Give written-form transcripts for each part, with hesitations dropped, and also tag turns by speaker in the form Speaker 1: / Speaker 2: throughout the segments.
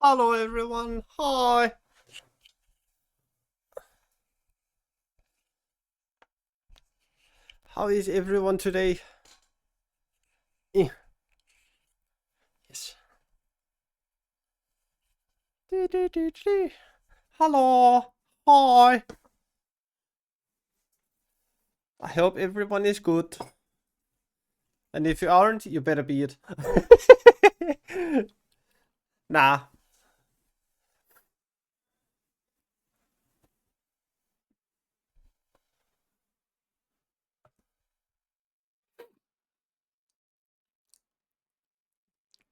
Speaker 1: Hello everyone, hi! How is everyone today? Eh, Yes. Hello, hi! I hope everyone is good. And if you aren't, you better be it. Nah.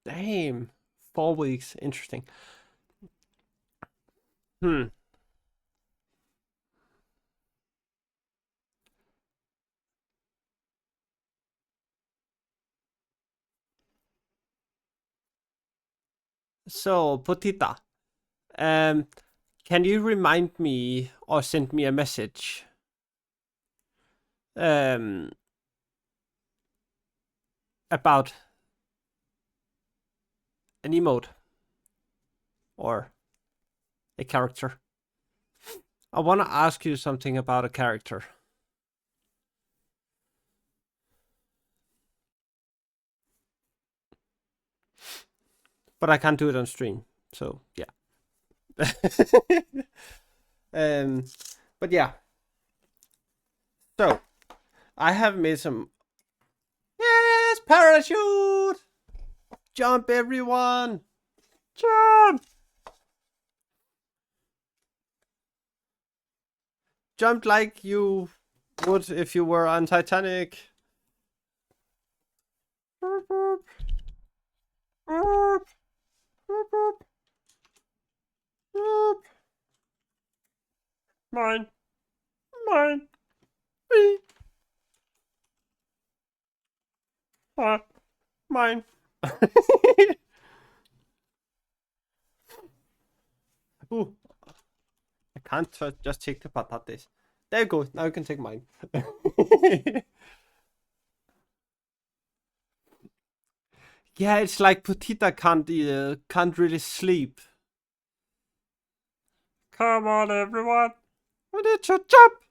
Speaker 1: Damn. 4 weeks, interesting. Hmm. So, Potita, um, can you remind me or send me a message? Um, about an emote or a character. I want to ask you something about a character. But I can't do it on stream. So, yeah. um, but yeah. So, I have made some. Yes, parachute! Jump, everyone! Jump! Jump like you would if you were on Titanic. Boop, boop. Boop, boop, boop. Boop. Mine. Mine. Me. Mine. Ooh, I can't just take the patates. There you go. Now you can take mine. Yeah, it's like Potita can't really sleep. Come on, everyone. We need to jump.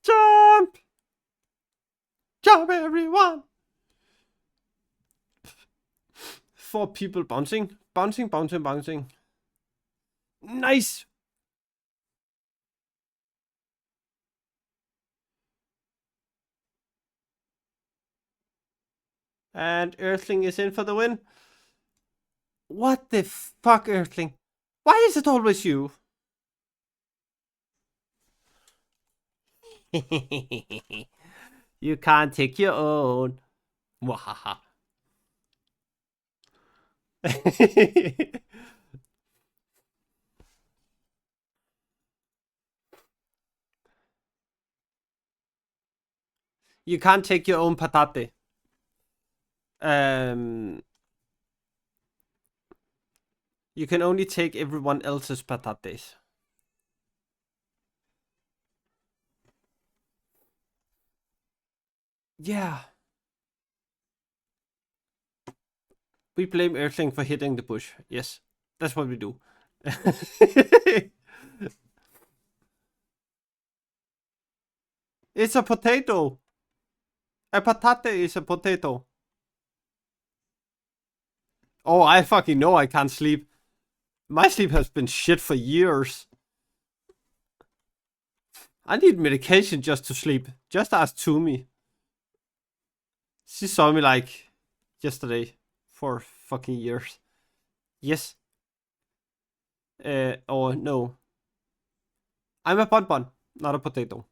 Speaker 1: Jump. Jump, everyone. 4 people bouncing. Bouncing, bouncing, bouncing. Nice. And Earthling is in for the win. What the fuck, Earthling? Why is it always you? You can't take your own. Wahaha. You can't take your own patate. You can only take everyone else's patates. Yeah. We blame Earthling for hitting the bush. Yes, that's what we do. It's a potato. A patate is a potato. Oh, I fucking know I can't sleep. My sleep has been shit for years. I need medication just to sleep. Just ask Tumi. She saw me like yesterday for fucking years. Yes. Or no. I'm a bonbon, not a potato.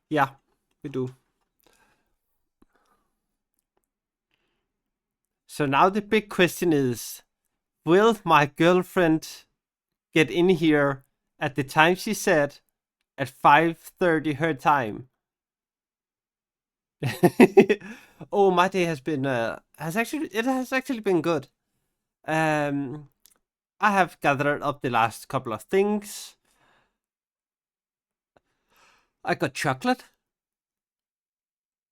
Speaker 1: Yeah, we do. So now the big question is, will my girlfriend get in here at the time she said at 5:30 her time? Oh, my day has been has actually been good. I have gathered up the last couple of things. I got chocolate.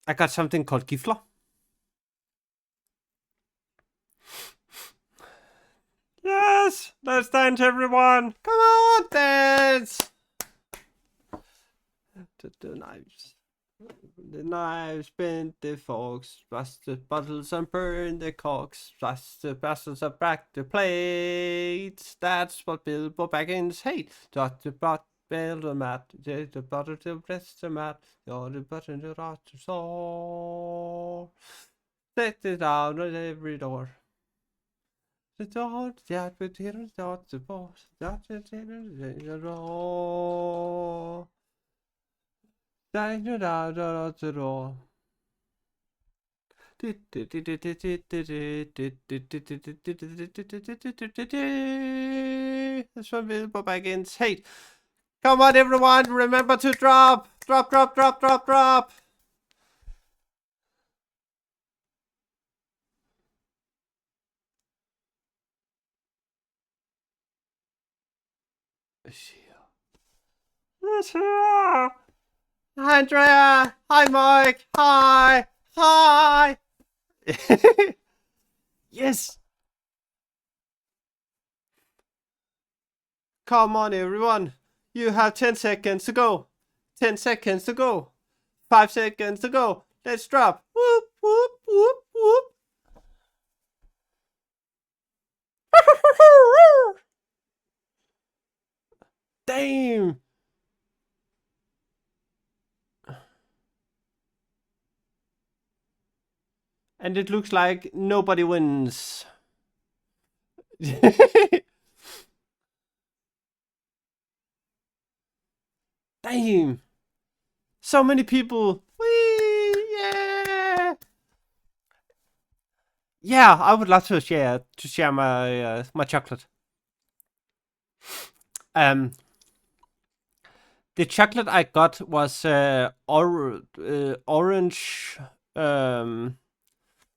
Speaker 1: I got something called Gifler. Yes! Let's dance, everyone! Come on, dance! The knives. The knives bend the forks, bust the bottles and burn the corks, bust the vessels and crack the plates. That's what Bilbo Baggins hate. Dot the bot, build the mat, the butter to rest the mat, the button to rot the saw. Set it out at every door. The door, that with here, dot the boss, that the door. The door. That's what Bilbo Baggins hate. Come on, everyone, remember to drop. Drop, drop, drop, drop, drop. It's here. Hi, Andrea. Hi, Mike. Hi. Hi. Yes. Come on, everyone. You have 10 seconds to go. 10 seconds to go. 5 seconds to go. Let's drop. Whoop, whoop, whoop, whoop. Damn. And it looks like nobody wins. Damn. So many people. Whee! Yeah. Yeah, I would love to share my my chocolate. The chocolate I got was orange.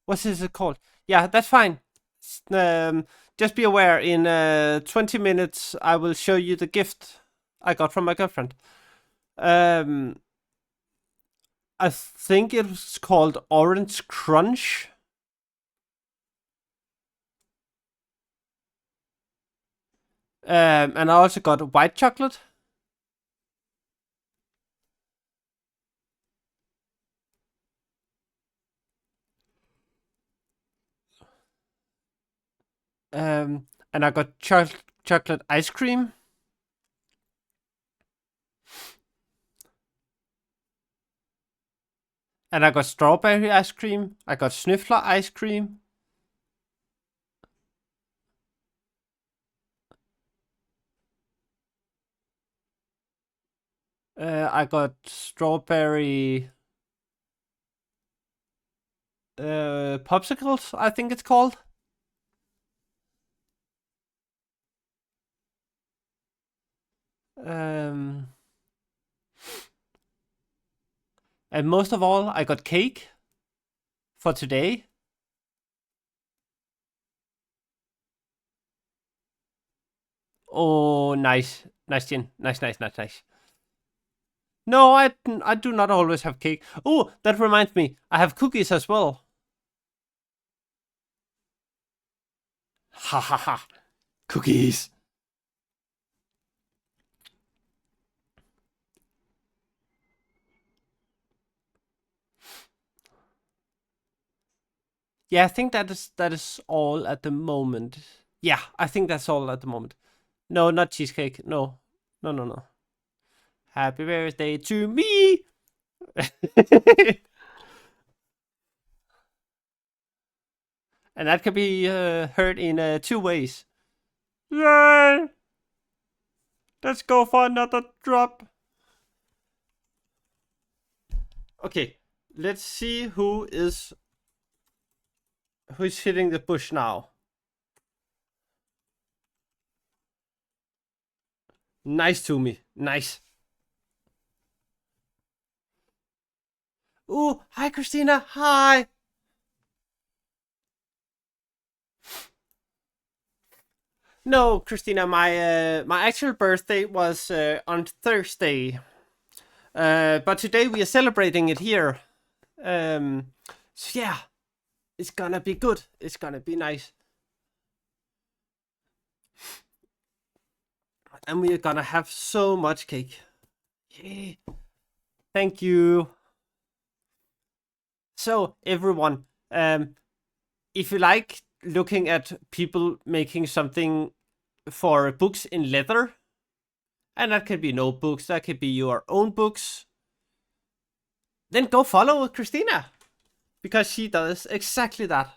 Speaker 1: What is it called? Yeah, that's fine. Just be aware. In 20 minutes, I will show you the gift I got from my girlfriend. I think it was called Orange Crunch. And I also got white chocolate. And I got chocolate ice cream. And I got strawberry ice cream. I got Sniffler ice cream. I got strawberry popsicles, I think it's called. And most of all, I got cake for today. Oh, nice. Nice, Jin. Nice, nice, nice, nice. No, I do not always have cake. Oh, that reminds me. I have cookies as well. Ha ha ha. Cookies. Yeah, I think that is all at the moment. Yeah, I think that's all at the moment. No, not cheesecake. No. No, no, no. Happy birthday to me. And that can be heard in 2 ways. Yay! Let's go for another drop. Okay, let's see who's hitting the bush now. Nice to me. Nice. Ooh, hi Christina. Hi. No, Christina, my actual birthday was on Thursday. But today we are celebrating it here. So yeah, it's gonna be good. It's gonna be nice. And we are gonna have so much cake. Yay. Thank you. So everyone, if you like looking at people making something for books in leather, and that can be notebooks, that could be your own books, then go follow Christina, because she does exactly that.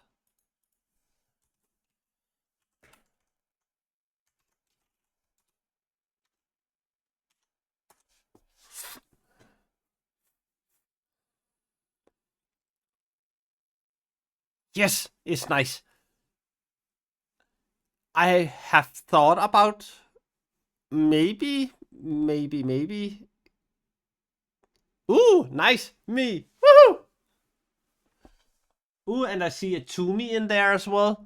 Speaker 1: Yes, it's nice. I have thought about maybe. Ooh, nice. Me. Woohoo! Ooh, and I see a Toomey in there as well.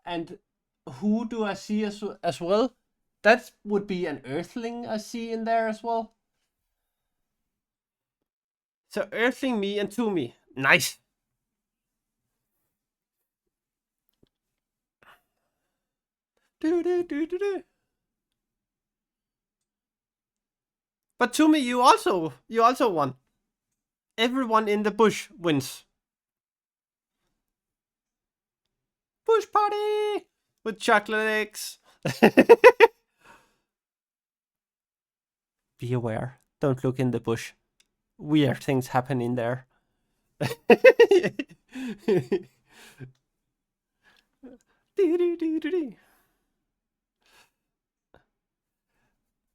Speaker 1: And who do I see as well? That would be an Earthling I see in there as well. So Earthling, me, and Toomey. Nice. Do, do, do, do, do. But Toomey, you also won. Everyone in the bush wins. Bush party with chocolate eggs. Be aware. Don't look in the bush. Weird things happen in there.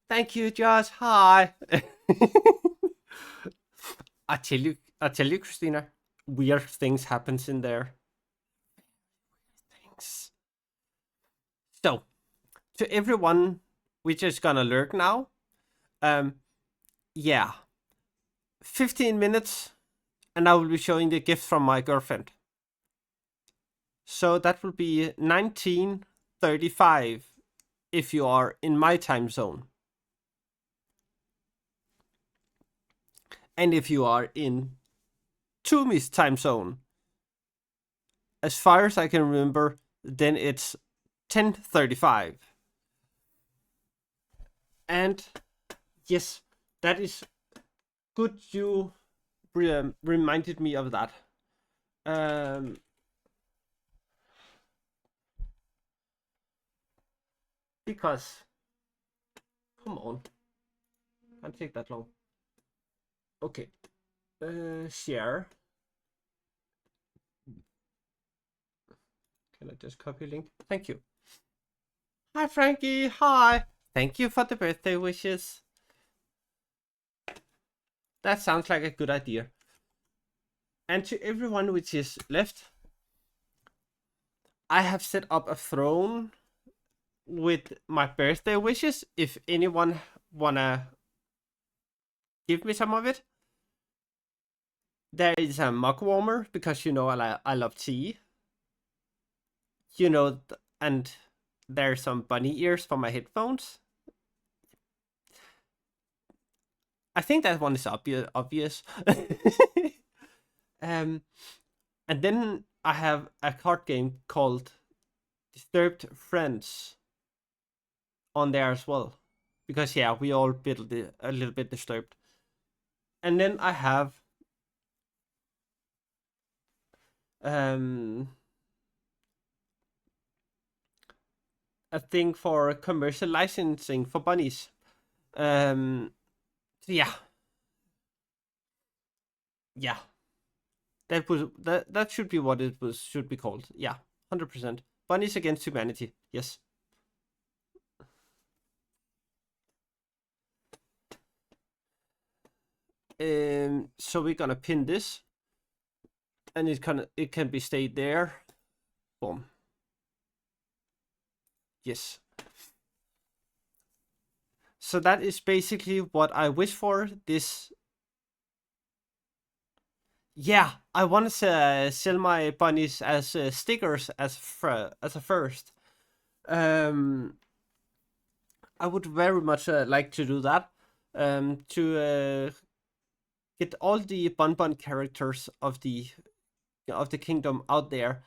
Speaker 1: Thank you, Josh. Hi. I tell you, Christina, weird things happens in there. Thanks. So, to everyone, we're just gonna lurk now. Yeah, 15 minutes, and I will be showing the gift from my girlfriend. So that will be 19:35 if you are in my time zone. And if you are in Toomey's time zone, as far as I can remember, then it's 10:35. And yes, that is good you reminded me of that. Because, come on, can't take that long. Okay, share. Can I just copy link? Thank you. Hi, Frankie. Hi. Thank you for the birthday wishes. That sounds like a good idea. And to everyone which is left, I have set up a throne with my birthday wishes. If anyone wanna give me some of it. There is a mug warmer because I love tea. And there's some bunny ears for my headphones. I think that one is obvious. And then I have a card game called Disturbed Friends on there as well. Because yeah, we all build a little bit disturbed. And then I have a thing for commercial licensing for bunnies. So yeah. Yeah. That should be what it should be called. Yeah, 100%. Bunnies Against Humanity. Yes. So we're gonna pin this, and it can be stayed there. Boom. Yes. So that is basically what I wish for. This. Yeah, I want to sell my bunnies as stickers as a first. I would very much like to do that, to get all the Bonbon characters of the kingdom out there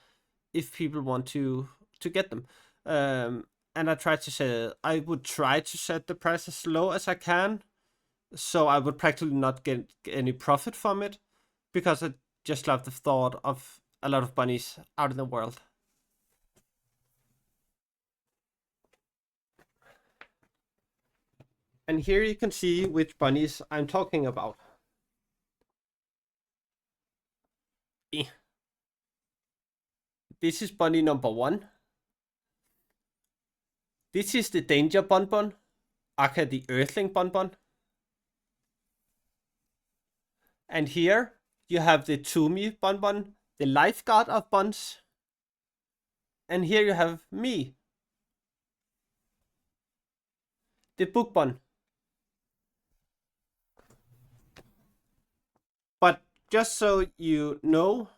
Speaker 1: if people want to get them. And I would try to set the price as low as I can, so I would practically not get any profit from it, because I just love the thought of a lot of bunnies out in the world. And here you can see which bunnies I'm talking about. This is bunny number 1. This is the Danger Bonbon, aka the Earthling Bonbon. And here you have the Toomey Bonbon, the lifeguard of buns. And here you have me, the book bun. But just so you know,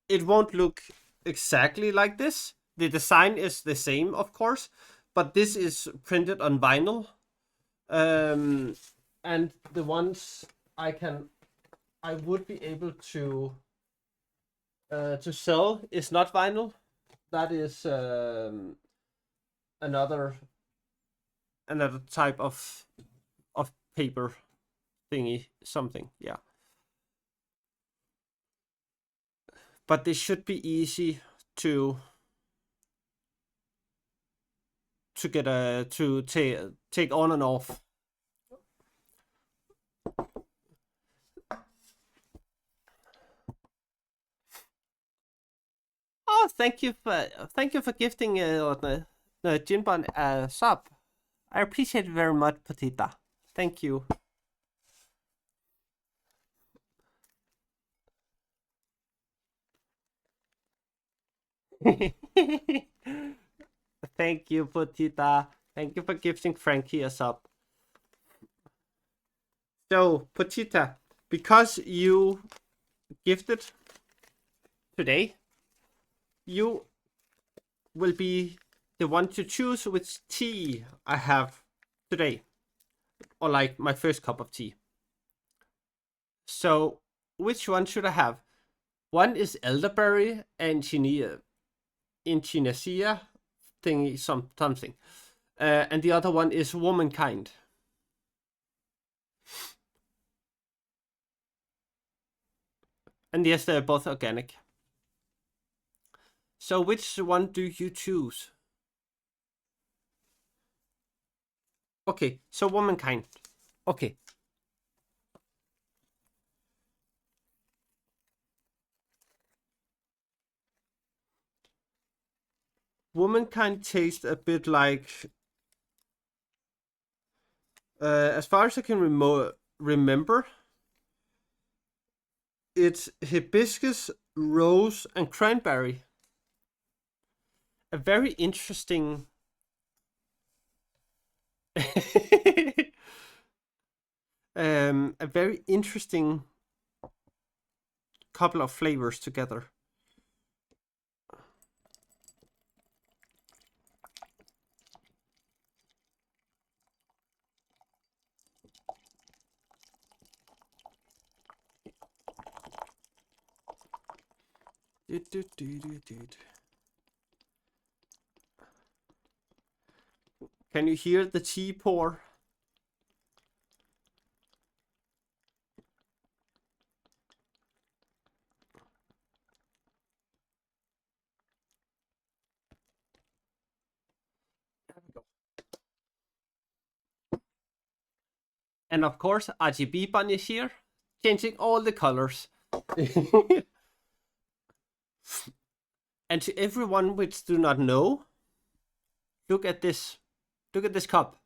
Speaker 1: it won't look exactly like this. The design is the same, of course, but this is printed on vinyl. And the ones I would be able to sell is not vinyl. That is another type of paper thingy, something, yeah. But this should be easy to get to take on and off. Oh, thank you for gifting the Jinbon a sub. I appreciate it very much, Petita. Thank you. Thank you, Petita. Thank you for gifting Frankie a sub. So, Petita, because you gifted today, you will be the one to choose which tea I have today, or like my first cup of tea. So, which one should I have? One is elderberry and echinacea thingy, something, and the other one is womankind. And yes, they're both organic. So which one do you choose? Okay, so womankind. Okay. Womankind tastes a bit like, as far as I can remember, it's hibiscus, rose, and cranberry. A very interesting a very interesting couple of flavors together. Can you hear the tea pour? And of course, RGB Bunny is here, changing all the colors. And to everyone which do not know, look at this. Look at this cup.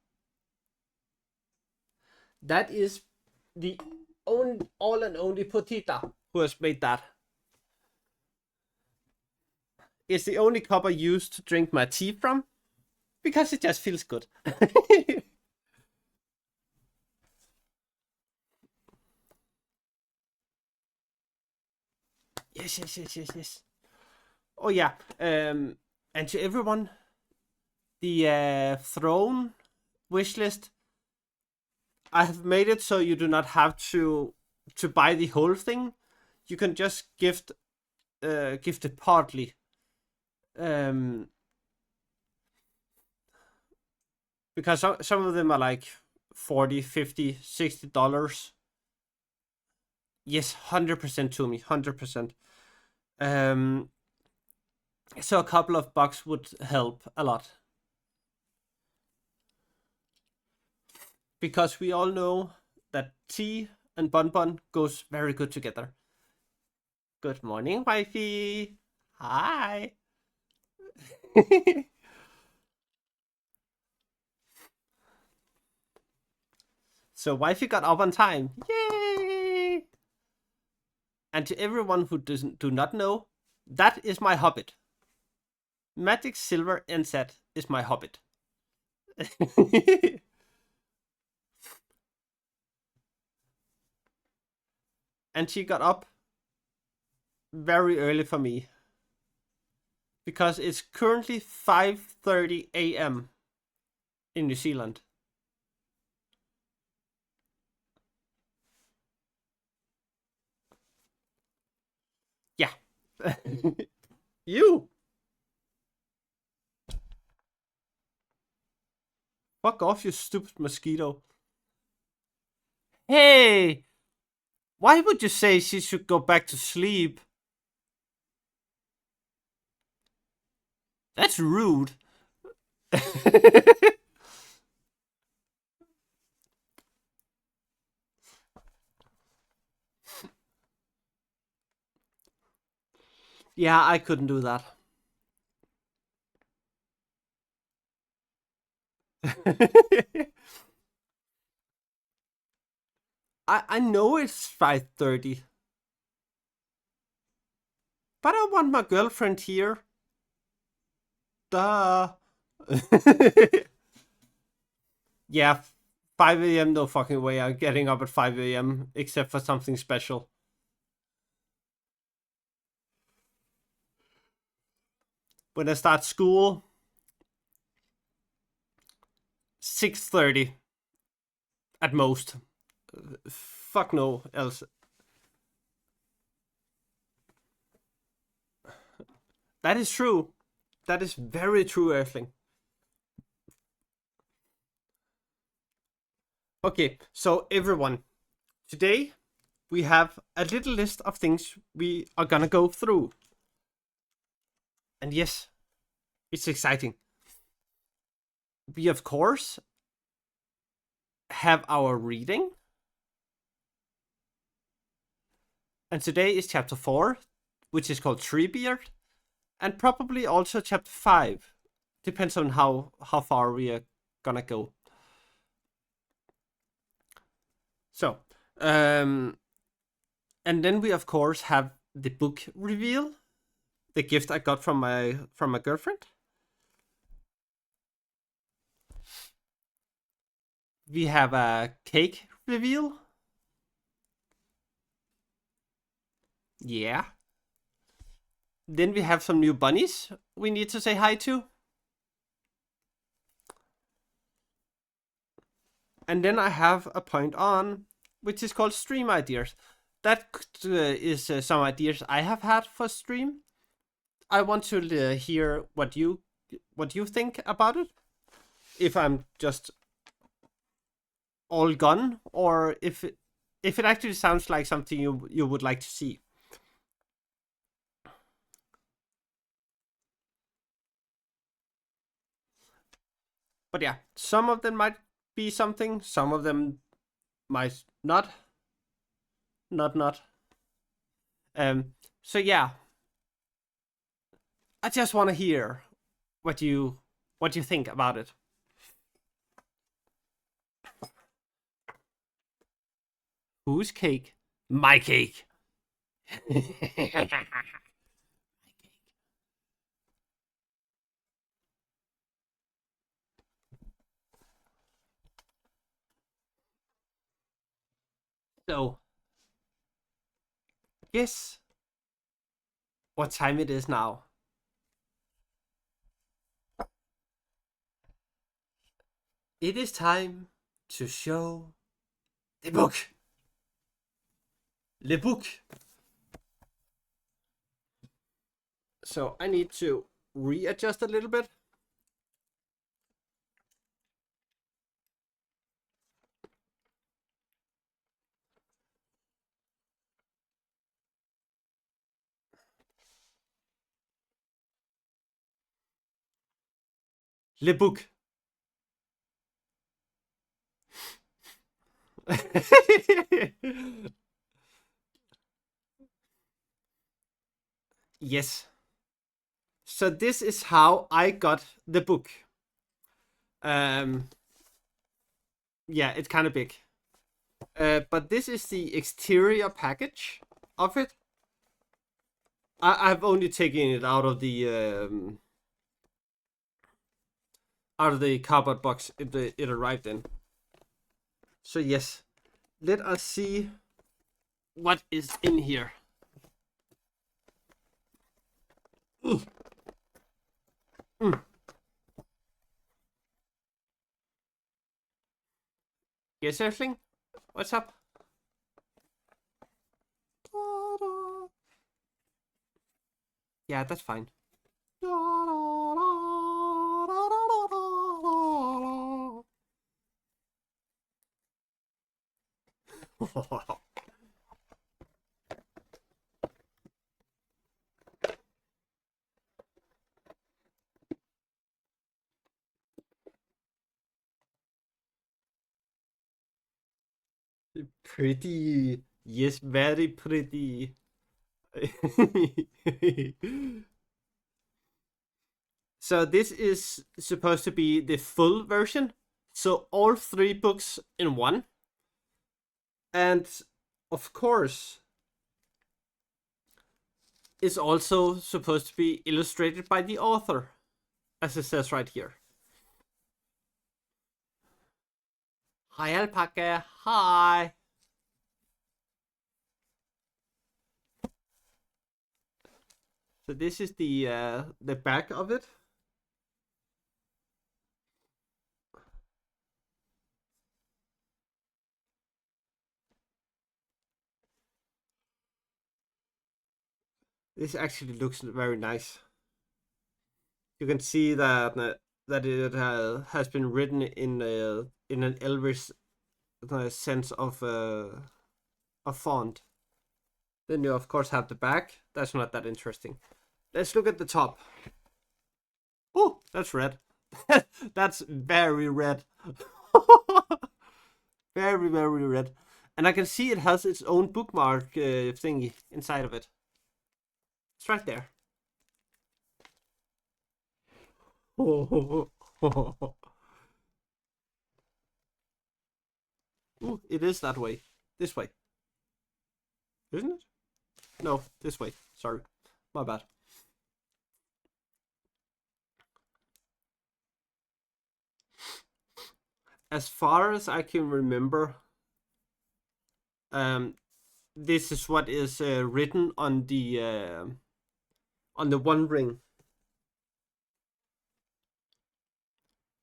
Speaker 1: That is the all and only Potita who has made that. It's the only cup I use to drink my tea from, because it just feels good. Yes. Oh yeah, and to everyone, the throne wishlist I have made it so you do not have to buy the whole thing. You can just gift it partly. Because some of them are like 40, 50, $60. Yes, 100% to me, 100%. So a couple of bucks would help a lot. Because we all know that tea and bonbon goes very good together. Good morning, wifey. Hi. So wifey got up on time. Yay! And to everyone who do not know, that is my hobbit. Magic Silver NZ is my hobbit. And she got up very early for me. Because it's currently 5:30 a.m. in New Zealand. Yeah. You! Fuck off, you stupid mosquito. Hey! Why would you say she should go back to sleep? That's rude. Yeah, I couldn't do that. I know it's 5:30. But I want my girlfriend here. Duh. Yeah, 5 a.m. No fucking way. I'm getting up at 5 a.m. except for something special. When I start school, 6:30 at most. Fuck no else. That is true. That is very true, Earthling. Okay, so everyone, today we have a little list of things we are gonna go through. And yes, it's exciting. We, of course, have our reading. And today is chapter 4, which is called Treebeard. And probably also chapter 5. Depends on how far we are gonna go. So, and then we of course have the book reveal, the gift I got from my girlfriend. We have a cake reveal. Yeah. Then we have some new bunnies we need to say hi to. And then I have a point on, which is called stream ideas. That is some ideas I have had for stream. I want to hear what you think about it. If I'm just all gone, or if it actually sounds like something you would like to see. But yeah, some of them might be something, some of them might not. Not. So yeah, I just want to hear what you think about it. Whose cake? My cake. So, guess what time it is now. It is time to show The book. The book. So I need to readjust a little bit. Le book. Yes. So this is how I got the book. Yeah, it's kind of big. But this is the exterior package of it. I've only taken it out of the cardboard box it arrived in. So yes, let us see what is in here. Yes, Earthling? What's up? Yeah, that's fine. Pretty. Yes, very pretty. So this is supposed to be the full version. So all 3 books in one. And of course, it's also supposed to be illustrated by the author, as it says right here. Hi, Alpaca. Hi. So this is the back of it. This actually looks very nice. You can see that it has been written in an Elvish sense of font. Then you of course have the back. That's not that interesting. Let's look at the top. Oh, that's red. That's very red. Very, very red. And I can see it has its own bookmark thingy inside of it. It's right there. Ooh, it is that way. This way. Isn't it? No, this way. Sorry. My bad. As far as I can remember, this is what is written on the One Ring.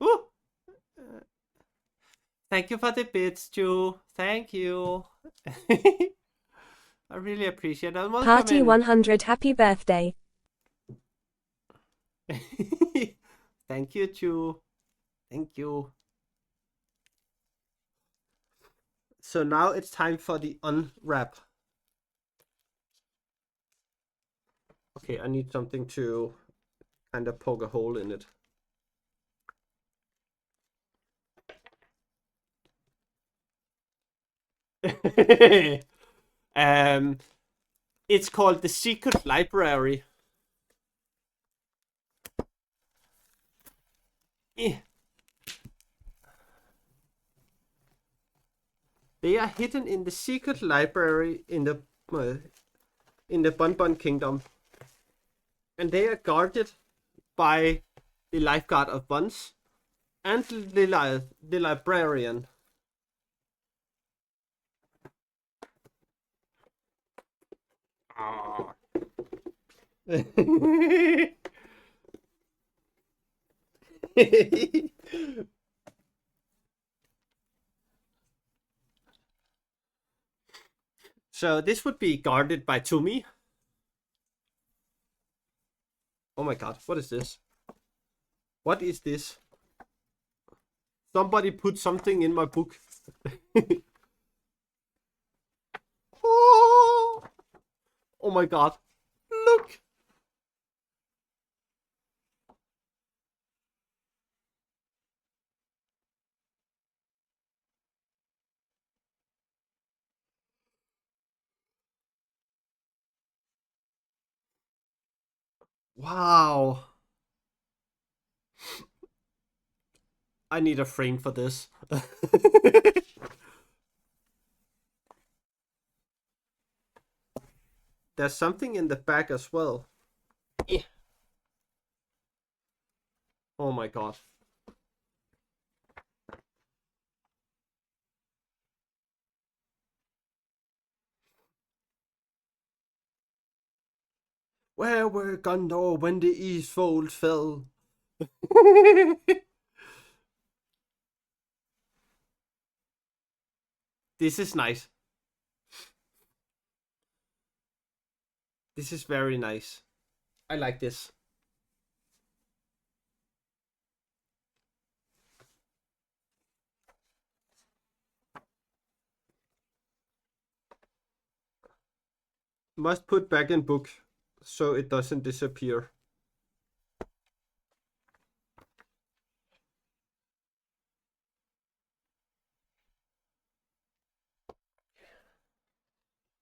Speaker 1: Ooh! Thank you for the bits, Ju. Thank you. I really appreciate it.
Speaker 2: Party 100 happy birthday.
Speaker 1: Thank you, Ju. Thank you. So now it's time for the unwrap. Okay, I need something to kind of poke a hole in it. It's called The Secret Library. They are hidden in the secret library in the Bon Bon Kingdom, and they are guarded by the lifeguard of Buns and the librarian. So this would be guarded by Tumi. Oh my god, what is this? What is this? Somebody put something in my book. Oh, oh my god. Look. Wow. I need a frame for this. There's something in the back as well. Eh. Oh my god. Where were Gondor when the east fold fell? This is nice. This is very nice. I like this. Must put back in book so it doesn't disappear.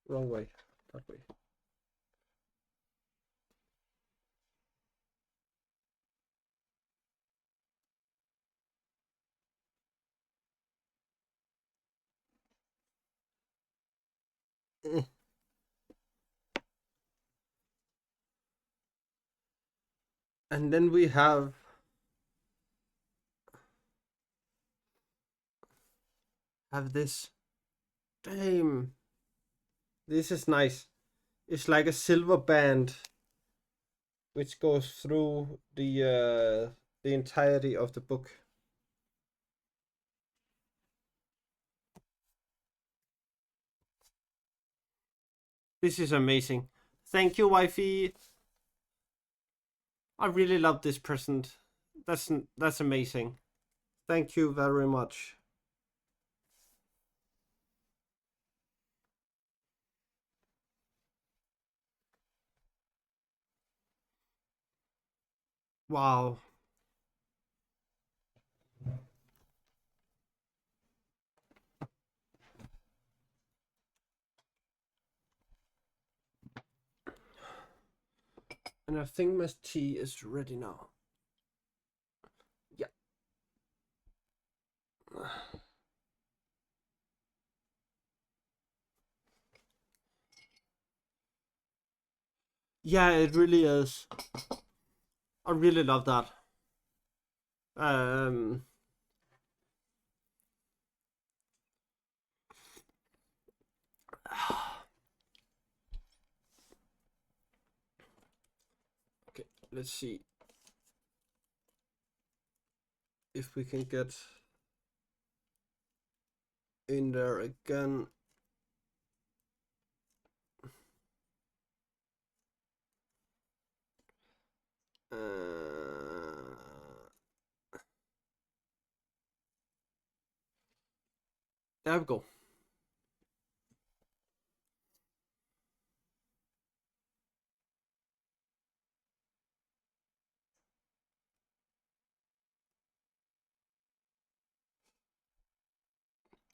Speaker 1: Wrong way. That way. Eh. And then we have this. Damn. This is nice. It's like a silver band which goes through the entirety of the book. This is amazing. Thank you, wifey. I really love this present. That's amazing. Thank you very much. Wow. And I think my tea is ready now. Yeah. Yeah, it really is. I really love that. Okay, let's see if we can get in there again. There we go.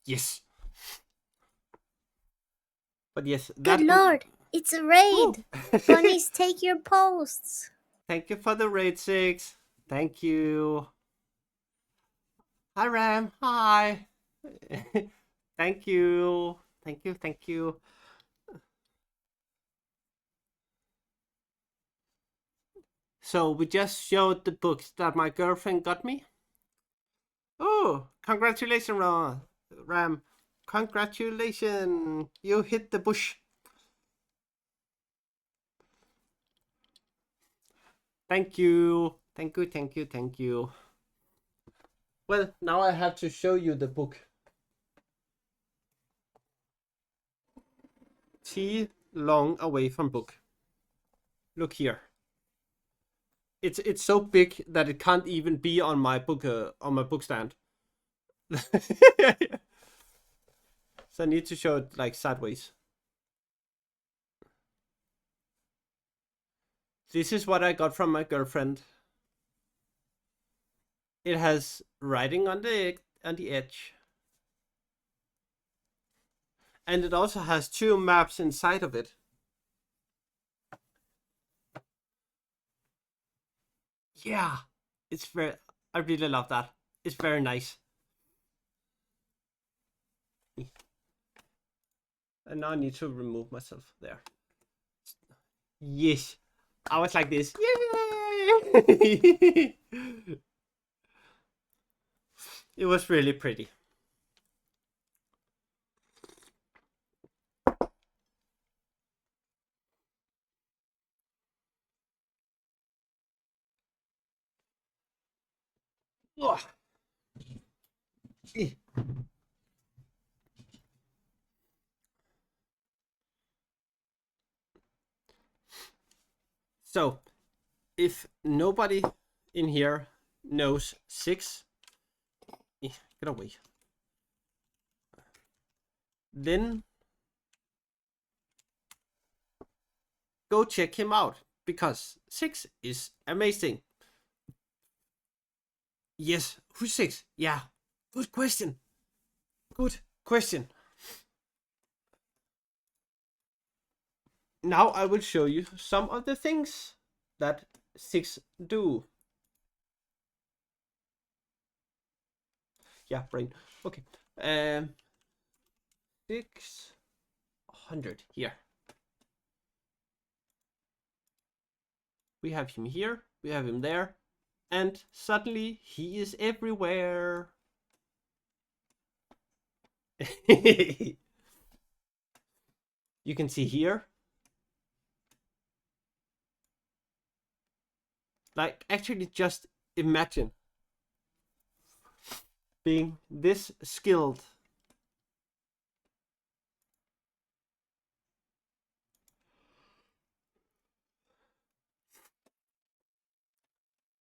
Speaker 1: Yes. But yes, that.
Speaker 3: Good lord, it's a raid. Bunnies, take your posts.
Speaker 1: Thank you for the raid 6. Thank you. Hi Ram. Hi. Thank you. Thank you. Thank you. So we just showed the books that my girlfriend got me. Oh, congratulations, Ram. Congratulations. You hit the bush. Thank you. Thank you. Thank you. Thank you. Well, now I have to show you the book. T long away from book. Look here. It's so big that it can't even be on my book stand. So I need to show it like sideways. This is what I got from my girlfriend. It has writing on the edge. And it also has 2 maps inside of it. Yeah, I really love that. It's very nice. And now I need to remove myself there. Yes, I was like this. Yay! It was really pretty. Ugh. So, if nobody in here knows 6, get away. Then go check him out because 6 is amazing. Yes, who's 6? Yeah, good question. Good question. Now I will show you some of the things that 6 do. Yeah, brain. Okay. 600 here. We have him here, we have him there, and suddenly he is everywhere. You can see here. Like, actually just imagine being this skilled.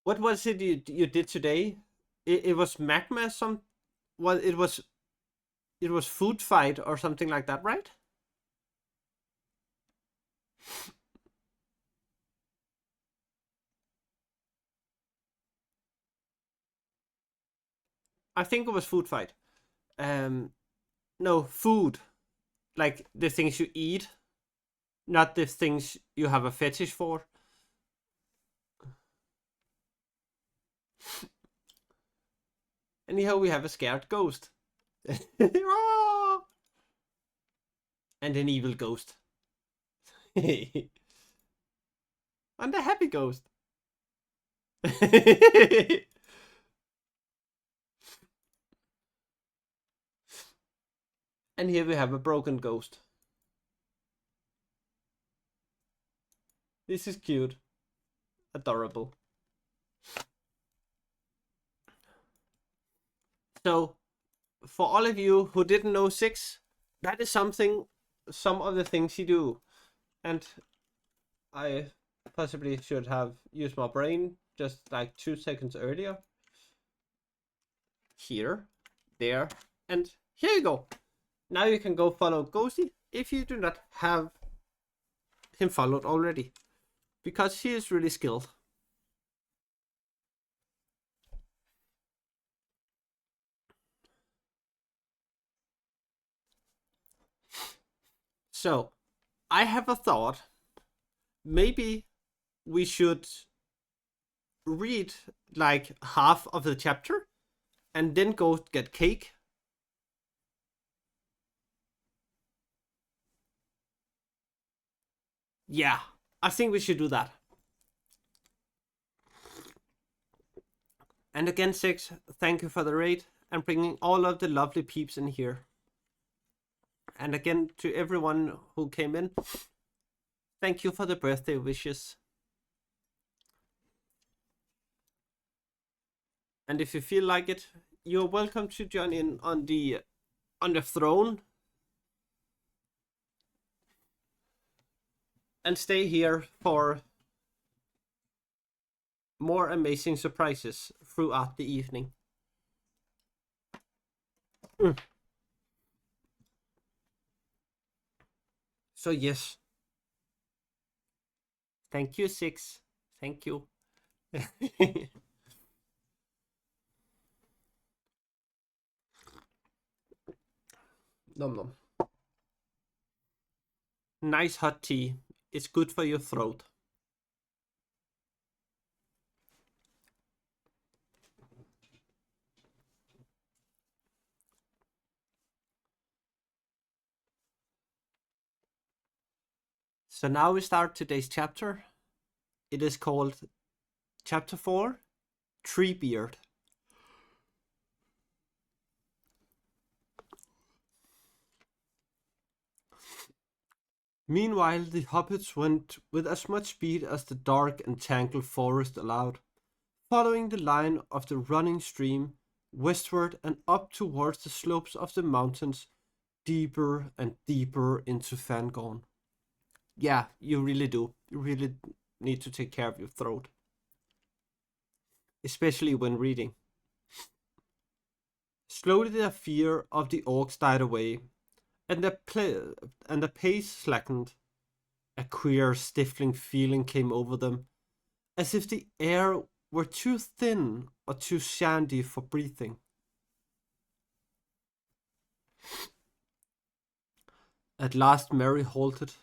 Speaker 1: What was it you did today? It was magma well, it was food fight or something like that, right? I think it was food fight. No, food. Like the things you eat, not the things you have a fetish for. Anyhow, we have a scared ghost. And an evil ghost. And a happy ghost. And here we have a broken ghost. This is cute. Adorable. So, for all of you who didn't know 6, that is some of the things you do. And I possibly should have used my brain just like 2 seconds earlier. Here, there, and here you go. Now you can go follow Ghosty if you do not have him followed already, because he is really skilled. So, I have a thought. Maybe we should read like half of the chapter and then go get cake. Yeah, I think we should do that. And again, 6, thank you for the raid and bringing all of the lovely peeps in here. And again, to everyone who came in, thank you for the birthday wishes. And if you feel like it, you're welcome to join in on the throne. and stay here for more amazing surprises throughout the evening. So yes, thank you, Six. Thank you. Nom nom. Nice hot tea. It's good for your throat. So now we start today's chapter. It is called Chapter 4, Treebeard. Meanwhile, the hobbits went with as much speed as the dark and tangled forest allowed, following the line of the running stream westward and up towards the slopes of the mountains, deeper and deeper into Fangorn. Yeah, you really do. You really need to take care of your throat, especially when reading. Slowly the fear of the orcs died away, and the pace slackened. A queer, stifling feeling came over them, as if the air were too thin or too sandy for breathing. At last Merry halted.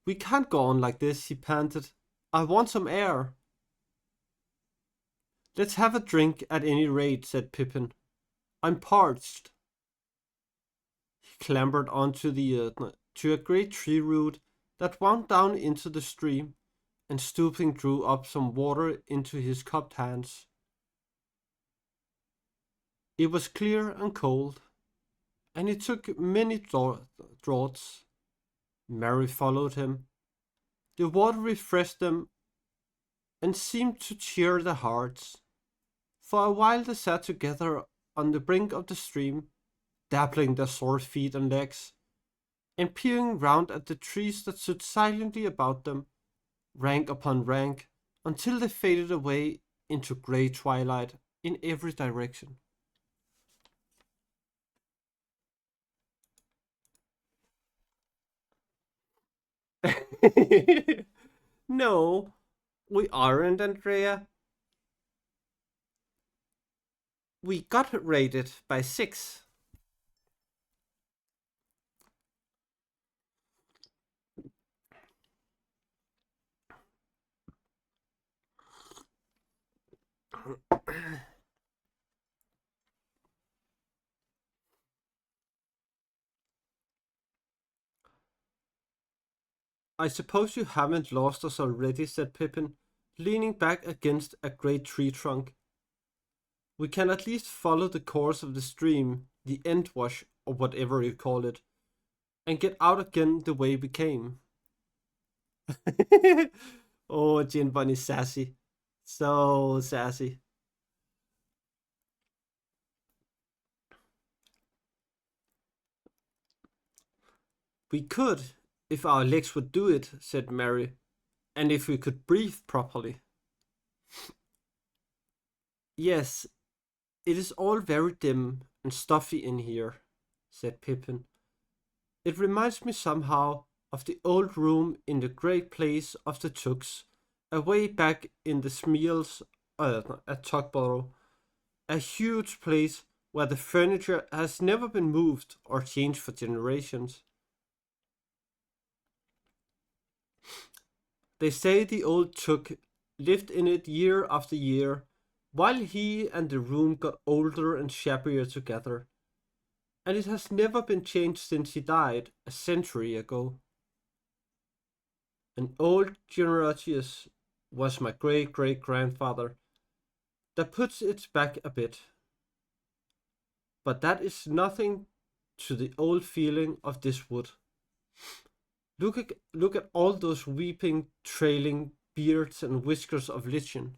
Speaker 1: "We can't go on like this," he panted. "I want some air." "Let's have a drink at any rate," said Pippin. "I'm parched." He clambered onto to a great tree root that wound down into the stream, and stooping drew up some water into his cupped hands. It was clear and cold, and he took many draughts. Merry followed him. The water refreshed them and seemed to cheer their hearts. For a while they sat together on the brink of the stream, dabbling their sore feet and legs, and peering round at the trees that stood silently about them, rank upon rank, until they faded away into grey twilight in every direction. No, we aren't, Andrea. We got rated by 6. "I suppose you haven't lost us already," said Pippin, leaning back against a great tree trunk. "We can at least follow the course of the stream, the end wash, or whatever you call it, and get out again the way we came." Oh, Gin Bunny's sassy. So sassy. "We could, if our legs would do it," said Mary, "and if we could breathe properly." "Yes, it is all very dim and stuffy in here," said Pippin. "It reminds me somehow of the old room in the great place of the Tooks, away back in the Smeals at Tugborough, a huge place where the furniture has never been moved or changed for generations. They say the old Took lived in it year after year, while he and the room got older and shabbier together, and it has never been changed since he died a century ago. And old Generatius was my great-great-grandfather. That puts it back a bit. But that is nothing to the old feeling of this wood. Look at all those weeping, trailing beards and whiskers of lichen.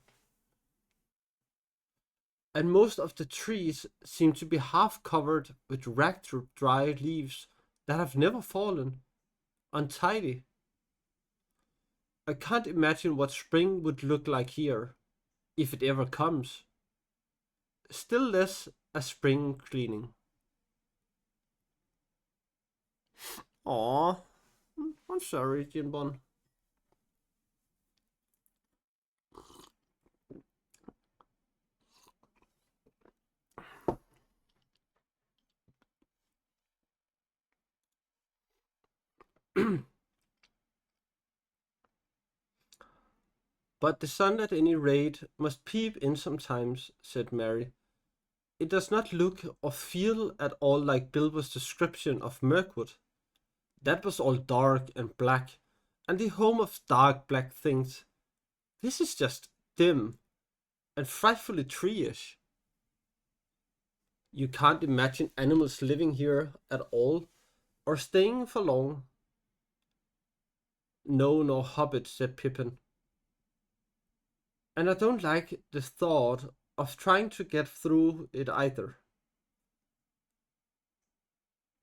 Speaker 1: And most of the trees seem to be half covered with ragged dry leaves that have never fallen, untidy. I can't imagine what spring would look like here, if it ever comes. Still less a spring cleaning. Aw, I'm sorry, Jinbon. But the sun at any rate must peep in sometimes, said Mary. It does not look or feel at all like Bilbo's description of Mirkwood. That was all dark and black, and the home of dark black things. This is just dim and frightfully tree-ish. You can't imagine animals living here at all, or staying for long. No, nor hobbits, said Pippin. And I don't like the thought of trying to get through it either.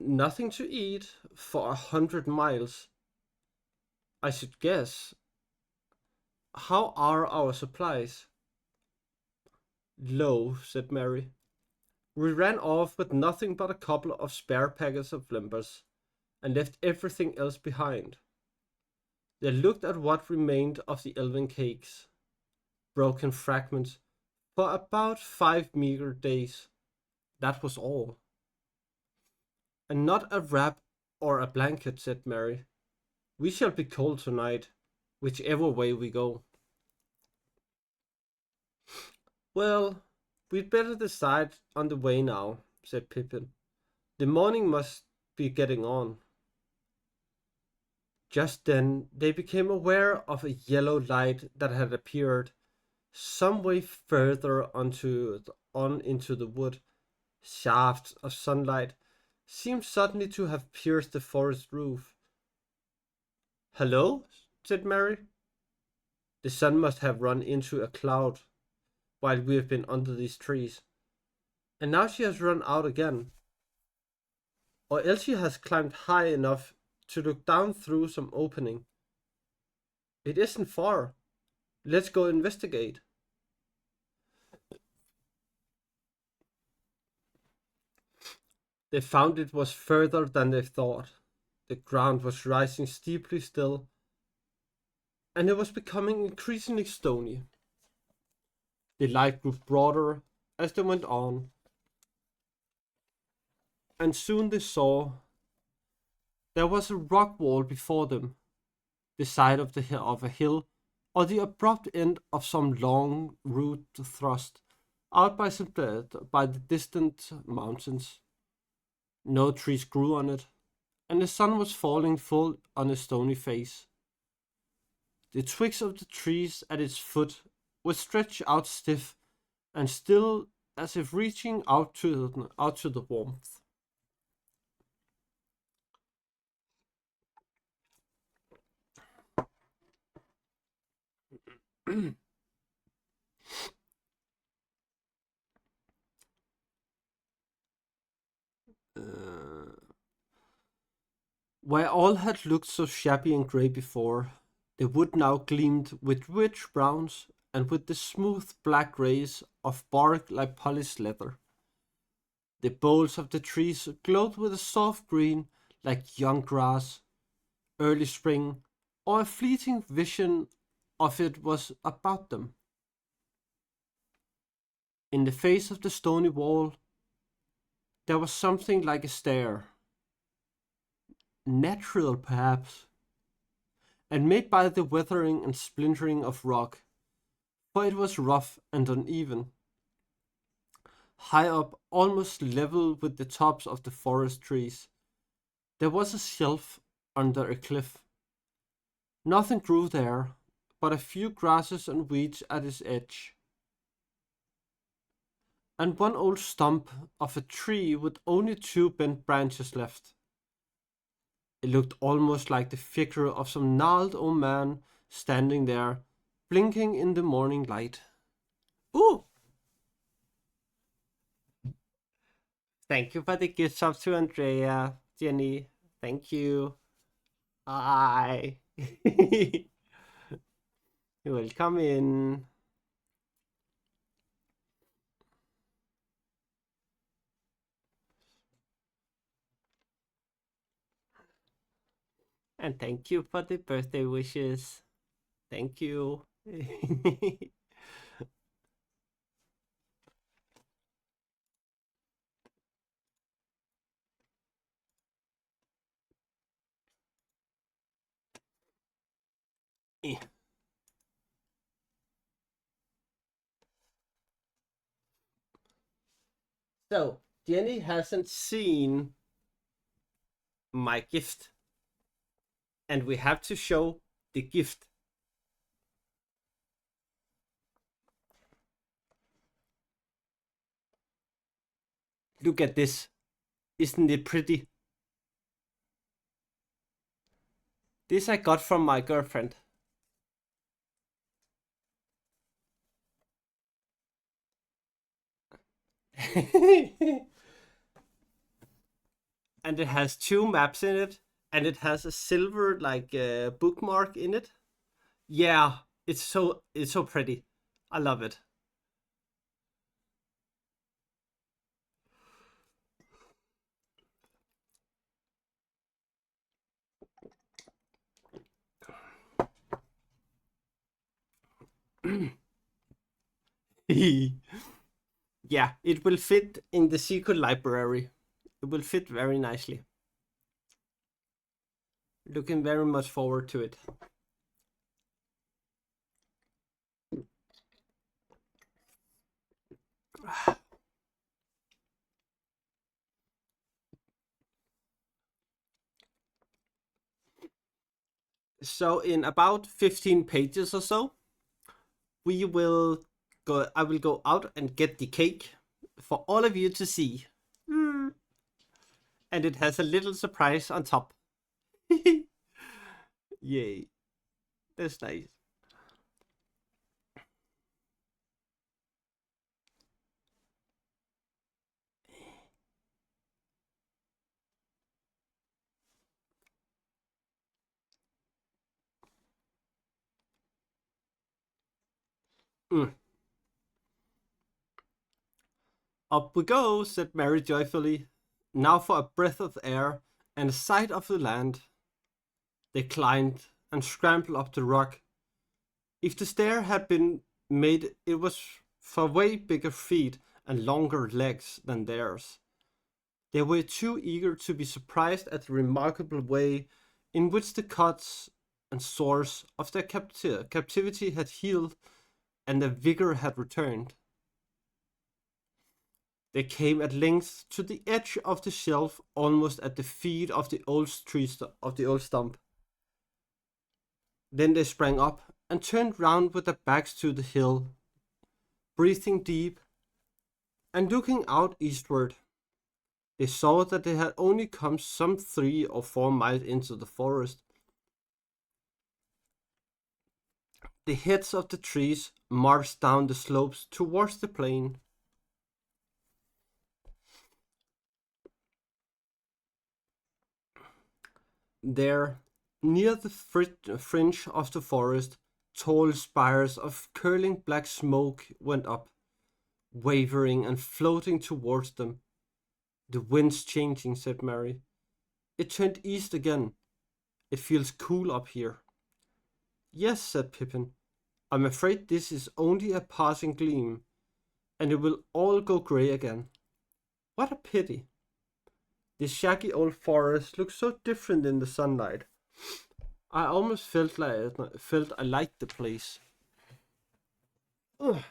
Speaker 1: Nothing to eat for 100 miles, I should guess. How are our supplies? Low, said Mary. We ran off with nothing but a couple of spare packets of limbers, and left everything else behind. They looked at what remained of the elven cakes, broken fragments, for about 5 meager days. That was all. And not a wrap or a blanket, said Mary. We shall be cold tonight, whichever way we go. Well, we'd better decide on the way now, said Pippin. The morning must be getting on. Just then they became aware of a yellow light that had appeared some way further on into the wood. Shafts of sunlight seemed suddenly to have pierced the forest roof. Hello, said Mary. The sun must have run into a cloud while we have been under these trees, and now she has run out again. Or else she has climbed high enough to look down through some opening. It isn't far. Let's go investigate. They found it was further than they thought. The ground was rising steeply still, and it was becoming increasingly stony. The light grew broader as they went on, and soon they saw there was a rock wall before them, the side of a hill, or the abrupt end of some long root thrust out by the distant mountains. No trees grew on it, and the sun was falling full on its stony face. The twigs of the trees at its foot were stretched out stiff and still, as if reaching out to the warmth. Where all had looked so shabby and grey before, the wood now gleamed with rich browns and with the smooth black greys of bark like polished leather. The boles of the trees glowed with a soft green like young grass, early spring, or a fleeting vision of it was about them. In the face of the stony wall, there was something like a stair, natural perhaps, and made by the weathering and splintering of rock, for it was rough and uneven. High up, almost level with the tops of the forest trees, there was a shelf under a cliff. Nothing grew there but a few grasses and weeds at its edge, and one old stump of a tree with only 2 bent branches left. It looked almost like the figure of some gnarled old man standing there, blinking in the morning light. Ooh! Thank you for the gift sub to Andrea, Jenny. Thank you. Hi. You will come in. And thank you for the birthday wishes. Thank you. So, Jenny hasn't seen my gift. And we have to show the gift. Look at this. Isn't it pretty? This I got from my girlfriend. And it has 2 maps in it, and it has a silver like bookmark in it. Yeah, it's so pretty. I love it. Yeah, it will fit in the secret library. It will fit very nicely. Looking very much forward to it. So in about 15 pages or so, we will go. I will go out and get the cake for all of you to see. And it has a little surprise on top. Yay. That's nice. Mm. Up we go, said Mary joyfully. Now for a breath of air and a sight of the land. They climbed and scrambled up the rock. If the stair had been made, it was for way bigger feet and longer legs than theirs. They were too eager to be surprised at the remarkable way in which the cuts and sores of their captivity had healed and their vigor had returned. They came at length to the edge of the shelf, almost at the feet of the old stump. Then they sprang up and turned round with their backs to the hill, breathing deep and looking out eastward. They saw that they had only come some 3 or 4 miles into the forest. The heads of the trees marched down the slopes towards the plain. There, near the fringe of the forest, tall spires of curling black smoke went up, wavering and floating towards them. The wind's changing, said Mary. It turned east again. It feels cool up here. Yes, said Pippin. I'm afraid this is only a passing gleam, and it will all go grey again. What a pity. This shaggy old forest looks so different in the sunlight. I almost felt I liked the place. Ugh.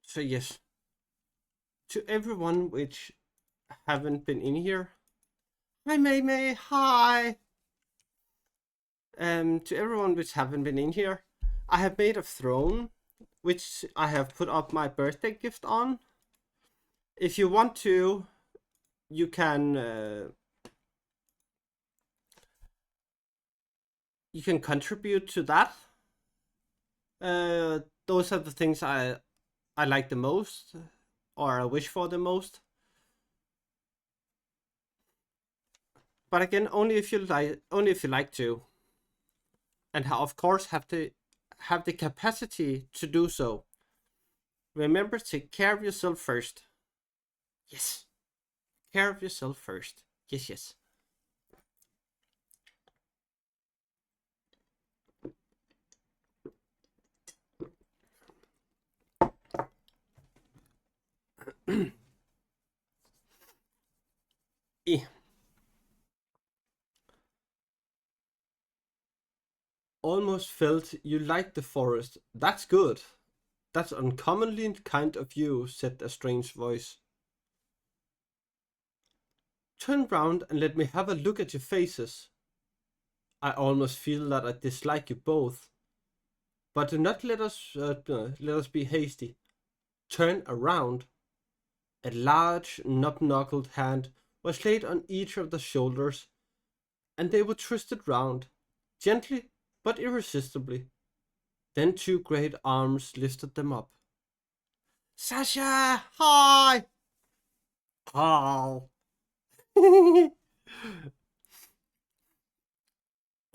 Speaker 1: So yes, to everyone which haven't been in here, hi May May, hi. To everyone which haven't been in here, I have made a throne, which I have put up my birthday gift on. If you want to, you can you can contribute to that. Those are the things I like the most, or I wish for the most. But again, only if you like to, and of course have the capacity to do so. Remember, take care of yourself first. Yes, care of yourself first. Yes, yes. Eh. Almost felt you liked the forest. That's good. That's uncommonly kind of you, said a strange voice. Turn round and let me have a look at your faces. I almost feel that I dislike you both. But do not let us be hasty. Turn around. A large, knob-knuckled hand was laid on each of the shoulders, and they were twisted round, gently but irresistibly. Then two great arms lifted them up. Sasha! Hi! Oh.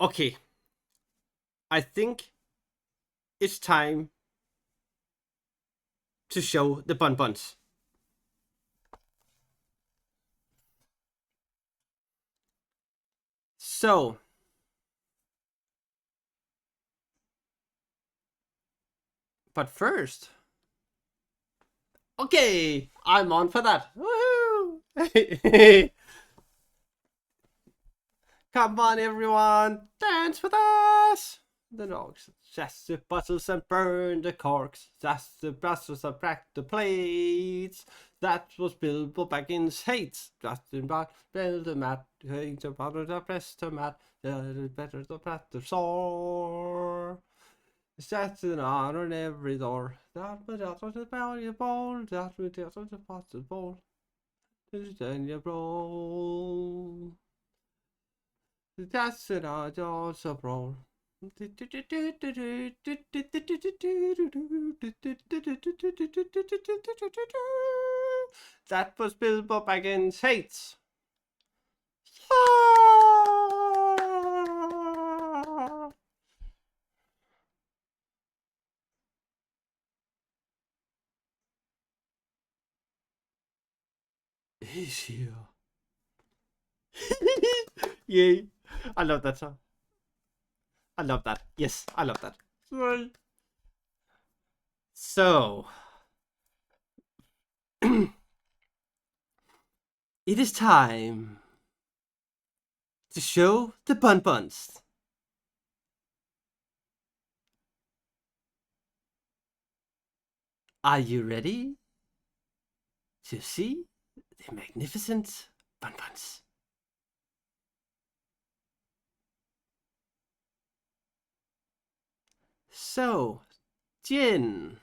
Speaker 1: Okay. I think it's time to show the bonbons. So, but first, okay, I'm on for that. Woohoo! Come on, everyone, dance with us. The dogs, just the bottles and burn the corks. Just the brushes and crack the plates. That was Bilbo Baggins' hates. Just in back, build the mat, hate the powder, the press the mat, the better the plat the sore. That's an honor on every door. That was the valuable, that was the possible. Then you roll. That's an also roll. That was Bilbo Baggins' hates. He's here. Yay. I love that song. I love that. Yes, I love that. So, it is time to show the bonbons. Are you ready to see the magnificent bonbons? So, Jin.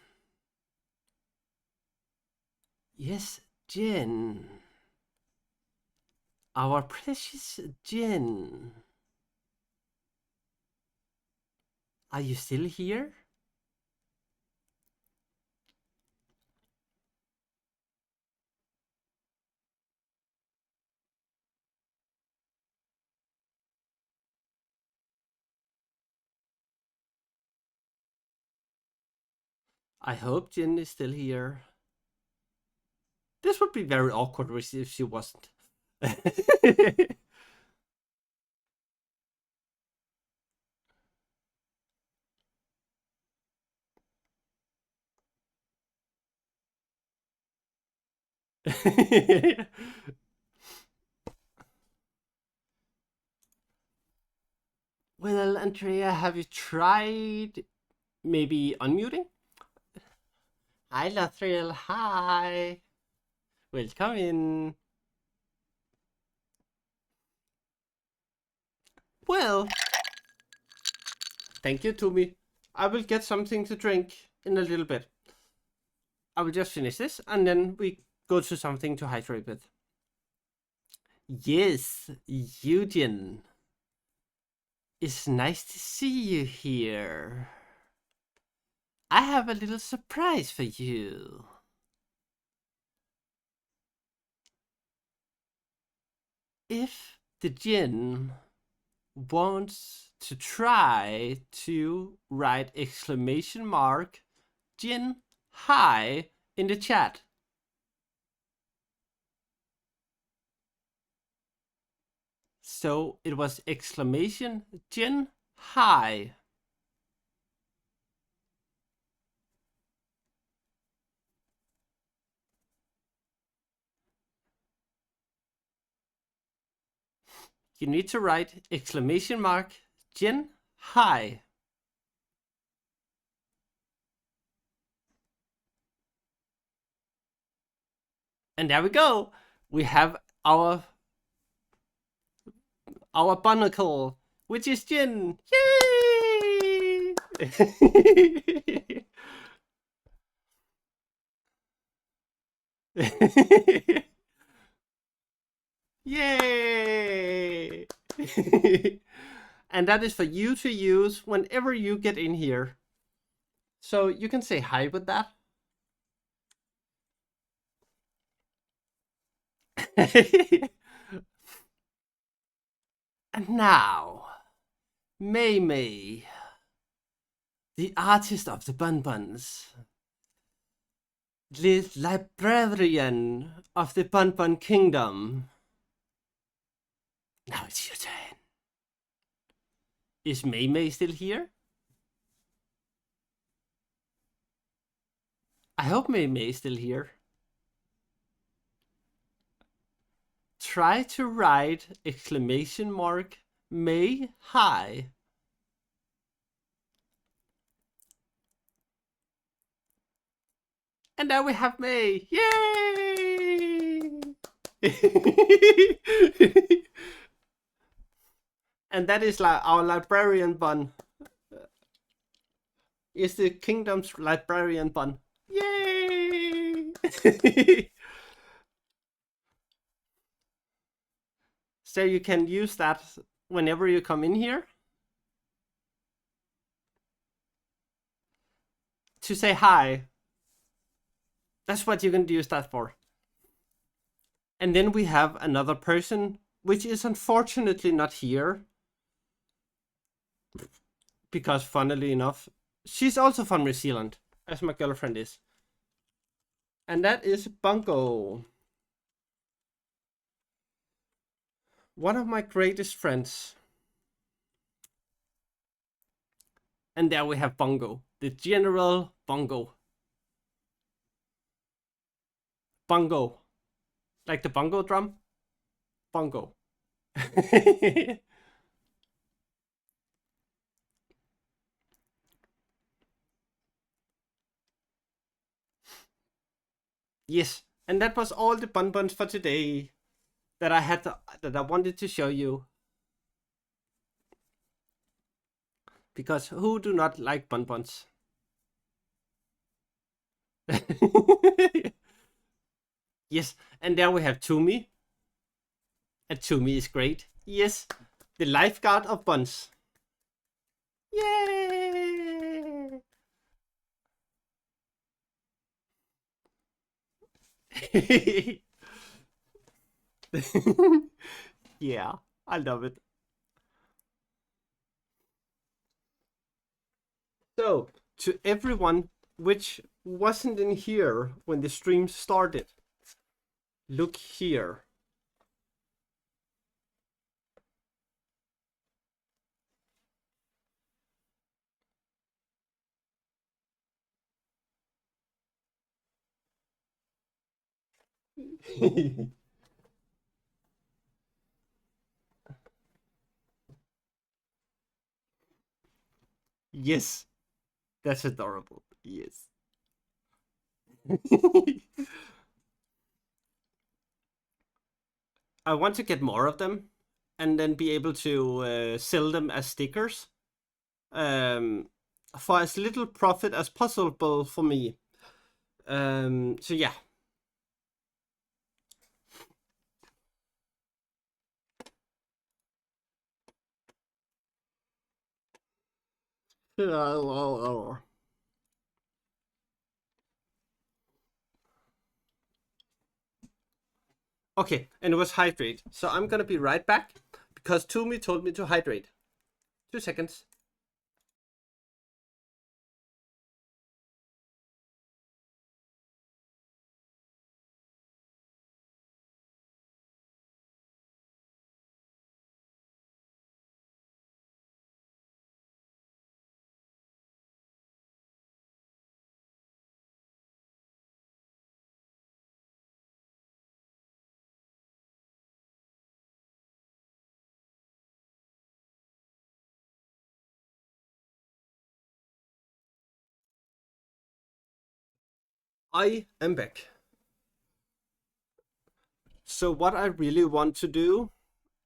Speaker 1: Yes, Jin. Our precious Jin. Are you still here? I hope Jin is still here. This would be very awkward if she wasn't. Well, Andrea, have you tried maybe unmuting? Hi, Lathril. Hi. Welcome in. Well, thank you, Tumi. I will get something to drink in a little bit. I will just finish this and then we go to something to hydrate with. Yes, Eugen. It's nice to see you here. I have a little surprise for you. If the Jinn wants to try to write exclamation mark Jinn hi in the chat. So it was exclamation Jinn hi. You need to write exclamation mark Jinn hi. And there we go. We have our barnacle, which is Jinn. Yay! Yay! And that is for you to use whenever you get in here. So you can say hi with that. And now, Mei Mei, the artist of the Bonbons, the librarian of the Bonbon Kingdom. Now it's your turn. Is Mei Mei still here? I hope Mei Mei is still here. Try to write exclamation mark Mei hi. And now we have Mei. Yay! And that is like our librarian bun. Is the kingdom's librarian bun. Yay! So you can use that whenever you come in here to say hi. That's what you can use that for. And then we have another person, which is unfortunately not here. Because funnily enough, she's also from New Zealand, as my girlfriend is. And that is Bungo. One of my greatest friends. And there we have Bungo, the General Bungo. Bungo. Like the bongo drum? Bungo. Yes, and that was all the bonbons for today that I wanted to show you. Because who do not like bonbons? Yes, and there we have Toomey. And Toomey is great. Yes, the lifeguard of buns. Yay! Yeah, I love it. So, to everyone which wasn't in here when the stream started, look here. Yes, that's adorable. Yes. I want to get more of them and then be able to sell them as stickers for as little profit as possible for me. So yeah. Okay, and it was hydrate. So I'm gonna be right back because Toomey told me to hydrate. 2 seconds. I am back. So what I really want to do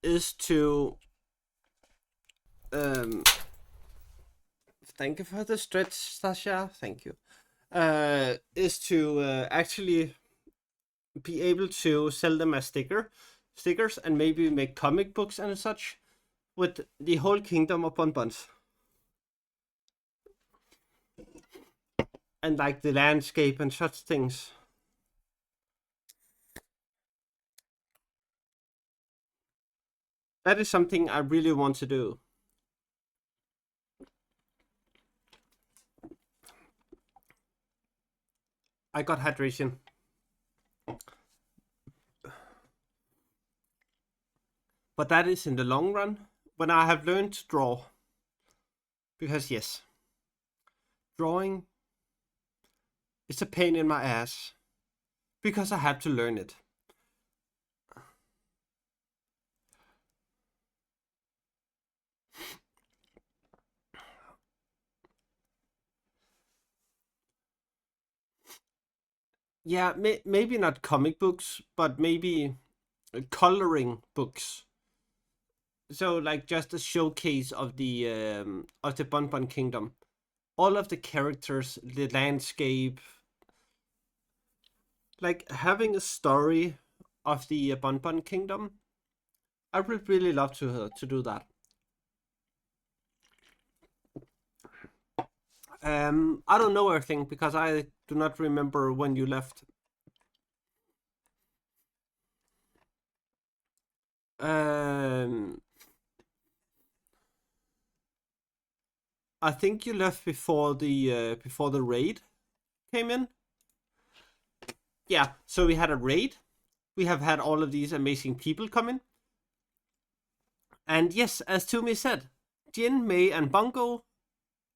Speaker 1: is to thank you for the stretch, Sasha. Thank you. Is to actually be able to sell them as stickers, and maybe make comic books and such with the whole kingdom of bonbons. And like the landscape and such things. That is something I really want to do. I got hydration. But that is in the long run, when I have learned to draw. Because yes, drawing is a pain in my ass. Because I have to learn it. Yeah, maybe not comic books, but maybe coloring books. So like just a showcase of the Bonbon Kingdom. All of the characters, the landscape, like having a story of the Bonbon Kingdom. I would really love to do that. I don't know everything because I do not remember when you left. I think you left before the raid came in. Yeah, so we had a raid. We have had all of these amazing people come in. And yes, as Toomey said, Jin, Mei, and Bungo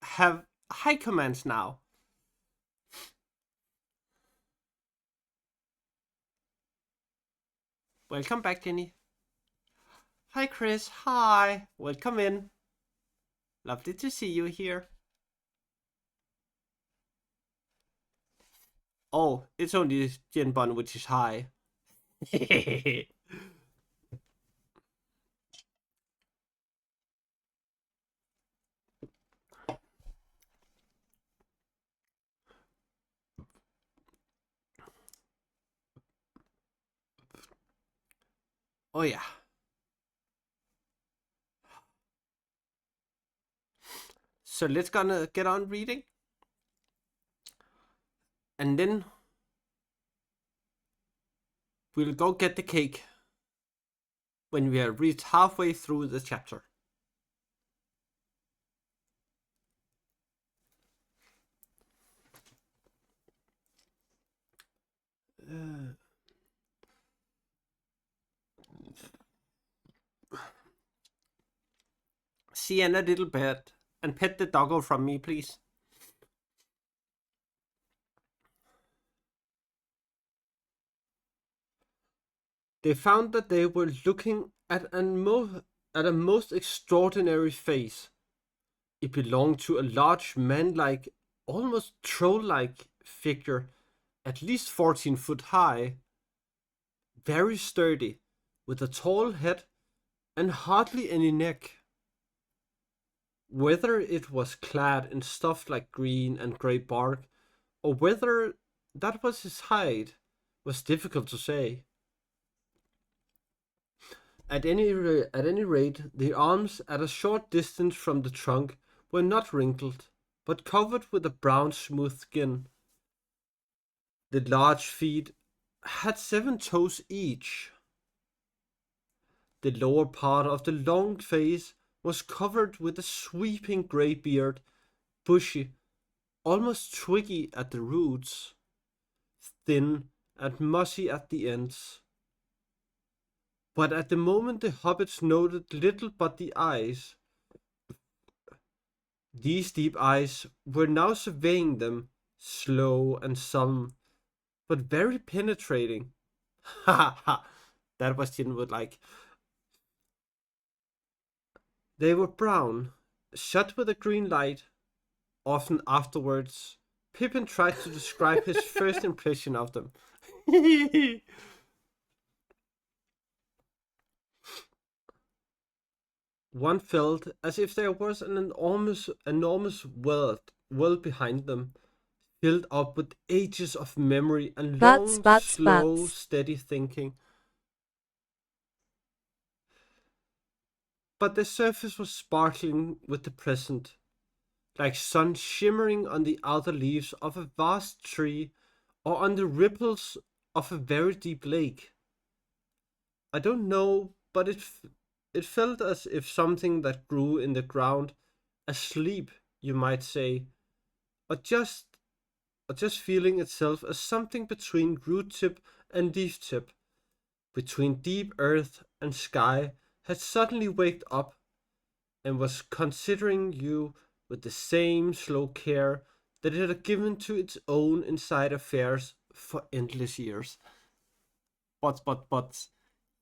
Speaker 1: have high commands now. Welcome back, Jenny. Hi, Chris. Hi. Welcome in. Lovely to see you here. Oh, it's only Jinbon, which is high. Oh yeah. So let's gonna get on reading. And then we'll go get the cake when we are reached halfway through the chapter. Sienna, little bird, and pet the doggo from me, please. They found that they were looking at a most extraordinary face. It belonged to a large man-like, almost troll-like figure, at least 14 foot high, very sturdy, with a tall head and hardly any neck. Whether it was clad in stuff like green and grey bark, or whether that was his hide, was difficult to say. At any rate, the arms at a short distance from the trunk were not wrinkled, but covered with a brown smooth skin. The large feet had 7 toes each. The lower part of the long face was covered with a sweeping grey beard, bushy, almost twiggy at the roots, thin and mossy at the ends. But at the moment the hobbits noted little but the eyes. These deep eyes were now surveying them, slow and solemn, but very penetrating. Ha ha ha! That was Jin would like. They were brown, shot with a green light. Often afterwards, Pippin tried to describe his first impression of them. One felt as if there was an enormous world behind them, filled up with ages of memory and long, slow, steady thinking. But the surface was sparkling with the present, like sun shimmering on the outer leaves of a vast tree or on the ripples of a very deep lake. I don't know, but it felt as if something that grew in the ground, asleep, you might say, or just feeling itself as something between root tip and leaf tip, between deep earth and sky, had suddenly waked up and was considering you with the same slow care that it had given to its own inside affairs for endless years. But.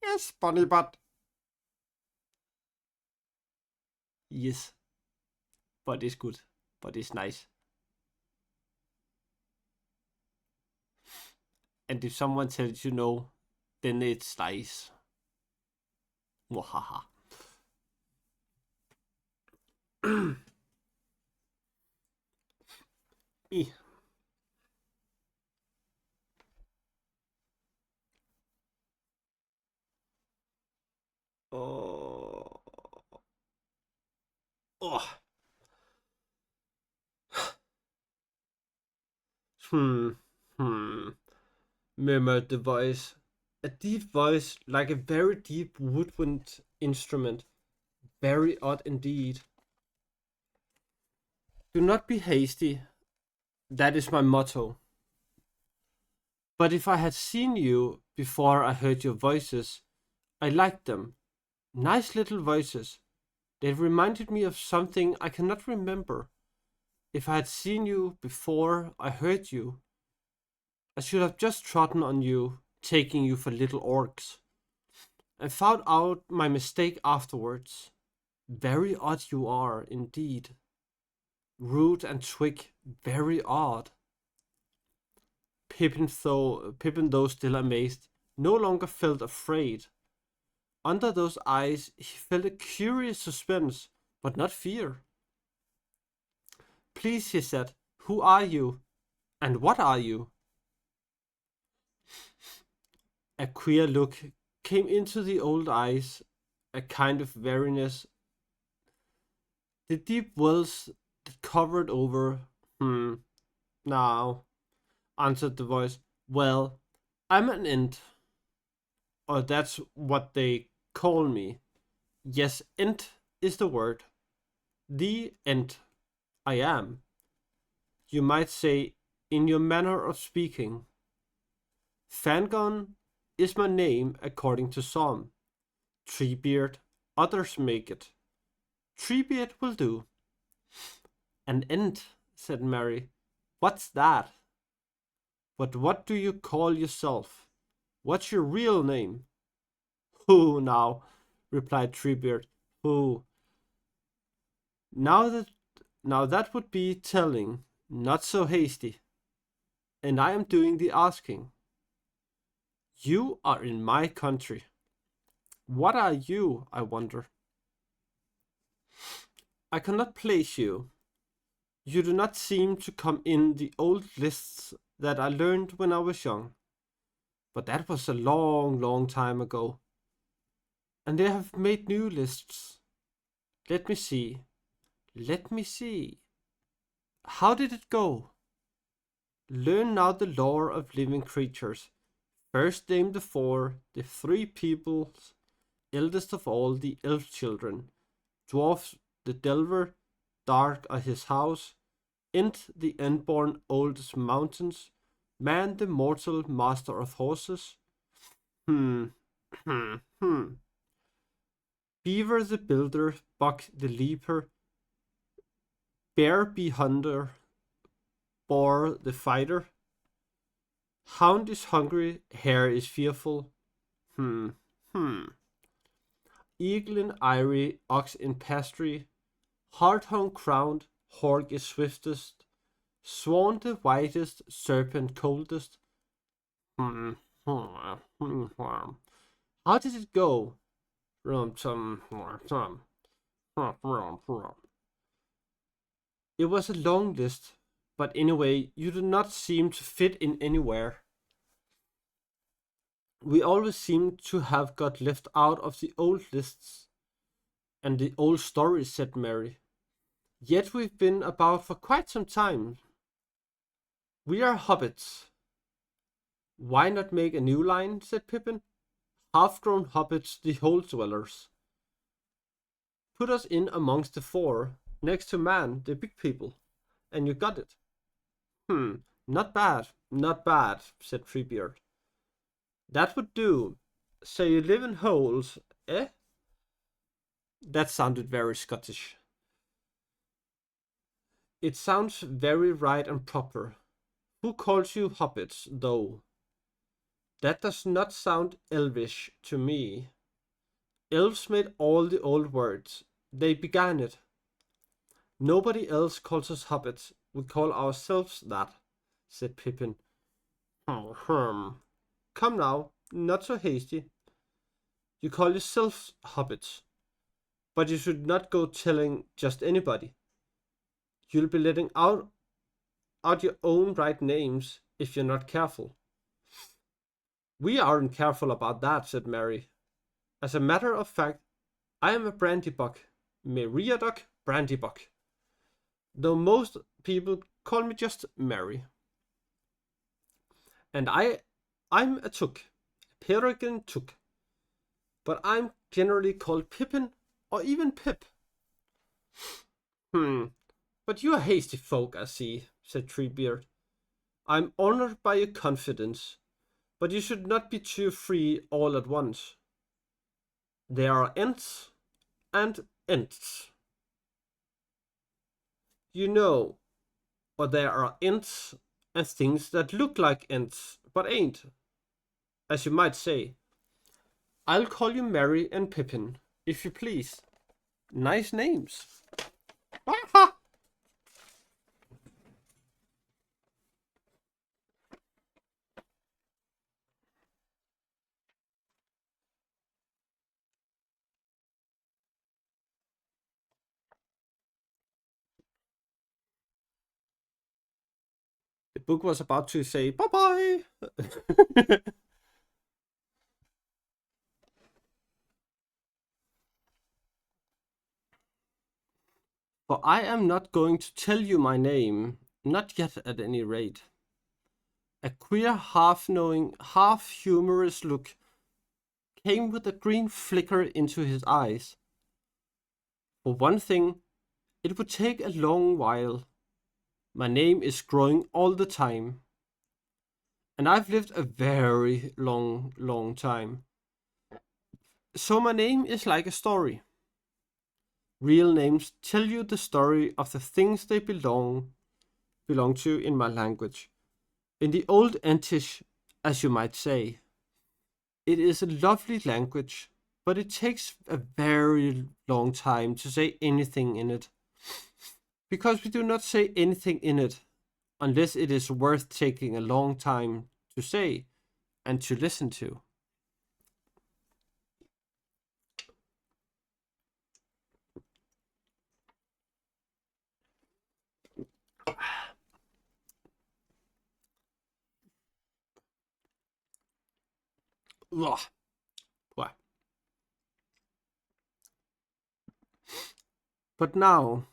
Speaker 1: Yes, bunny but. Yes. But it's good. But it's nice. And if someone tells you no, then it's nice. Wahaha. Oh. Oh. Hmm. Murmured the voice. A deep voice like a very deep woodwind instrument. Very odd indeed. Do not be hasty. That is my motto. But if I had seen you before I heard your voices, I liked them. Nice little voices. They reminded me of something I cannot remember. If I had seen you before I heard you, I should have just trodden on you, taking you for little orcs. I found out my mistake afterwards. Very odd you are, indeed. Root and twig, very odd. Pippin, though still amazed, no longer felt afraid. Under those eyes he felt a curious suspense, but not fear. Please, he said, who are you? And what are you? A queer look came into the old eyes, a kind of weariness. The deep wells that covered over. Now, answered the voice. Well, I'm an Ent. Or that's what they call me. Yes, Ent is the word. The Ent I am. You might say, in your manner of speaking. Fangon is my name according to some. Treebeard, others make it. Treebeard will do. An Ent, said Mary. What's that? But what do you call yourself? What's your real name? Who now? Replied Treebeard. Who? Now that would be telling, not so hasty. And I am doing the asking. You are in my country. What are you, I wonder? I cannot place you. You do not seem to come in the old lists that I learned when I was young. But that was a long, long time ago. And they have made new lists. Let me see. Let me see. How did it go? Learn now the lore of living creatures. First name the four, the three peoples, eldest of all the elf children. Dwarfs the delver, dark are his house. Ent the unborn oldest mountains. Man the mortal master of horses. Hmm, hmm, hmm. Beaver the builder, Buck the leaper. Bear be hunter, Boar the fighter. Hound is hungry, hare is fearful. Hmm, hmm. Eagle in eyrie, ox in pastry. Hardhung crowned, hork is swiftest. Swan the whitest, serpent coldest. Hmm, hmm, hmm, hmm. How did it go? It was a long list, but anyway, you do not seem to fit in anywhere. We always seem to have got left out of the old lists and the old stories, said Mary. Yet we've been about for quite some time. We are hobbits. Why not make a new line, said Pippin. Half-grown hobbits, the hole dwellers. Put us in amongst the four, next to man, the big people, and you got it. Not bad, not bad, said Treebeard. That would do. So you live in holes, eh? That sounded very Scottish. It sounds very right and proper. Who calls you hobbits, though? That does not sound elvish to me. Elves made all the old words. They began it. Nobody else calls us hobbits. We call ourselves that, said Pippin. Come now, not so hasty. You call yourselves hobbits, but you should not go telling just anybody. You'll be letting out your own right names if you're not careful. We aren't careful about that, said Mary. As a matter of fact, I am a Brandybuck, Meriadoc Brandybuck, though most people call me just Mary. And I'm a Took, a Peregrine Took, but I'm generally called Pippin or even Pip. But you are hasty folk, I see, said Treebeard. I'm honored by your confidence, but you should not be too free all at once. There are Ents and Ents. You know, or there are Ents and things that look like Ents, but ain't, as you might say. I'll call you Mary and Pippin, if you please. Nice names. The book was about to say bye-bye. For I am not going to tell you my name, not yet at any rate. A queer, half-knowing, half-humorous look came with a green flicker into his eyes. For one thing, it would take a long while. My name is growing all the time. And I've lived a very long, long time. So my name is like a story. Real names tell you the story of the things they belong to in my language. In the old Entish, as you might say. It is a lovely language, but it takes a very long time to say anything in it. Because we do not say anything in it unless it is worth taking a long time to say and to listen to. Ugh. But now,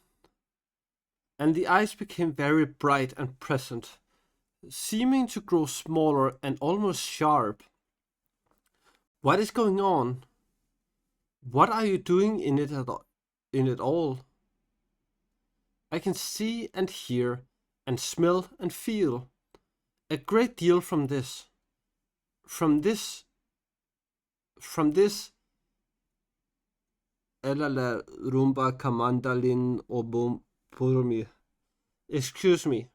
Speaker 1: and the eyes became very bright and present, seeming to grow smaller and almost sharp. What is going on? What are you doing in it all? I can see and hear and smell and feel a great deal from this. From this. Elala rumba kamandalin obum purmi. Excuse me.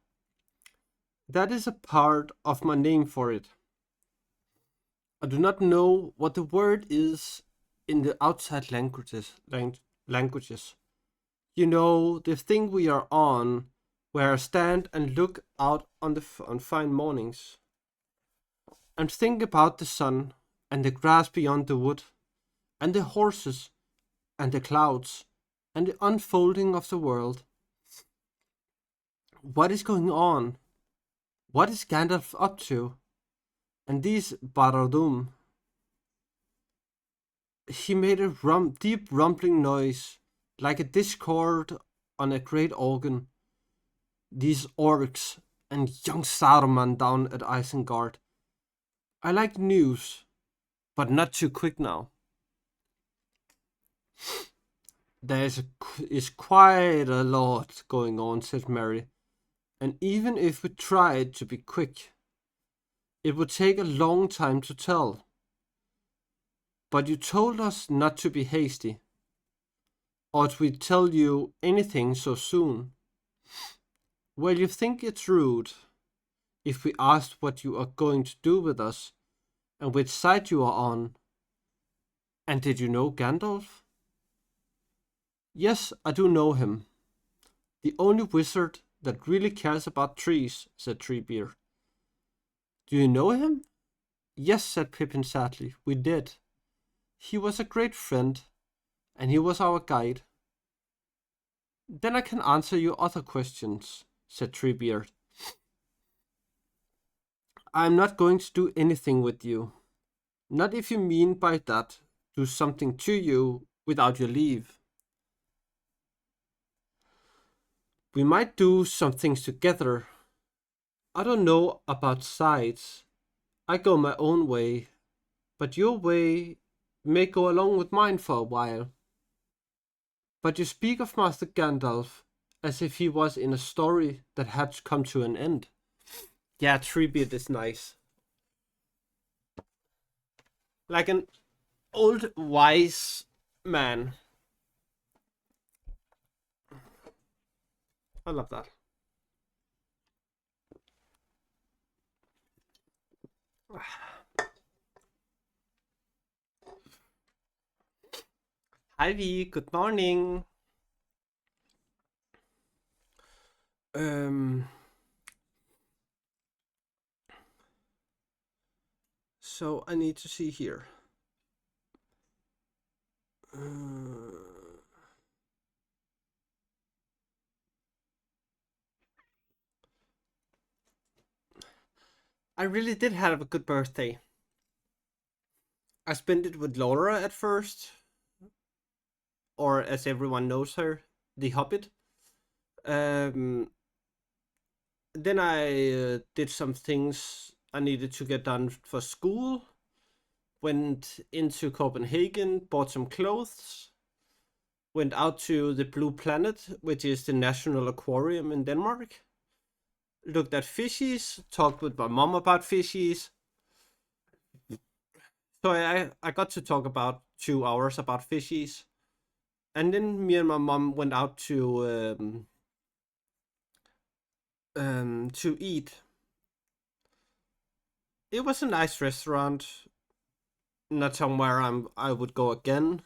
Speaker 1: That is a part of my name for it. I do not know what the word is in the outside languages. You know, the thing we are on, where I stand and look out on fine mornings, and think about the sun, and the grass beyond the wood, and the horses, and the clouds, and the unfolding of the world. What is going on? What is Gandalf up to? And these Baradum. He made a deep rumbling noise, like a discord on a great organ. These orcs and young Saruman down at Isengard. I like news, but not too quick now. There is quite a lot going on, said Mary, and even if we tried to be quick, it would take a long time to tell. But you told us not to be hasty, or we tell you anything so soon. Well, you think it's rude if we asked what you are going to do with us, and which side you are on. And did you know Gandalf? Yes, I do know him. The only wizard that really cares about trees, said Treebeard. Do you know him? Yes, said Pippin sadly, we did. He was a great friend, and he was our guide. Then I can answer your other questions, said Treebeard. I am not going to do anything with you. Not if you mean by that do something to you without your leave. We might do some things together. I don't know about sides. I go my own way, but your way may go along with mine for a while. But you speak of Master Gandalf as if he was in a story that had to come to an end. Yeah, Treebeard is nice. Like an old wise man. I love that. Ivy, good morning. So I need to see here. I really did have a good birthday. I spent it with Laura at first, or as everyone knows her, the Hobbit. Then I did some things I needed to get done for school. Went into Copenhagen, bought some clothes. Went out to the Blue Planet, which is the national aquarium in Denmark. Looked at fishies, talked with my mom about fishies. So I got to talk about 2 hours about fishies. And then me and my mom went out to eat. It was a nice restaurant. Not somewhere I would go again.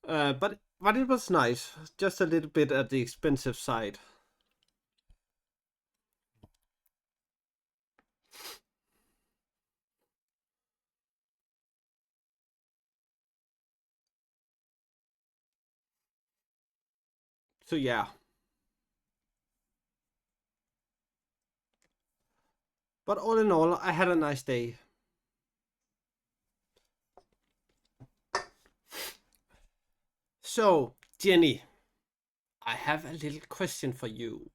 Speaker 1: But it was nice. Just a little bit at the expensive side. So yeah. But all in all, I had a nice day. So, Jenny, I have a little question for you.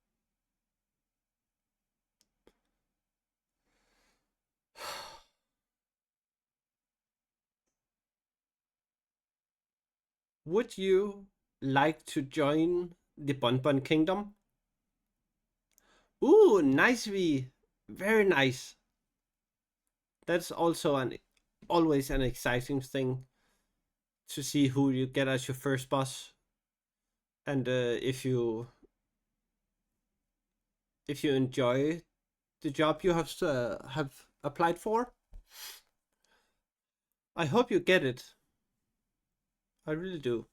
Speaker 1: Would you like to join the Bonbon Kingdom? Ooh, nice V. Very nice. That's also an always an exciting thing to see who you get as your first boss, and if you enjoy the job you have applied for. I hope you get it. I really do.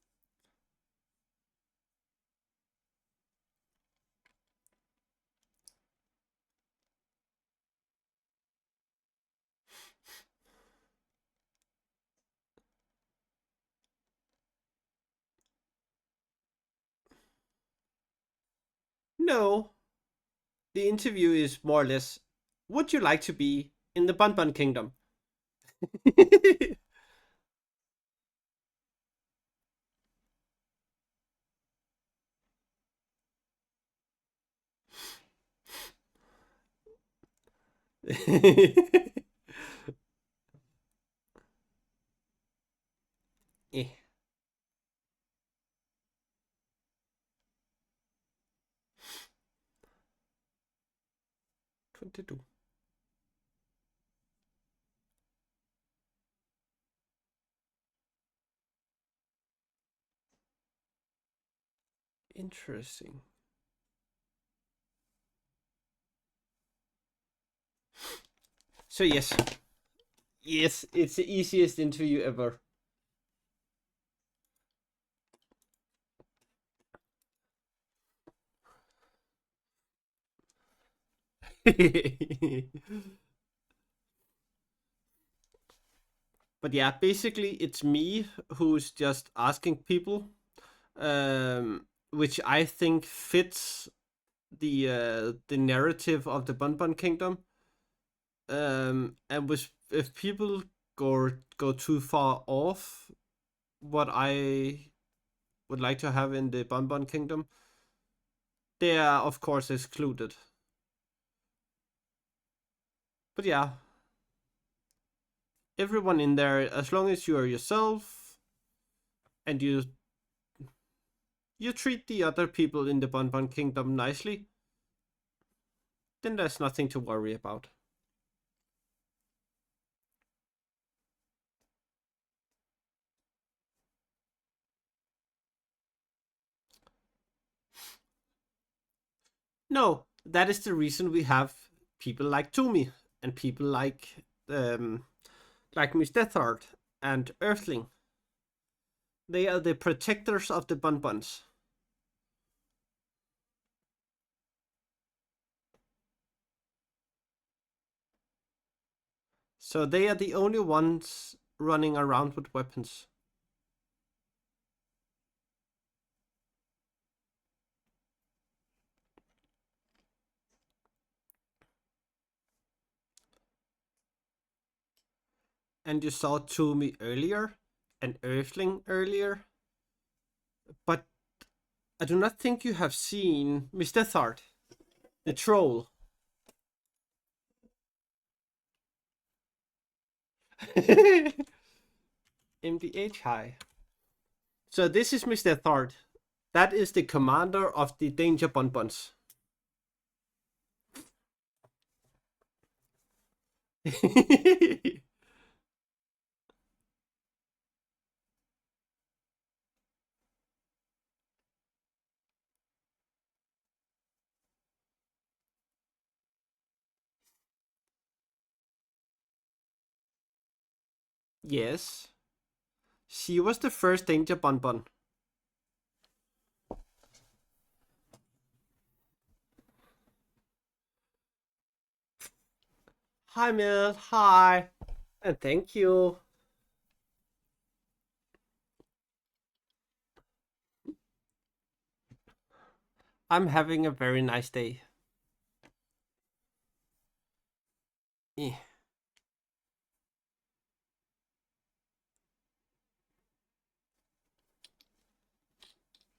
Speaker 1: No, the interview is more or less, would you like to be in the Bonbon Kingdom? Eh, 22. Interesting. So yes, yes, it's the easiest interview ever. But yeah, basically it's me who's just asking people, which I think fits the narrative of the Bonbon Kingdom. And if people go too far off what I would like to have in the Bonbon Kingdom, they are of course excluded. But yeah, everyone in there, as long as you are yourself and you treat the other people in the Bonbon Kingdom nicely, then there's nothing to worry about. No, that is the reason we have people like Toomey and people like Miss Deathheart and Earthling. They are the protectors of the Bonbons. So they are the only ones running around with weapons. And you saw Toomey earlier and Earthling earlier. But I do not think you have seen Miss Deathheart, the troll. MDH high. So this is Miss Deathheart. That is the commander of the Danger Bonbons. Yes. She was the first Danger Bonbon. Hi, Mel. Hi. And thank you. I'm having a very nice day. Eh.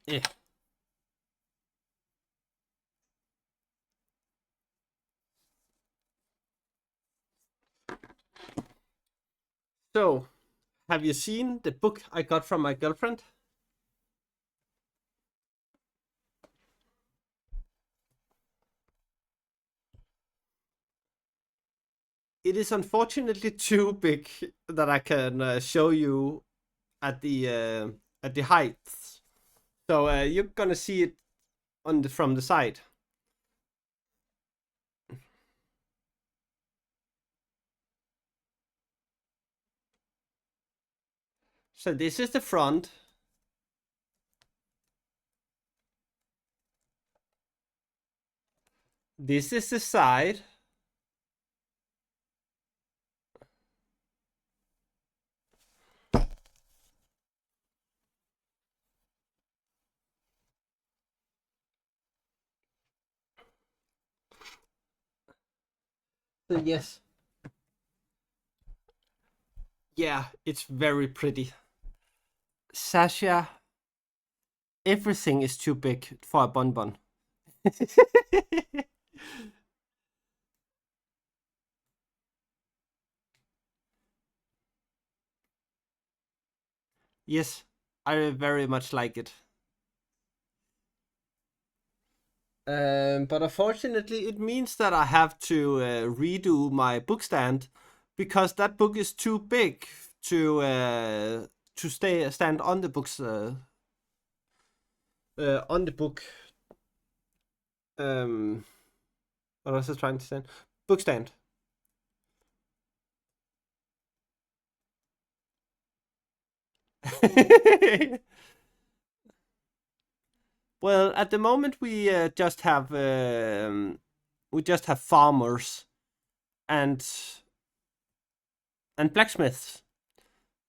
Speaker 1: Eh. So, have you seen the book I got from my girlfriend? It is unfortunately too big that I can show you at the height. So you're gonna see it from the side. So this is the front. This is the side. So yes. Yeah, it's very pretty. Sasha, everything is too big for a bonbon. Yes, I very much like it. But unfortunately, it means that I have to redo my book stand because that book is too big to stand on the books on the book. What was I trying to say? Book stand. Well, at the moment we just have farmers and blacksmiths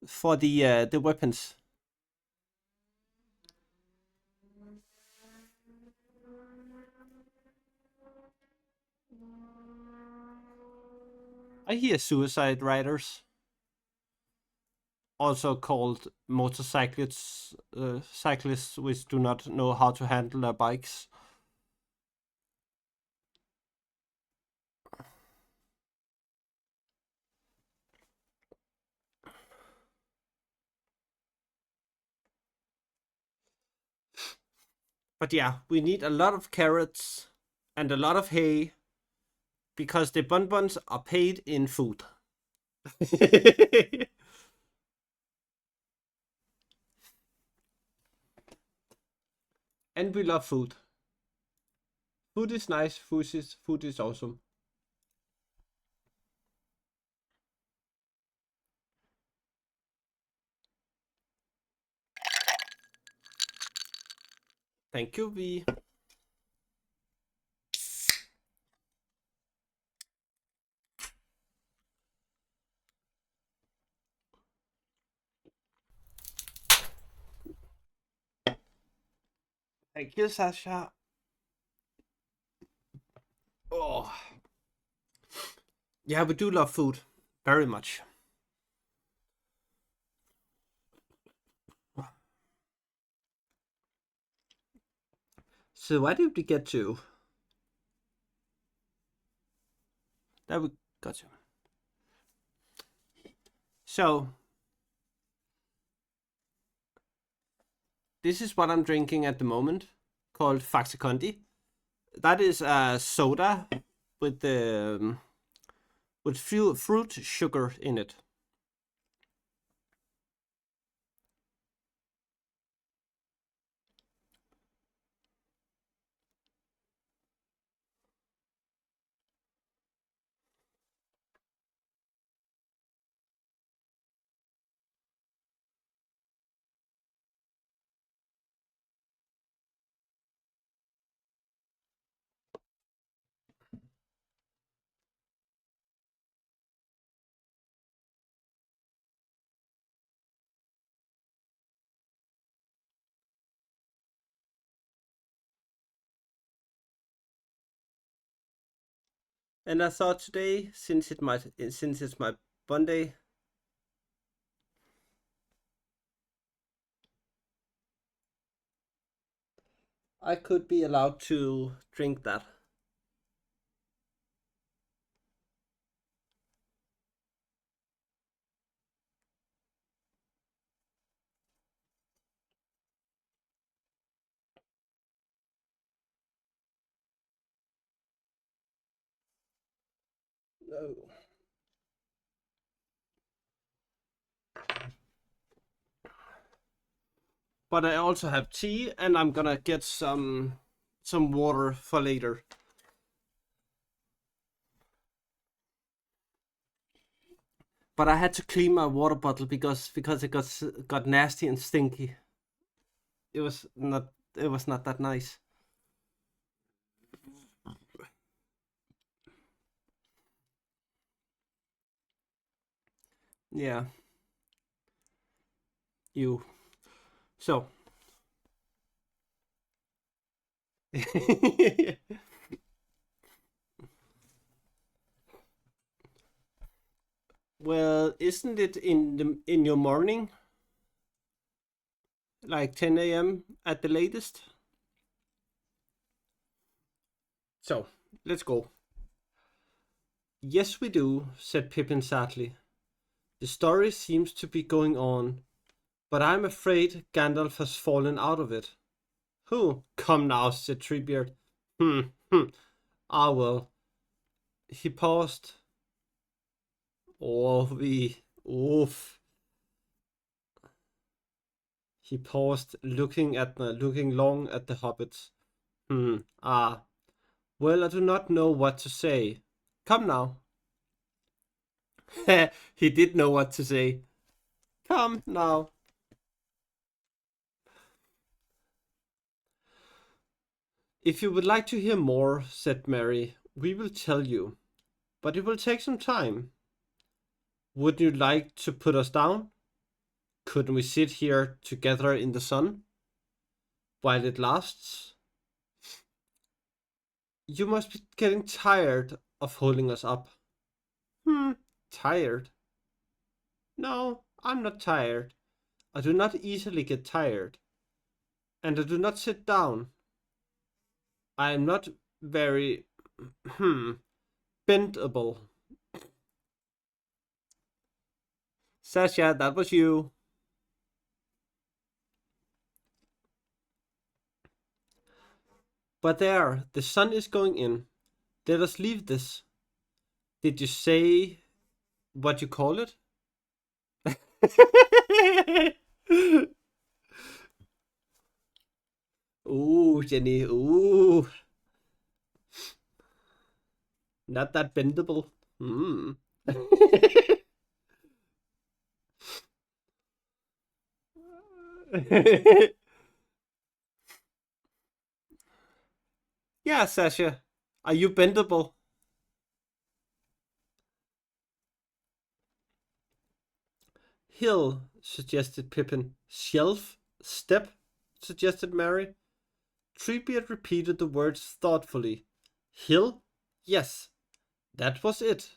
Speaker 1: for the weapons. I hear suicide riders, also called motorcyclists, cyclists which do not know how to handle their bikes. But yeah, we need a lot of carrots and a lot of hay because the bonbons are paid in food. And we love food. Food is nice, food is awesome. Thank you, V. Thank you, Sasha. Oh. Yeah, we do love food. Very much. So why did we get to? There we got to. So this is what I'm drinking at the moment, called Faxe Kondi. That is a soda with the with fruit sugar in it. And I thought today, since it's my Monday, I could be allowed to drink that. No. But I also have tea, and I'm gonna get some water for later. But I had to clean my water bottle because it got nasty and stinky. It was not that nice. Yeah. You. So. Well, isn't it in your morning? Like 10 a.m. at the latest? So, let's go. Yes, we do, said Pippin sadly. The story seems to be going on, but I'm afraid Gandalf has fallen out of it. Who? Come now, said Treebeard. Ah, well. He paused. Oof. He paused, looking long at the hobbits. Ah. Well, I do not know what to say. Come now. He did know what to say. Come now. If you would like to hear more, said Mary, we will tell you. But it will take some time. Would you like to put us down? Couldn't we sit here together in the sun? While it lasts? You must be getting tired of holding us up. Tired? No, I'm not tired. I do not easily get tired. And I do not sit down. I am not very, bendable. Sasha, that was you. But there, the sun is going in. Let us leave this. Did you say what you call it? Ooh, Jenny, ooh. Not that bendable. Yeah, Sasha. Are you bendable? Hill, suggested Pippin. Shelf? Step? Suggested Mary. Treebeard repeated the words thoughtfully. Hill? Yes, that was it.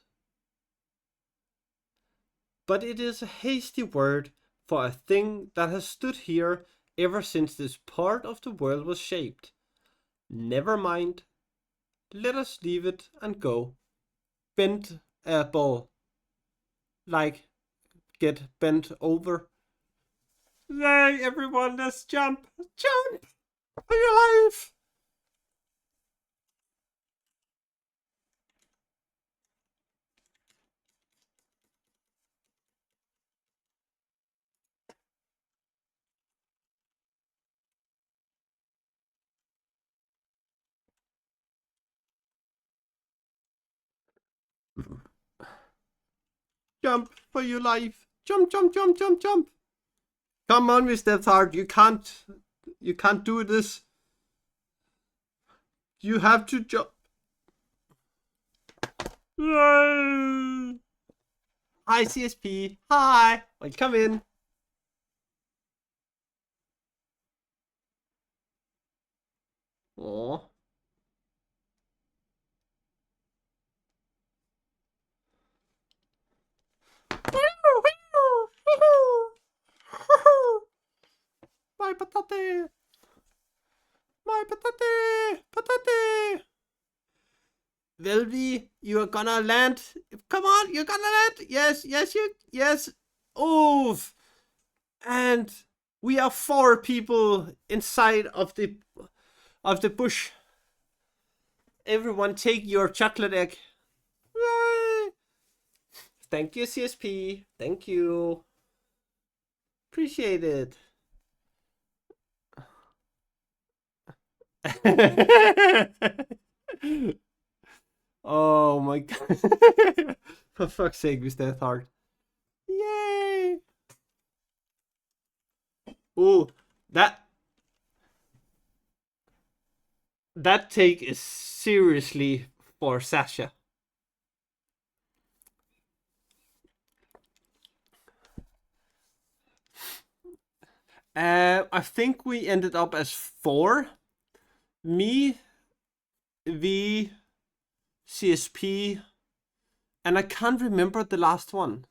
Speaker 1: But it is a hasty word for a thing that has stood here ever since this part of the world was shaped. Never mind. Let us leave it and go. Bend a ball. Like, get bent over. Yay, everyone, let's jump! Jump! For your life! Jump for your life! Jump, jump, jump, jump, jump! Come on, Mr. Tart, you can't do this. You have to jump. Yay! Hi, CSP. Hi. Welcome in. Oh. My patate. My patate. Patate. Velvy, you are gonna land. Come on, you're gonna land. Yes, yes. Oof. And we are 4 people inside of the bush. Everyone take your chocolate egg. Yay! Thank you, CSP. Thank you. Appreciate it. Oh my god. For fuck's sake, we stayed hard. Yay! Ooh, that take is seriously for Sasha. I think we ended up as 4. Me, V, CSP, and I can't remember the last one.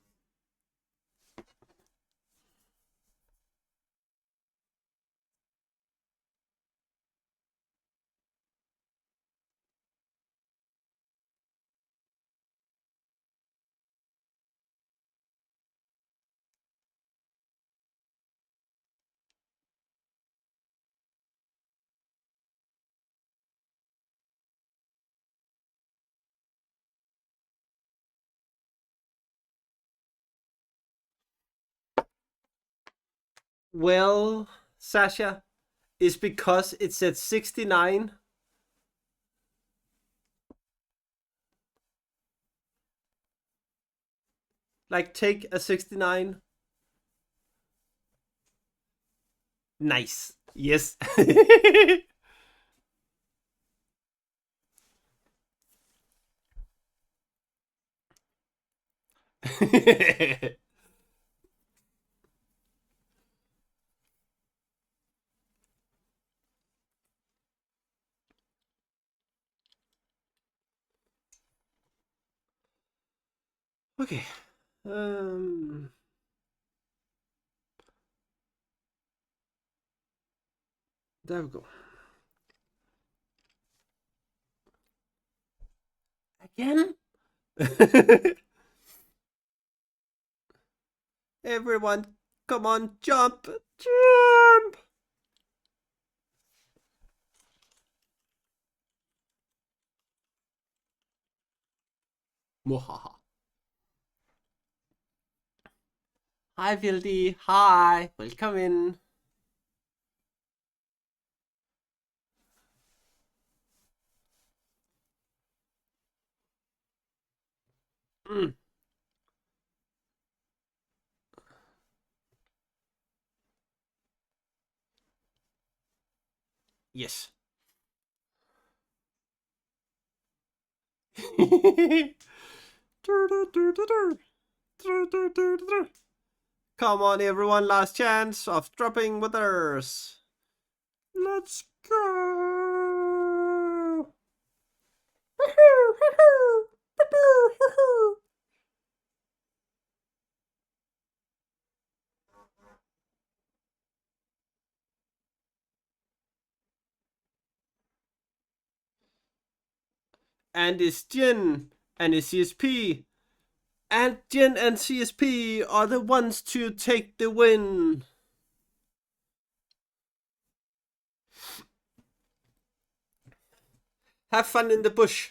Speaker 1: Well, Sasha, is because it said 69. Like, take a 69. Nice. Yes. Okay. There we go. Again? Everyone, come on, jump! Jump! Mohaha. Hi, Vildi. Hi. Welcome in. Mm. Yes. Come on, everyone. Last chance of dropping withers. Let's go. And it's Jin and it's CSP. And Jin and CSP are the ones to take the win. Have fun in the bush.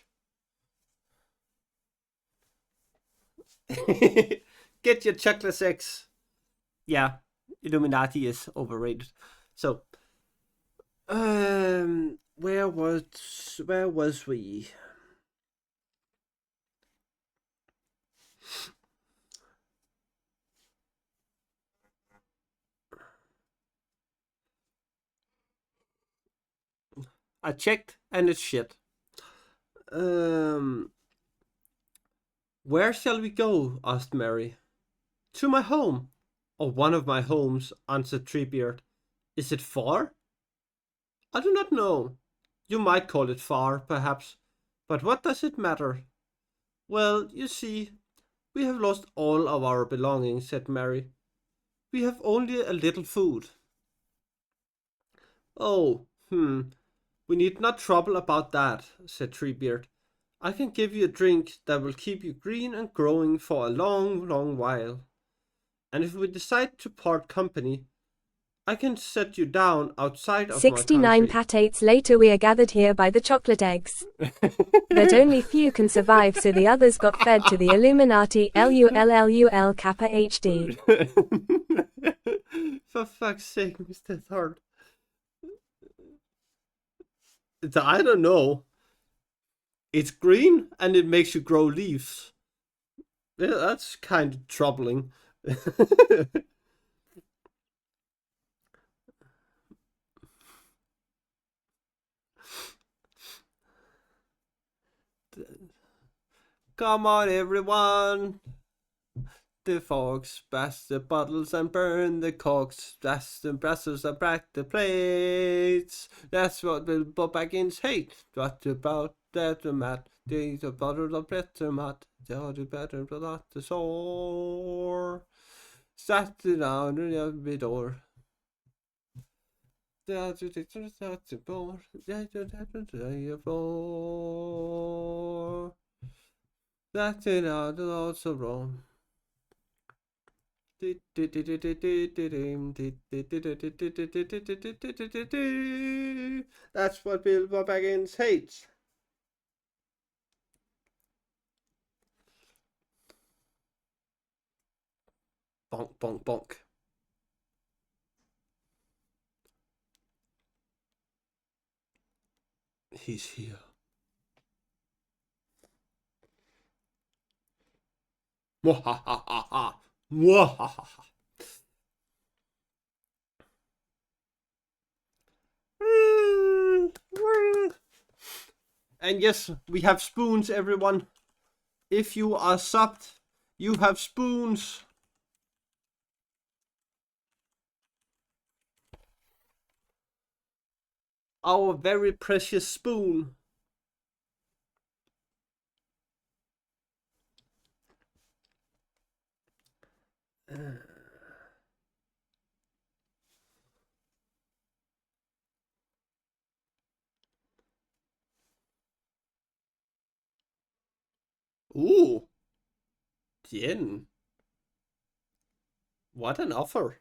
Speaker 1: Get your chocolate sex. Yeah, Illuminati is overrated. So, where was we? I checked and it's shit. Where shall we go? Asked Mary. To my home, or one of my homes, answered Treebeard. Is it far? I do not know. You might call it far, perhaps, but what does it matter? Well, you see, we have lost all of our belongings, said Mary. We have only a little food. Oh, we need not trouble about that, said Treebeard. I can give you a drink that will keep you green and growing for a long, long while. And if we decide to part company, I can set you down outside of my
Speaker 2: 69
Speaker 1: country.
Speaker 2: patates later we are gathered here by the chocolate eggs. That only few can survive, so the others got fed to the Illuminati LULLUL Kappa HD.
Speaker 1: For fuck's sake, Mr. Thorn. I don't know. It's green and it makes you grow leaves. Yeah, that's kind of troubling. Come on, everyone. The fox bash the bottles and burn the corks. Bash the brasses and crack the plates. That's what Bilbo Baggins hate. What about that mat? The bottle of better mat. The better not the sore. Sat down in the door. That's the door. That's it out also wrong. That's what Bilbo Baggins hates. Bonk, bonk, bonk. He's here. Mwahahaha. Mwahahaha. And yes, we have spoons, everyone. If you are subbed, you have spoons. Our very precious spoon. Ooh, Jen. What an offer.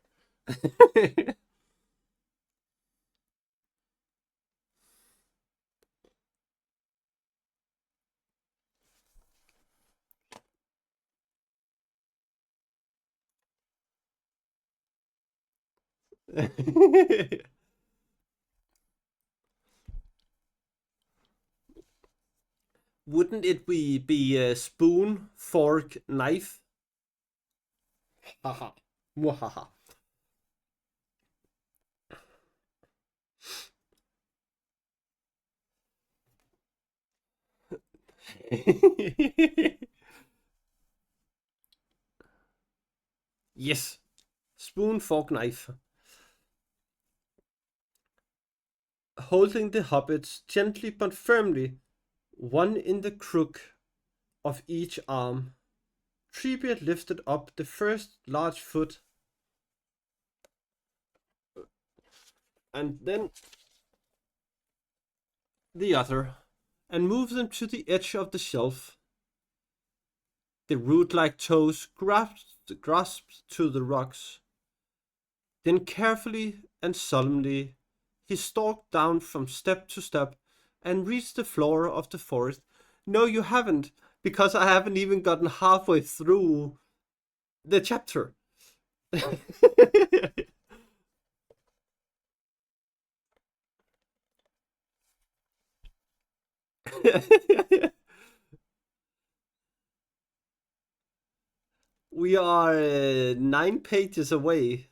Speaker 1: Wouldn't it be a spoon, fork, knife? Haha. Mwahaha. Yes. Spoon, fork, knife. Holding the hobbits gently but firmly, one in the crook of each arm, Treebeard lifted up the first large foot and then the other, and moved them to the edge of the shelf. The root-like toes grasped to the rocks. Then carefully and solemnly he stalked down from step to step and reached the floor of the forest. No, you haven't, because I haven't even gotten halfway through the chapter. We are 9 pages away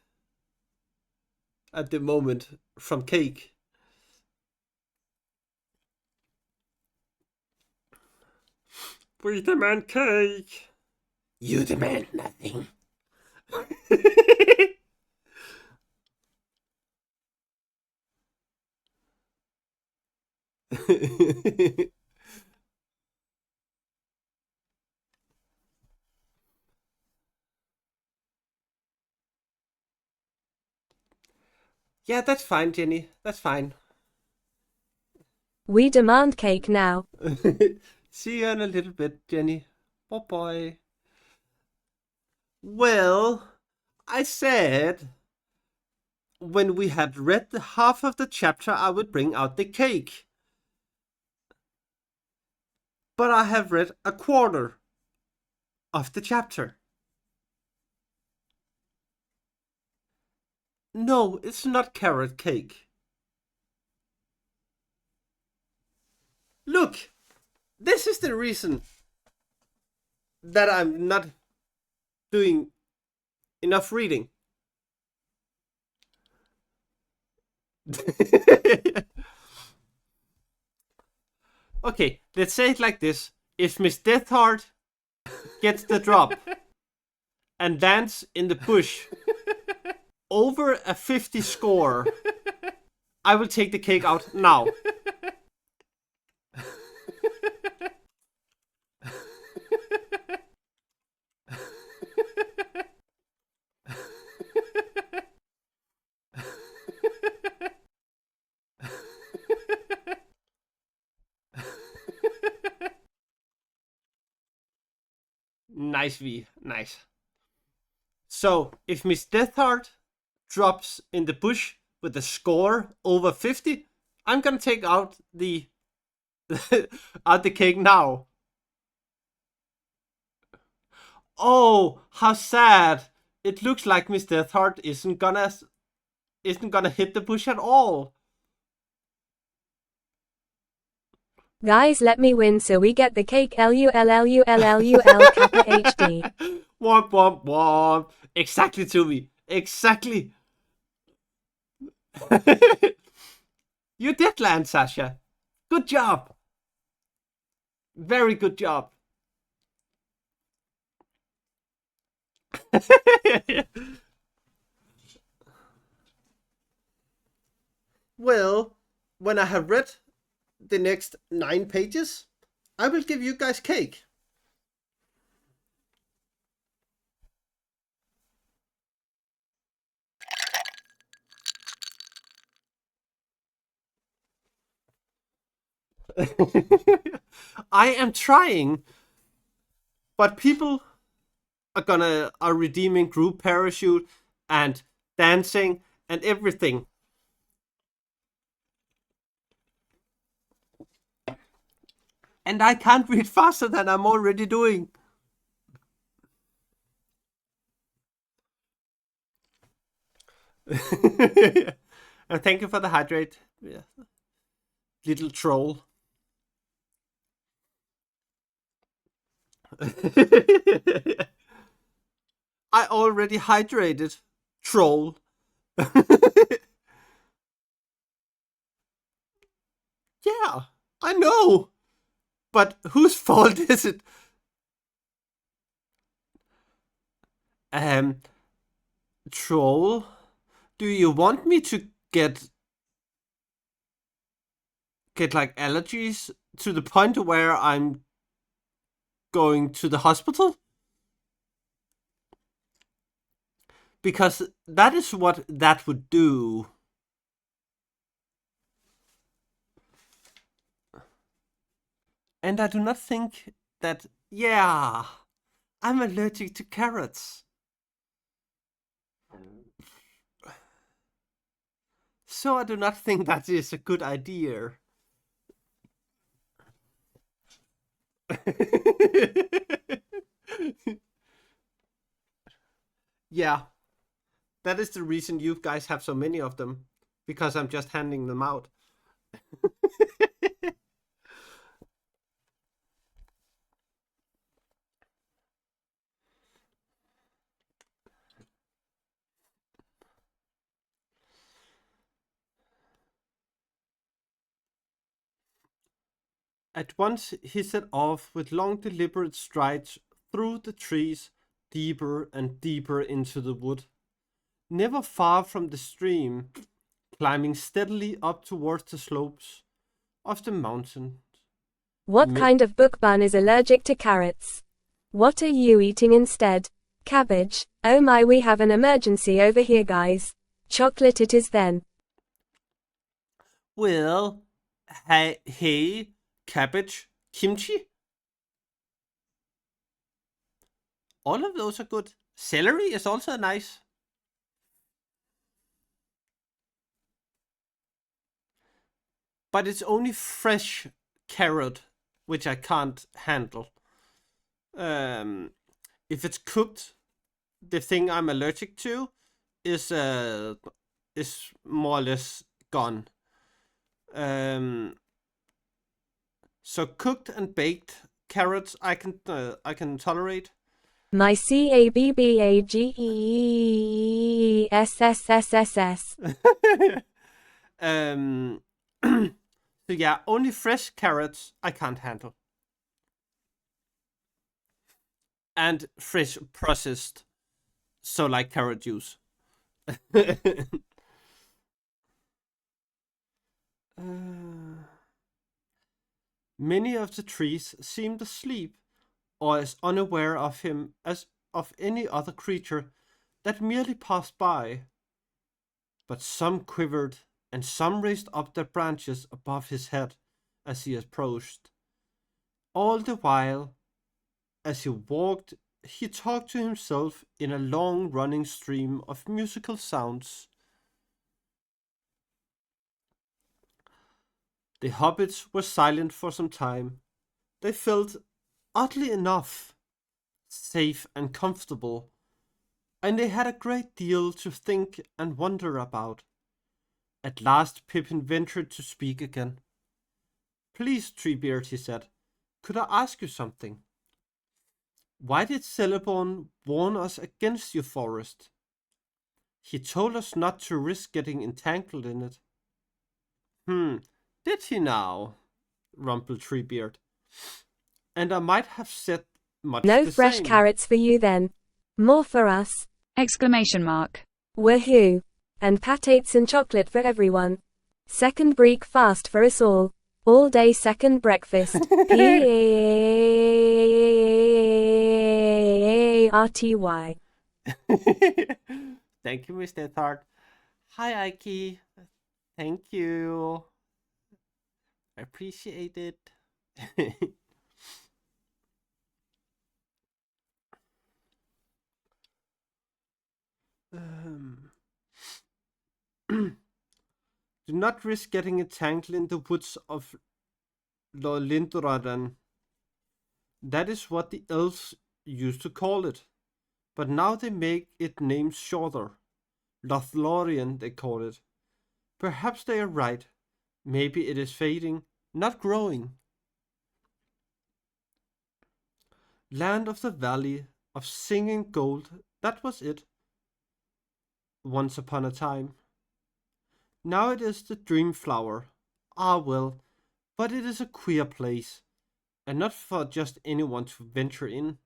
Speaker 1: at the moment from cake. We demand cake. You demand nothing. Yeah, that's fine, Jenny. That's fine.
Speaker 2: We demand cake now.
Speaker 1: See you in a little bit, Jenny. Bye bye. Well, I said when we had read the half of the chapter, I would bring out the cake. But I have read a quarter of the chapter. No, it's not carrot cake. Look, this is the reason that I'm not doing enough reading. Okay, let's say it like this. If Miss Deathheart gets the drop and lands in the bush over a 50 score, I will take the cake out now. Nice V, nice. So, if Miss Deathheart drops in the bush with a score over 50, I'm gonna take out the out the cake now. Oh, how sad! It looks like Miss Deathheart isn't gonna hit the bush at all.
Speaker 2: Guys, let me win so we get the cake. LULLULLUL Kappa HD.
Speaker 1: Womp womp womp. Exactly, to me. Exactly. You did land, Sasha. Good job. Very good job. Well, when I have read the next 9 pages, I will give you guys cake. I am trying, but people are redeeming group parachute and dancing and everything. And I can't read faster than I'm already doing. And thank you for the hydrate, yeah. Little troll. I already hydrated, troll. Yeah, I know. But whose fault is it? Troll, do you want me to get like allergies to the point where I'm going to the hospital? Because that is what that would do. And I do not think that, yeah, I'm allergic to carrots. So I do not think that is a good idea. Yeah, that is the reason you guys have so many of them. Because I'm just handing them out. At once he set off with long deliberate strides through the trees, deeper and deeper into the wood. Never far from the stream, climbing steadily up towards the slopes of the mountain.
Speaker 2: What kind of bookbun is allergic to carrots? What are you eating instead? Cabbage? Oh my, we have an emergency over here, guys. Chocolate it is then.
Speaker 1: Well, hey, cabbage, kimchi. All of those are good. Celery is also nice. but it's only fresh carrot, which I can't handle. If it's cooked, the thing I'm allergic to is more or less gone. So cooked and baked carrots I can tolerate.
Speaker 2: My CABBAGESSSSS.
Speaker 1: So yeah, only fresh carrots I can't handle. And fresh processed, so like carrot juice. Many of the trees seemed asleep, or as unaware of him as of any other creature that merely passed by. But some quivered, and some raised up their branches above his head as he approached. All the while, as he walked, he talked to himself in a long running stream of musical sounds. The hobbits were silent for some time. They felt, oddly enough, safe and comfortable, and they had a great deal to think and wonder about. At last Pippin ventured to speak again. "Please, Treebeard," he said, "could I ask you something? Why did Celeborn warn us against your forest? He told us not to risk getting entangled in it." Did he now?" rumbled Treebeard. "And I might have said much
Speaker 2: No
Speaker 1: the
Speaker 2: fresh
Speaker 1: same."
Speaker 2: carrots for you then. More for us.
Speaker 4: Exclamation mark.
Speaker 2: Woohoo! And patates and chocolate for everyone. Second break fast for us all. All day second breakfast. PARTY.
Speaker 1: Thank you, Mr. Thard. Hi, Ike. Thank you. I appreciate it. um. Do not risk getting entangled in the woods of Lolindrodan. That is what the elves used to call it, but now they make it names shorter. Lothlorien, they call it. Perhaps they are right. Maybe it is fading, not growing. Land of the Valley of Singing Gold, that was it. Once upon a time. Now it is the Dream Flower. Ah well, but it is a queer place, and not for just anyone to venture in.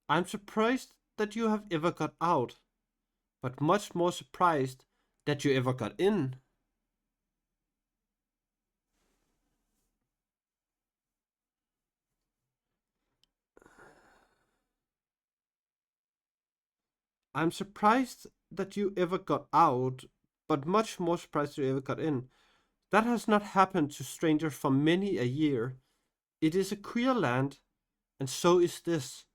Speaker 1: I'm surprised that you have ever got out, but much more surprised that you ever got in. I'm surprised that you ever got out, but much more surprised you ever got in. That has not happened to strangers for many a year. It is a queer land, and so is this.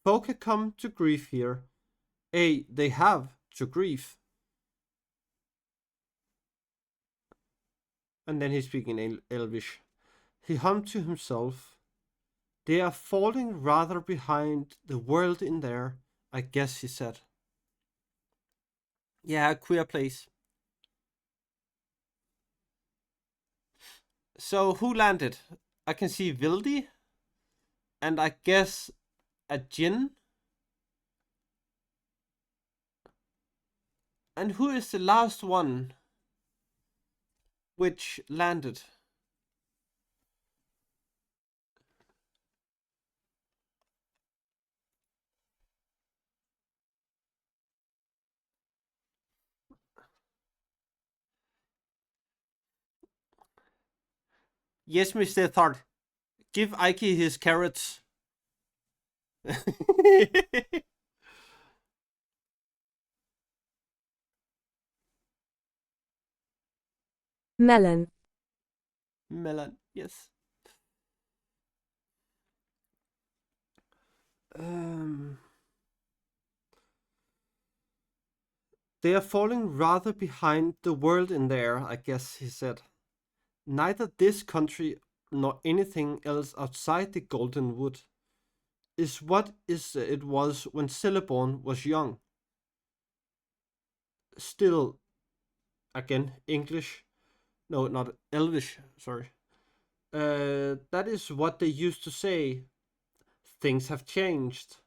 Speaker 1: Folk have come to grief here. They have to grief. And then he's speaking in Elvish. He hummed to himself. They are falling rather behind the world in there, I guess, he said. Yeah, queer place. So who landed? I can see Vildi, and I guess a Jinn. And who is the last one which landed? Yes, Mr. Thard. Give Ike his carrots.
Speaker 2: Melon.
Speaker 1: Melon, yes. They are falling rather behind the world in there, I guess, he said. Neither this country nor anything else outside the Golden Wood is what it was when Celeborn was young. Still, again, English. No, not Elvish, sorry. That is what they used to say. Things have changed.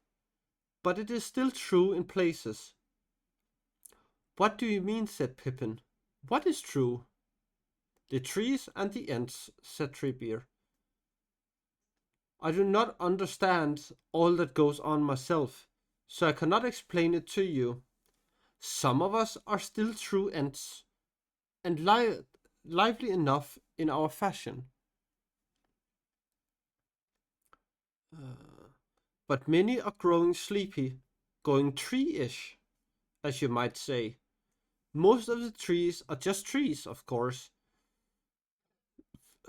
Speaker 1: But it is still true in places. What do you mean, said Pippin. What is true? The trees and the ants, said Treebeard. I do not understand all that goes on myself, so I cannot explain it to you. Some of us are still true ants, and lively enough in our fashion. But many are growing sleepy, going tree-ish, as you might say. Most of the trees are just trees, of course,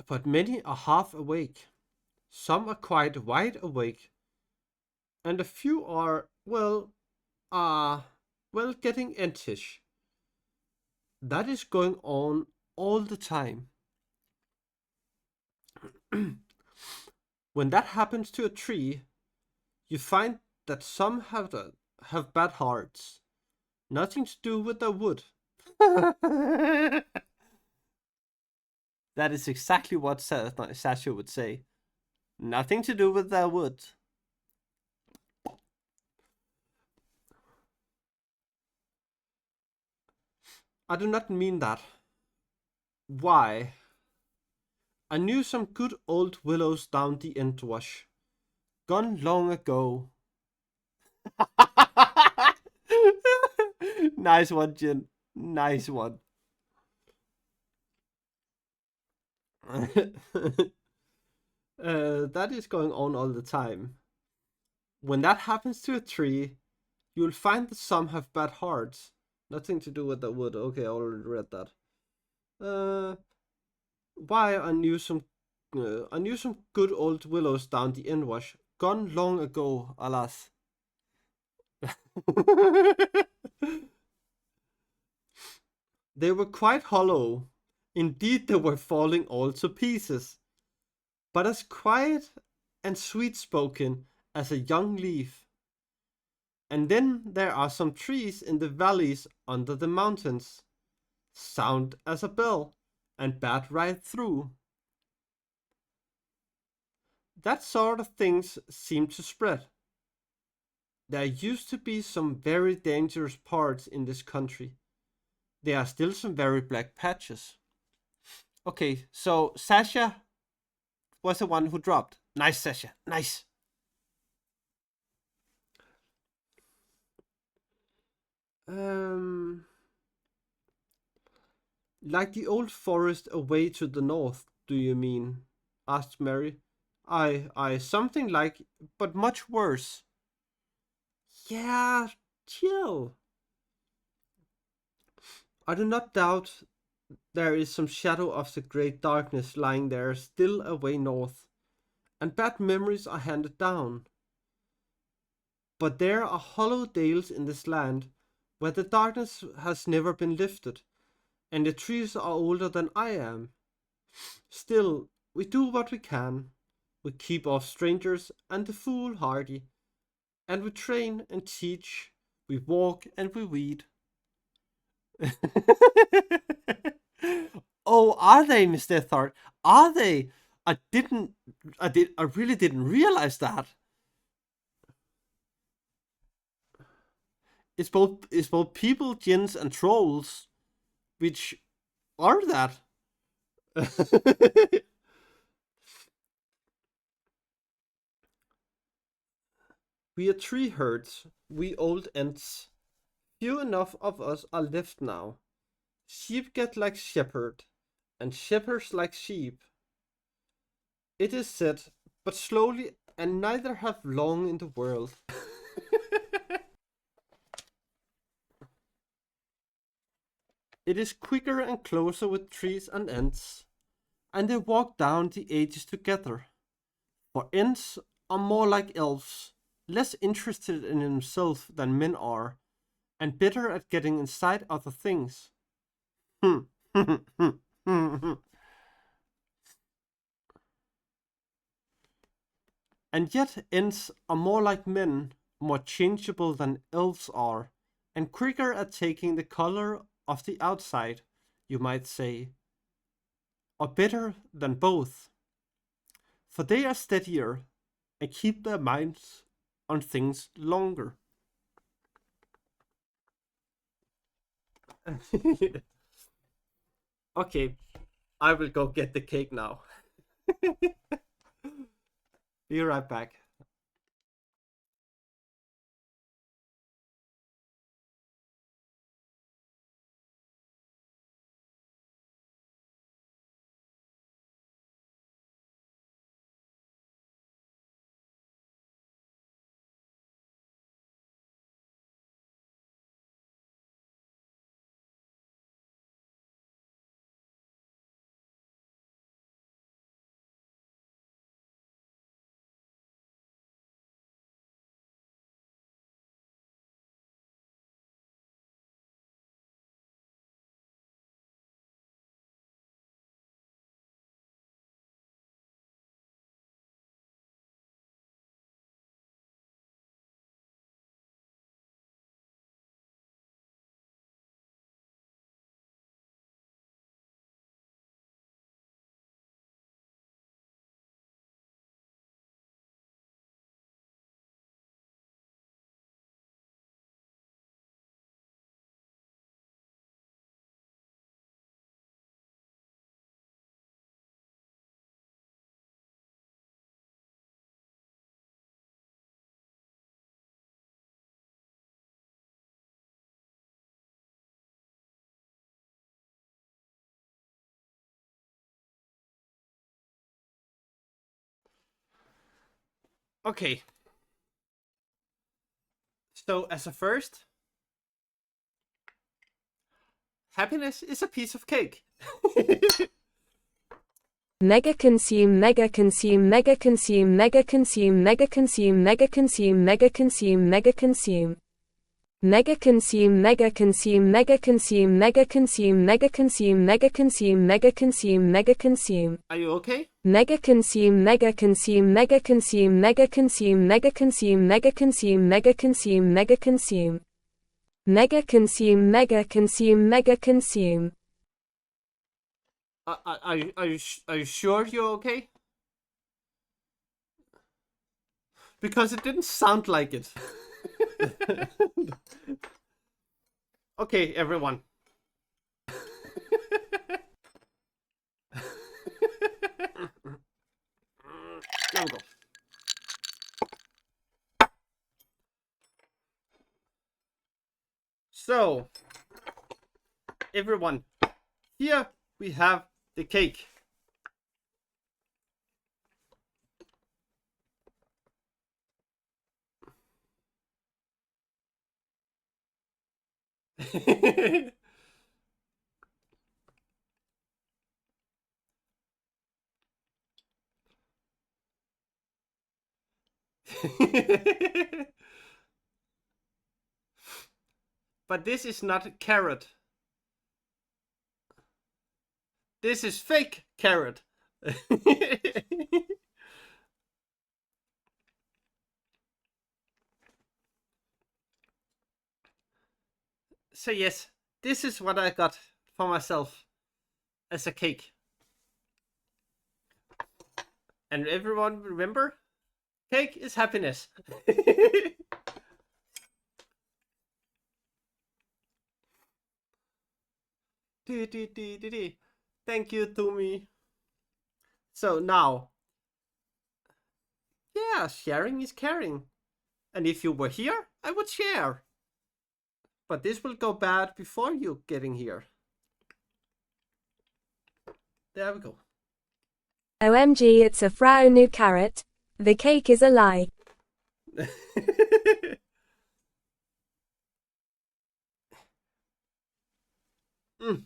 Speaker 1: but many are half awake. Some are quite wide awake, and a few are, getting entish. That is going on all the time. When that happens to a tree, you find that some have bad hearts. Nothing to do with the wood. That is exactly what Sasha would say. Nothing to do with their wood. I do not mean that. Why? I knew some good old willows down the Entwash. Gone long ago. Nice one, Jin. Nice one. That is going on all the time. When that happens to a tree, you'll find that some have bad hearts. Nothing to do with the wood. Okay, I already read that. Why I knew some good old willows down the inwash, gone long ago, alas. They were quite hollow. Indeed, they were falling all to pieces. But as quiet and sweet-spoken as a young leaf. And then there are some trees in the valleys under the mountains, sound as a bell, and bad right through. That sort of things seem to spread. There used to be some very dangerous parts in this country. There are still some very black patches. Okay, so Sasha was the one who dropped. Nice, Sasha. Nice. Like the old forest away to the north, do you mean? Asked Mary. Something like, but much worse. Yeah, chill. I do not doubt there is some shadow of the great darkness lying there still away north, and bad memories are handed down. But there are hollow dales in this land where the darkness has never been lifted, and the trees are older than I am. Still, we do what we can. We keep off strangers and the foolhardy, and we train and teach, we walk and we weed. Oh, are they, Mr. Thart? Are they? I really didn't realize that. It's both people, jinns, and trolls, which are that. We are tree herds, we old ents. Few enough of us are left now. Sheep get like shepherd, and shepherds like sheep. It is said, but slowly, and neither have long in the world. It is quicker and closer with trees and ents, and they walk down the ages together. For ents are more like elves, less interested in himself than men are, and better at getting inside other things. And yet Ents are more like men, more changeable than elves are, and quicker at taking the color of the outside, you might say, or better than both. For they are steadier and keep their minds on things longer. Okay, I will go get the cake now. Be right back. Okay. So, as a first, happiness is a piece of cake.
Speaker 2: Mega consume, mega consume, mega consume, mega consume, mega consume, mega consume, mega consume, mega consume. Mega consume, mega consume, mega consume, mega consume, mega consume, mega consume, mega consume, mega consume.
Speaker 1: Are you okay?
Speaker 2: Mega consume, mega consume, mega consume, mega consume, mega consume, mega consume, mega consume, mega consume. Mega consume, mega consume, mega consume.
Speaker 1: Are you sure you're okay? Because it didn't sound like it. Okay, everyone. There we go. So, everyone, here we have the cake. But this is not a carrot. This is fake carrot. So yes, this is what I got for myself as a cake. And everyone remember, cake is happiness. Thank you, Tumi. So now, yeah, sharing is caring. And if you were here, I would share. But this will go bad before you getting here. There we go.
Speaker 2: OMG, it's a Frau new carrot. The cake is a lie.
Speaker 1: Mm.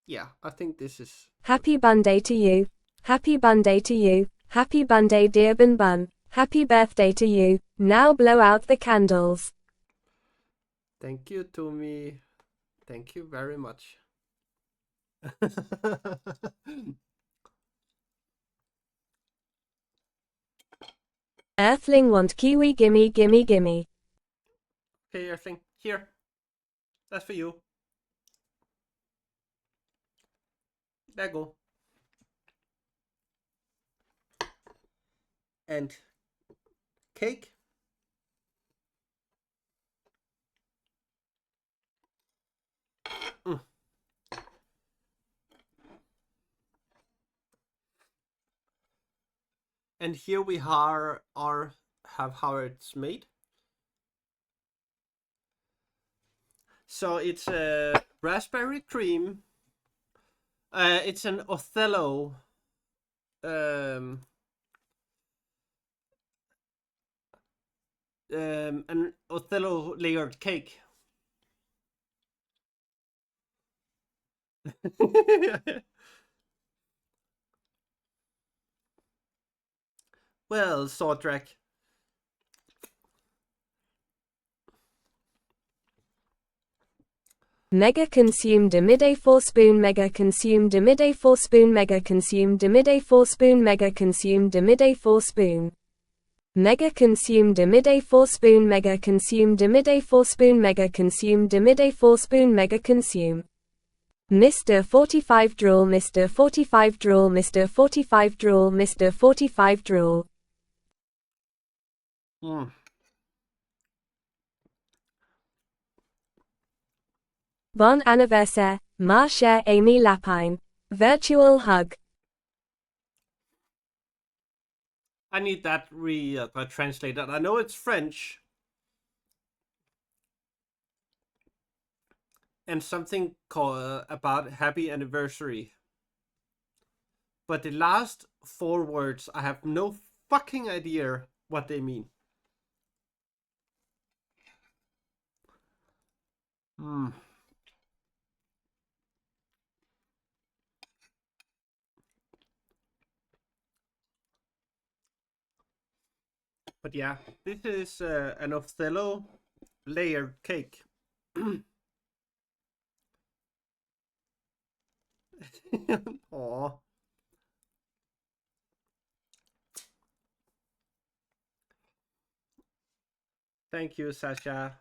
Speaker 1: Yeah, I think this is...
Speaker 2: Happy Bunday to you. Happy Bunday to you. Happy Bunday, dear Bun Bun. Happy birthday to you. Now blow out the candles.
Speaker 1: Thank you, Tumi. Thank you very much.
Speaker 2: Earthling want kiwi, gimme, gimme, gimme.
Speaker 1: Okay, Earthling, here. That's for you. There you go. And cake. Mm. And here we have how it's made. So it's a raspberry cream. It's an Othello. An Othello layered cake. Well, Sawtrek.
Speaker 2: Mega consumed a midday 4 spoon. Mega consumed a midday 4 spoon. Mega consumed a midday 4 spoon. Mega consumed a midday 4 spoon. Mega consumed a midday 4 spoon. Mega consumed a midday 4 spoon. Mega consumed a midday 4 spoon. Mega consume. Mr. 45 drool. Mr. 45 drool. Mr. 45 drool. Mr. 45 drool. Bon anniversaire, ma chère Amy Lapine. Virtual hug.
Speaker 1: I need that translated. I know it's French. And something called about happy anniversary. But the last 4 words, I have no fucking idea what they mean. But yeah, this is an Othello layered cake. Aw. Thank you, Sasha.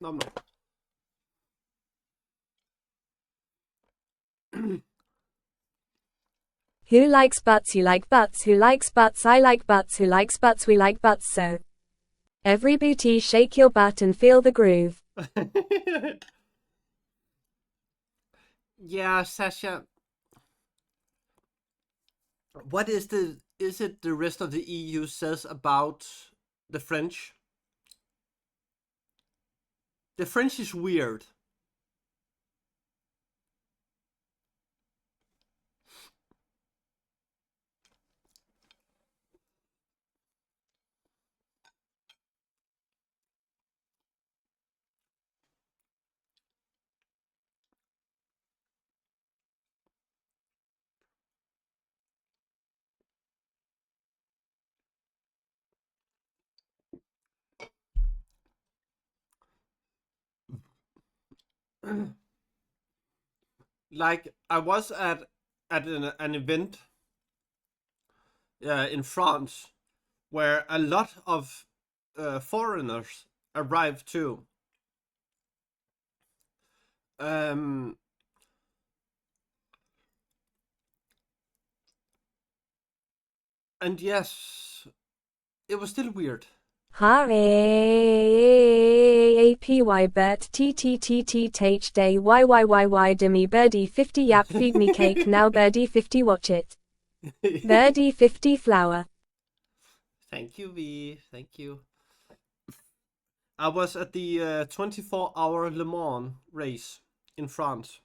Speaker 1: Nom nom.
Speaker 2: Who likes butts? You like butts. Who likes butts? I like butts. Who likes butts? We like butts. So every booty, shake your butt and feel the groove.
Speaker 1: Yeah, Sasha. What is it the rest of the EU says about the French? The French is weird. Like I was at an event in France where a lot of foreigners arrived too. And yes, it was still weird.
Speaker 2: H-A-P-Y bet T-T-T-T-H day Y-Y-Y-Y demi birdie 50 yap feed me cake now birdie 50 watch it. Birdie 50 flower.
Speaker 1: Thank you, V. Thank you. I was at the 24-hour Le Mans race in France,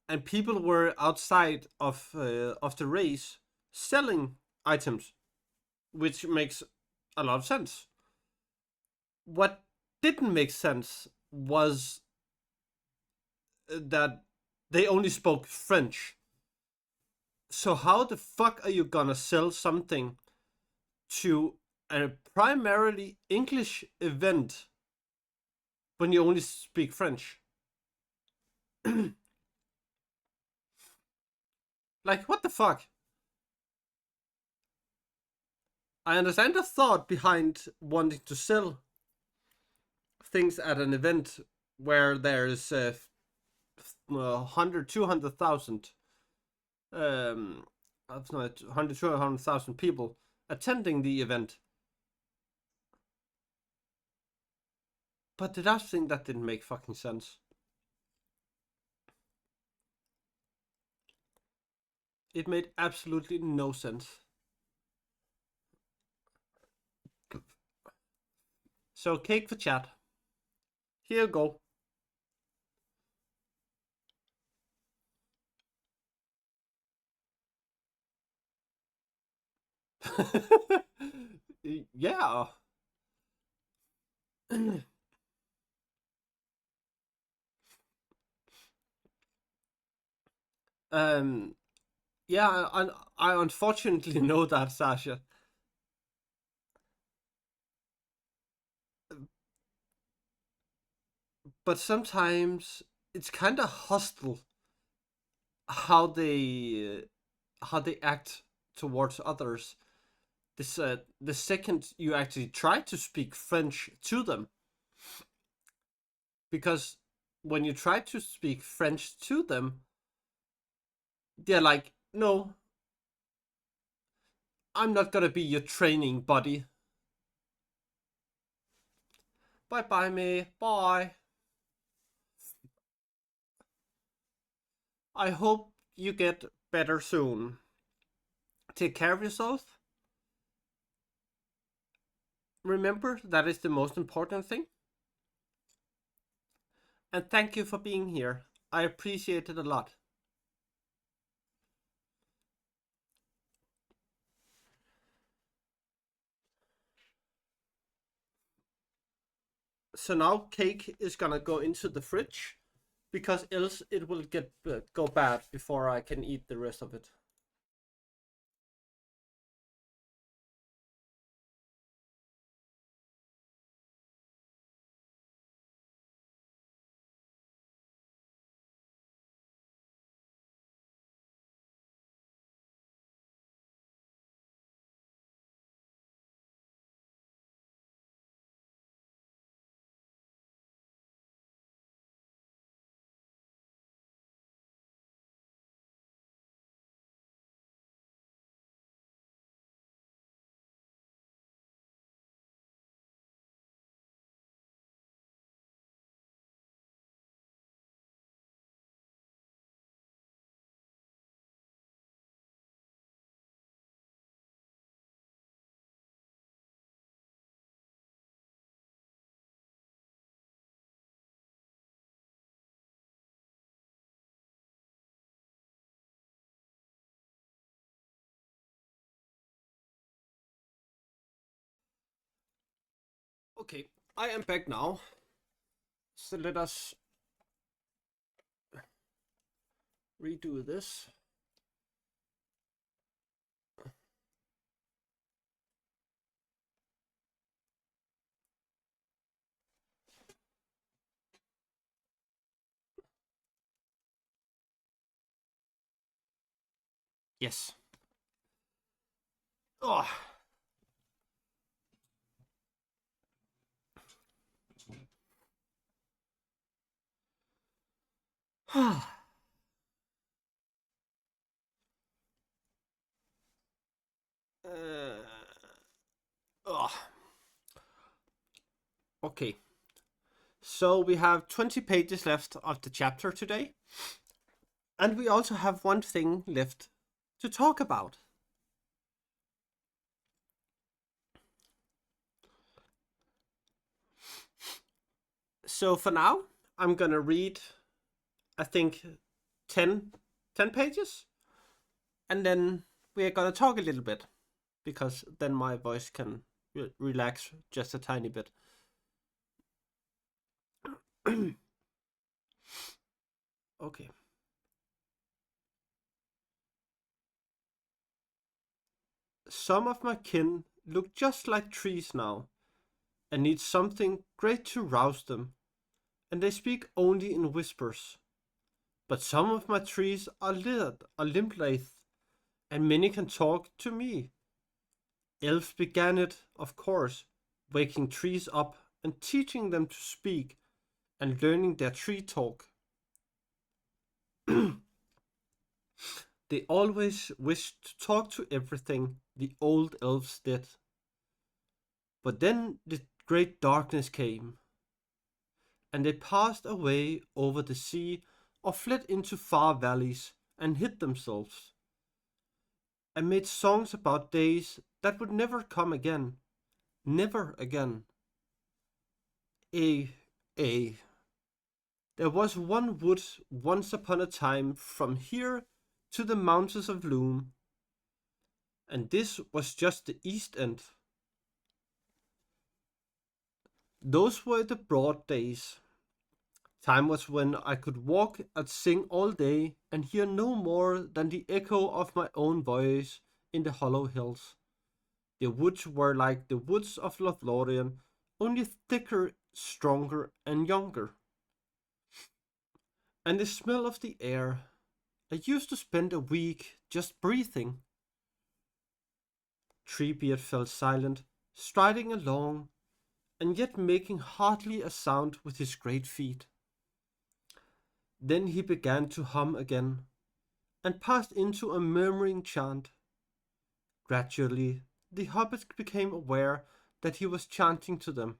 Speaker 1: and people were outside of the race selling items, which makes a lot of sense. What didn't make sense was that they only spoke French. So how the fuck are you gonna sell something to a primarily English event when you only speak French? Like, what the fuck? I understand the thought behind wanting to sell things at an event where there's 100, 200,000, 100, 200,000 people attending the event. But the last thing, that didn't make fucking sense. It made absolutely no sense. So, cake for chat. Here you go. Yeah. um. Yeah, I unfortunately know that, Sasha. But sometimes it's kind of hostile how they act towards others. This the second you actually try to speak French to them, because when you try to speak French to them, they're like, "No, I'm not gonna be your training buddy. Bye bye, me. Bye. I hope you get better soon. Take care of yourself. Remember, that is the most important thing. And thank you for being here. I appreciate it a lot." So now cake is gonna go into the fridge, because else it will go bad before I can eat the rest of it. Okay, I am back now. So let us redo this. Yes. Oh. Oh. Okay. So we have 20 pages left of the chapter today. And we also have one thing left to talk about. So for now, I'm gonna read, I think, 10, 10 pages, and then we're gonna talk a little bit, because then my voice can relax just a tiny bit. Okay. Some of my kin look just like trees now, and need something great to rouse them, and they speak only in whispers. But some of my trees are limp-lithe, and many can talk to me. Elves began it, of course, waking trees up and teaching them to speak and learning their tree talk. They always wished to talk to everything, the old elves did. But then the great darkness came, and they passed away over the sea or fled into far valleys and hid themselves, and made songs about days that would never come again. Never again. A. A. There was one wood once upon a time from here to the mountains of Loom, and this was just the east end. Those were the broad days. Time was when I could walk and sing all day and hear no more than the echo of my own voice in the hollow hills. The woods were like the woods of Lothlorien, only thicker, stronger, and younger. And the smell of the air. I used to spend a week just breathing. Treebeard fell silent, striding along, and yet making hardly a sound with his great feet. Then he began to hum again, and passed into a murmuring chant. Gradually, the hobbits became aware that he was chanting to them.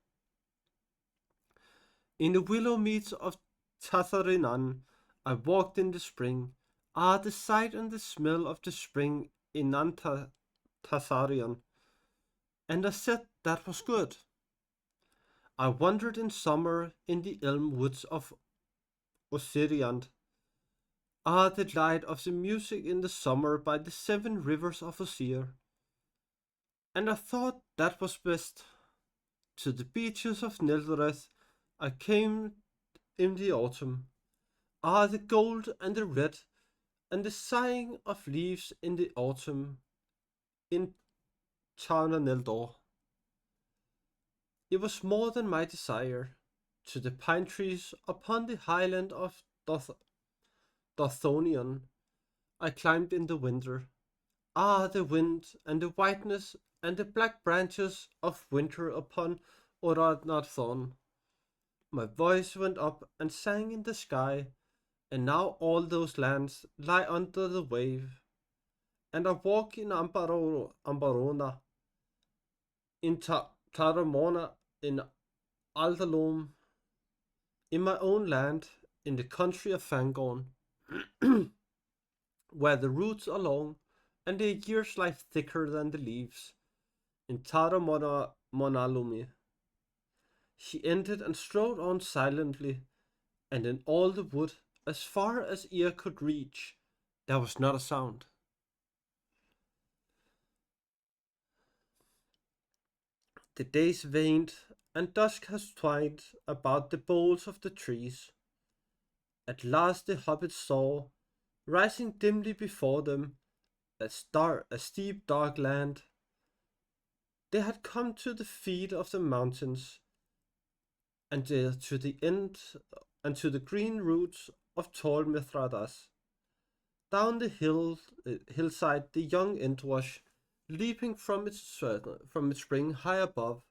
Speaker 1: In the willow meads of Tatharinan, I walked in the spring. Ah, the sight and the smell of the spring in Tatharian. And I said that was good. I wandered in summer in the elm woods of Osiriand. Ah, the light of the music in the summer by the 7 rivers of Osir. And I thought that was best. To the beaches of Nelreth I came in the autumn. Ah, the gold and the red, and the sighing of leaves in the autumn in Tarna Neldor. It was more than my desire. To the pine trees upon the highland of Dothonion I climbed in the winter. Ah, the wind and the whiteness and the black branches of winter upon Oradnathon. My voice went up and sang in the sky, and now all those lands lie under the wave. And I walk in Ambarona, in Taramona, in Aldalom, in my own land, in the country of Fangorn, where the roots are long and the years lie thicker than the leaves, in Taramona Monalumi. She ended and strode on silently, and in all the wood, as far as ear could reach, there was not a sound. The days waned, and dusk has twined about the boles of the trees. At last the hobbits saw, rising dimly before them, a steep dark land. They had come to the feet of the mountains, and to the end, and to the green roots of tall Mithradas. Down the hillside the young Entwash, leaping from its spring high above,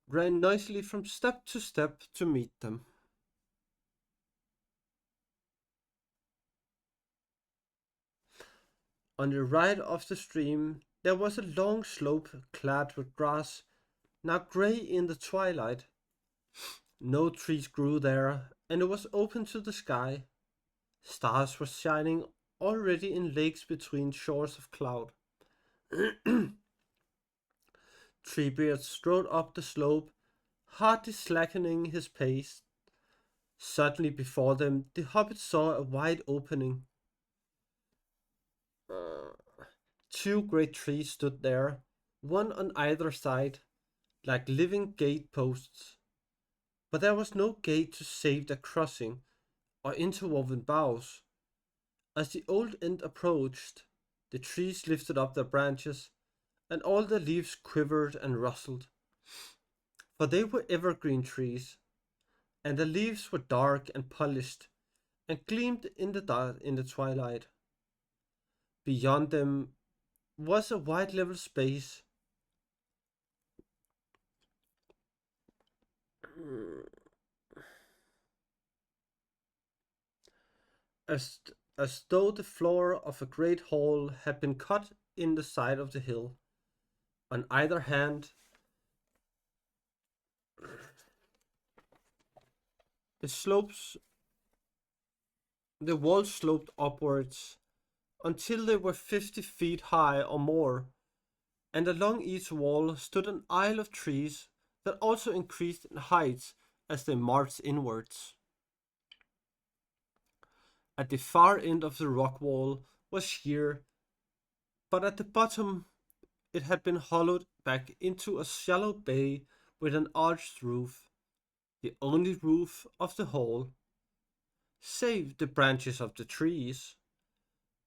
Speaker 1: ran noisily from step to step to meet them. On the right of the stream there was a long slope clad with grass, now grey in the twilight. No trees grew there, and it was open to the sky. Stars were shining already in lakes between shores of cloud. Treebeard strode up the slope, hardly slackening his pace. Suddenly before them the hobbit saw a wide opening. Two great trees stood there, one on either side, like living gate posts. But there was no gate to save their crossing, or interwoven boughs. As the old end approached, the trees lifted up their branches, and all the leaves quivered and rustled. For they were evergreen trees, and the leaves were dark and polished, and gleamed in the twilight. Beyond them was a wide level space. As, as though the floor of a great hall had been cut in the side of the hill. On either hand, the slopes, the walls sloped upwards until they were 50 feet high or more, and along each wall stood an aisle of trees that also increased in height as they marched inwards. At the far end of the rock wall was sheer, but at the bottom it had been hollowed back into a shallow bay with an arched roof, the only roof of the hall, save the branches of the trees,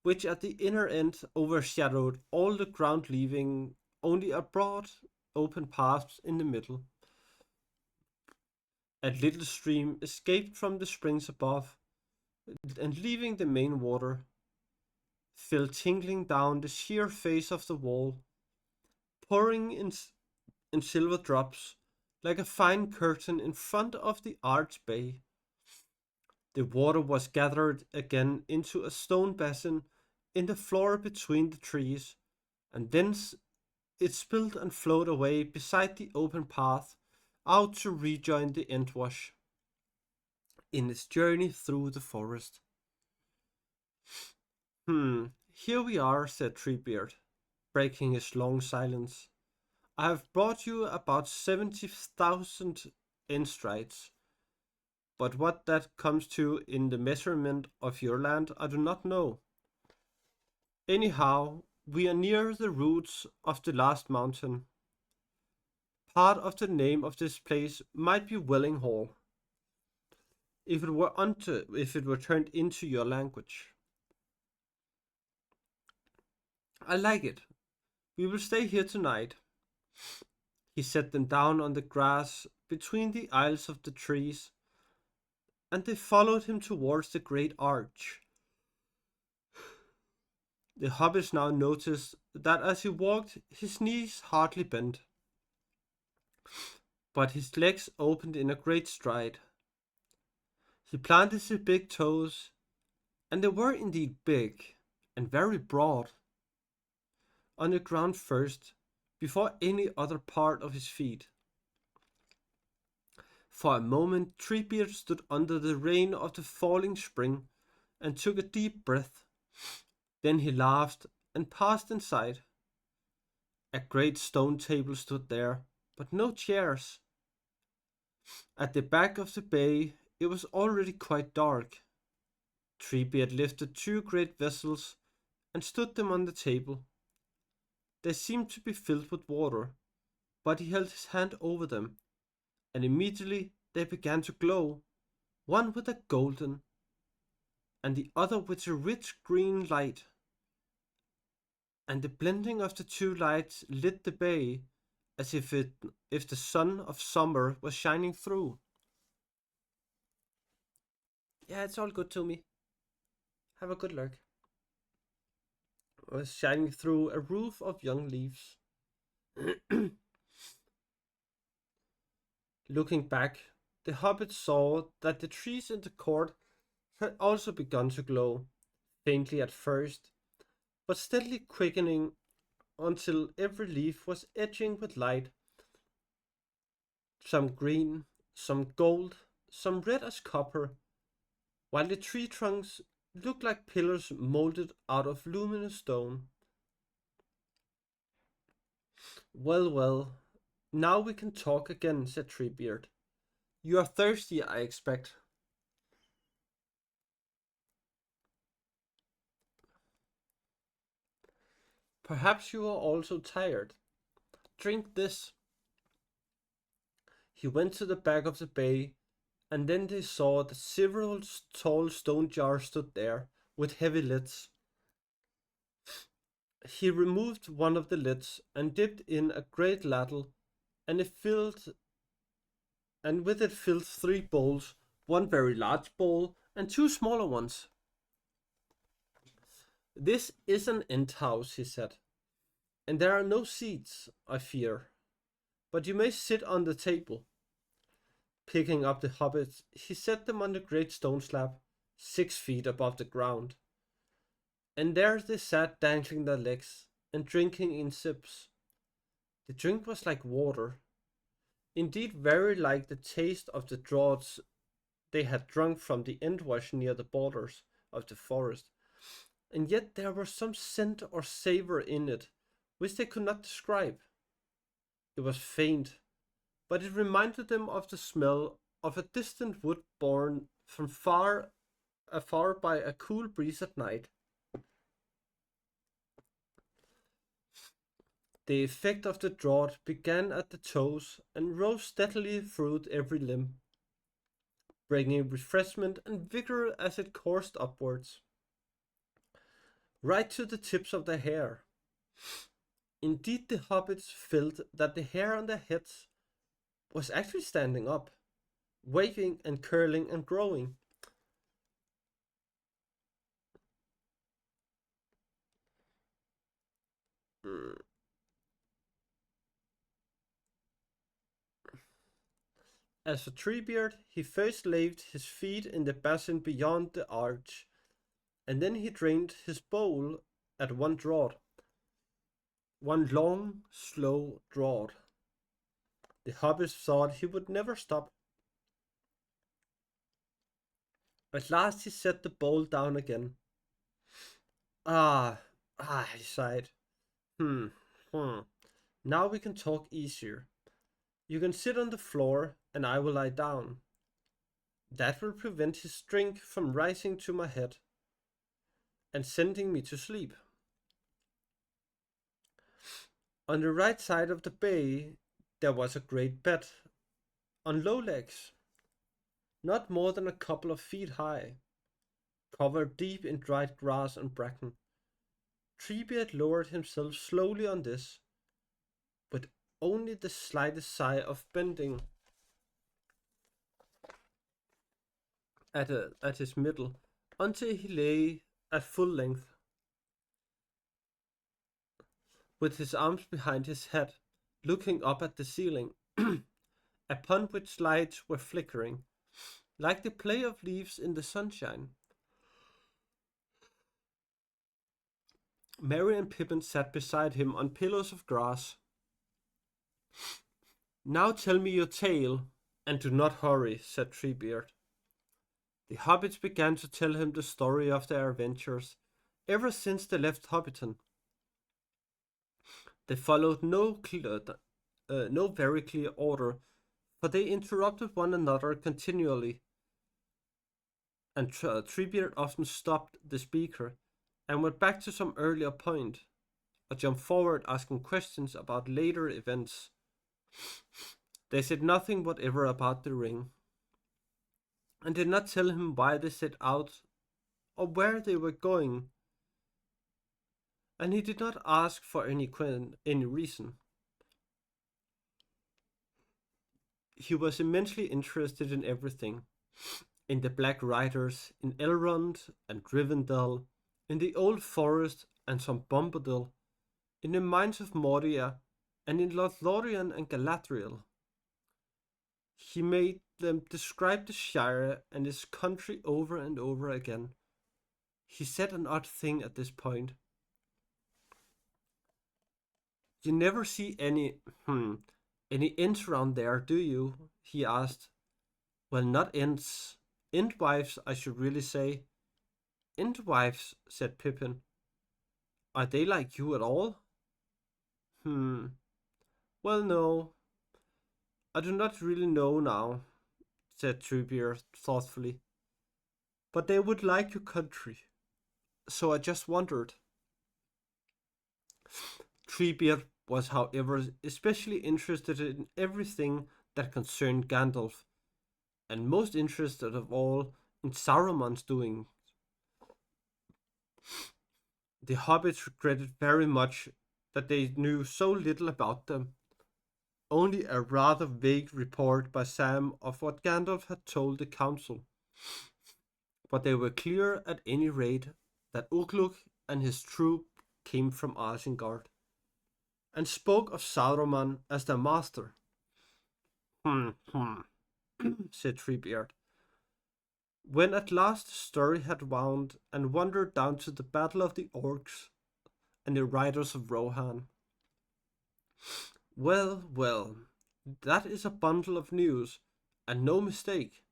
Speaker 1: which at the inner end overshadowed all the ground, leaving only a broad open path in the middle. A little stream escaped from the springs above, and leaving the main water, fell tinkling down the sheer face of the wall, pouring in silver drops like a fine curtain in front of the arched bay. The water was gathered again into a stone basin in the floor between the trees, and thence it spilled and flowed away beside the open path out to rejoin the Entwash in its journey through the forest. Here we are, said Treebeard, breaking his long silence. I have brought you about 70,000 enstrides, but what that comes to in the measurement of your land I do not know. Anyhow, we are near the roots of the last mountain. Part of the name of this place might be Welling Hall, if it were turned into your language. I like it. We will stay here tonight. He set them down on the grass between the aisles of the trees, and they followed him towards the great arch. The hobbits now noticed that as he walked his knees hardly bent, but his legs opened in a great stride. He planted his big toes, and they were indeed big and very broad, on the ground first, before any other part of his feet. For a moment Treebeard stood under the rain of the falling spring and took a deep breath. Then he laughed and passed inside. A great stone table stood there, but no chairs. At the back of the bay it was already quite dark. Treebeard lifted two great vessels and stood them on the table. They seemed to be filled with water, but he held his hand over them, and immediately they began to glow, one with a golden, and the other with a rich green light. And the blending of the two lights lit the bay as if the sun of summer was shining through. Yeah, it's all good to me. Have a good lurk. Was shining through a roof of young leaves. Looking back, the hobbit saw that the trees in the court had also begun to glow, faintly at first, but steadily quickening until every leaf was edging with light, some green, some gold, some red as copper, while the tree trunks looked like pillars molded out of luminous stone. Well, well, Now we can talk again, said Treebeard. You are thirsty, I expect. Perhaps you are also tired. Drink this. He went to the back of the bay, and then they saw that several tall stone jars stood there, with heavy lids. He removed one of the lids and dipped in a great ladle, and with it filled 3 bowls, one very large bowl and 2 smaller ones. This is an end house, he said, and there are no seats, I fear, but you may sit on the table. Picking up the hobbits, he set them on the great stone slab, 6 feet above the ground. And there they sat dangling their legs and drinking in sips. The drink was like water, indeed very like the taste of the draughts they had drunk from the endwash near the borders of the forest, and yet there was some scent or savour in it which they could not describe. It was faint, but it reminded them of the smell of a distant wood borne from afar by a cool breeze at night. The effect of the draught began at the toes and rose steadily through every limb, bringing refreshment and vigor as it coursed upwards, right to the tips of their hair. Indeed, the hobbits felt that the hair on their heads was actually standing up, waving and curling and growing. As for Treebeard, he first laved his feet in the basin beyond the arch, and then he drained his bowl at one draught. One long, slow draught. The hobbits thought he would never stop. At last he set the bowl down again. He sighed. Hmm. Now we can talk easier. You can sit on the floor, and I will lie down. That will prevent his drink from rising to my head and sending me to sleep. On the right side of the bay, there was a great bed, on low legs, not more than a couple of feet high, covered deep in dried grass and bracken. Treebeard lowered himself slowly on this, with only the slightest sigh of bending at his middle, until he lay at full length, with his arms behind his head, looking up at the ceiling, upon which lights were flickering, like the play of leaves in the sunshine. Merry and Pippin sat beside him on pillows of grass. Now tell me your tale, and do not hurry, said Treebeard. The hobbits began to tell him the story of their adventures, ever since they left Hobbiton. They followed no very clear order, for they interrupted one another continually, and Treebeard often stopped the speaker and went back to some earlier point, or jumped forward asking questions about later events. They said nothing whatever about the ring, and did not tell him why they set out or where they were going, and he did not ask for any reason. He was immensely interested in everything, in the Black Riders, in Elrond and Rivendell, in the Old Forest and some Bombadil, in the mines of Moria, and in Lothlorien and Galadriel. He made them describe the Shire and his country over and over again. He said an odd thing at this point. You never see any ents around there, do you? He asked. Well, not ents. Entwives, I should really say. Entwives, said Pippin. Are they like you at all? Well, no. I do not really know now, said Treebeard thoughtfully. But they would like your country. So I just wondered. Treebeard was, however, especially interested in everything that concerned Gandalf, and most interested of all in Saruman's doing. The hobbits regretted very much that they knew so little about them, only a rather vague report by Sam of what Gandalf had told the council. But they were clear at any rate that Ugluk and his troop came from Isengard, and spoke of Saruman as their master. Said Treebeard. When at last the story had wound and wandered down to the battle of the orcs and the riders of Rohan. Well, well, that is a bundle of news, and no mistake.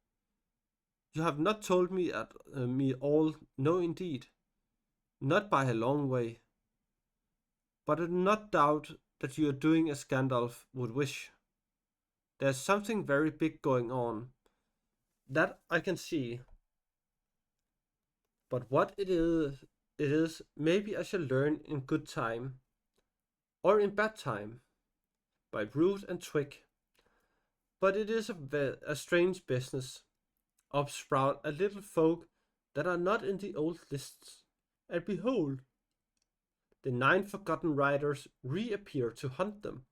Speaker 1: You have not told me all, no indeed, not by a long way. But I do not doubt that you are doing as Gandalf would wish. There's something very big going on, that I can see. But what it is, maybe I shall learn in good time, or in bad time, by root and twig. But it is a strange business. Upsprout a little folk that are not in the old lists, and behold, the 9 forgotten riders reappear to hunt them.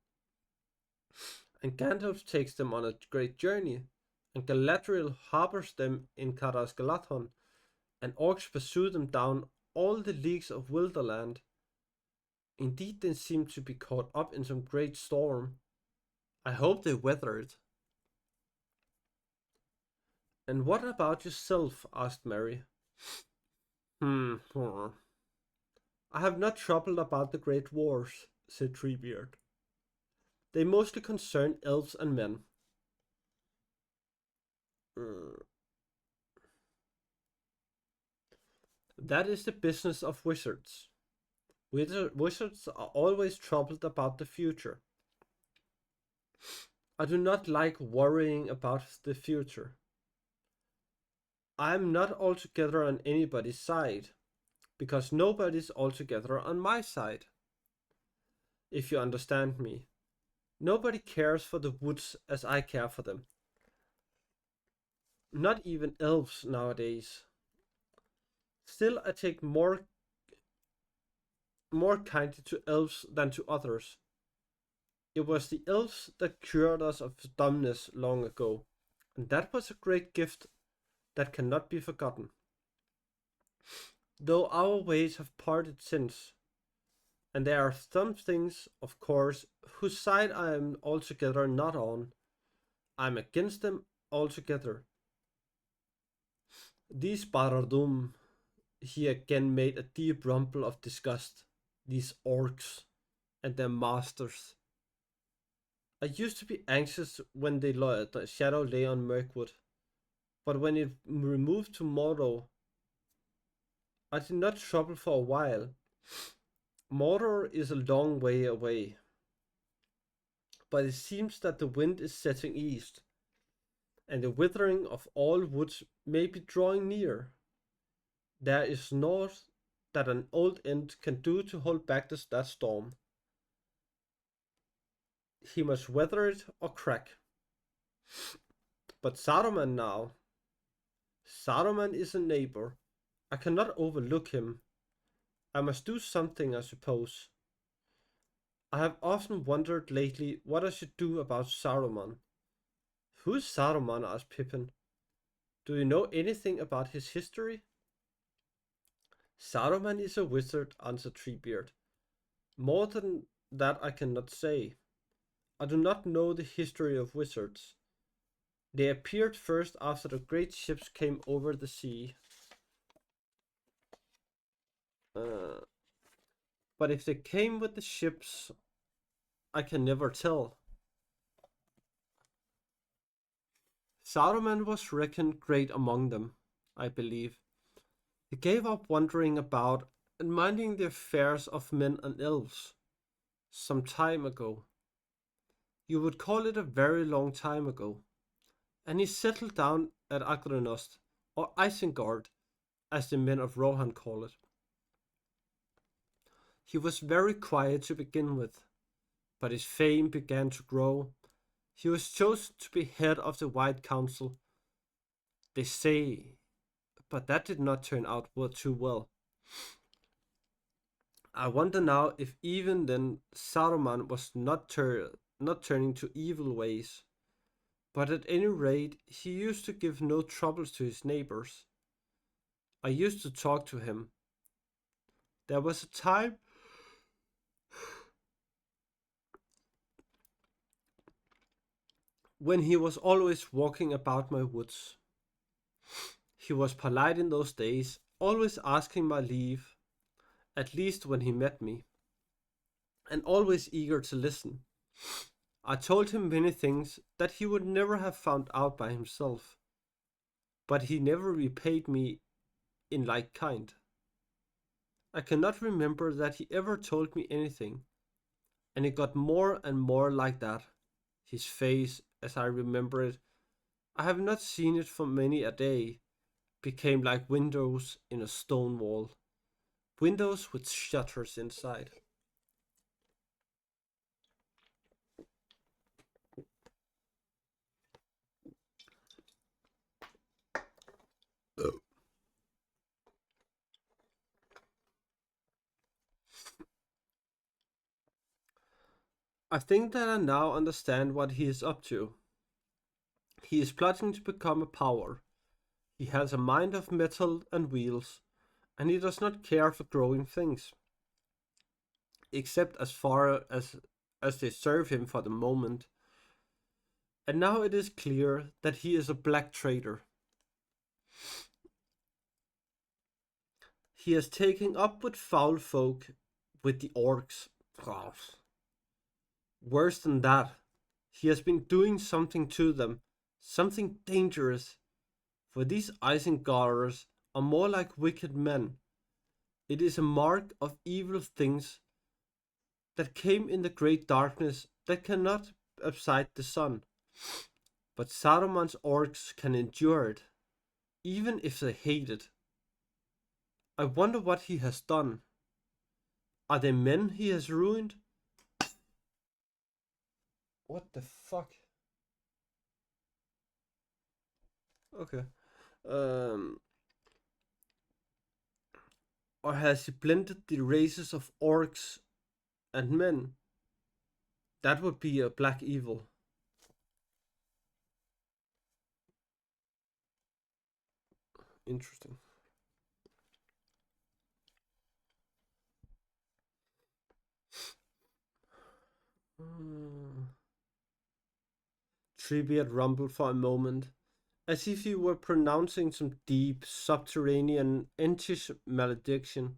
Speaker 1: And Gandalf takes them on a great journey, and Galadriel harbors them in Caras Galadhon, and orcs pursue them down all the leagues of Wilderland. Indeed, they seem to be caught up in some great storm. I hope they weather it. And what about yourself? Asked Merry. Hmm. I have not troubled about the great wars, said Treebeard. They mostly concern elves and men. That is the business of wizards. Wizards are always troubled about the future. I do not like worrying about the future. I am not altogether on anybody's side, because nobody's altogether on my side. If you understand me. Nobody cares for the woods as I care for them. Not even elves nowadays. Still, I take more kindly to elves than to others. It was the elves that cured us of dumbness long ago, and that was a great gift that cannot be forgotten. Though our ways have parted since, and there are some things, of course, whose side I am altogether not on. I am against them altogether. These Barardum, he again made a deep rumble of disgust. These orcs and their masters. I used to be anxious when the shadow lay on Mirkwood, but when it removed to Mordor, I did not trouble for a while. Mordor is a long way away, but it seems that the wind is setting east, and the withering of all woods may be drawing near. There is naught that an old Ent can do to hold back that storm. He must weather it or crack. But Saruman now. Saruman is a neighbor. I cannot overlook him. I must do something, I suppose. I have often wondered lately what I should do about Saruman. Who is Saruman? Asked Pippin. Do you know anything about his history? Saruman is a wizard, answered Treebeard. More than that I cannot say. I do not know the history of wizards. They appeared first after the great ships came over the sea. But if they came with the ships, I can never tell. Saruman was reckoned great among them, I believe. He gave up wandering about and minding the affairs of men and elves some time ago. You would call it a very long time ago, and he settled down at Agrenost, or Isengard, as the men of Rohan call it. He was very quiet to begin with, but his fame began to grow. He was chosen to be head of the White Council, they say, but that did not turn out too well. I wonder now if even then Saruman was not turning to evil ways, but at any rate he used to give no troubles to his neighbors. I used to talk to him. There was a time when he was always walking about my woods. He was polite in those days, always asking my leave, at least when he met me, and always eager to listen. I told him many things that he would never have found out by himself, but he never repaid me in like kind. I cannot remember that he ever told me anything, and it got more and more like that. His face, as I remember it, I have not seen it for many a day, became like windows in a stone wall, windows with shutters inside. I think that I now understand what he is up to. He is plotting to become a power. He has a mind of metal and wheels, and he does not care for growing things, except as far as they serve him for the moment. And now it is clear that he is a black traitor. He has taken up with foul folk, with the orcs. Worse than that, he has been doing something to them, something dangerous. For these Isengarders are more like wicked men. It is a mark of evil things that came in the great darkness that cannot upside the sun. But Saruman's orcs can endure it, even if they hate it. I wonder what he has done. Are they men he has ruined? What the fuck? Okay. Or has he blended the races of orcs and men? That would be a black evil. Interesting. Treebeard rumbled for a moment, as if he were pronouncing some deep, subterranean, entish malediction.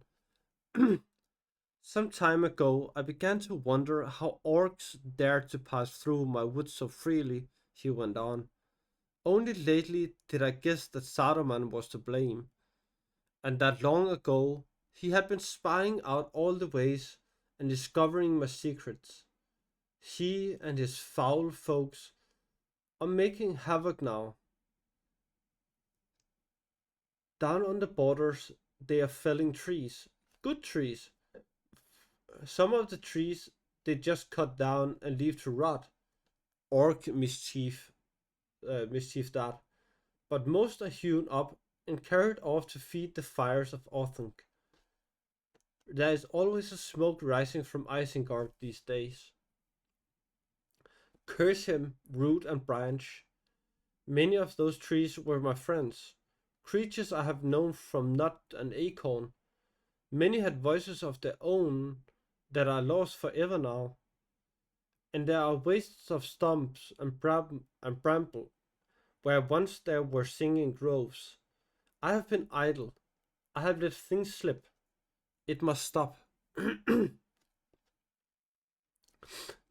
Speaker 1: Some time ago, I began to wonder how orcs dared to pass through my woods so freely, he went on. Only lately did I guess that Saruman was to blame, and that long ago he had been spying out all the ways and discovering my secrets. He and his foul folks are making havoc now. Down on the borders, they are felling trees, good trees. Some of the trees they just cut down and leave to rot. Orc mischief that, but most are hewn up and carried off to feed the fires of Orthanc. There is always a smoke rising from Isengard these days. Curse him, root and branch. Many of those trees were my friends, creatures I have known from nut and acorn. Many had voices of their own that are lost forever now. And there are wastes of stumps and bramble, where once there were singing groves. I have been idle. I have let things slip. It must stop.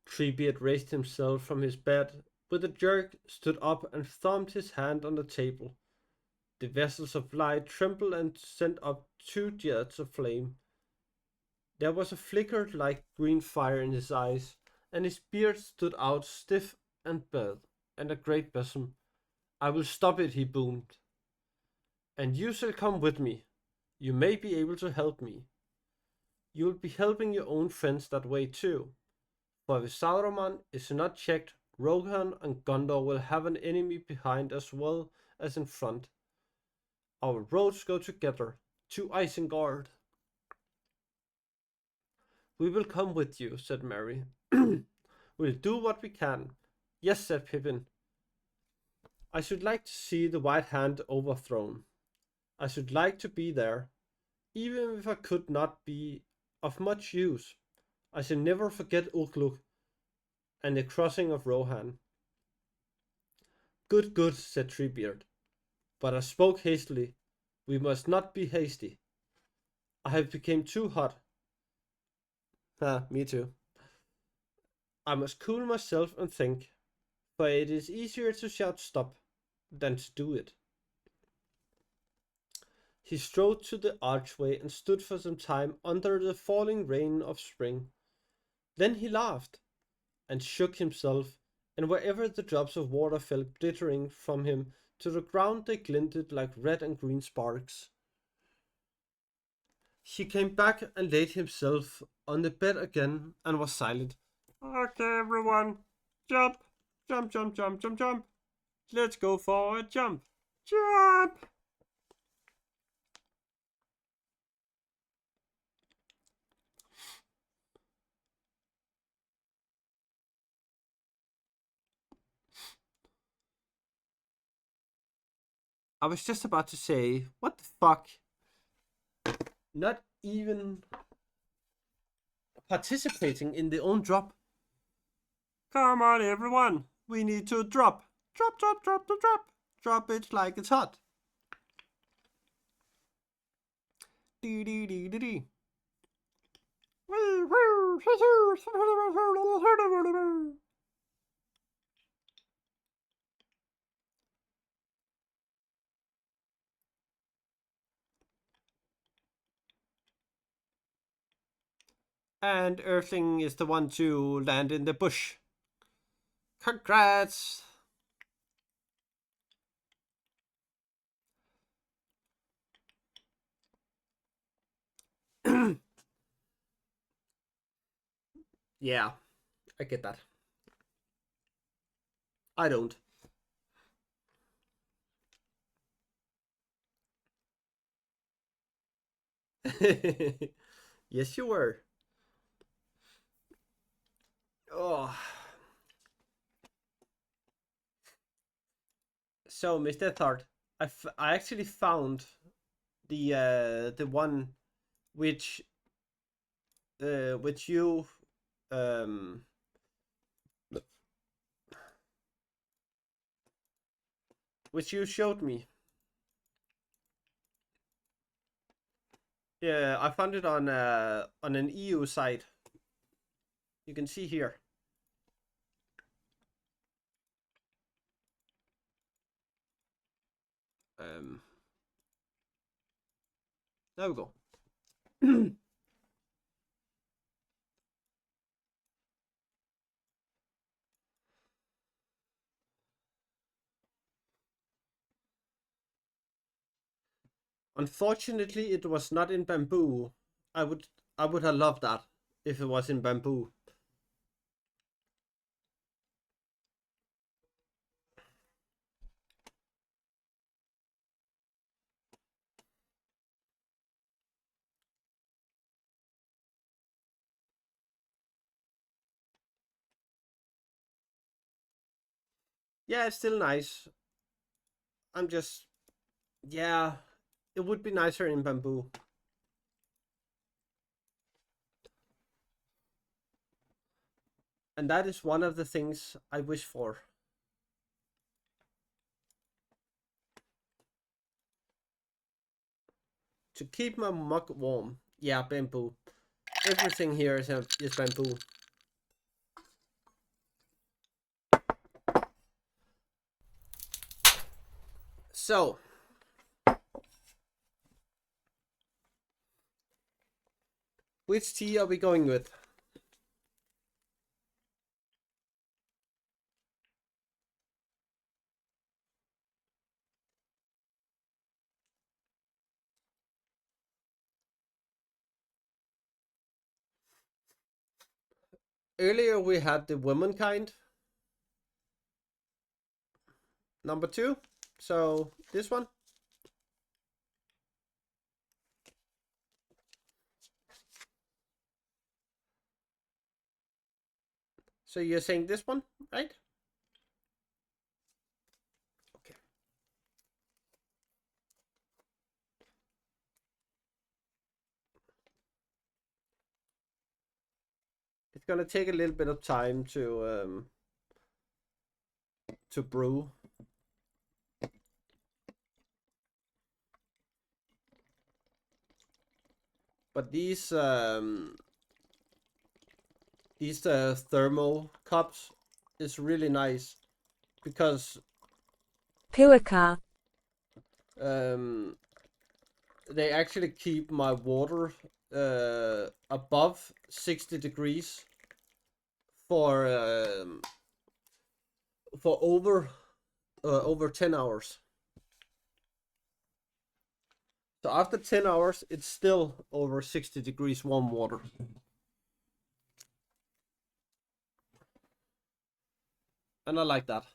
Speaker 1: Treebeard raised himself from his bed, with a jerk stood up and thumped his hand on the table. The vessels of light trembled and sent up 2 jets of flame. There was a flicker like green fire in his eyes, and his beard stood out stiff and bald, and a great bosom. I will stop it, he boomed. And you shall come with me. You may be able to help me. You will be helping your own friends that way too. For if Sauron is not checked, Rohan and Gondor will have an enemy behind as well as in front. Our roads go together, to Isengard. We will come with you, said Merry. We'll do what we can. Yes, said Pippin. I should like to see the White Hand overthrown. I should like to be there, even if I could not be of much use. I shall never forget Ugluk and the crossing of Rohan. Good, good, said Treebeard. But I spoke hastily. We must not be hasty. I have become too hot. Me too. I must cool myself and think, for it is easier to shout stop than to do it. He strode to the archway and stood for some time under the falling rain of spring. Then he laughed and shook himself, and wherever the drops of water fell glittering from him to the ground they glinted like red and green sparks. He came back and laid himself on the bed again and was silent. Okay, everyone, jump, jump, jump, jump, jump, jump. Let's go for a jump. Jump! I was just about to say, what the fuck? Not even participating in the own drop. Come on, everyone. We need to drop. Drop, drop, drop, drop, drop. Drop it like it's hot. Dee dee dee dee dee. And Earthling is the one to land in the bush. Congrats! Yeah, I get that. I don't. Yes, you were. Oh. So, Mr. Thard, I actually found the one which you um which you showed me. Yeah, I found it on an EU site. You can see here. There we go. Unfortunately, it was not in bamboo. I would have loved that if it was in bamboo. Yeah, it's still nice. I'm just, yeah, it would be nicer in bamboo. And that is one of the things I wish for. To keep my mug warm. Yeah, bamboo. Everything here is bamboo. So, which tea are we going with? earlier we had the womankind. Number 2. So this one. So you're saying this one, right? Okay. It's gonna take a little bit of time to brew. But these thermal cups is really nice because
Speaker 2: Puaka.
Speaker 1: they actually keep my water above 60 degrees for over 10 hours. So after 10 hours, it's still over 60 degrees warm water. And I like that.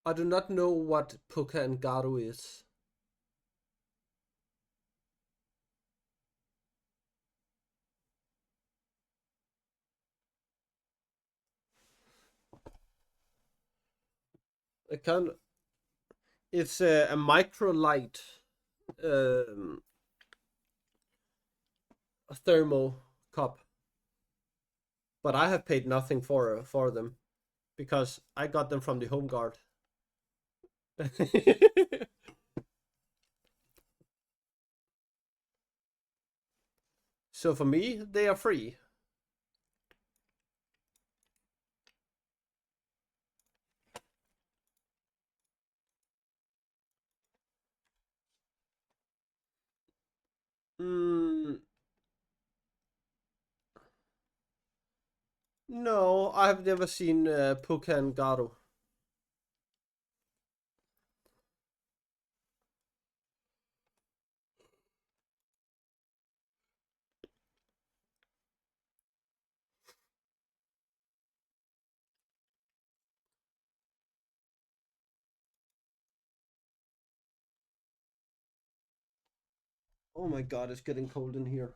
Speaker 1: I do not know what Puka and Garu is. It's a microlight thermo cup, but I have paid nothing for them because I got them from the home guard. So for me, they are free. Mm, no, I've never seen Puka and Garu. Oh my god, it's getting cold in here.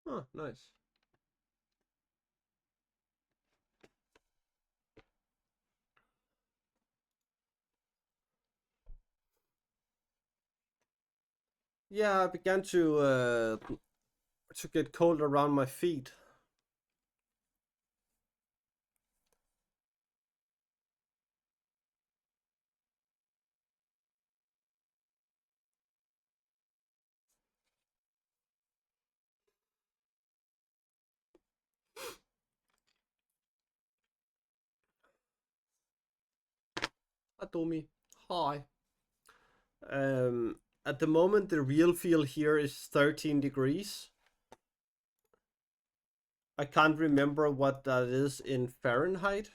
Speaker 1: Oh, nice. Yeah, I began to get cold around my feet. Adomi, hi. At the moment, the real feel here is 13 degrees. I can't remember what that is in Fahrenheit.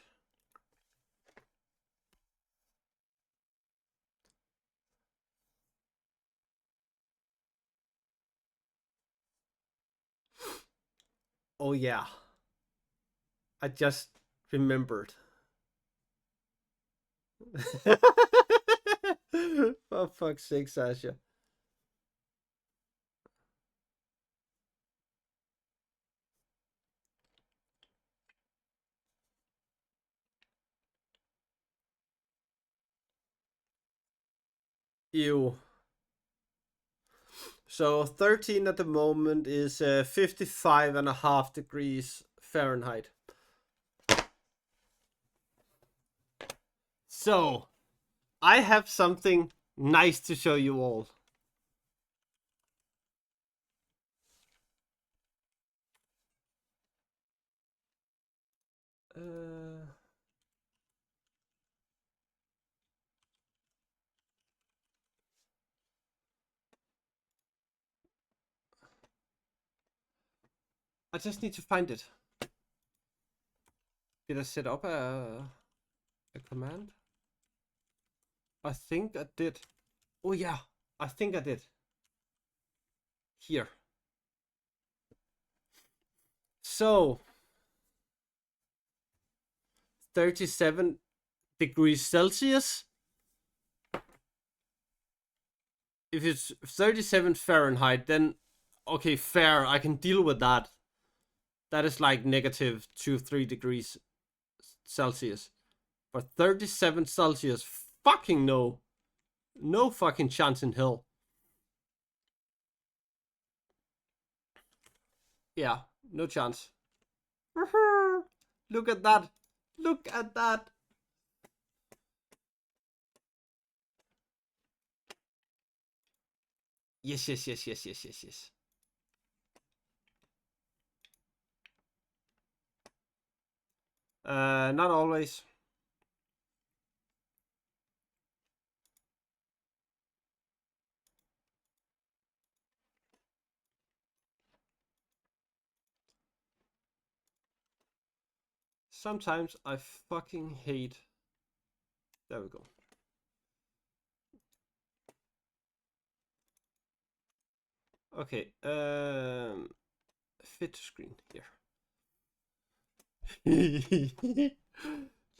Speaker 1: Oh yeah, I just remembered. For fuck's sake, Sasha. Ew. So 13 at the moment is 55.5 degrees Fahrenheit. So I have something nice to show you all. I just need to find it. Did I set up a command? I think I did. Oh yeah, I think I did. Here. So 37 degrees Celsius. If it's 37 Fahrenheit, then okay, fair, I can deal with that. That is like negative 2-3 degrees Celsius. But 37 Celsius, fucking no. No fucking chance in hell. Yeah, no chance. Look at that. Look at that. Yes, yes, yes, yes, yes, yes, yes. Not always. Sometimes I fucking hate. There we go. Okay, fit screen here.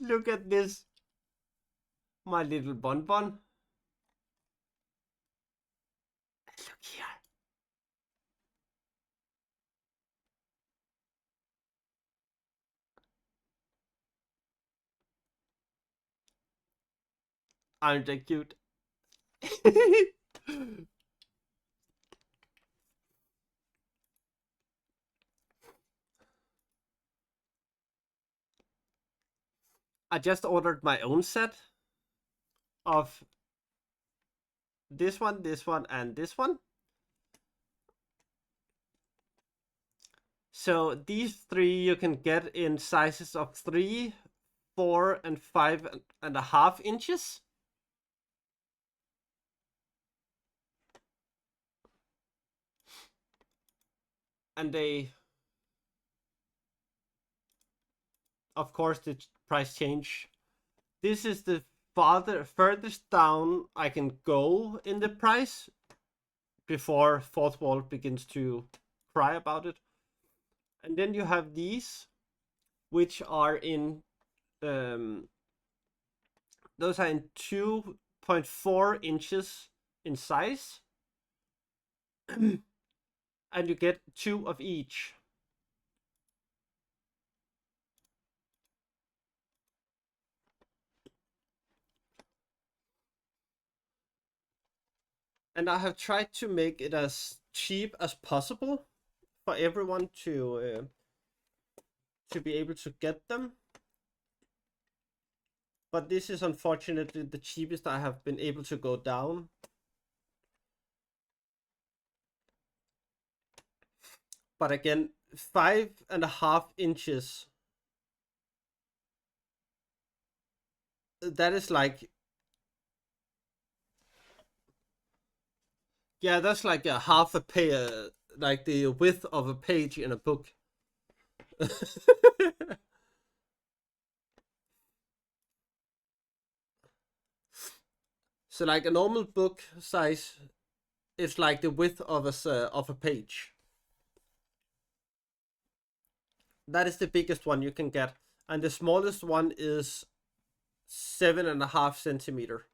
Speaker 1: Look at this. My little bonbon. Look here. Aren't they cute? I just ordered my own set of this one, and this one. So these three you can get in sizes of 3, 4, and 5.5 inches. And they, of course, the price change. This is the furthest down I can go in the price before Fourth Wall begins to cry about it. And then you have these, which are in those are in 2.4 inches in size. And you get 2 of each. And I have tried to make it as cheap as possible for everyone to be able to get them. But this is unfortunately the cheapest I have been able to go down. But again, 5.5 inches. That is like, yeah, that's like a half a page, like the width of a page in a book. So like a normal book size is like the width of a page. That is the biggest one you can get, and the smallest one is 7.5 centimeter.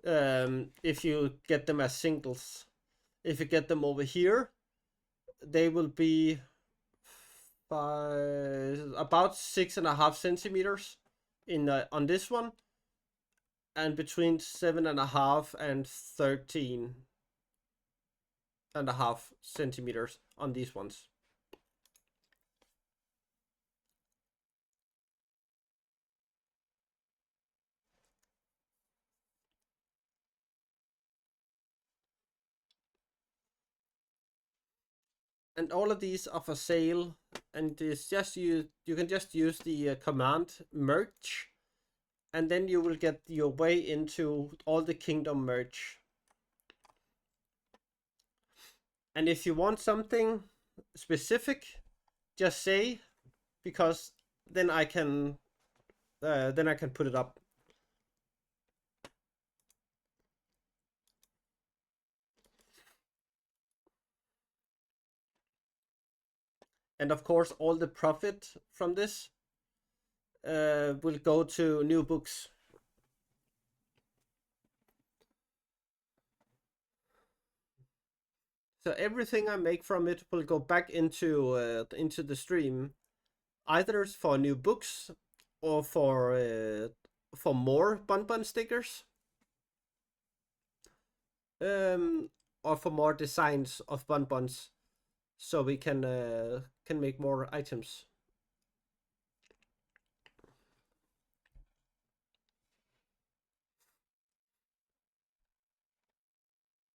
Speaker 1: If you get them as singles. If you get them over here, they will be about 6.5 centimeters in on this one, and between 7.5 and 13.5 centimeters on these ones. And all of these are for sale, and it's just you can just use the command merge, and then you will get your way into all the kingdom merch. And if you want something specific, just say, because then I can put it up. And of course, all the profit from this will go to new books. So everything I make from it will go back into the stream, either for new books or for more Bun stickers, or for more designs of Buns, so we can make more items.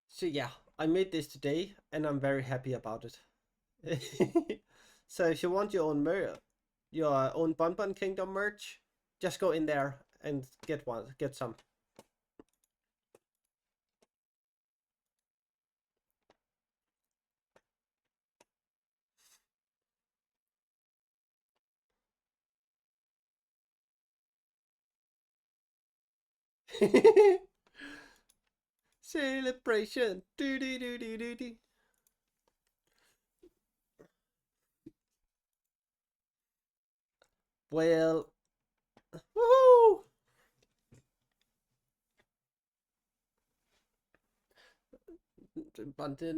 Speaker 1: So yeah, I made this today, and I'm very happy about it. So if you want your own Bun Kingdom merch, just go in there and get some. Celebration. Do do do do do do. Well, woohoo! But the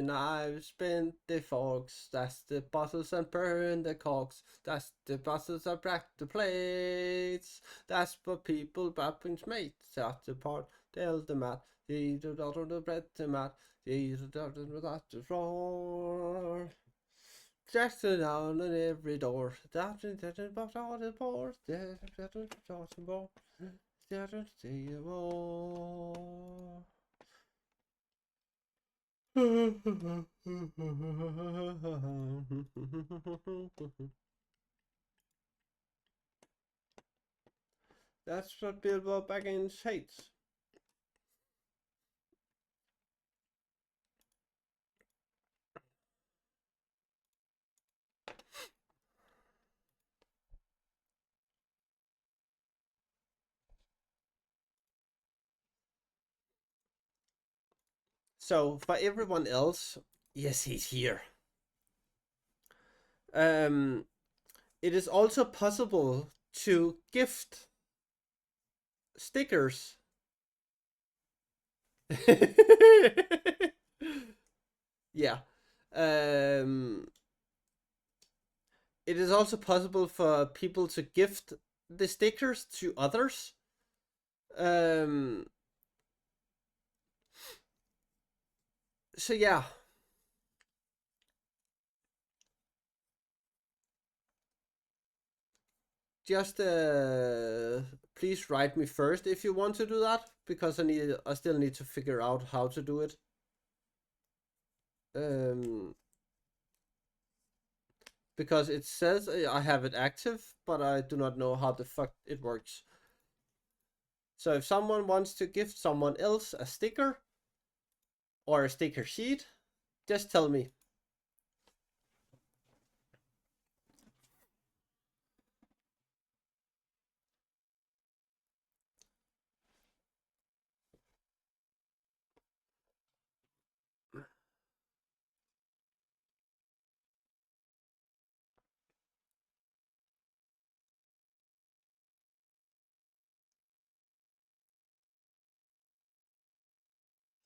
Speaker 1: knives bend the forks. That's the bottles and burn the corks. That's the bottles that crack the plates. That's what people bappings mate. That's the part. Tell the mat. The bread the mat. The roar. Just down on every door. That's about all the boards. That's what Bilbo Baggins hates. So for everyone else, yes, he's here. It is also possible to gift stickers. Yeah. It is also possible for people to gift the stickers to others. So yeah. Just please write me first if you want to do that, because I still need to figure out how to do it. Because it says I have it active, but I do not know how the fuck it works. So if someone wants to gift someone else a sticker or a sticker sheet, just tell me.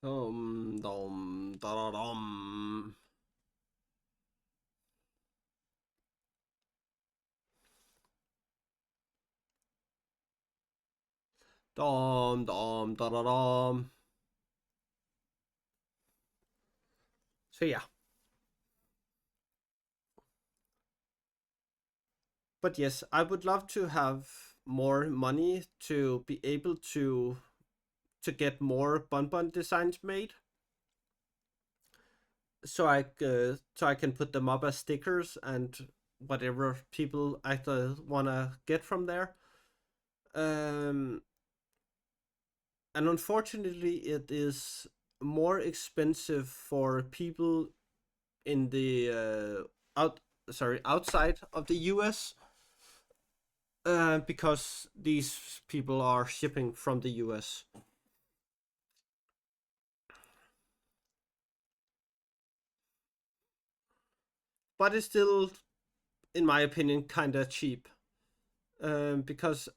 Speaker 1: Dum, da, dum. Dom, dom, da, da, dom. So yeah. But yes, I would love to have more money to be able to get more bonbon designs made, so I can put them up as stickers and whatever people actually wanna get from there. Um, and unfortunately, it is more expensive for people in the outside of the US, because these people are shipping from the US. But it's still, in my opinion, kind of cheap, because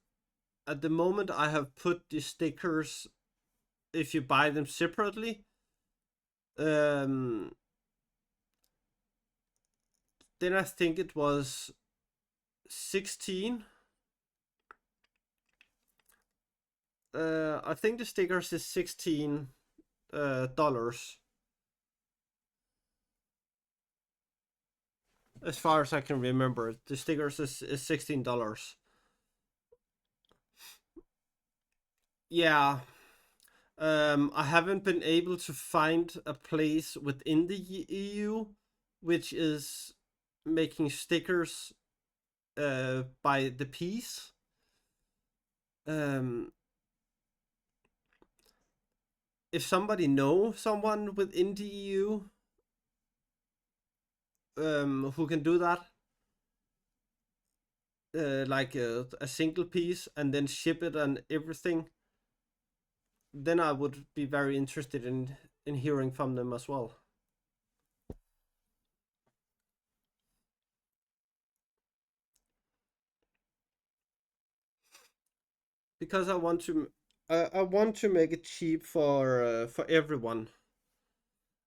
Speaker 1: at the moment I have put the stickers, if you buy them separately, um, then I think it was 16. I think the stickers is $16, as far as I can remember. The stickers is $16. Yeah. I haven't been able to find a place within the EU which is making stickers by the piece. Um, if somebody know someone within the EU who can do that, like a single piece and then ship it and everything, then I would be very interested in hearing from them as well. Because I want to make it cheap for everyone,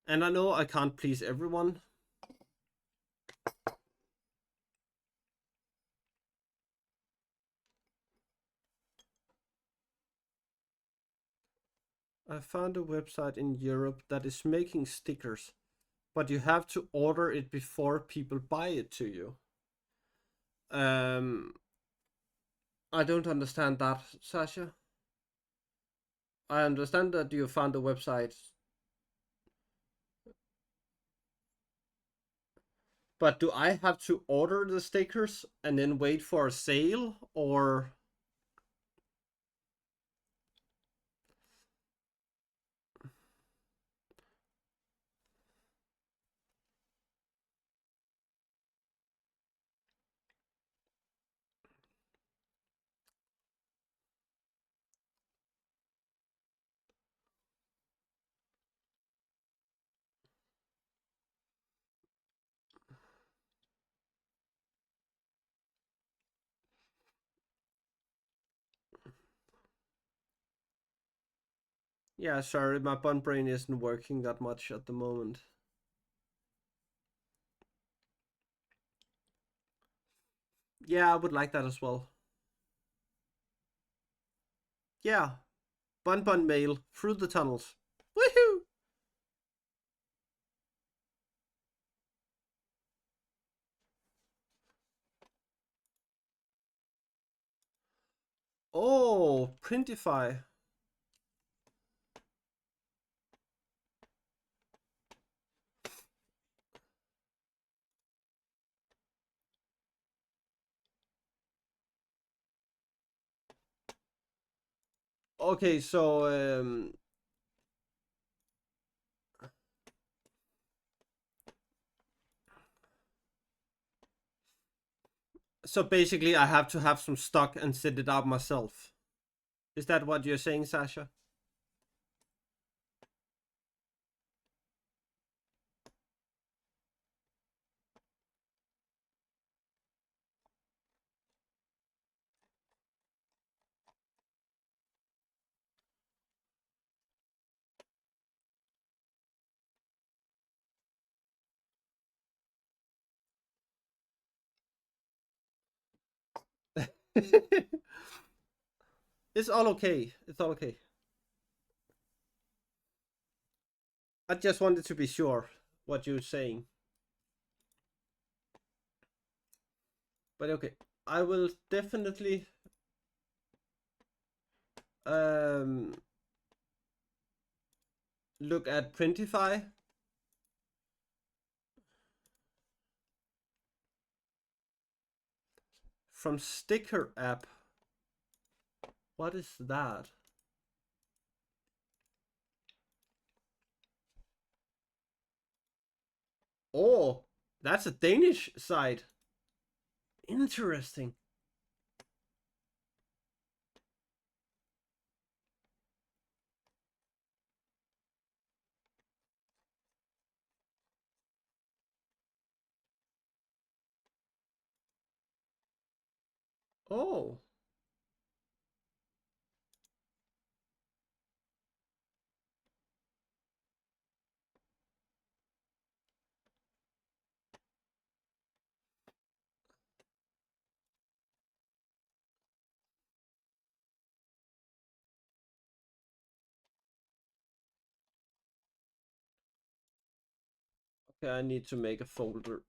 Speaker 1: and I know I can't please everyone. I found a website in Europe that is making stickers, but you have to order it before people buy it to you. Um, I don't understand that, Sasha. I understand that you found a website, but do I have to order the stickers and then wait for a sale, or? Yeah, sorry, my bun brain isn't working that much at the moment. Yeah, I would like that as well. Yeah, bun mail through the tunnels. Woohoo! Oh, Printify. Okay, so basically I have to have some stock and set it up myself. Is that what you're saying, Sasha? It's all okay. It's all okay. I just wanted to be sure what you're saying. But okay, I will definitely um, look at Printify. From Sticker app. What is that? Oh, that's a Danish site. Interesting. Oh. Okay, I need to make a folder.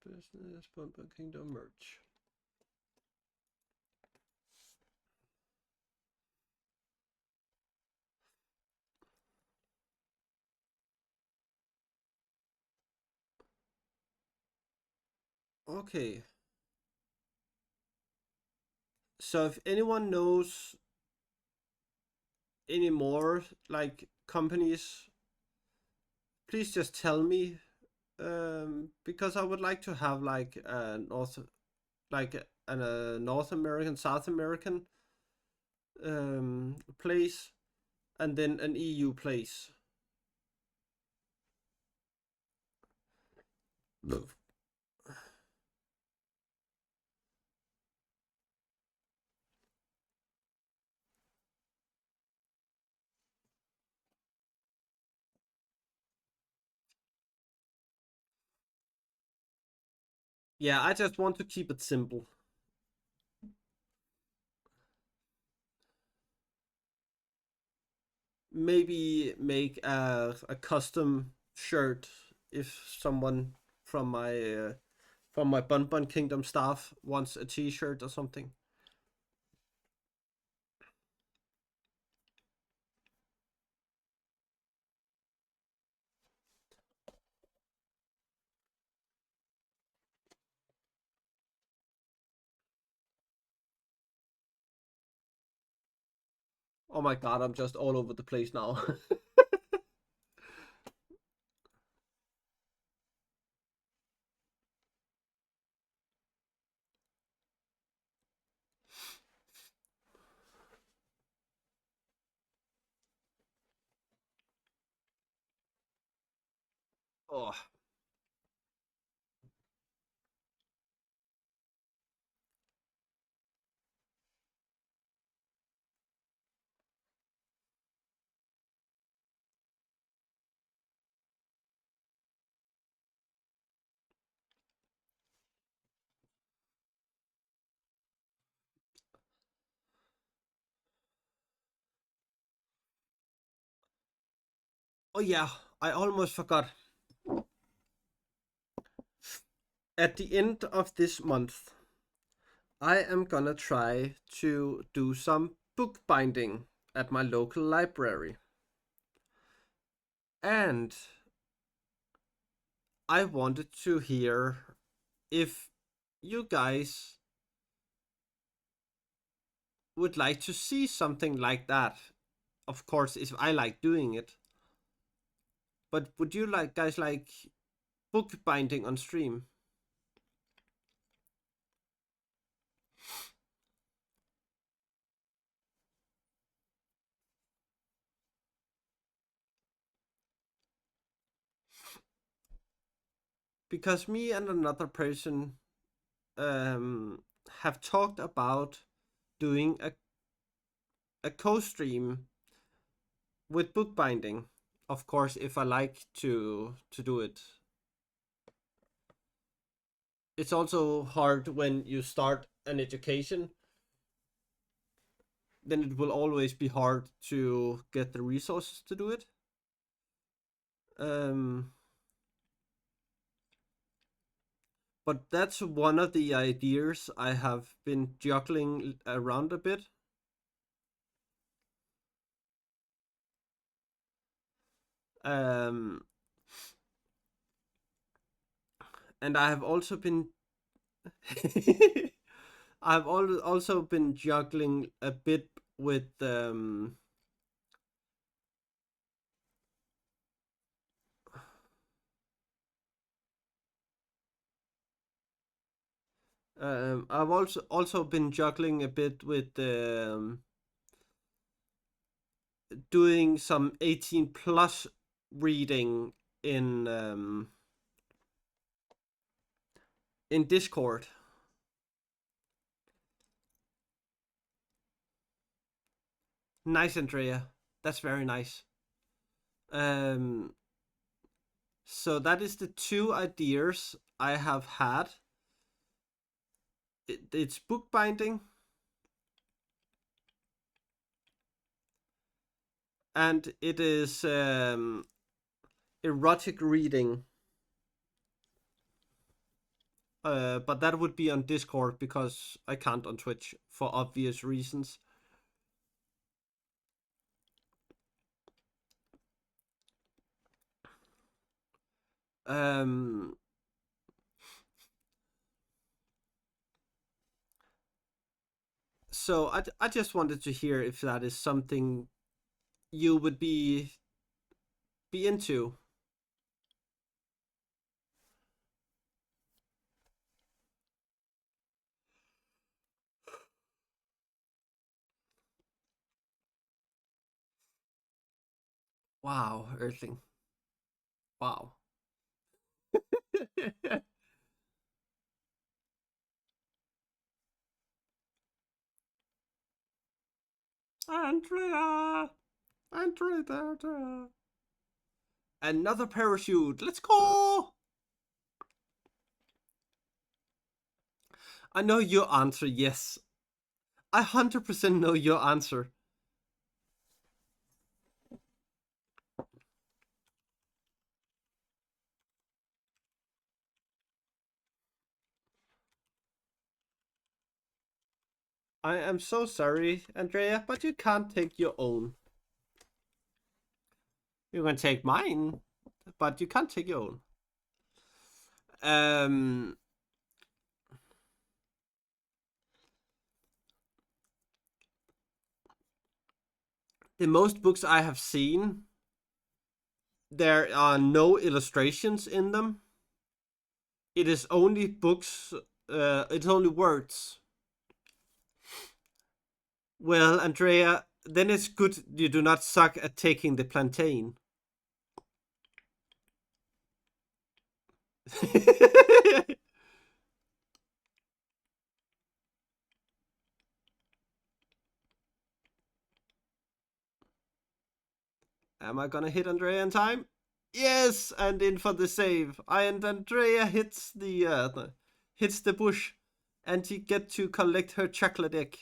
Speaker 1: Business Bumper Kingdom merch. Okay. So if anyone knows any more like companies, please just tell me. Because I would like to have like a North American, South American place, and then an EU place. Yeah, I just want to keep it simple. Maybe make a custom shirt if someone from my Bun Bun Kingdom staff wants a T-shirt or something. Oh my god, I'm just all over the place now. Oh, oh yeah, I almost forgot. At the end of this month, I am gonna try to do some bookbinding at my local library. And I wanted to hear if you guys would like to see something like that. Of course, if I like doing it. But would you like guys like bookbinding on stream? because me and another person have talked about doing a co-stream with bookbinding. Of course, if I like to do it. It's also hard when you start an education. Then it will always be hard to get the resources to do it. But that's one of the ideas I have been juggling around a bit. And I have also been I've also been juggling a bit with I've also been juggling a bit with doing some 18 plus reading in Discord. Nice, Andrea. That's very nice. So that is the two ideas I have had. It's bookbinding and it is erotic reading. But that would be on Discord because I can't on Twitch for obvious reasons. So I just wanted to hear if that is something you would be into. Wow, Earthling. Wow. Andrea! Andrea! Another parachute! Let's go! I know your answer, yes. I 100% know your answer. I am so sorry, Andrea, but you can't take your own. You can take mine, but you can't take your own. The most books I have seen, there are no illustrations in them. It is only books, it's only words. Well, Andrea, then it's good you do not suck at taking the plantain. Am I gonna hit Andrea in time? Yes, and in for the save. And Andrea hits the bush, and she get to collect her chocolate egg.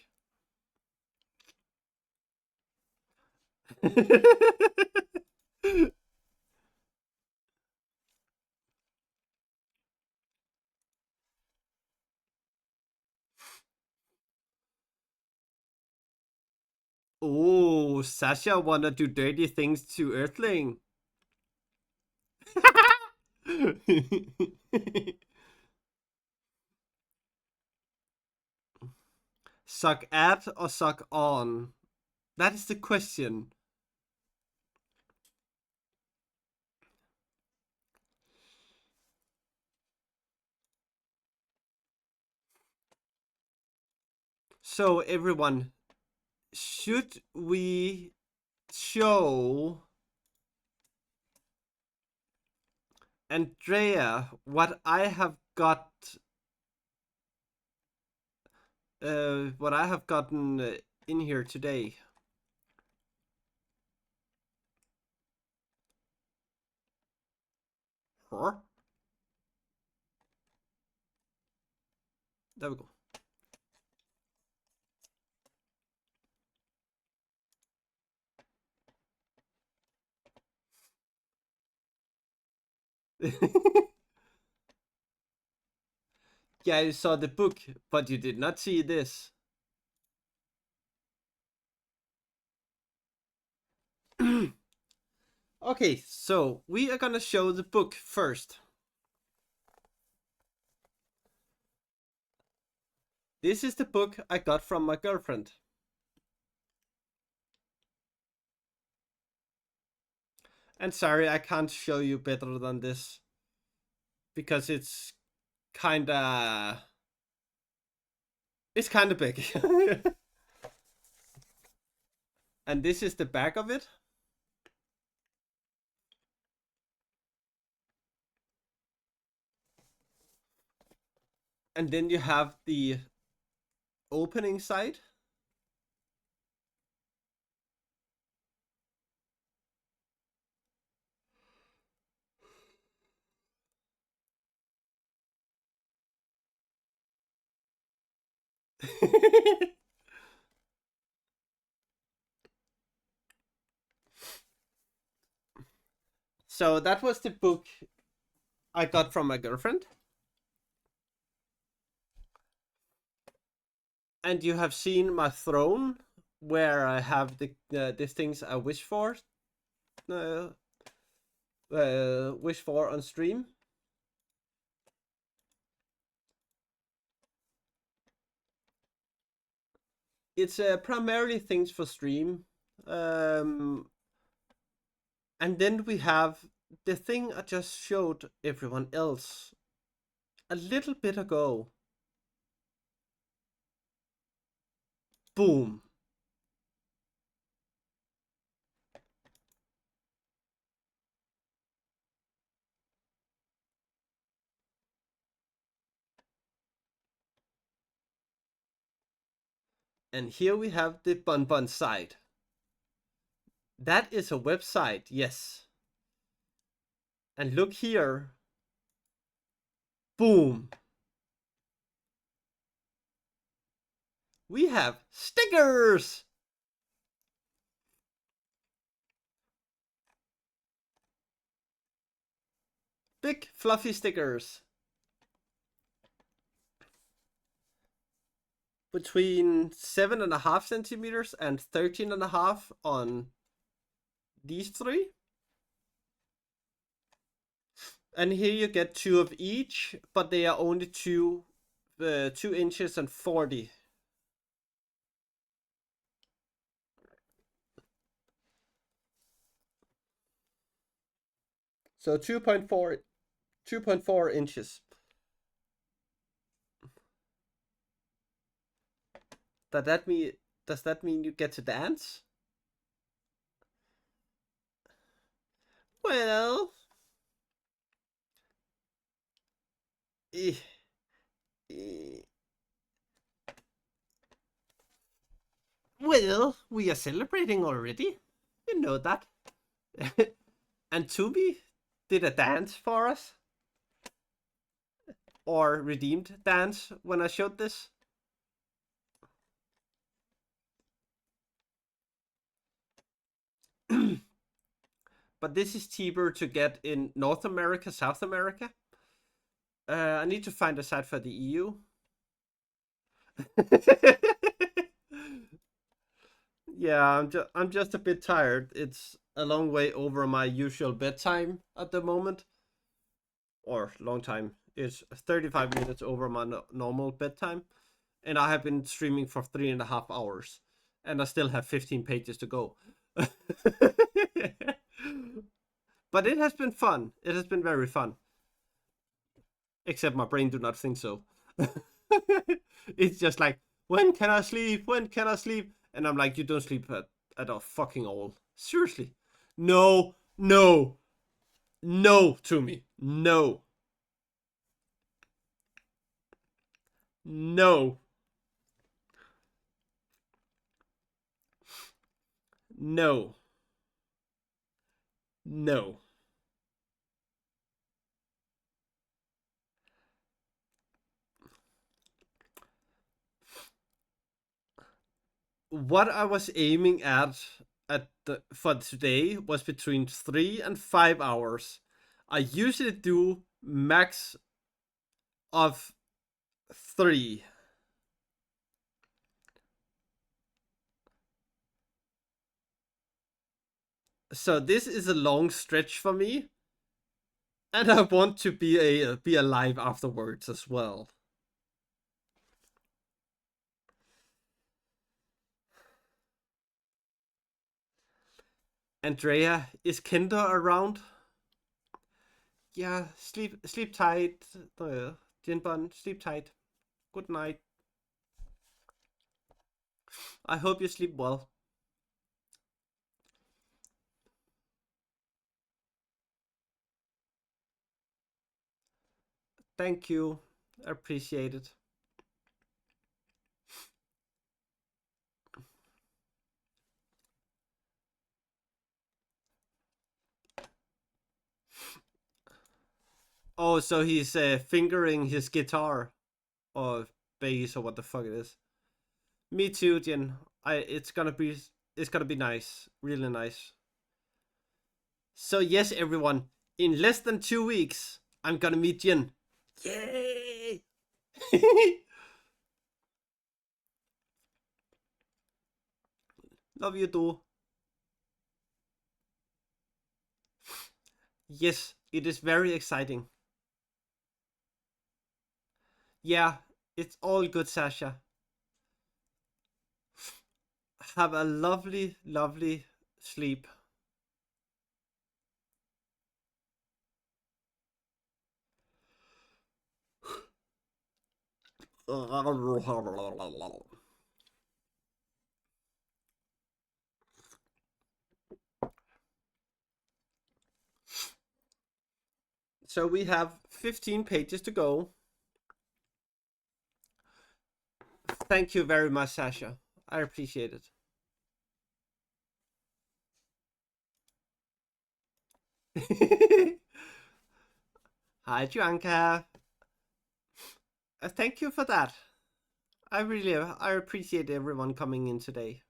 Speaker 1: Oh, Sasha wanna do dirty things to Earthling. Suck at or suck on? That is the question. So everyone, should we show Andrea, what I have gotten in here today. Huh? There we go. Yeah, you saw the book, but you did not see this. Okay, so we are gonna show the book first. This is the book I got from my girlfriend. And sorry, I can't show you better than this. Because it's kinda big. And this is the back of it. And then you have the opening side. So that was the book I got from my girlfriend. And you have seen my throne, where I have the things I wish for on stream. It's primarily things for stream. And then we have the thing I just showed everyone else a little bit ago. Boom. And here we have the Bonbon side. That is a website, yes. And look here. Boom. We have stickers. Big fluffy stickers. Between 7.5 centimeters and 13.5 on these three. And here you get 2 of each, but they are only 2 inches and 40. So 2.4 inches. Does that mean you get to dance? Well, eh, eh. Well, we are celebrating already. You know that. And Tubi did a dance for us. Or redeemed dance when I showed this. But this is cheaper to get in North America, South America. I need to find a site for the EU. Yeah, I'm just a bit tired. It's a long way over my usual bedtime at the moment. Or long time. It's 35 minutes over my normal bedtime. And I have been streaming for 3.5 hours. And I still have 15 pages to go. But it has been fun. It has been very fun. Except my brain do not think so. It's just like, when can I sleep? When can I sleep? And I'm like, you don't sleep at all fucking all. Seriously. No, no. No to me. No. No. No. No. What I was aiming for today was between 3 and 5 hours. I usually do max of 3. So this is a long stretch for me, and I want to be alive afterwards as well. Andrea, is Kinder around? Yeah, sleep tight, Jinbun, sleep tight. Good night. I hope you sleep well. Thank you. I appreciate it. Oh, so he's fingering his guitar or bass or what the fuck it is. Me too, Jin. It's gonna be nice, really nice. So yes, everyone, in less than 2 weeks, I'm gonna meet Jin. Yay! Love you too. Yes, it is very exciting. Yeah, it's all good, Sasha. Have a lovely, lovely sleep. So we have 15 pages to go. Thank you very much, Sasha. I appreciate it. Hi, Juanka. Thank you for that. I appreciate everyone coming in today.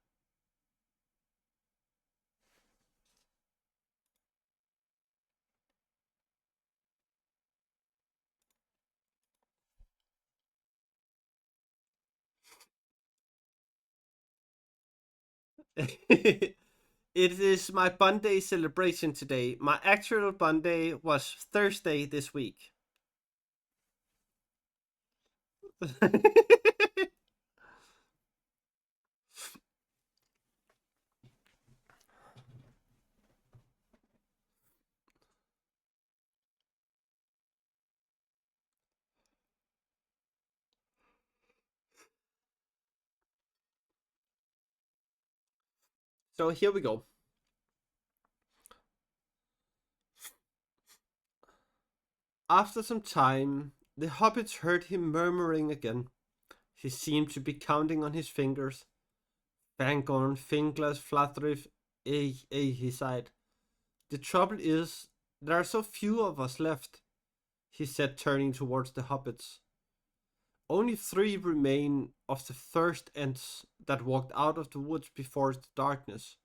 Speaker 1: It is my Bunday celebration today. My actual Bunday was Thursday this week. So here we go. After some time, the hobbits heard him murmuring again. He seemed to be counting on his fingers. Fangorn, Finglas, Flatteriff, he sighed. The trouble is, there are so few of us left, he said, turning towards the hobbits. Only 3 remain of the first Ents that walked out of the woods before the darkness.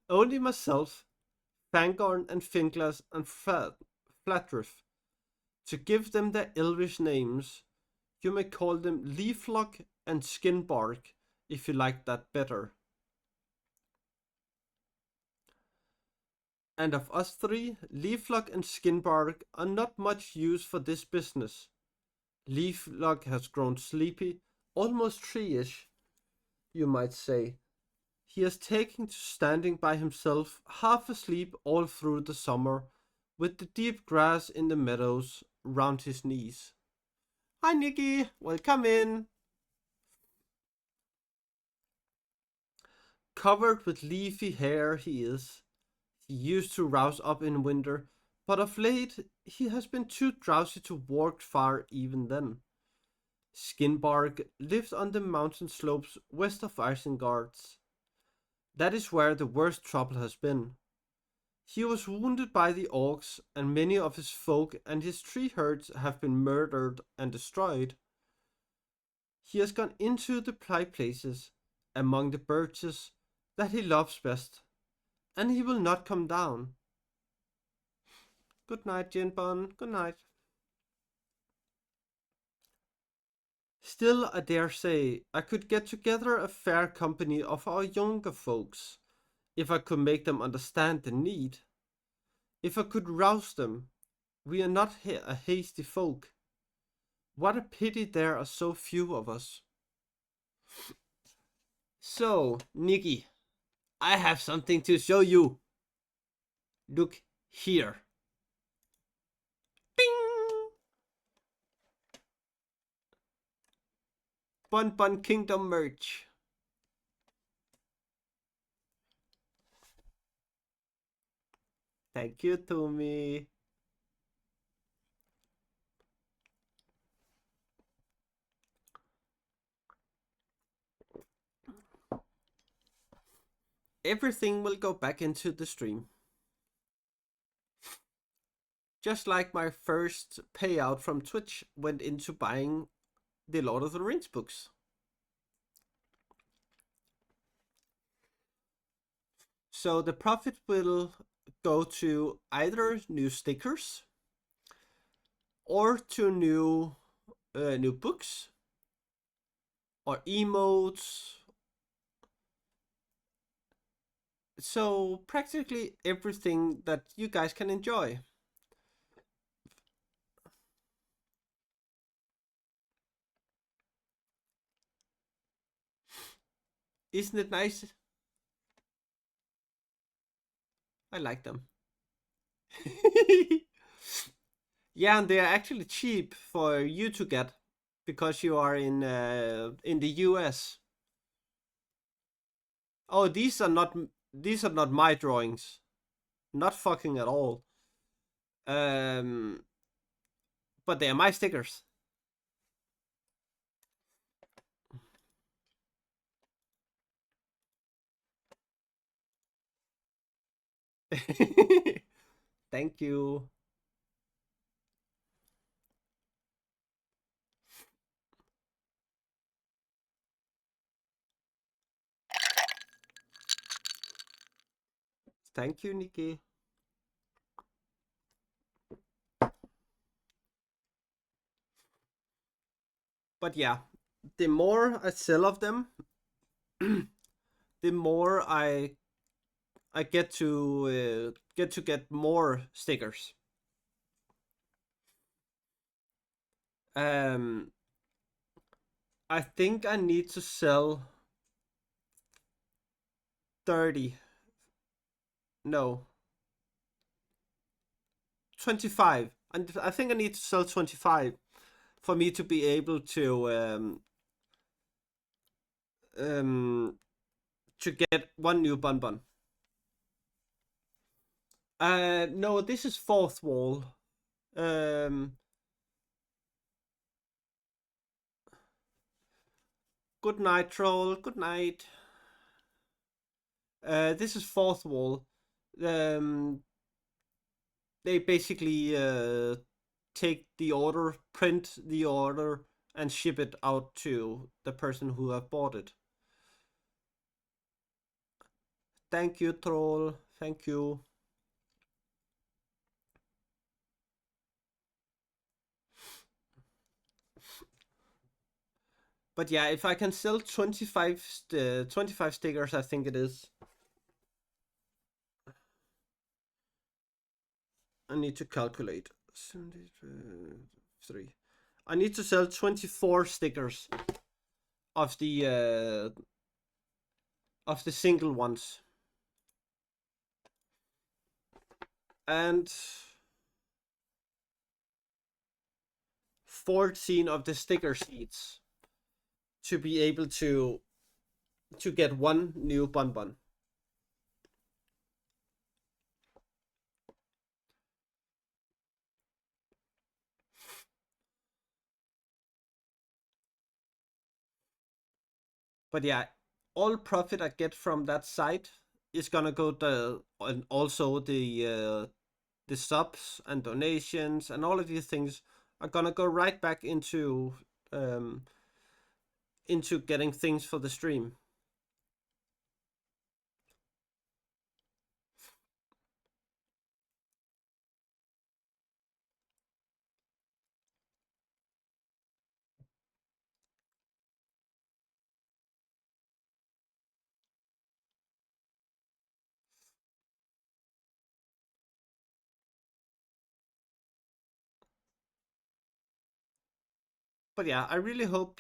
Speaker 1: Only myself, Fangorn and Finglas and Flatteriff. To give them their elvish names, you may call them Leaflock and Skinbark, if you like that better. And of us 3, Leaflock and Skinbark are not much use for this business. Leaflock has grown sleepy, almost tree-ish, you might say. He has taken to standing by himself, half asleep all through the summer, with the deep grass in the meadows round his knees. Hi, Nikki. Welcome in. Covered with leafy hair he is. He used to rouse up in winter, but of late he has been too drowsy to walk far even then. Skinbark lived on the mountain slopes west of Isengard. That is where the worst trouble has been. He was wounded by the orcs, and many of his folk and his tree herds have been murdered and destroyed. He has gone into the high places, among the birches that he loves best, and he will not come down. Good night, Jinbon. Good night. Still, I dare say, I could get together a fair company of our younger folks, if I could make them understand the need. If I could rouse them. We are not a hasty folk. What a pity there are so few of us. So, Nikki, I have something to show you. Look here. Bing! Bun Bun Kingdom merch. Thank you, Tommy. Everything will go back into the stream. Just like my first payout from Twitch went into buying the Lord of the Rings books. So the profit will go to either new stickers or to new books or emotes. So practically everything that you guys can enjoy. Isn't it nice? I like them. Yeah, and they are actually cheap for you to get because you are in the US. Oh, these are not my drawings. Not fucking at all. But they are my stickers. Thank you. Thank you, Nikki. But yeah, the more I sell of them, the more I get to get more stickers. I think I need to sell 30. No. 25. And I think I need to sell 25 for me to be able to get one new Bun Bun. No, this is fourth wall. Good night, troll. Good night. This is fourth wall. They basically take the order, print the order, and ship it out to the person who have bought it. Thank you, troll. Thank you. But yeah, if I can sell 25 stickers, I think it is. I need to calculate. 73. I need to sell 24 stickers of the single ones. And 14 of the sticker sheets to be able to to get one new bonbon. But yeah, all profit I get from that site is gonna go to, and also the subs and donations and all of these things are gonna go right back um into getting things for the stream. But yeah, I really hope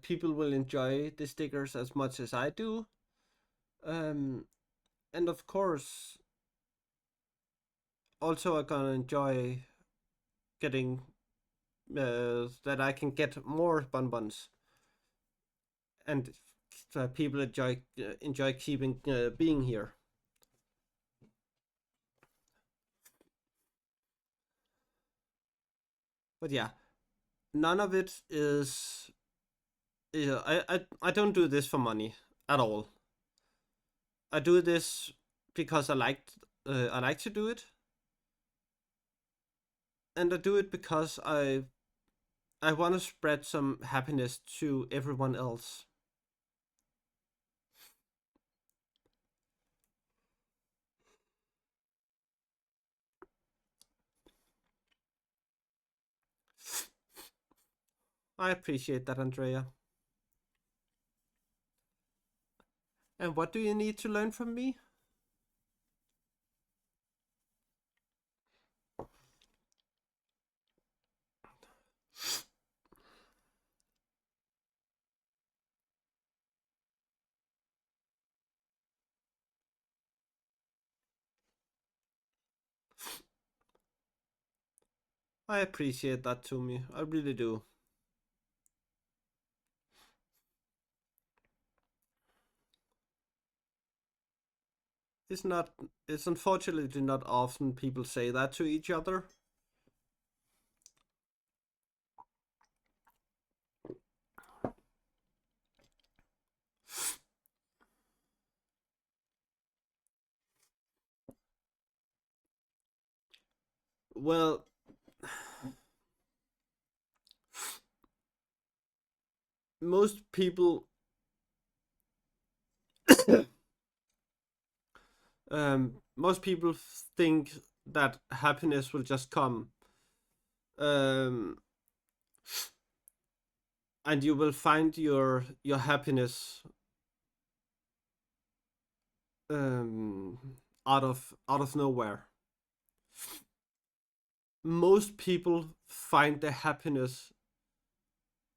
Speaker 1: people will enjoy the stickers as much as I do. Um, and of course, also I'm gonna enjoy getting that I can get more bonbons, and people enjoy keeping being here. But yeah, none of it is. Yeah, I don't do this for money at all. I do this because I like to do it, and I do it because I want to spread some happiness to everyone else. I appreciate that, Andrea. And what do you need to learn from me? I appreciate that, to me. I really do. It's not. It's unfortunately not often people say that to each other. Well, most people most people think that happiness will just come, um, and you will find your happiness um, out of nowhere. Most people find their happiness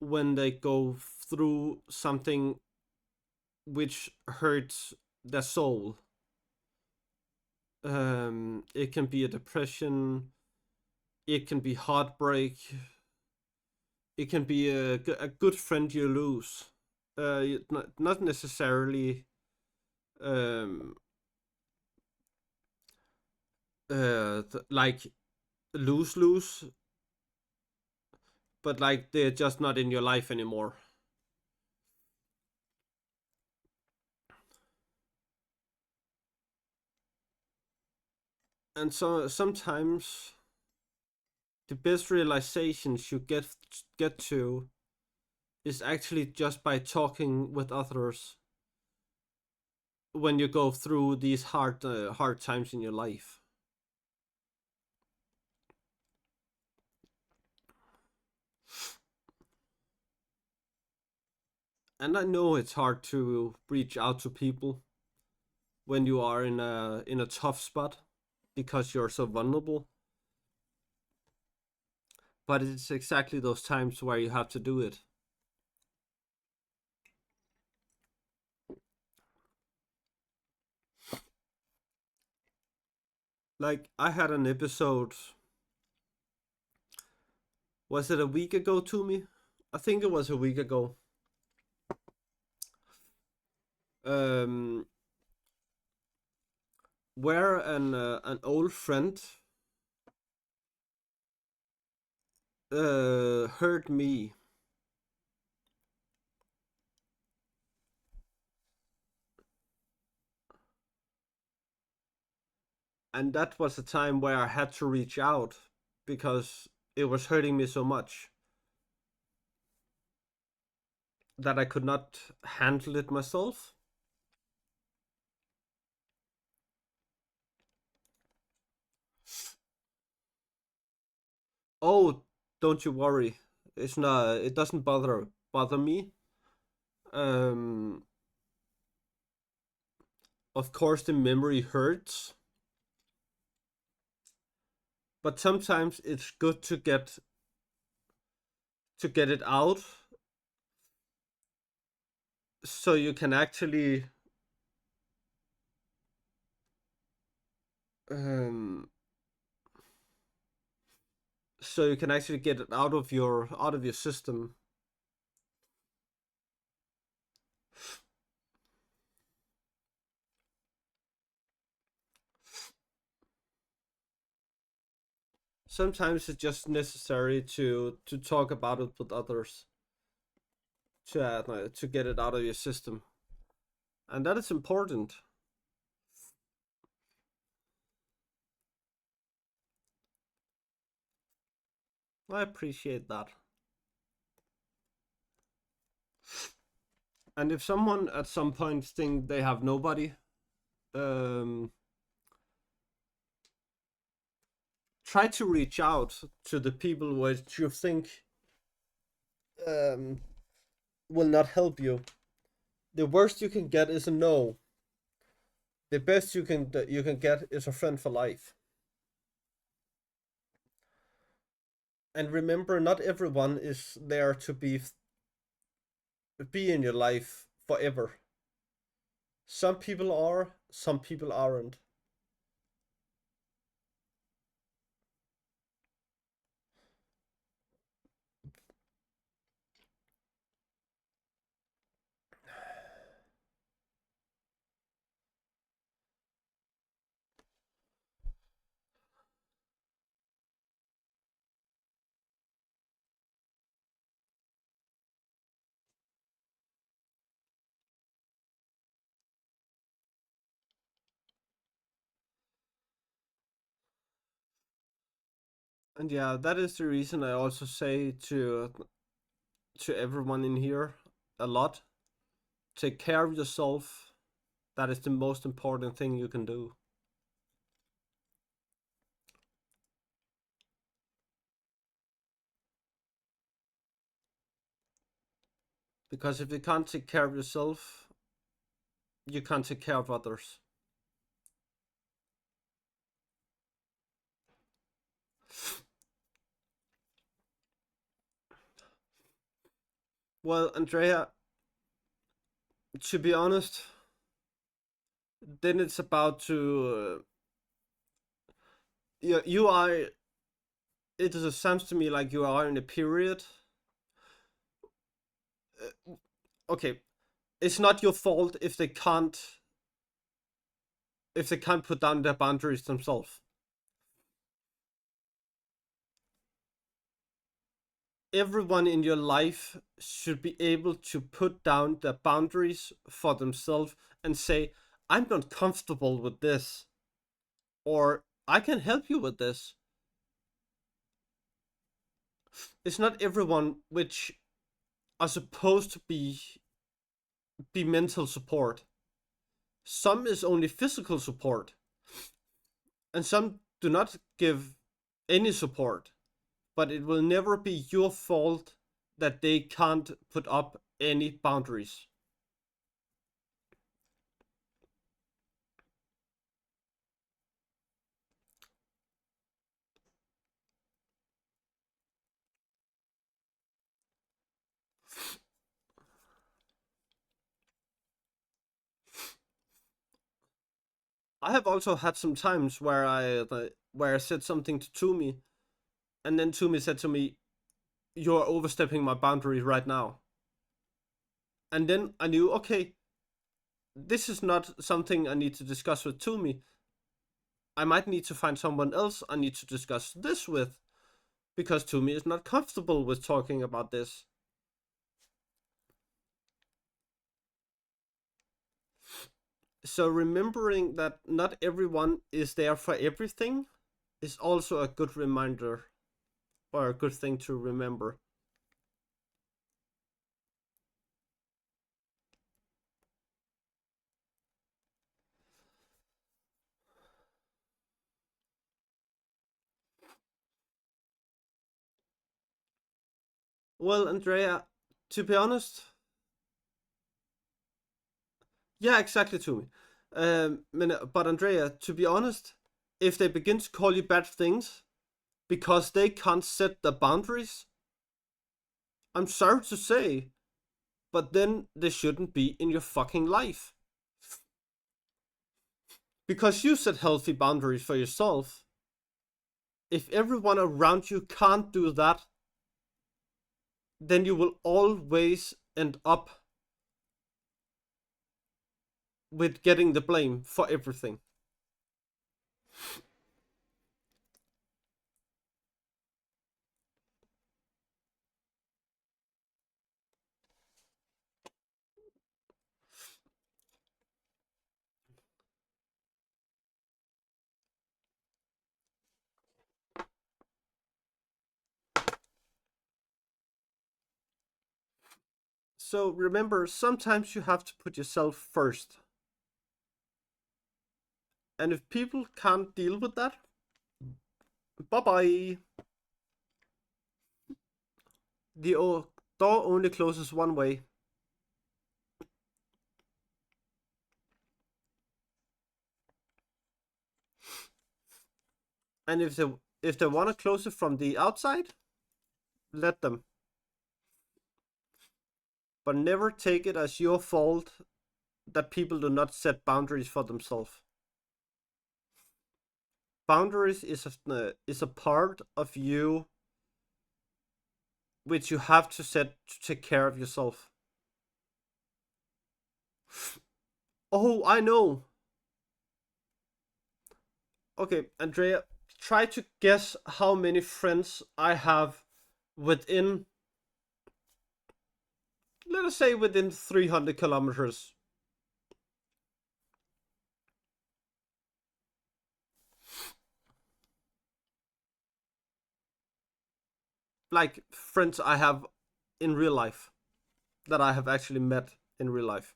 Speaker 1: when they go through something which hurts their soul. It can be a depression, it can be heartbreak, it can be a good friend you lose. Not necessarily um, like lose lose, but like they're just not in your life anymore. And so sometimes the best realizations you get to is actually just by talking with others when you go through these hard times in your life. And I know it's hard to reach out to people when you are in a tough spot because you're so vulnerable. But it's exactly those times where you have to do it. Like I had an episode, was it a week ago, to me? I think it was a week ago. Um, where an old friend hurt me. And that was a time where I had to reach out because it was hurting me so much that I could not handle it myself. Oh, don't you worry. It's not. It doesn't bother me. Um, of course, the memory hurts, but sometimes it's good to get it out, so you can actually um, get it out of your system. Sometimes it's just necessary to talk about it with others to get it out of your system, and that is important. I appreciate that. And if someone at some point think they have nobody, um, try to reach out to the people which you think um, will not help you. The worst you can get is a no. The best you can get is a friend for life. And remember, not everyone is there to be in your life forever. Some people are, some people aren't. And yeah, that is the reason I also say to everyone in here a lot. Take care of yourself. That is the most important thing you can do. Because if you can't take care of yourself, you can't take care of others. Well, Andrea, to be honest, then it's about to. You are. It sounds to me like you are in a period. Okay, it's not your fault if they can't put down their boundaries themselves. Everyone in your life should be able to put down their boundaries for themselves and say, I'm not comfortable with this, or I can help you with this. It's not everyone which are supposed to be mental support. Some is only physical support, and some do not give any support. But it will never be your fault that they can't put up any boundaries. I have also had some times where I said something to Tumi, and then Tumi said to me, "You're overstepping my boundaries right now." And then I knew, okay, this is not something I need to discuss with Toomey. I might need to find someone else I need to discuss this with, because Toomey is not comfortable with talking about this. So remembering that not everyone is there for everything is also a good reminder, or a good thing to remember. Well, Andrea, to be honest, yeah, exactly, to me. But Andrea, to be honest, if they begin to call you bad things because they can't set the boundaries, I'm sorry to say, but then they shouldn't be in your fucking life. Because you set healthy boundaries for yourself. If everyone around you can't do that, then you will always end up with getting the blame for everything. So remember, sometimes you have to put yourself first. And if people can't deal with that, bye bye. The door only closes one way. And if they want to close it from the outside, let them. But never take it as your fault that people do not set boundaries for themselves. Boundaries is a part of you which you have to set to take care of yourself. Oh, I know. Okay, Andrea, try to guess how many friends I have within, let us say, within 300 kilometers. Like friends I have in real life, that I have actually met in real life.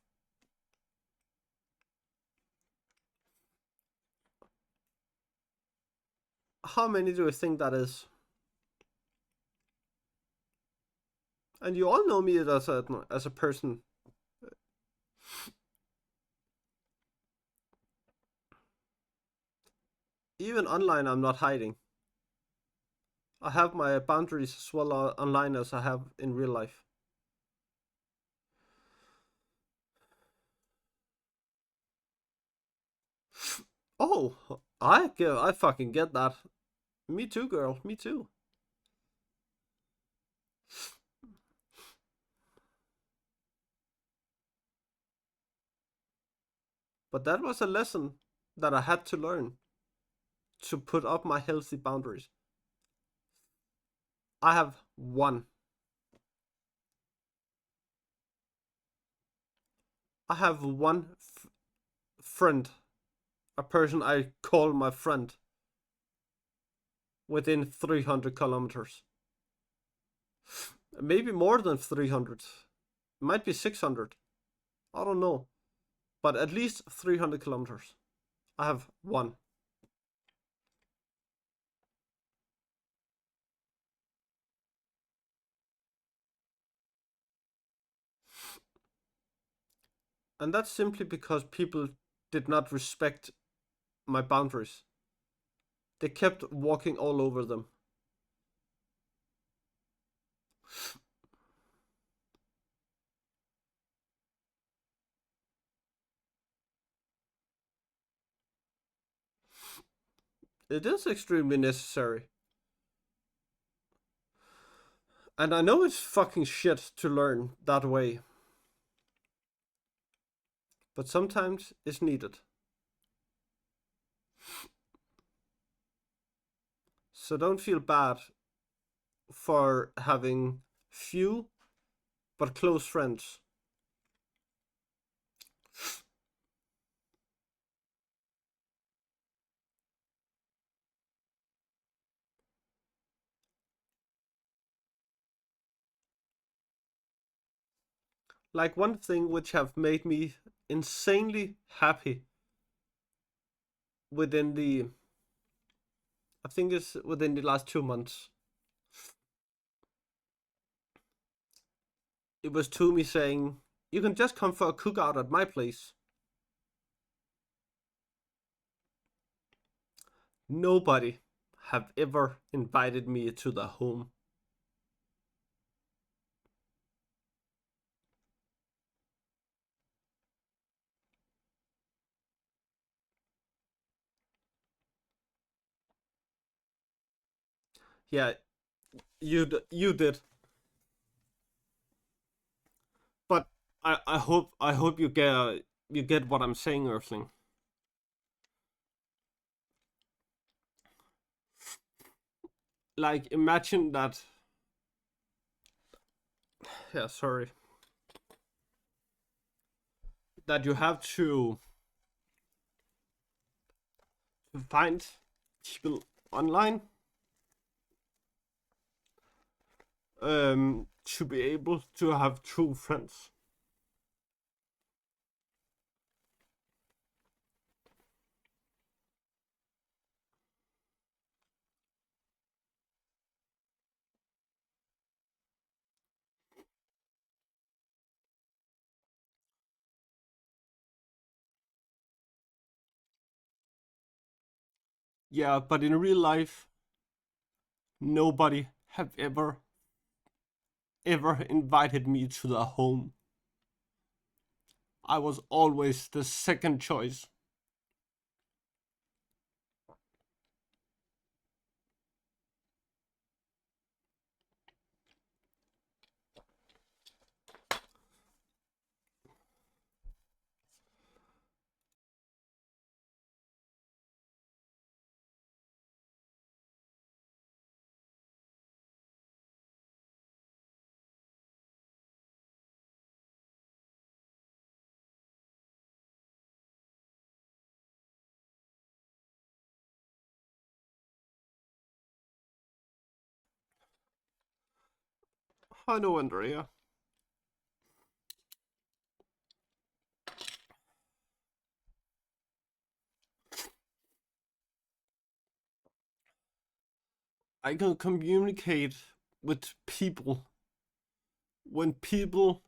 Speaker 1: How many do you think that is? And you all know me as a person. Even online, I'm not hiding. I have my boundaries as well online as I have in real life. Oh, I fucking get that. Me too, girl. Me too. But that was a lesson that I had to learn to put up my healthy boundaries. I have one. I have one friend, a person I call my friend, within 300 kilometers. Maybe more than 300. It might be 600. I don't know. But at least 300 kilometers. I have one. And that's simply because people did not respect my boundaries. They kept walking all over them. It is extremely necessary. And I know it's fucking shit to learn that way. but sometimes it's needed. So don't feel bad for having few but close friends. Like one thing which have made me insanely happy within the, I think it's within the last 2 months. It was Toomey saying, "You can just come for a cookout at my place." Nobody have ever invited me to their home. Yeah, you did, but I hope you get what I'm saying, Earthling. Like imagine that. Yeah, sorry. That you have to find people online to be able to have true friends. Yeah, but in real life, nobody have ever invited me to their home. I was always the second choice. I know, Andrea. I can communicate with people when people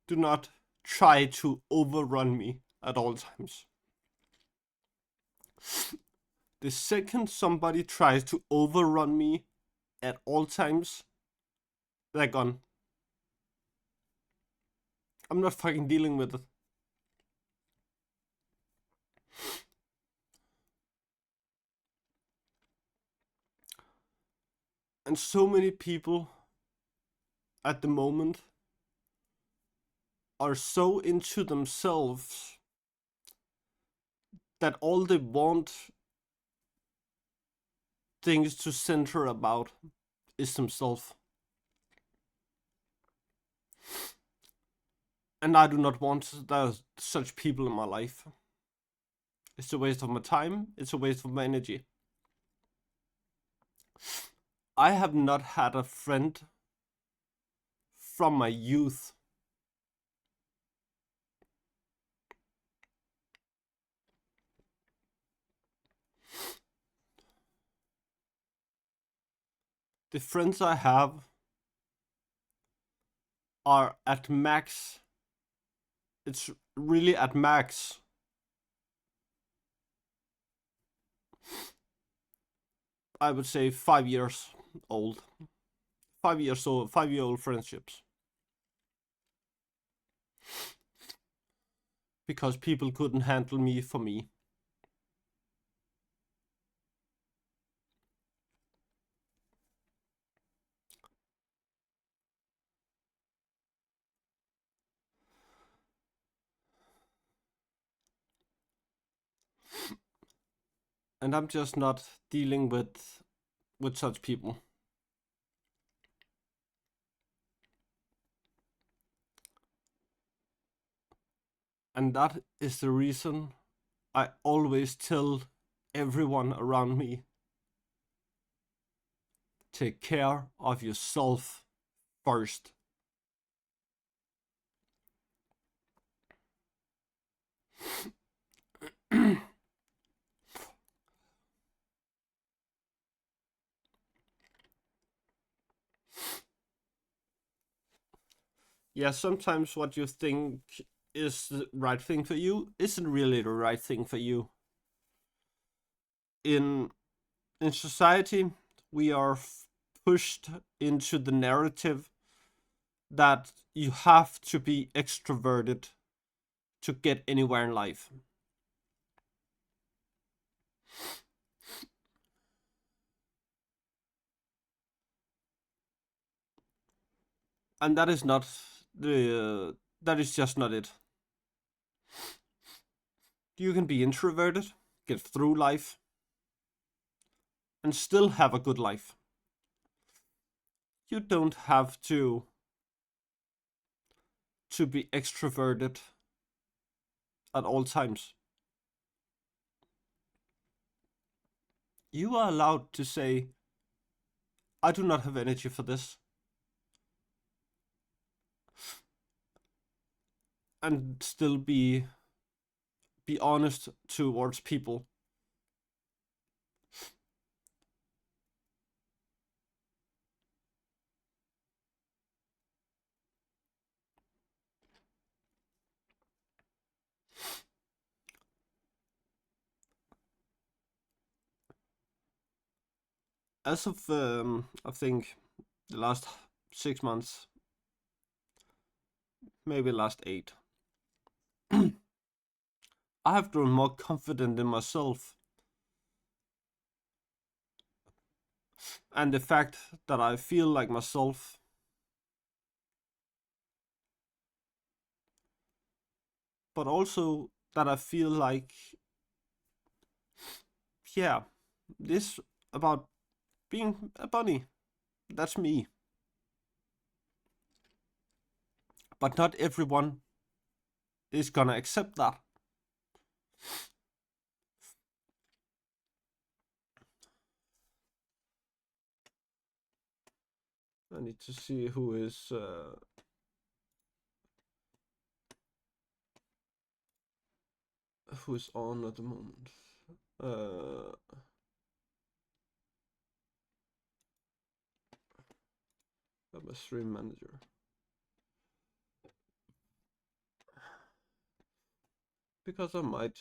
Speaker 1: do not try to overrun me at all times. The second somebody tries to overrun me at all times, they're gone. I'm not fucking dealing with it. And so many people at the moment are so into themselves that all they want things to center about is themselves. And I do not want such people in my life. It's a waste of my time, it's a waste of my energy. I have not had a friend from my youth. The friends I have are at max. It's really at max. I would say 5 years old. 5 years old, 5-year old friendships. Because people couldn't handle me for me. And I'm just not dealing with such people. And that is the reason I always tell everyone around me, take care of yourself first. Yeah, sometimes what you think is the right thing for you isn't really the right thing for you. In society, we are pushed into the narrative that you have to be extroverted to get anywhere in life. And that is not that is just not it. You can be introverted, get through life, and still have a good life. You don't have to be extroverted at all times. You are allowed to say, I do not have energy for this. And still be honest towards people. As of I think the last 6 months, maybe last 8, I have grown more confident in myself. And the fact that I feel like myself, but also that I feel like, yeah, this about being a bunny, that's me. But not everyone is gonna accept that. I need to see who's on at the moment. I'm a stream manager. Because I might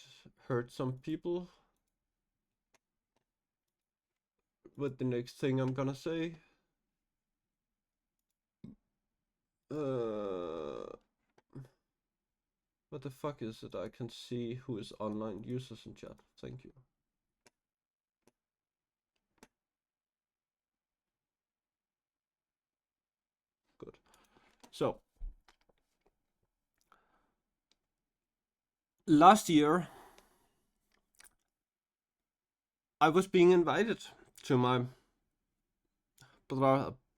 Speaker 1: hurt some people with the next thing I'm gonna say. What the fuck is it? I can see who is online users in chat. Thank you. Good. So, last year, I was being invited to my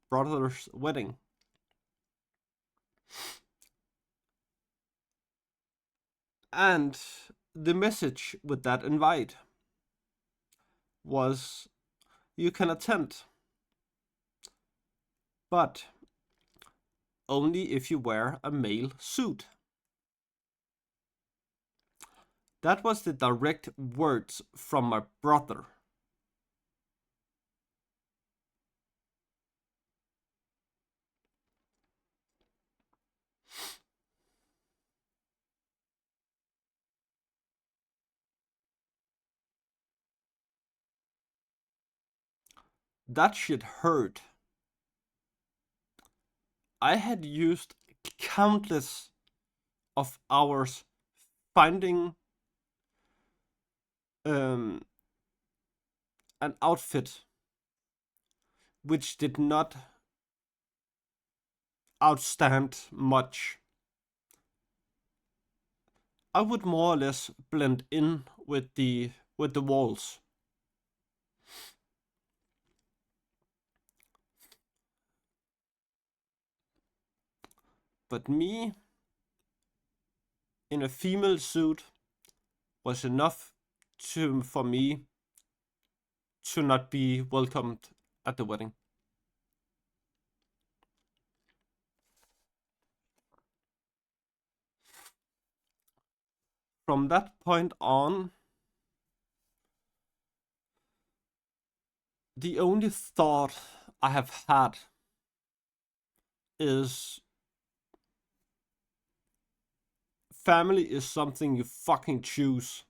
Speaker 1: brother's wedding. And the message with that invite was, you can attend, but only if you wear a male suit. That was the direct words from my brother. That shit hurt. I had used countless of hours finding an outfit which did not outstand much. I would more or less blend in with the walls. But me in a female suit was enough for me to not be welcomed at the wedding. From that point on, the only thought I have had is family is something you fucking choose.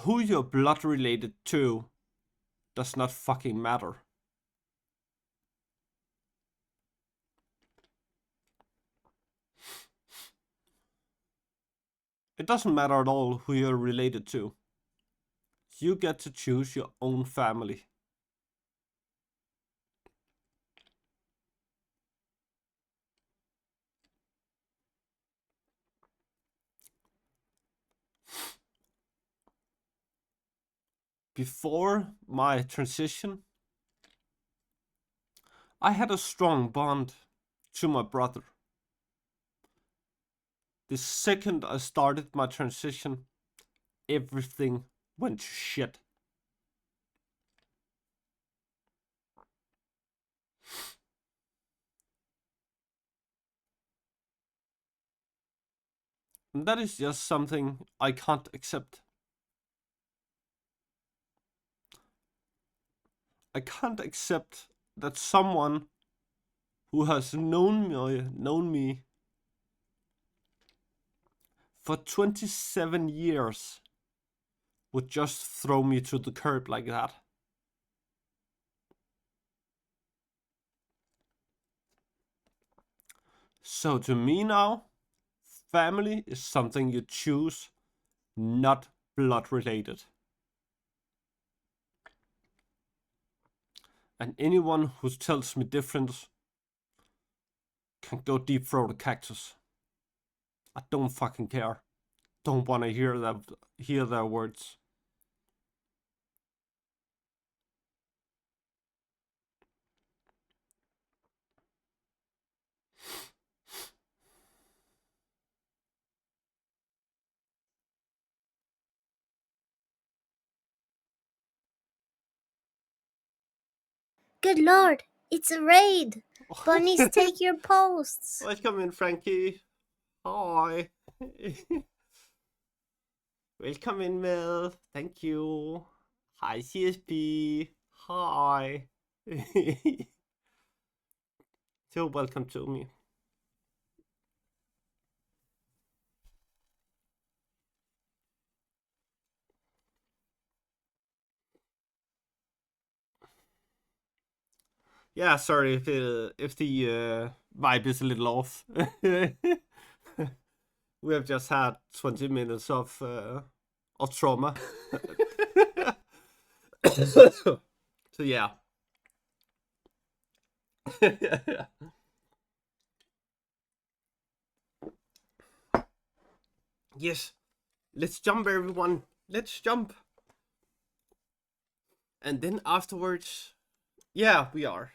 Speaker 1: Who you're blood related to does not fucking matter. It doesn't matter at all who you're related to. You get to choose your own family. Before my transition, I had a strong bond to my brother. The second I started my transition, everything went to shit. And that is just something I can't accept. I can't accept that someone who has known me for 27 years would just throw me to the curb like that. So to me now, family is something you choose, not blood related. And anyone who tells me different can go deep throat a cactus. I don't fucking care. Don't want to hear their words.
Speaker 3: Good lord, it's a raid. Bunnies, take your posts.
Speaker 1: Welcome in, Frankie. Hi. Welcome in, Mel. Thank you. Hi, CSP. Hi. So welcome to me. Yeah, sorry if the vibe is a little off. We have just had 20 minutes of trauma. So yeah. Yes, let's jump, everyone. Let's jump. And then afterwards, yeah, we are.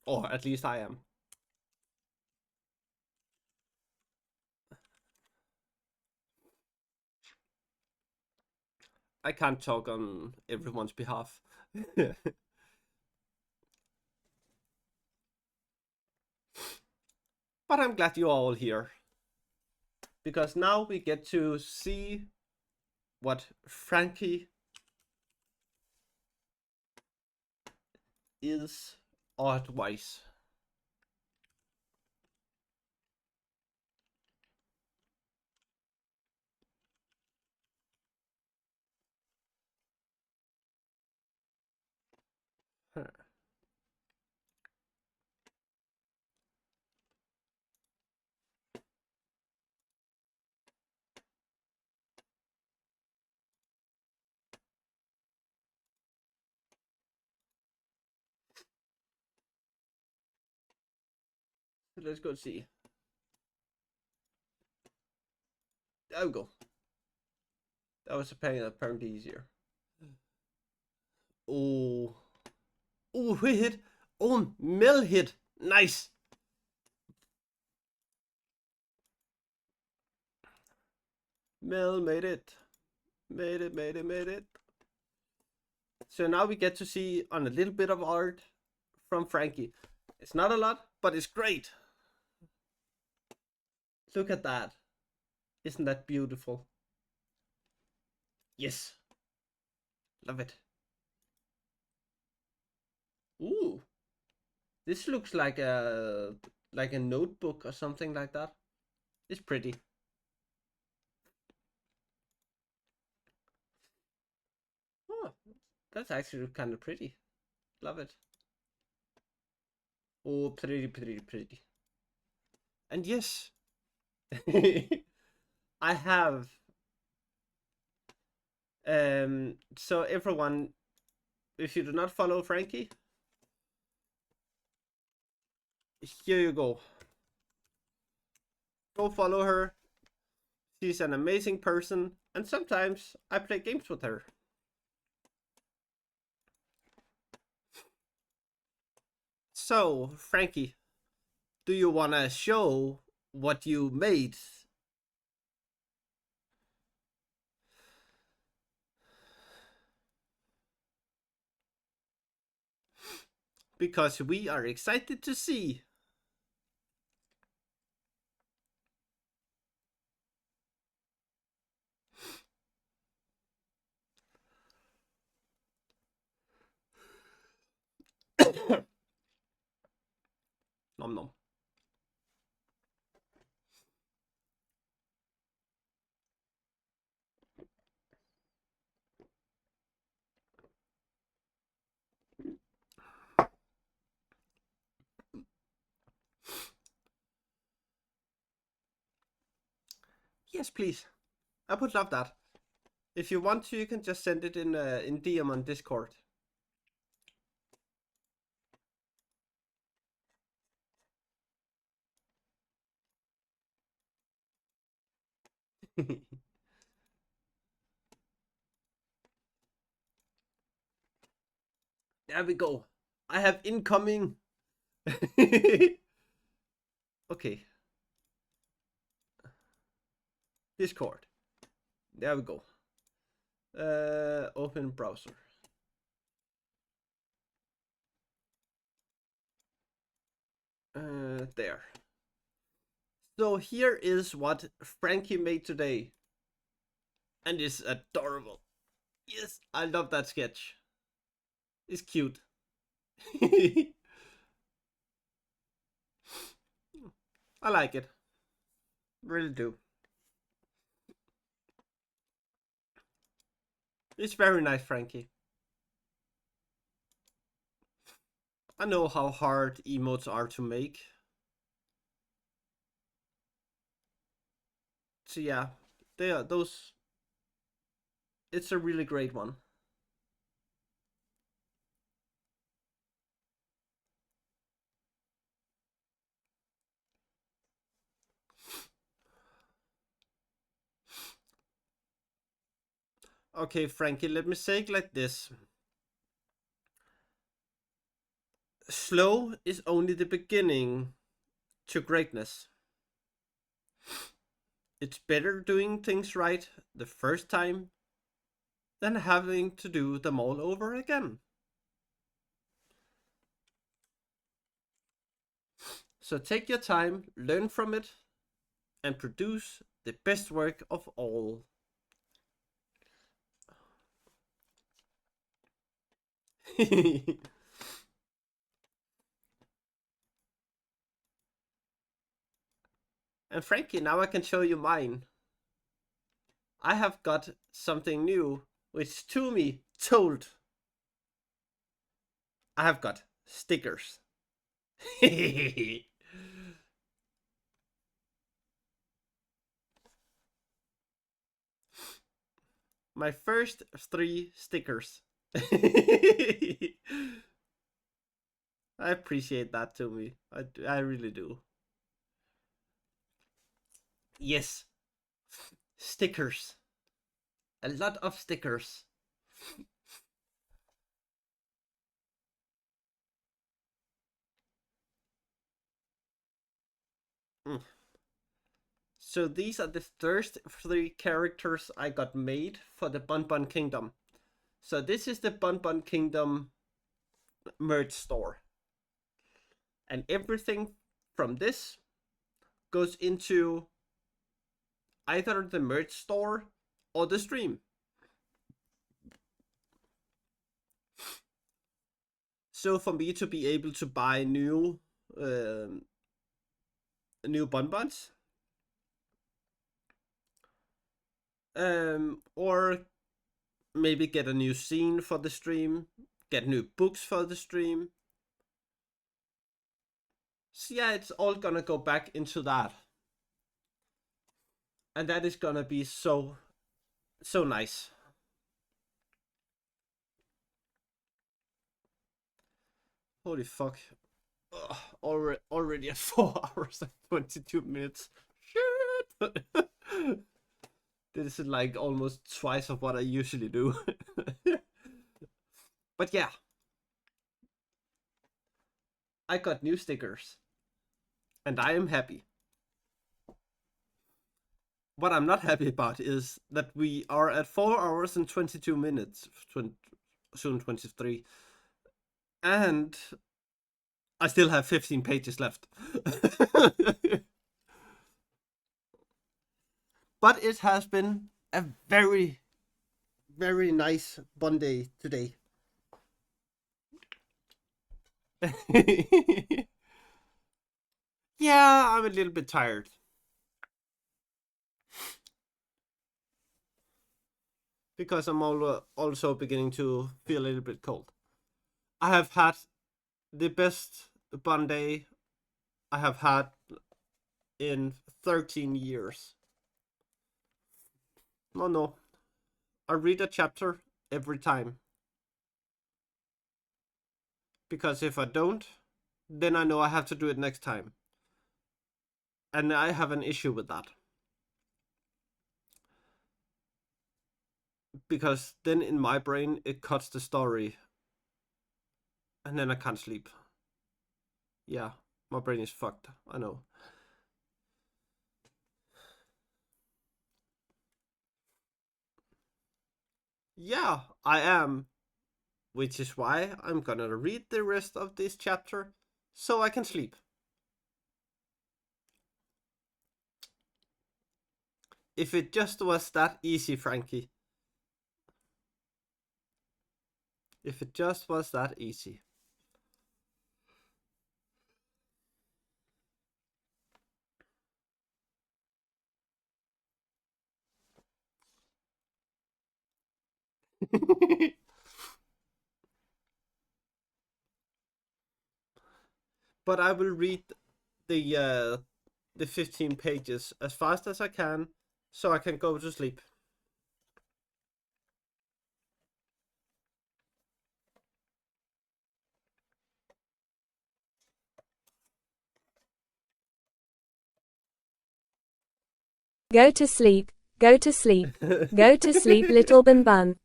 Speaker 1: Or at least I am. I can't talk on everyone's behalf. But I'm glad you're all here. Because now we get to see what Frankie is otherwise. Let's go see. There we go. That was apparently easier. Oh. Oh, we hit. Oh, Mill hit. Nice. Mill made it. Made it. So now we get to see on a little bit of art from Frankie. It's not a lot, but it's great. Look at that. Isn't that beautiful? Yes. Love it. Ooh. This looks like a notebook or something like that. It's pretty. Oh, that's actually kind of pretty. Love it. Oh, pretty. And yes, I have. So everyone, if you do not follow Frankie, here you go. Go follow her. She's an amazing person, and sometimes I play games with her. So, Frankie, do you want to show what you made? Because we are excited to see. Nom nom. Yes, please. I would love that. If you want to, you can just send it in DM on Discord. There we go. I have incoming. Okay. Discord. There we go. Open browser. There. So here is what Frankie made today. And it's adorable. Yes, I love that sketch. It's cute. I like it. Really do. It's very nice, Frankie. I know how hard emotes are to make. So yeah, they are those. It's a really great one. Okay, Frankie, let me say it like this. Slow is only the beginning to greatness. It's better doing things right the first time than having to do them all over again. So take your time, learn from it, and produce the best work of all. And Frankie, now I can show you mine. I have got something new, which to me told. I have got stickers. My first 3 stickers. I appreciate that to me. I really do. Yes. Stickers. A lot of stickers. So these are the first 3 characters I got made for the Bun Bun Kingdom. So this is the Bun Bun Kingdom merch store. And everything from this goes into either the merch store or the stream. So for me to be able to buy new bonbons, or maybe get a new scene for the stream, get new books for the stream. So yeah, it's all gonna go back into that. And that is gonna be so nice. Holy fuck. Ugh, already at 4 hours and 22 minutes. Shit! This is like almost twice of what I usually do. But yeah. I got new stickers. And I am happy. What I'm not happy about is that we are at 4 hours and 22 minutes. Soon 23. And I still have 15 pages left. But it has been a very, very nice Bun day today. Yeah, I'm a little bit tired. Because I'm also beginning to feel a little bit cold. I have had the best Bun day I have had in 13 years. No. I read a chapter every time. Because if I don't, then I know I have to do it next time. And I have an issue with that. Because then in my brain, it cuts the story. And then I can't sleep. Yeah, my brain is fucked. I know. Yeah, I am. Which is why I'm gonna read the rest of this chapter so I can sleep. If it just was that easy, Frankie. If it just was that easy. But I will read the 15 pages as fast as I can so I can go to sleep.
Speaker 2: Go to sleep, go to sleep, go to sleep, little Bun Bun.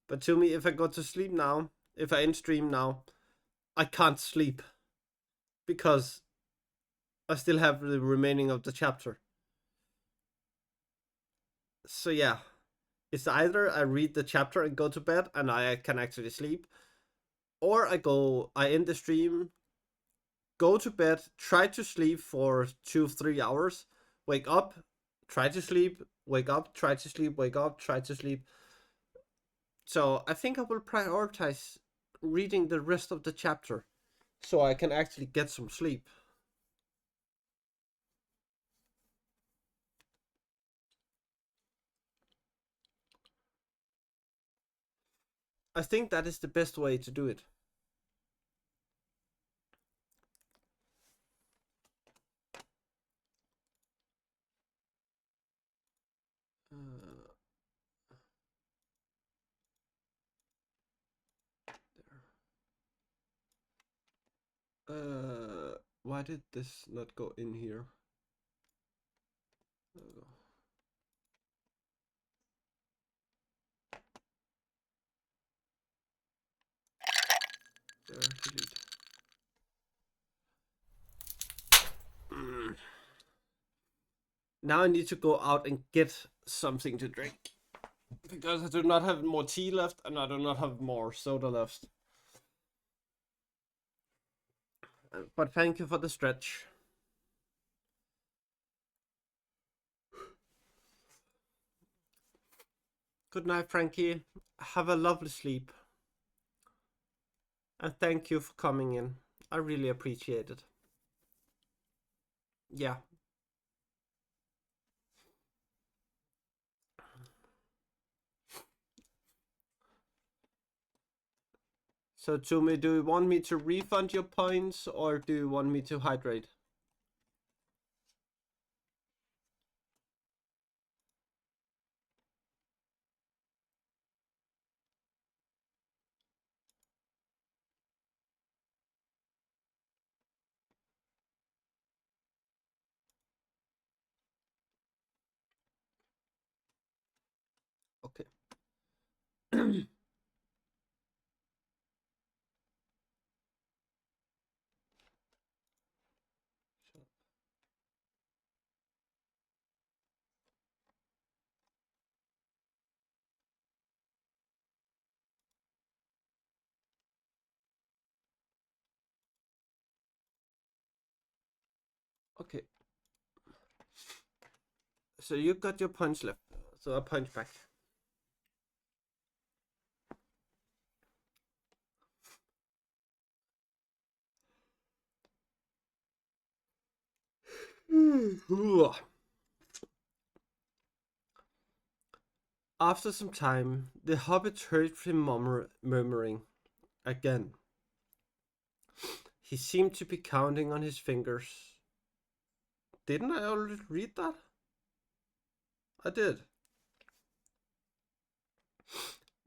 Speaker 1: But to me, if I go to sleep now, if I end stream now, I can't sleep. Because I still have the remaining of the chapter. So yeah, it's either I read the chapter and go to bed and I can actually sleep, or I end the stream, go to bed, try to sleep for 2-3 hours, wake up, try to sleep, wake up, try to sleep, wake up, try to sleep. So I think I will prioritize reading the rest of the chapter so I can actually get some sleep. I think that is the best way to do it. Why did this not go in here? There we go. There, delete. Now I need to go out and get something to drink. Because I do not have more tea left and I do not have more soda left. But thank you for the stretch. Good night, Frankie. Have a lovely sleep. And thank you for coming in. I really appreciate it. Yeah. So, Tumi, do you want me to refund your points or do you want me to hydrate? Okay. Okay. So you got your punch left. So a punch back. After some time, the hobbit heard him murmuring again. He seemed to be counting on his fingers. Didn't I already read that? I did.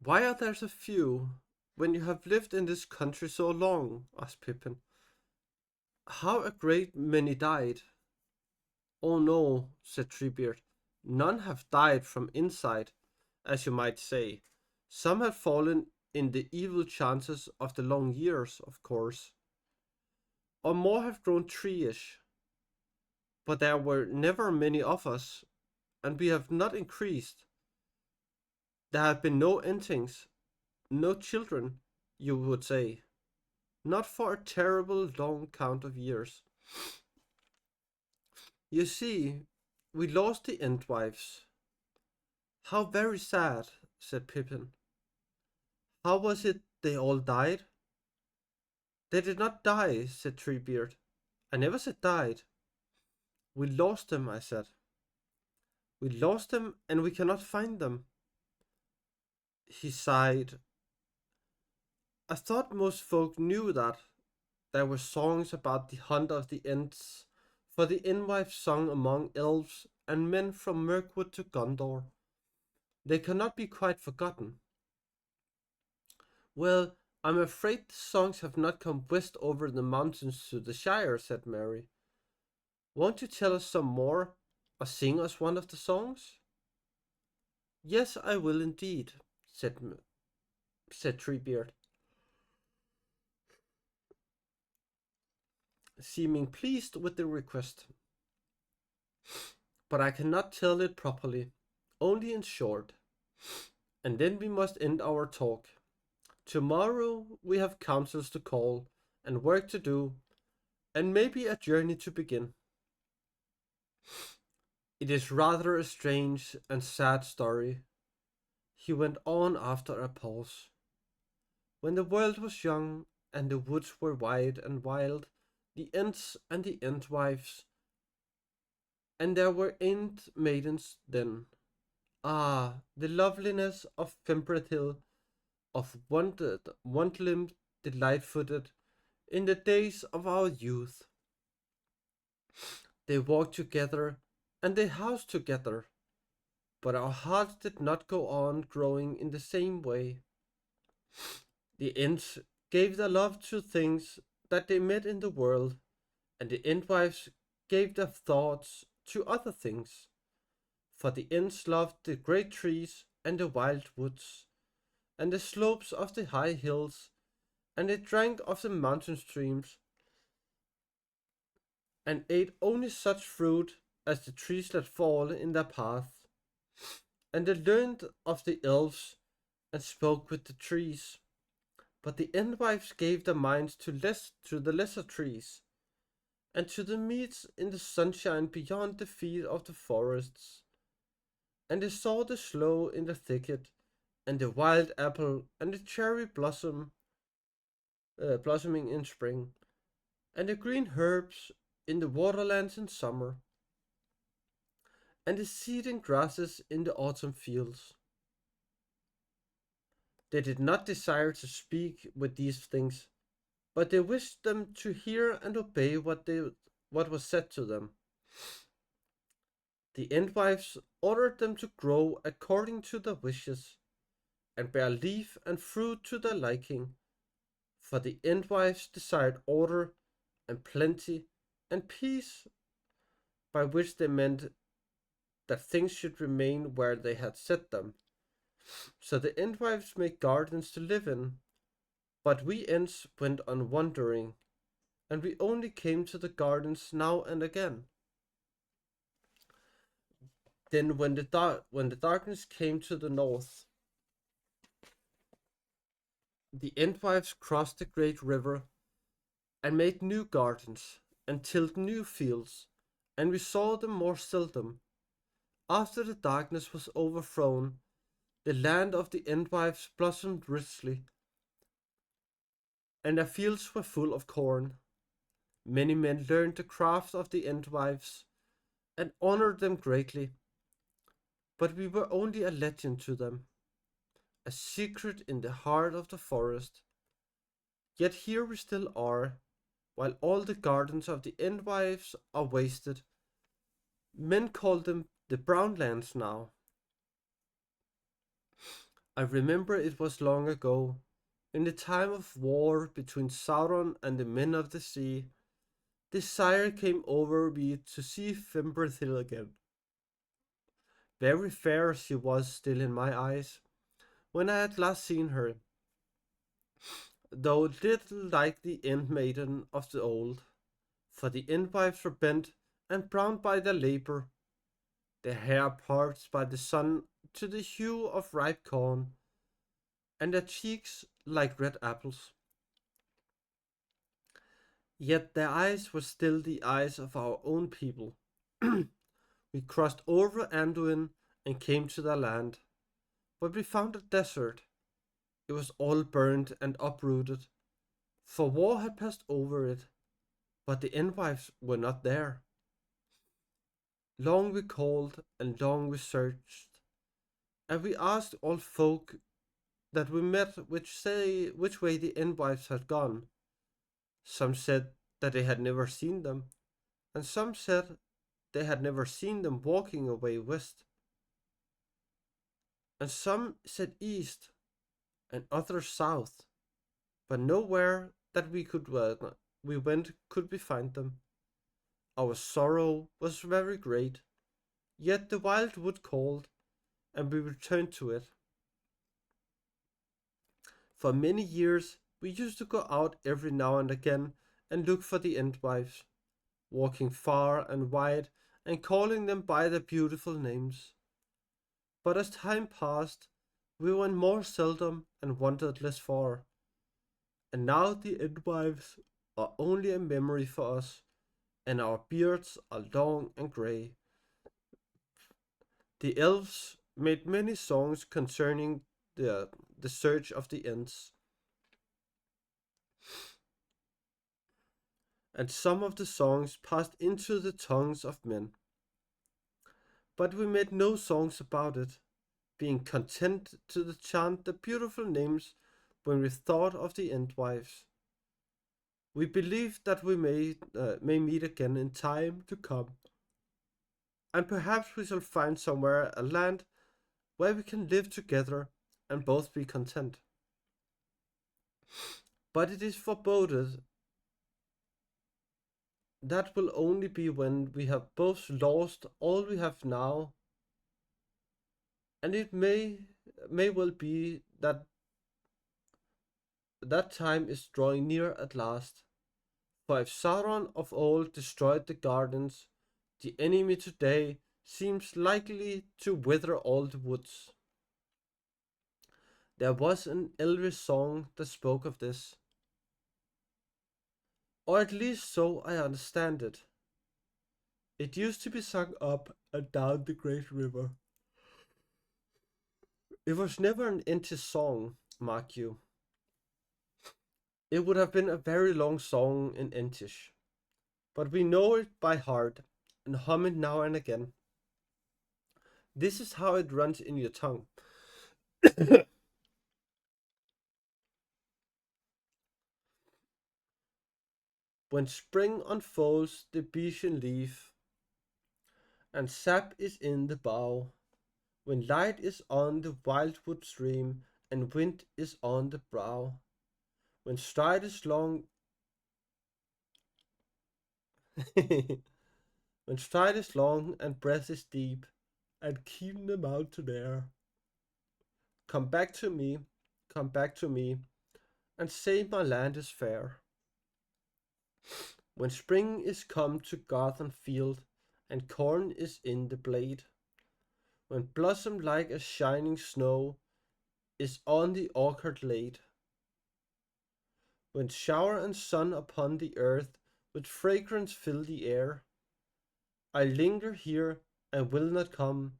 Speaker 1: Why are there so few when you have lived in this country so long? Asked Pippin. How a great many died. Oh no, said Treebeard. None have died from inside, as you might say. Some have fallen in the evil chances of the long years, of course. Or more have grown treeish. But there were never many of us, and we have not increased. There have been no endings, no children, you would say. Not for a terrible long count of years. You see, we lost the Entwives. How very sad, said Pippin. How was it they all died? They did not die, said Treebeard. I never said died. We lost them, I said. We lost them and we cannot find them. He sighed. I thought most folk knew that. There were songs about the hunt of the Ents, for the Enwife sung among elves and men from Mirkwood to Gondor. They cannot be quite forgotten. Well, I'm afraid the songs have not come west over the mountains to the Shire, said Mary. Won't you tell us some more, or sing us one of the songs? Yes, I will indeed, said Treebeard, seeming pleased with the request. But I cannot tell it properly, only in short. And then we must end our talk. Tomorrow we have councils to call, and work to do, and maybe a journey to begin. It is rather a strange and sad story, he went on after a pause. When the world was young, and the woods were wide and wild, the Ents and the Entwives, and there were Ent maidens then. Ah, the loveliness of Fimbrethil, of one-limbed, delight-footed, in the days of our youth. They walked together, and they housed together, but our hearts did not go on growing in the same way. The Ents gave their love to things that they met in the world, and the Entwives gave their thoughts to other things. For the Ents loved the great trees and the wild woods, and the slopes of the high hills, and they drank of the mountain streams, and ate only such fruit as the trees let fall in their path. And they learned of the elves and spoke with the trees. But the Endwives gave their minds to the lesser trees, and to the meads in the sunshine beyond the feet of the forests. And they saw the sloe in the thicket, and the wild apple and the cherry blossoming in spring, and the green herbs in the waterlands in summer, and the seeding grasses in the autumn fields. They did not desire to speak with these things, but they wished them to hear and obey what was said to them. The Endwives ordered them to grow according to their wishes, and bear leaf and fruit to their liking, for the Endwives desired order and plenty and peace, by which they meant that things should remain where they had set them. So the Endwives made gardens to live in, but we Ents went on wandering, and we only came to the gardens now and again. Then when the darkness came to the north, the Endwives crossed the great river and made new gardens and tilled new fields, and we saw them more seldom. After the darkness was overthrown, the land of the Endwives blossomed richly, and their fields were full of corn. Many men learned the craft of the Endwives and honored them greatly, but we were only a legend to them, a secret in the heart of the forest. Yet here we still are, while all the gardens of the Endwives are wasted. Men call them the Brown Lands now. I remember it was long ago, in the time of war between Sauron and the men of the sea. Desire came over me to see Fimbrethil again. Very fair she was still in my eyes, when I had last seen her, though little like the End Maiden of the old, for the Endwives were bent and browned by their labor, their hair parched by the sun to the hue of ripe corn, and their cheeks like red apples. Yet their eyes were still the eyes of our own people. We crossed over Anduin and came to their land, but we found a desert. It was all burned and uprooted, for war had passed over it, but the Endwives were not there. Long we called and long we searched, and we asked all folk that we met which way the Endwives had gone. Some said that they had never seen them, and some said they had never seen them walking away west. And some said east, and others south, but nowhere that we went could we find them. Our sorrow was very great, yet the wild wood called, and we returned to it. For many years we used to go out every now and again and look for the Endwives, walking far and wide and calling them by their beautiful names. But as time passed, we went more seldom and wandered less far, and now the Endwives are only a memory for us, and our beards are long and grey. The elves made many songs concerning the search of the Ents, and some of the songs passed into the tongues of men. But we made no songs about it, being content to chant the beautiful names when we thought of the Endwives. We believe that we may meet again in time to come, and perhaps we shall find somewhere a land where we can live together and both be content. But it is foreboded that will only be when we have both lost all we have now, and it may well be that that time is drawing near at last. For if Sauron of old destroyed the gardens The enemy today seems likely to wither all the woods. There was an Elvish song that spoke of this, or at least so I understand it. It used to be sung up and down the great river. It was never an Entish song, mark you. It would have been a very long song in Entish, but we know it by heart and hum it now and again. This is how it runs in your tongue. When spring unfolds the beechen leaf, and sap is in the bough, when light is on the wildwood stream, and wind is on the brow, when stride is long, when stride is long and breath is deep, and keen the mountain air, come back to me, come back to me, and say my land is fair. When spring is come to garth and field, and corn is in the blade, when blossom like a shining snow is on the orchard laid, when shower and sun upon the earth with fragrance fill the air, I linger here and will not come,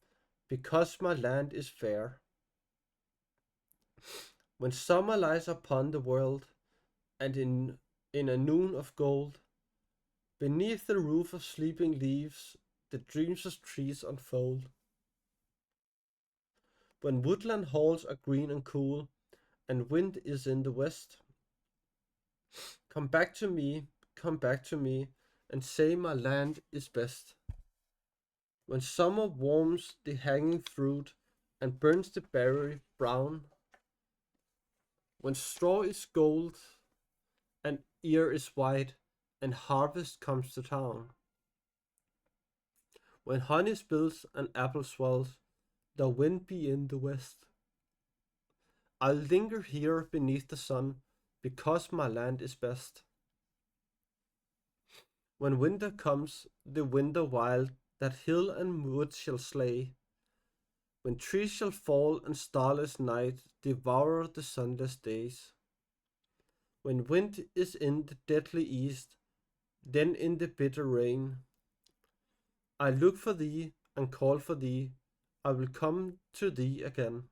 Speaker 1: because my land is fair. When summer lies upon the world, and in a noon of gold, beneath the roof of sleeping leaves, the dreams of trees unfold. When woodland halls are green and cool, and wind is in the west, come back to me, come back to me, and say my land is best. When summer warms the hanging fruit and burns the berry brown, when straw is gold and ear is white and harvest comes to town, when honey spills and apple swells, the wind be in the west, I'll linger here beneath the sun, because my land is best. When winter comes, the winter wild, that hill and wood shall slay, when trees shall fall and starless night devour the sunless days, when wind is in the deadly east, then in the bitter rain, I look for thee and call for thee, I will come to thee again.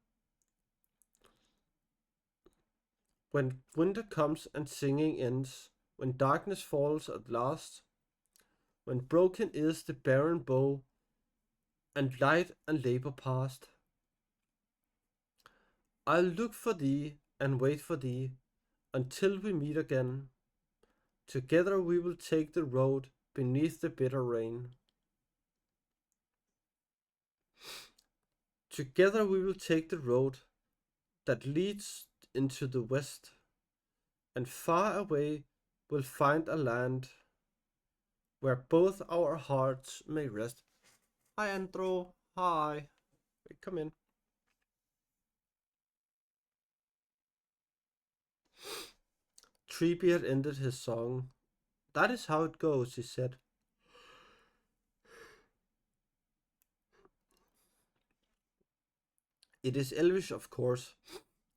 Speaker 1: When winter comes and singing ends, when darkness falls at last, when broken is the barren bow, and light and labor past, I'll look for thee and wait for thee until we meet again. Together we will take the road beneath the bitter rain. Together we will take the road that leads into the west, and far away we'll find a land where both our hearts may rest. Hi, Andrew. Hi. Come in. Treebeard ended his song. That is how it goes, he said. It is Elvish, of course.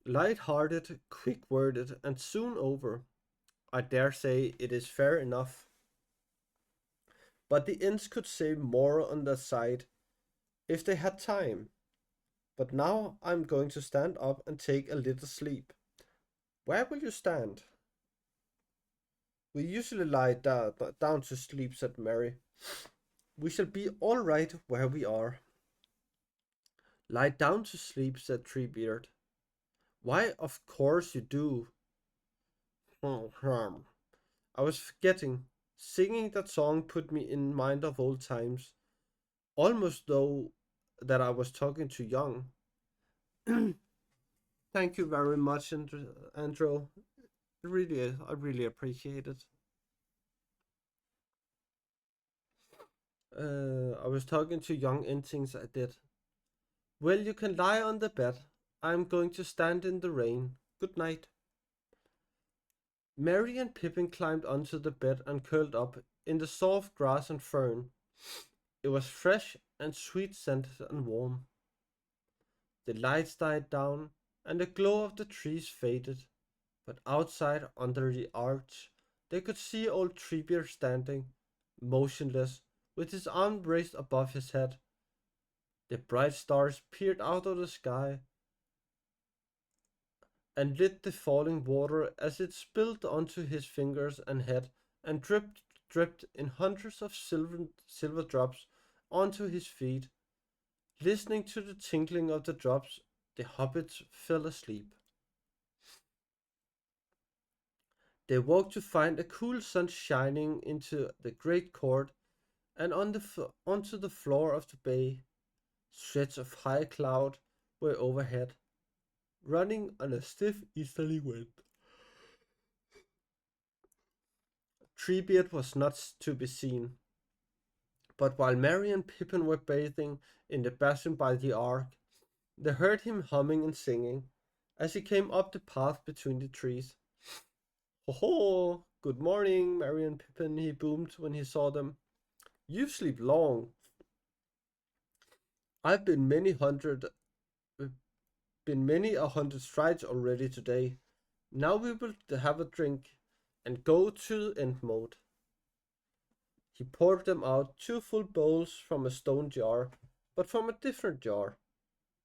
Speaker 1: Light-hearted, quick-worded, and soon over. I dare say it is fair enough. But the Ents could say more on that side if they had time. But now I'm going to stand up and take a little sleep. Where will you stand? We usually lie down to sleep, said Mary. We shall be all right where we are. Lie down to sleep, said Treebeard. Why, of course you do. I was forgetting. Singing that song put me in mind of old times. Almost though that I was talking to Young. Thank you very much, Andrew. I really appreciate it. I was talking to Young in things I did. Well, you can lie on the bed. I'm going to stand in the rain. Good night. Mary and Pippin climbed onto the bed and curled up in the soft grass and fern. It was fresh and sweet scented and warm. The lights died down, and the glow of the trees faded, but outside under the arch they could see old Treebeard standing, motionless, with his arm raised above his head. The bright stars peered out of the sky and lit the falling water as it spilled onto his fingers and head and dripped in hundreds of silver drops onto his feet. Listening to the tinkling of the drops, the hobbits fell asleep. They woke to find a cool sun shining into the great court and onto the floor of the bay. Shreds of high cloud were overhead, running on a stiff easterly wind. Treebeard was not to be seen, but while Merry and Pippin were bathing in the basin by the ark, they heard him humming and singing as he came up the path between the trees. Ho ho! Good morning, Merry and Pippin, he boomed when he saw them. You sleep long. I've been many a hundred strides already today. Now we will have a drink and go to Endmode. He poured them out 2 full bowls from a stone jar, but from a different jar.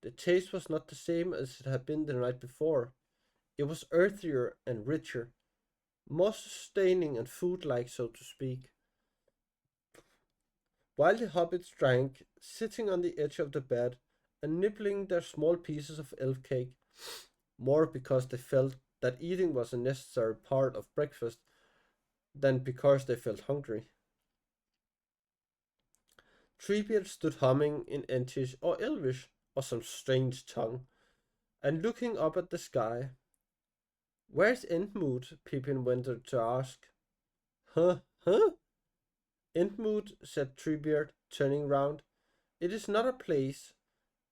Speaker 1: The taste was not the same as it had been the night before. It was earthier and richer, more sustaining and food-like, so to speak. While the hobbits drank, sitting on the edge of the bed and nibbling their small pieces of elf cake, more because they felt that eating was a necessary part of breakfast than because they felt hungry. Treebeard stood humming in Entish or Elvish or some strange tongue, and looking up at the sky. Where's Entmoot? Pippin ventured to ask. Huh? Huh? Entmoot, said Treebeard, turning round. It is not a place.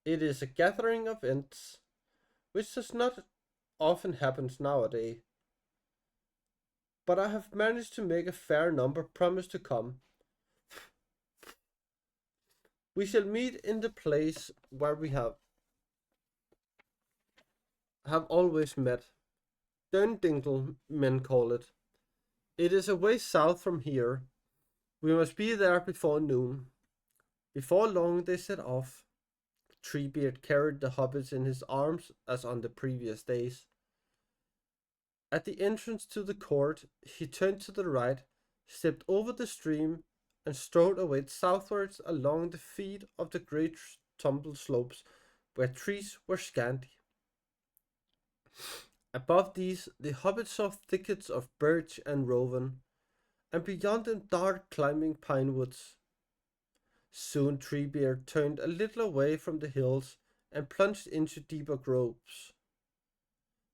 Speaker 1: It is a gathering of Ents, which does not often happen nowadays. But I have managed to make a fair number promise to come. We shall meet in the place where we have always met. Dundingle, men call it. It is a way south from here. We must be there before noon. Before long they set off. Treebeard carried the hobbits in his arms as on the previous days. At the entrance to the court, he turned to the right, stepped over the stream, and strode away southwards along the feet of the great tumbled slopes where trees were scanty. Above these, the hobbits saw thickets of birch and rowan, and beyond them dark climbing pine woods. Soon Treebeard turned a little away from the hills and plunged into deeper groves,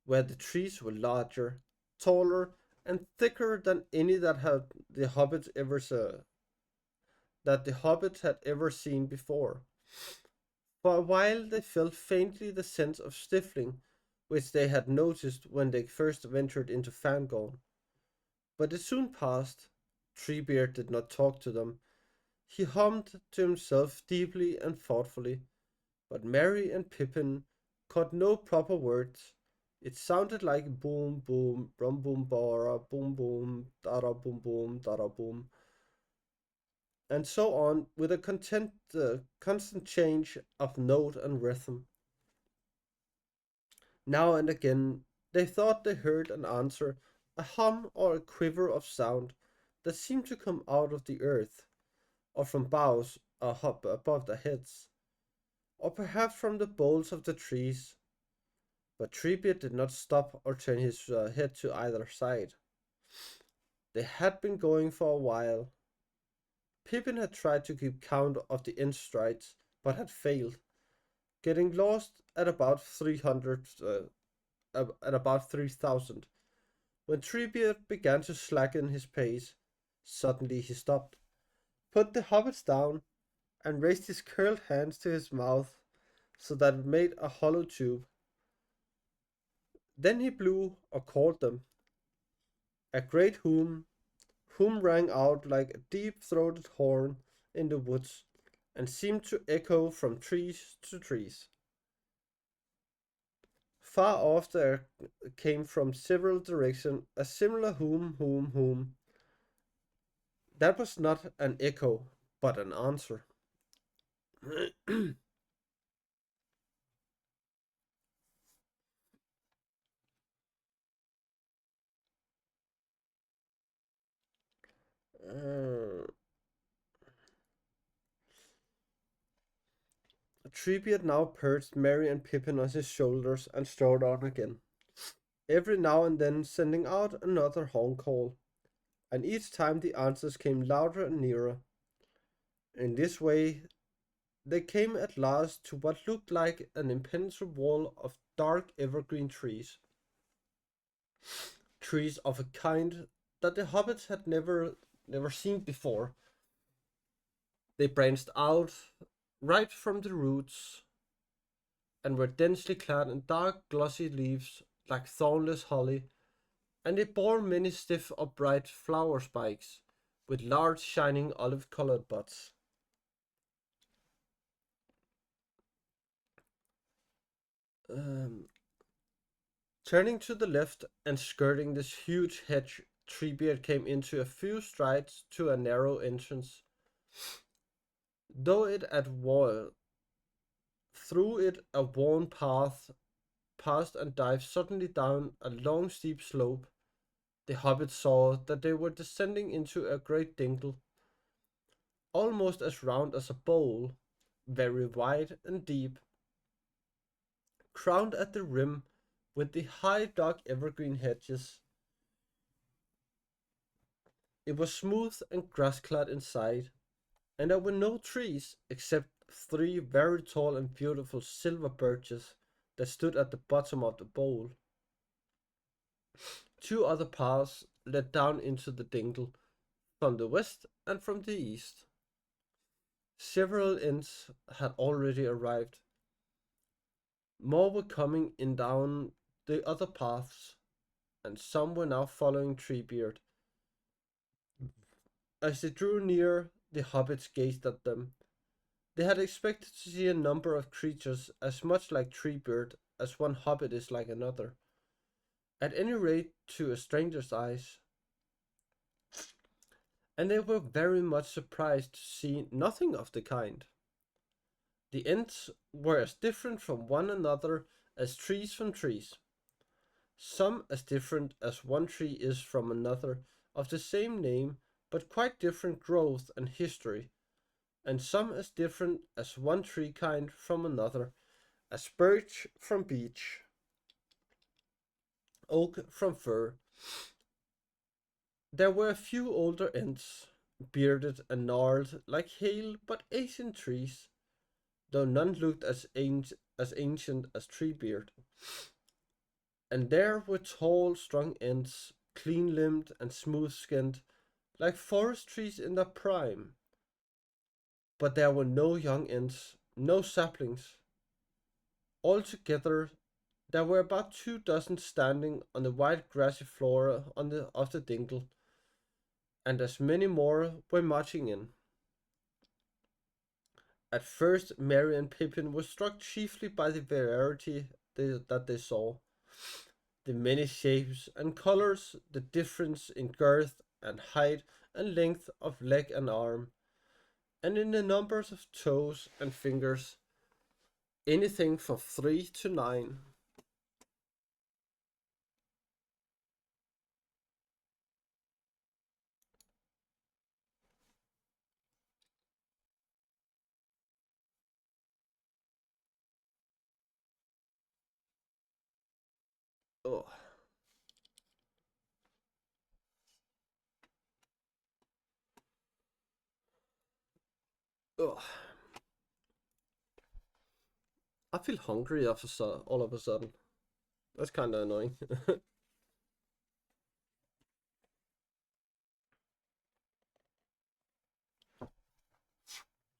Speaker 1: where the trees were larger, taller, and thicker than any that the hobbits had ever seen before. For a while they felt faintly the sense of stifling which they had noticed when they first ventured into Fangorn. But it soon passed. Treebeard did not talk to them. He hummed to himself deeply and thoughtfully, but Merry and Pippin caught no proper words. It sounded like boom boom, rum boom bara, boom boom, dara boom boom, dara boom, and so on with a constant change of note and rhythm. Now and again they thought they heard an answer, a hum or a quiver of sound that seemed to come out of the earth, or from boughs up above their heads, or perhaps from the boles of the trees. But Treebeard did not stop or turn his head to either side. They had been going for a while. Pippin had tried to keep count of the Ent strides, but had failed, getting lost at about 300, at about 3,000. When Treebeard began to slacken his pace, suddenly he stopped, put the hobbits down, and raised his curled hands to his mouth so that it made a hollow tube. Then he blew or called them. A great hum rang out like a deep-throated horn in the woods, and seemed to echo from trees to trees. Far off there came from several directions a similar whom. That was not an echo, but an answer. uh, Treebeard now perched Merry and Pippin on his shoulders and strode on again, every now and then sending out another horn call, and each time the answers came louder and nearer. In this way, they came at last to what looked like an impenetrable wall of dark evergreen trees. Trees of a kind that the hobbits had never seen before. They branched out right from the roots and were densely clad in dark glossy leaves like thornless holly, and they bore many stiff upright flower spikes with large shining olive-colored buds. Um, Turning to the left and skirting this huge hedge, Treebeard came into a few strides to a narrow entrance. Though it at wall, through it a worn path passed and dived suddenly down a long steep slope. The hobbits saw that they were descending into a great dingle, almost as round as a bowl, very wide and deep, crowned at the rim with the high dark evergreen hedges. It was smooth and grass-clad inside, and there were no trees except three very tall and beautiful silver birches that stood at the bottom of the bowl. Two other paths led down into the dingle, from the west and from the east. Several Ents had already arrived. More were coming in down the other paths, and some were now following Treebeard. As they drew near, the hobbits gazed at them. They had expected to see a number of creatures as much like Treebeard as one hobbit is like another, at any rate to a stranger's eyes, and they were very much surprised to see nothing of the kind. The Ents were as different from one another as trees from trees, some as different as one tree is from another of the same name but quite different growth and history, and some as different as one tree kind from another, as birch from beech, oak from fir. There were a few older Ents, bearded and gnarled like hale but ancient trees, though none looked as ancient as Treebeard. And there were tall, strong Ents, clean-limbed and smooth-skinned, like forest trees in their prime. But there were no young Ents, no saplings. Altogether, there were about 2 dozen standing on the wide grassy floor of the dingle, and as many more were marching in. At first, Merry and Pippin were struck chiefly by the variety that they saw. The many shapes and colors, the difference in girth and height and length of leg and arm, and in the numbers of toes and fingers, anything from 3 to 9. Oh, oh. I feel hungry all of a sudden. That's kind of annoying.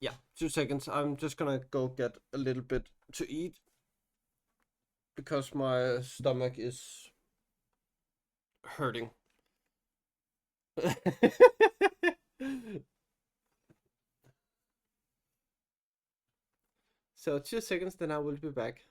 Speaker 1: Yeah, 2 seconds. I'm just gonna go get a little bit to eat because my stomach is hurting. So 2 seconds, then I will be back.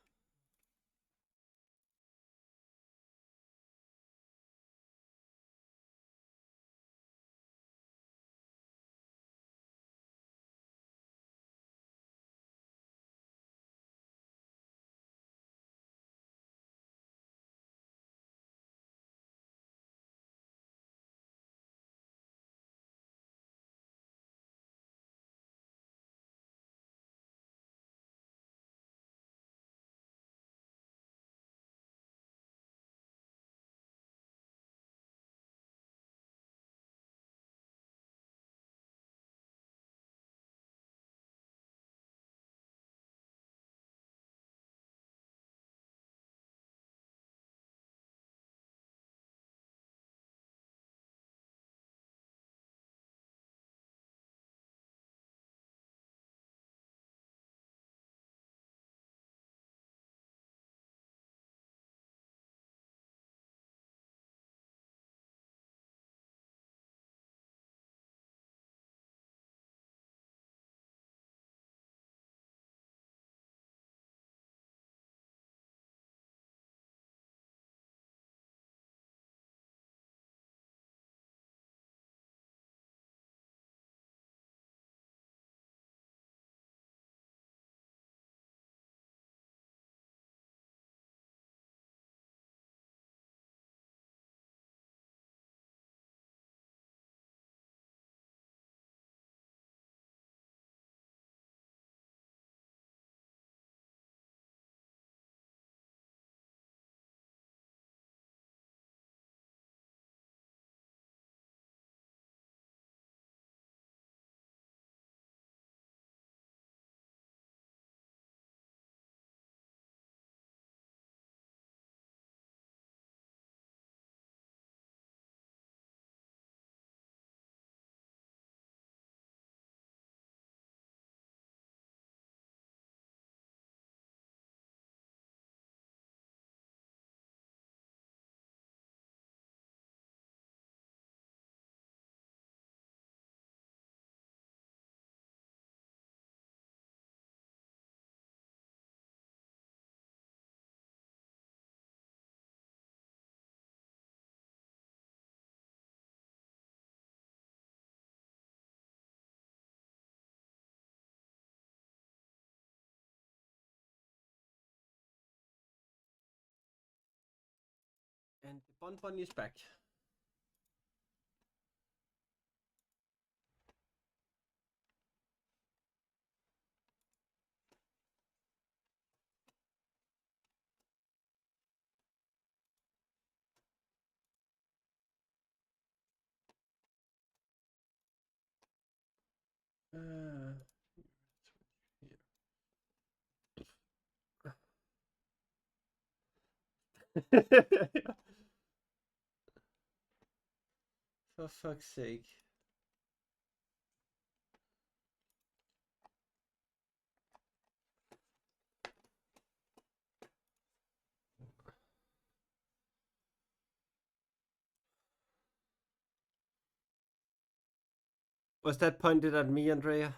Speaker 1: And the bonbon is back. Uh, For fuck's sake. Was that pointed at me, Andrea?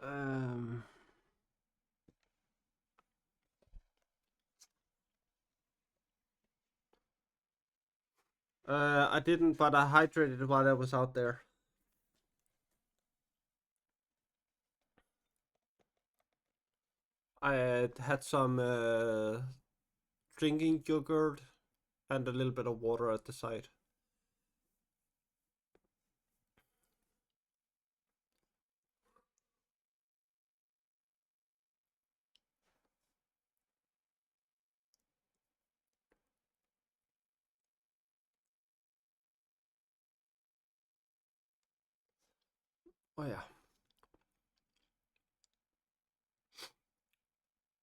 Speaker 1: um, I didn't, but I hydrated while I was out there. I had some drinking yogurt and a little bit of water at the side. Oh yeah.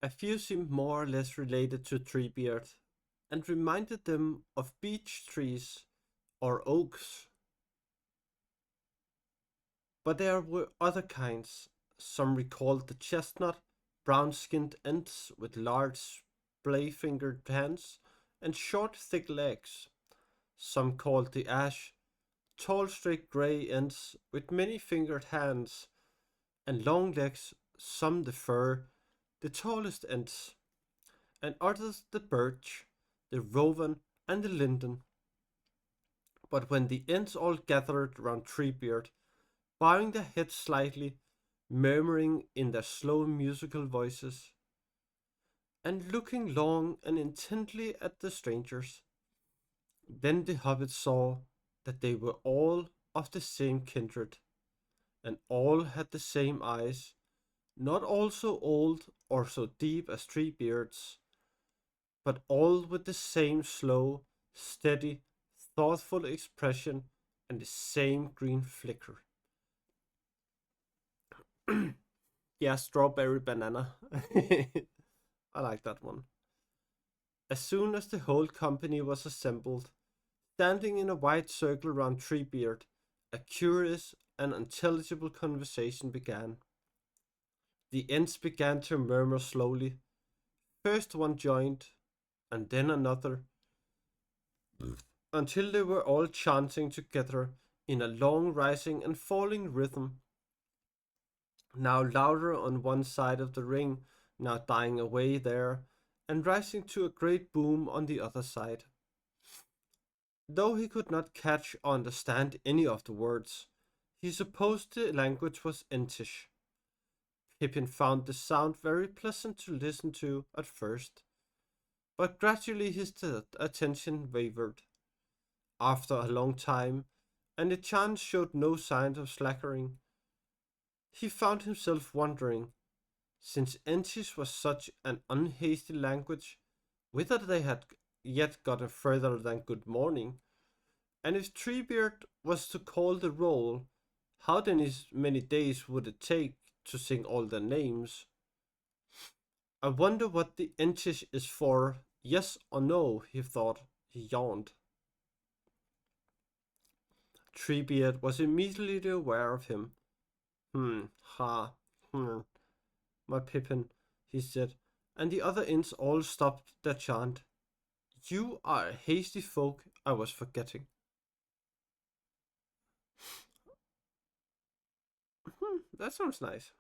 Speaker 1: A few seemed more or less related to Treebeard, and reminded them of beech trees or oaks. But there were other kinds. Some recalled the chestnut, brown-skinned Ents with large, splay-fingered hands and short, thick legs. Some called the ash, tall, straight grey Ents with many-fingered hands and long legs. Some the fir, the tallest Ents, and others the birch, the rowan, and the linden. But when the Ents all gathered round Treebeard, bowing their heads slightly, murmuring in their slow musical voices, and looking long and intently at the strangers, then the hobbit saw that they were all of the same kindred, and all had the same eyes, not all so old or so deep as Treebeard's, but all with the same slow, steady, thoughtful expression and the same green flicker. Yeah, strawberry banana. I like that one. As soon as the whole company was assembled, standing in a wide circle round Treebeard, a curious and unintelligible conversation began. The Ents began to murmur slowly. First one joined, and then another, until they were all chanting together in a long rising and falling rhythm, now louder on one side of the ring, now dying away there, and rising to a great boom on the other side. Though he could not catch or understand any of the words, he supposed the language was Entish. Pippin found the sound very pleasant to listen to at first, but gradually his attention wavered. After a long time, and the chant showed no signs of slackering, he found himself wondering, since Entish was such an unhasty language, whether they had yet gotten further than good morning, and if Treebeard was to call the roll, how many days would it take to sing all their names? I wonder what the Entish is for, yes or no, he thought. He yawned. Treebeard was immediately aware of him. Ha, my Pippin, he said, and the other Ents all stopped their chant. You are a hasty folk, I was forgetting. That sounds nice.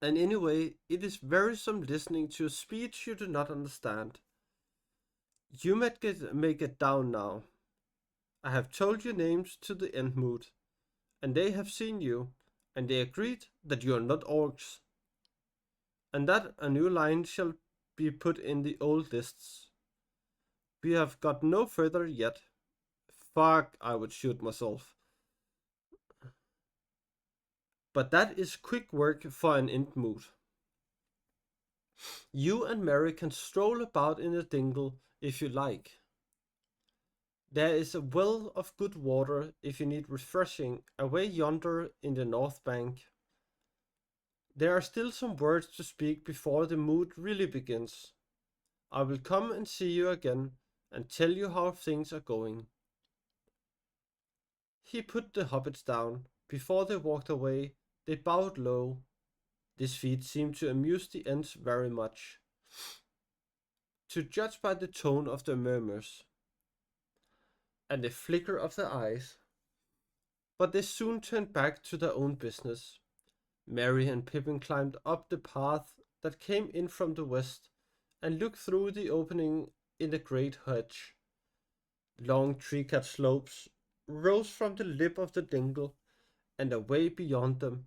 Speaker 1: And anyway, it is wearisome listening to a speech you do not understand. You might make it down now. I have told your names to the Entmoot, and they have seen you, and they agreed that you are not orcs, and that a new line shall be put in the old lists. We have got no further yet. Fuck, I would shoot myself. But that is quick work for an Entmoot. You and Mary can stroll about in the dingle if you like. There is a well of good water if you need refreshing away yonder in the north bank. There are still some words to speak before the mood really begins. I will come and see you again and tell you how things are going. He put the hobbits down. Before they walked away, they bowed low. This feat seemed to amuse the Ents very much, to judge by the tone of their murmurs and the flicker of their eyes. But they soon turned back to their own business. Merry and Pippin climbed up the path that came in from the west and looked through the opening in the great hedge. Long tree-cut slopes rose from the lip of the dingle, and away beyond them,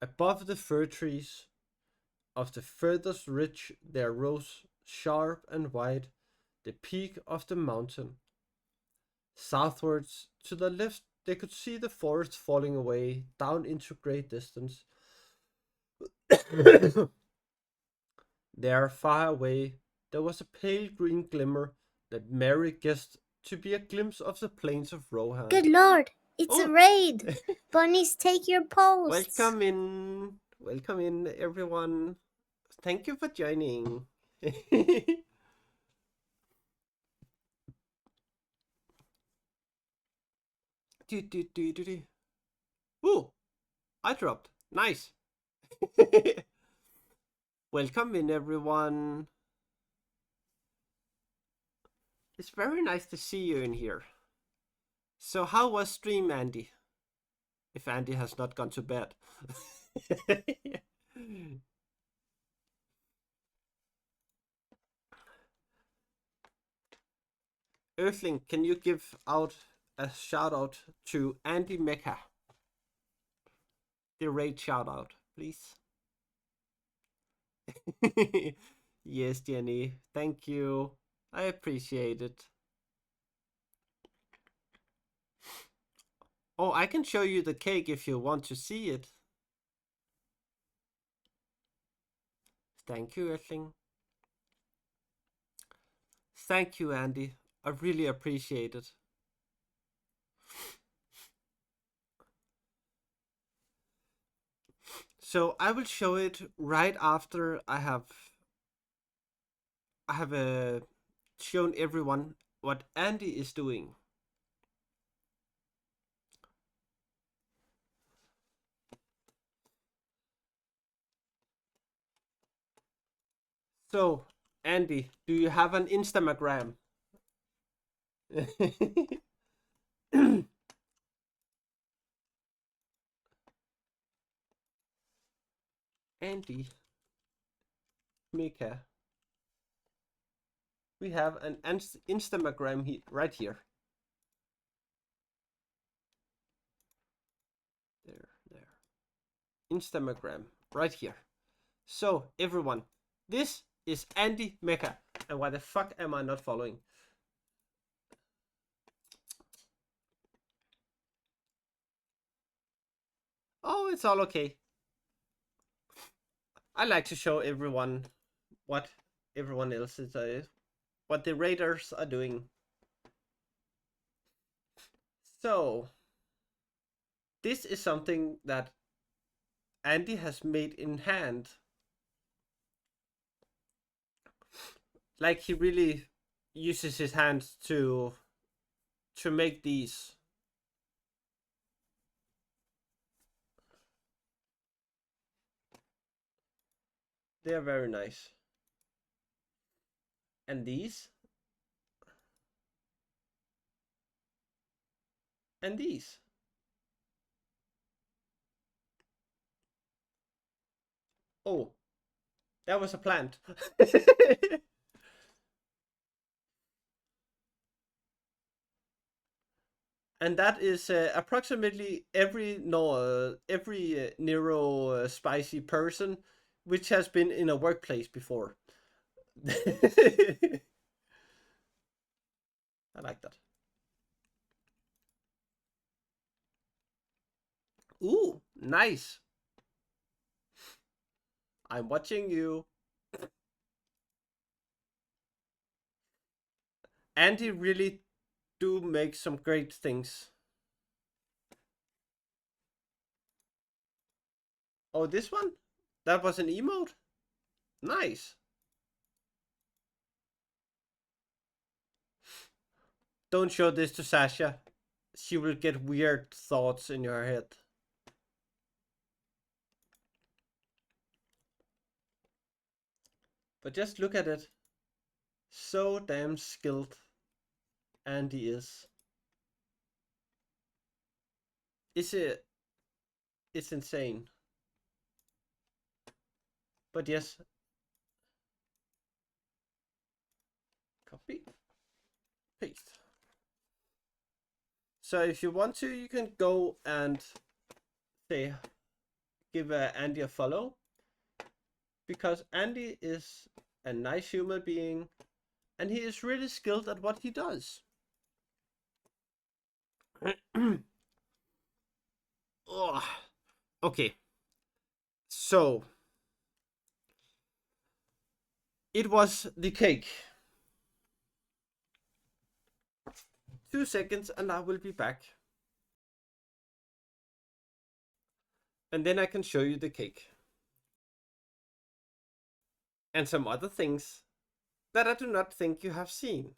Speaker 1: above the fir trees of the furthest ridge, there rose, sharp and wide, the peak of the mountain. Southwards, to the left, they could see the forest falling away down into great distance. There, far away, there was a pale green glimmer that Mary guessed to be a glimpse of the plains of Rohan.
Speaker 3: Good Lord, It's a
Speaker 1: Oh.
Speaker 3: raid. Bunnies, take your posts.
Speaker 1: Welcome in, everyone. Thank you for joining. Ooh, I dropped. Nice. Welcome in, everyone. It's very nice to see you in here. So how was stream, Andy? If Andy has not gone to bed. Earthling, can you give out a shout out to Andy Mecca? The raid shout out, please. Yes, Jenny, thank you. I appreciate it. Oh, I can show you the cake if you want to see it. Thank you, Earthling. Thank you, Andy. I really appreciate it. So I will show it right after I have shown everyone what Andy is doing. So, Andy, do you have an Instagram? Andy, Mika, we have an Instagram right here. There. Instagram right here. So, everyone, this is Andy Mecca. And why the fuck am I not following? Oh, it's all okay. I like to show everyone what everyone else is, what the raiders are doing. So, this is something that Andy has made in hand. Like he really uses his hands to make these. They are very nice. And these. And these. Oh, that was a plant. And that is approximately every neuro spicy person which has been in a workplace before. I like that. Ooh, nice. I'm watching you. Andy really do make some great things. Oh, this one? That was an emote? Nice. Don't show this to Sasha. She will get weird thoughts in her head. But just look at it. So damn skilled Andy is. It's insane. But yes. Copy. Paste. So if you want to, you can go and say, give Andy a follow. Because Andy is a nice human being. And he is really skilled at what he does. Oh, okay. So, it was the cake. 2 seconds and I will be back. And then I can show you the cake. And some other things that I do not think you have seen.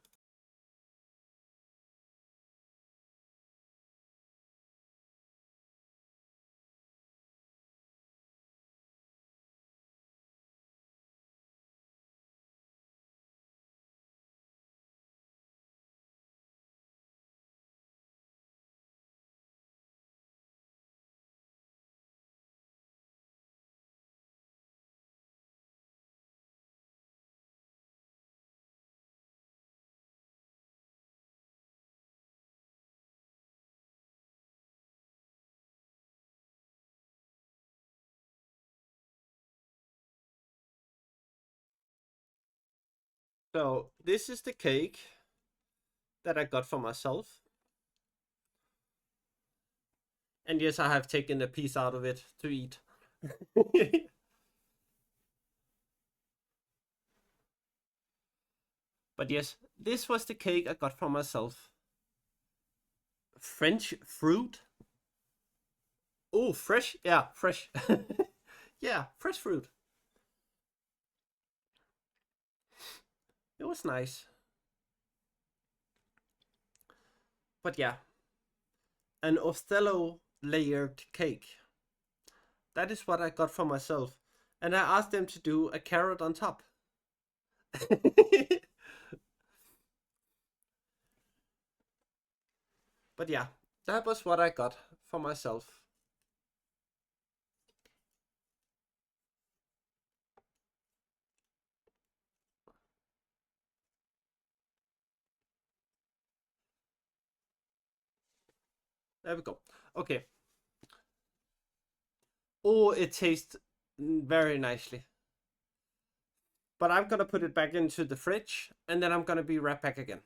Speaker 1: So this is the cake that I got for myself. And yes, I have taken a piece out of it to eat. But yes, this was the cake I got for myself. French fruit. Oh, fresh. Yeah, fresh. Yeah, fresh fruit. It was nice. But yeah, an Othello layered cake. That is what I got for myself. And I asked them to do a carrot on top. But yeah, that was what I got for myself. There we go. Okay. Oh, it tastes very nicely. But I'm gonna put it back into the fridge and then I'm gonna be right back again.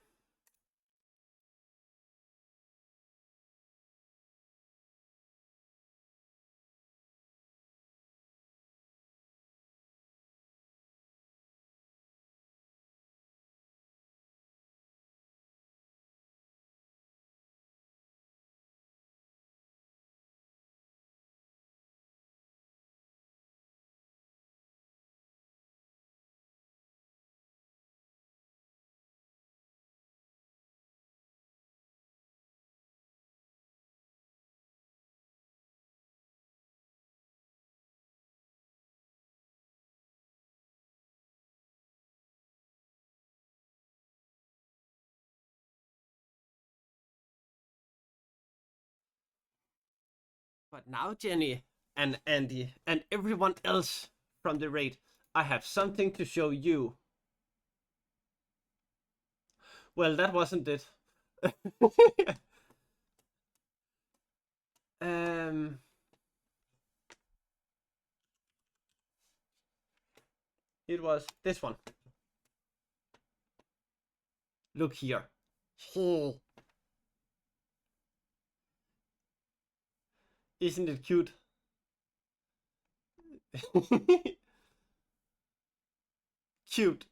Speaker 1: But now, Jenny and Andy and everyone else from the raid, I have something to show you. Well, that wasn't it. um, it was this one. Look here. Isn't it cute? Cute.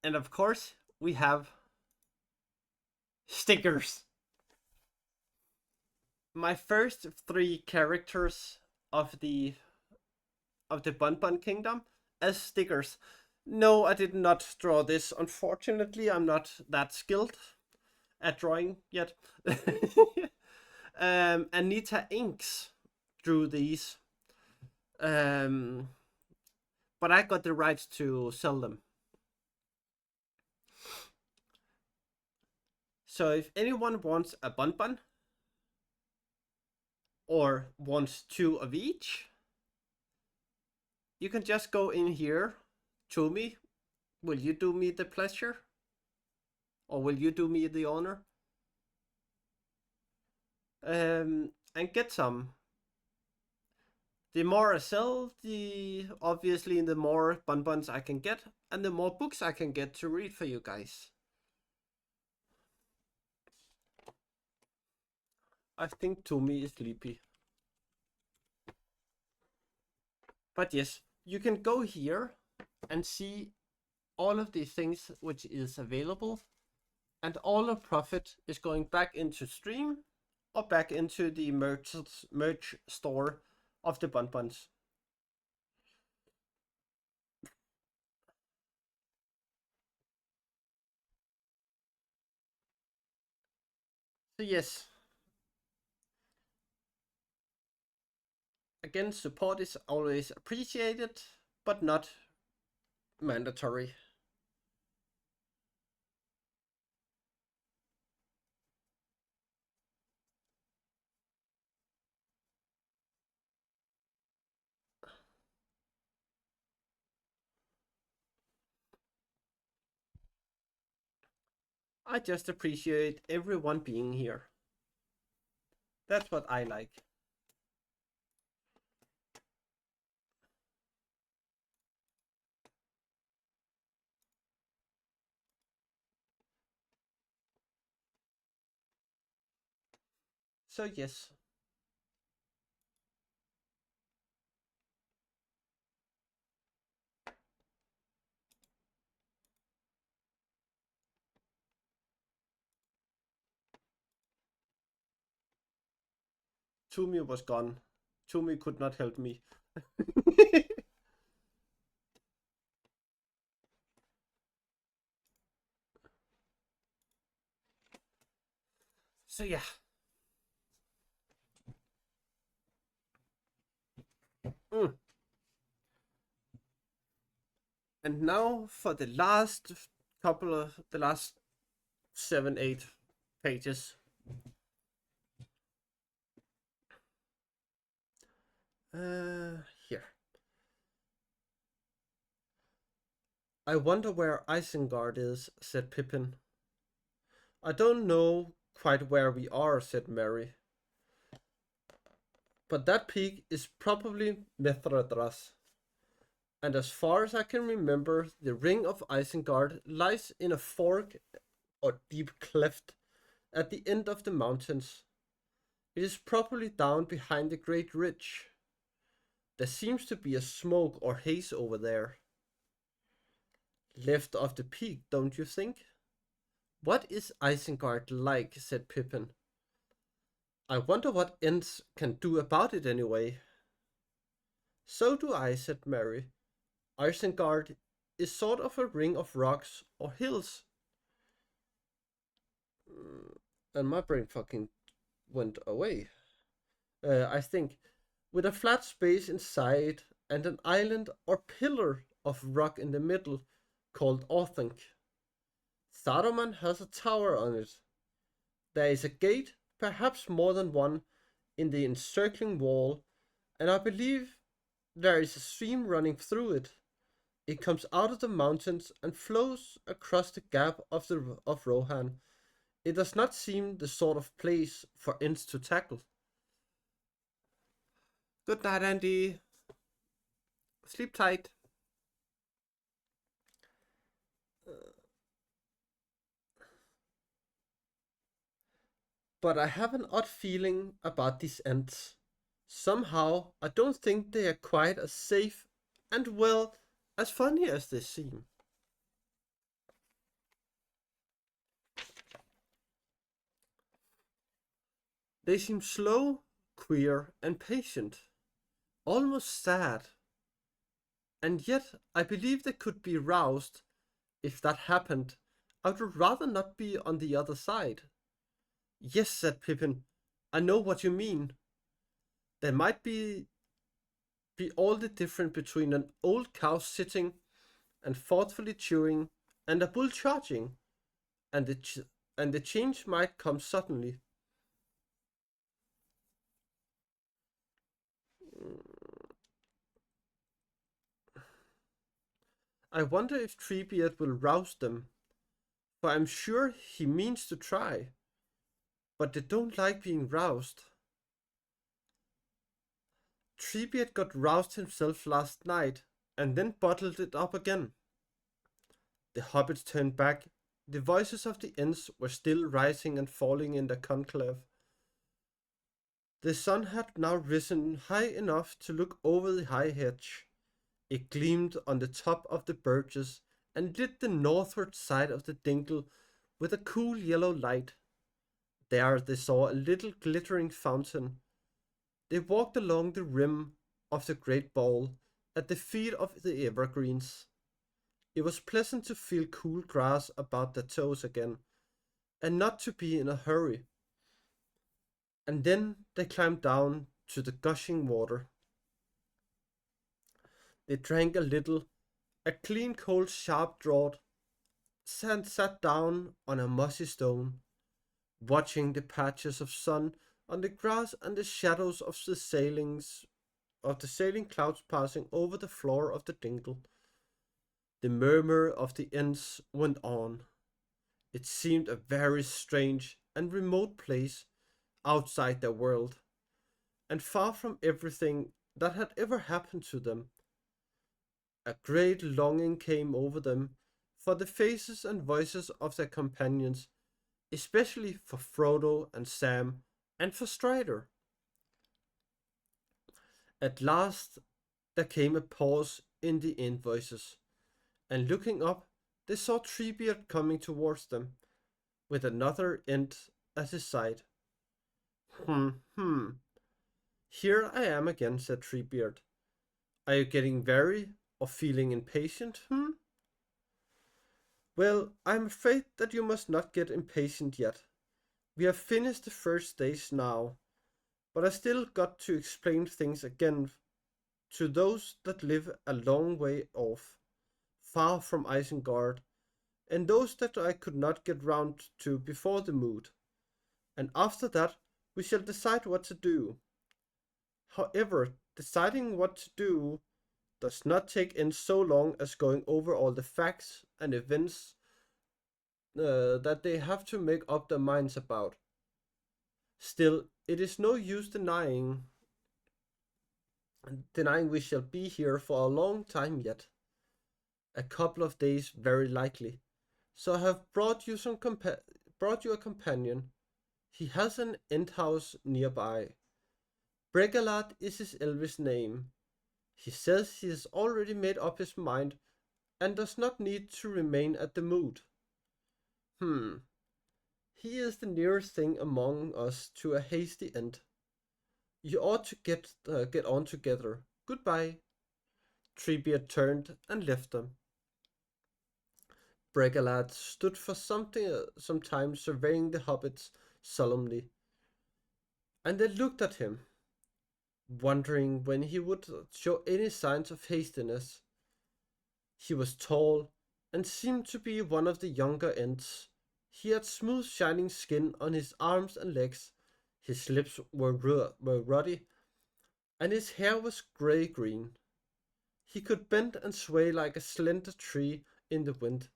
Speaker 1: And of course, we have stickers. My first 3 characters of the Bun Bun Kingdom as stickers. No, I did not draw this. Unfortunately, I'm not that skilled at drawing yet. Anita Inks drew these. But I got the rights to sell them. So if anyone wants a Bun Bun or wants 2 of each, you can just go in here to me. Will you do me the pleasure? Or will you do me the honor? And get some. The more I sell, the obviously the more Bun Buns I can get, and the more books I can get to read for you guys. I think Tommy is sleepy. But yes, you can go here and see all of these things which is available. And all the profit is going back into stream or back into the merch store of the bonbons. So yes, again, support is always appreciated, but not mandatory. I just appreciate everyone being here. That's what I like. So yes. Tumi was gone. Tumi could not help me. So yeah. Mm. And now for the last the last 7-8 pages. Here. I wonder where Isengard is, said Pippin. I don't know quite where we are, said Merry. But that peak is probably Mithradras. And as far as I can remember, the ring of Isengard lies in a fork or deep cleft at the end of the mountains. It is probably down behind the great ridge. There seems to be a smoke or haze over there. Left of the peak, don't you think? What is Isengard like? Said Pippin. I wonder what Ents can do about it anyway. So do I, said Merry. Isengard is sort of a ring of rocks or hills. And my brain fucking went away. I think, with a flat space inside and an island or pillar of rock in the middle called Orthanc. Saruman has a tower on it. There is a gate, perhaps more than one, in the encircling wall, and I believe there is a stream running through it. It comes out of the mountains and flows across the gap of Rohan. It does not seem the sort of place for Ents to tackle. Good night, Andy. Sleep tight. But I have an odd feeling about these Ents. Somehow, I don't think they are quite as safe and, well, as funny as they seem. They seem slow, queer, and patient, almost sad. And yet, I believe they could be roused. If that happened, I would rather not be on the other side. Yes, said Pippin, I know what you mean. There might be all the difference between an old cow sitting and thoughtfully chewing and a bull charging, and the change might come suddenly. I wonder if Treebeard will rouse them, for I'm sure he means to try, but they don't like being roused. Treebeard got roused himself last night, and then bottled it up again. The hobbits turned back. The voices of the Ents were still rising and falling in the conclave. The sun had now risen high enough to look over the high hedge. It gleamed on the top of the birches and lit the northward side of the dingle with a cool yellow light. There they saw a little glittering fountain. They walked along the rim of the great bowl at the feet of the evergreens. It was pleasant to feel cool grass about their toes again, and not to be in a hurry. And then they climbed down to the gushing water. They drank a little, a clean, cold, sharp draught, and sat down on a mossy stone, watching the patches of sun on the grass and the shadows of the sailing clouds passing over the floor of the dingle. The murmur of the ants went on. It seemed a very strange and remote place outside their world, and far from everything that had ever happened to them. A great longing came over them for the faces and voices of their companions, especially for Frodo and Sam and for Strider. At last there came a pause in the end voices, and looking up, they saw Treebeard coming towards them, with another Ent at his side. Hmm. Here I am again, said Treebeard. Are you getting weary or feeling impatient, Well, I'm afraid that you must not get impatient yet. We have finished the first stage now, but I still got to explain things again to those that live a long way off, far from Isengard, and those that I could not get round to before the mood. And after that, we shall decide what to do. However, deciding what to do does not take in so long as going over all the facts and events that they have to make up their minds about. Still, it is no use denying we shall be here for a long time yet. A couple of days very likely. So I have brought you a companion. He has an end house nearby. Bregalad is his elvish name. He says he has already made up his mind and does not need to remain at the moot. He is the nearest thing among us to a hasty end. You ought to get on together. Goodbye. Treebeard turned and left them. Bregalad stood for some time surveying the hobbits solemnly, and they looked at him, wondering when he would show any signs of hastiness. He was tall and seemed to be one of the younger Ents. He had smooth shining skin on his arms and legs, his lips were ruddy, and his hair was grey-green. He could bend and sway like a slender tree in the wind.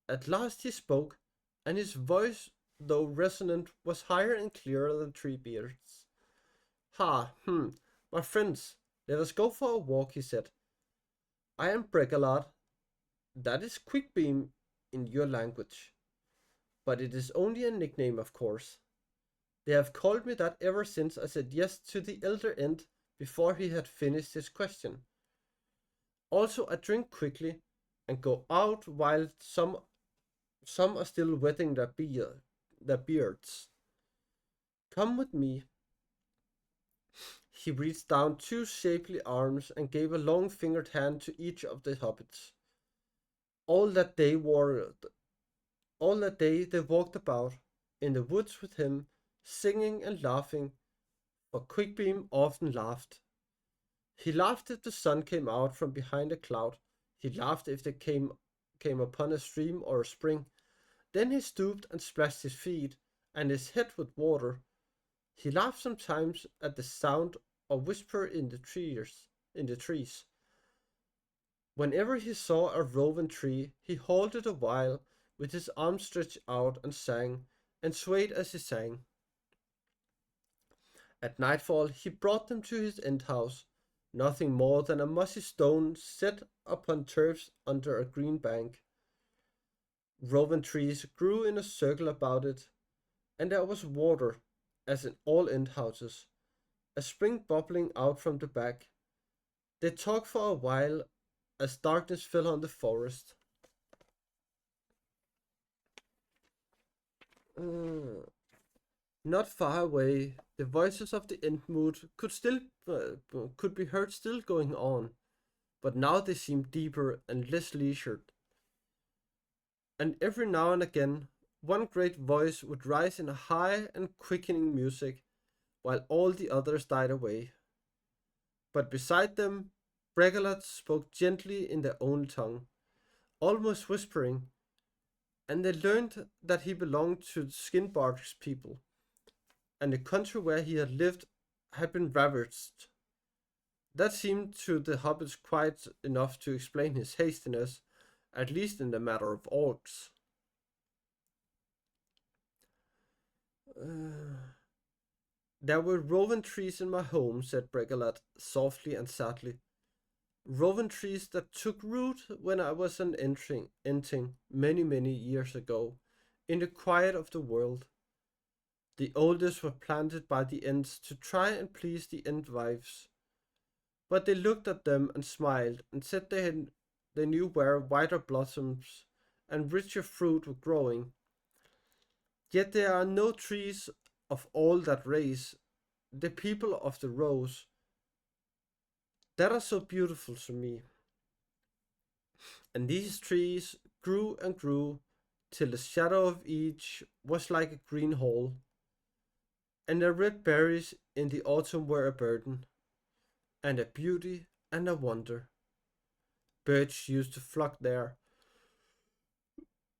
Speaker 1: At last he spoke, and his voice, though resonant, was higher and clearer than Treebeard's. My friends, let us go for a walk, he said. I am Bregalad. That is Quickbeam in your language. But it is only a nickname, of course. They have called me that ever since I said yes to the elder Ent before he had finished his question. Also, I drink quickly and go out while some are still wetting their beards. Come with me. He reached down two shapely arms and gave a long-fingered hand to each of the hobbits. All that day they walked about in the woods with him, singing and laughing, for Quickbeam often laughed. He laughed if the sun came out from behind a cloud. He laughed if they came upon a stream or a spring. Then he stooped and splashed his feet and his head with water. He laughed sometimes at the sound of whisper in the trees. Whenever he saw a rowan tree, he halted a while with his arms stretched out and sang, and swayed as he sang. At nightfall he brought them to his end house, nothing more than a mossy stone set upon turfs under a green bank. Rowan trees grew in a circle about it, and there was water, as in all end houses, a spring bubbling out from the back. They talked for a while as darkness fell on the forest. Uh, Not far away, the voices of the Entmood could be heard still going on, but now they seemed deeper and less leisured. And every now and again, one great voice would rise in a high and quickening music, while all the others died away. But beside them, Bregalat spoke gently in their own tongue, almost whispering, and they learned that he belonged to the Skinbarks people, and the country where he had lived had been ravaged. That seemed to the hobbits quite enough to explain his hastiness, at least in the matter of orcs. There were rowan trees in my home, said Bregalat softly and sadly. Rowan trees that took root when I was an enting many years ago, in the quiet of the world. The oldest were planted by the Ents to try and please the Ent wives. But they looked at them and smiled and said they knew where wider blossoms and richer fruit were growing. Yet there are no trees of all that race, the people of the rose, that are so beautiful to me. And these trees grew and grew till the shadow of each was like a green hall, and the red berries in the autumn were a burden, and a beauty and a wonder. Birds used to flock there.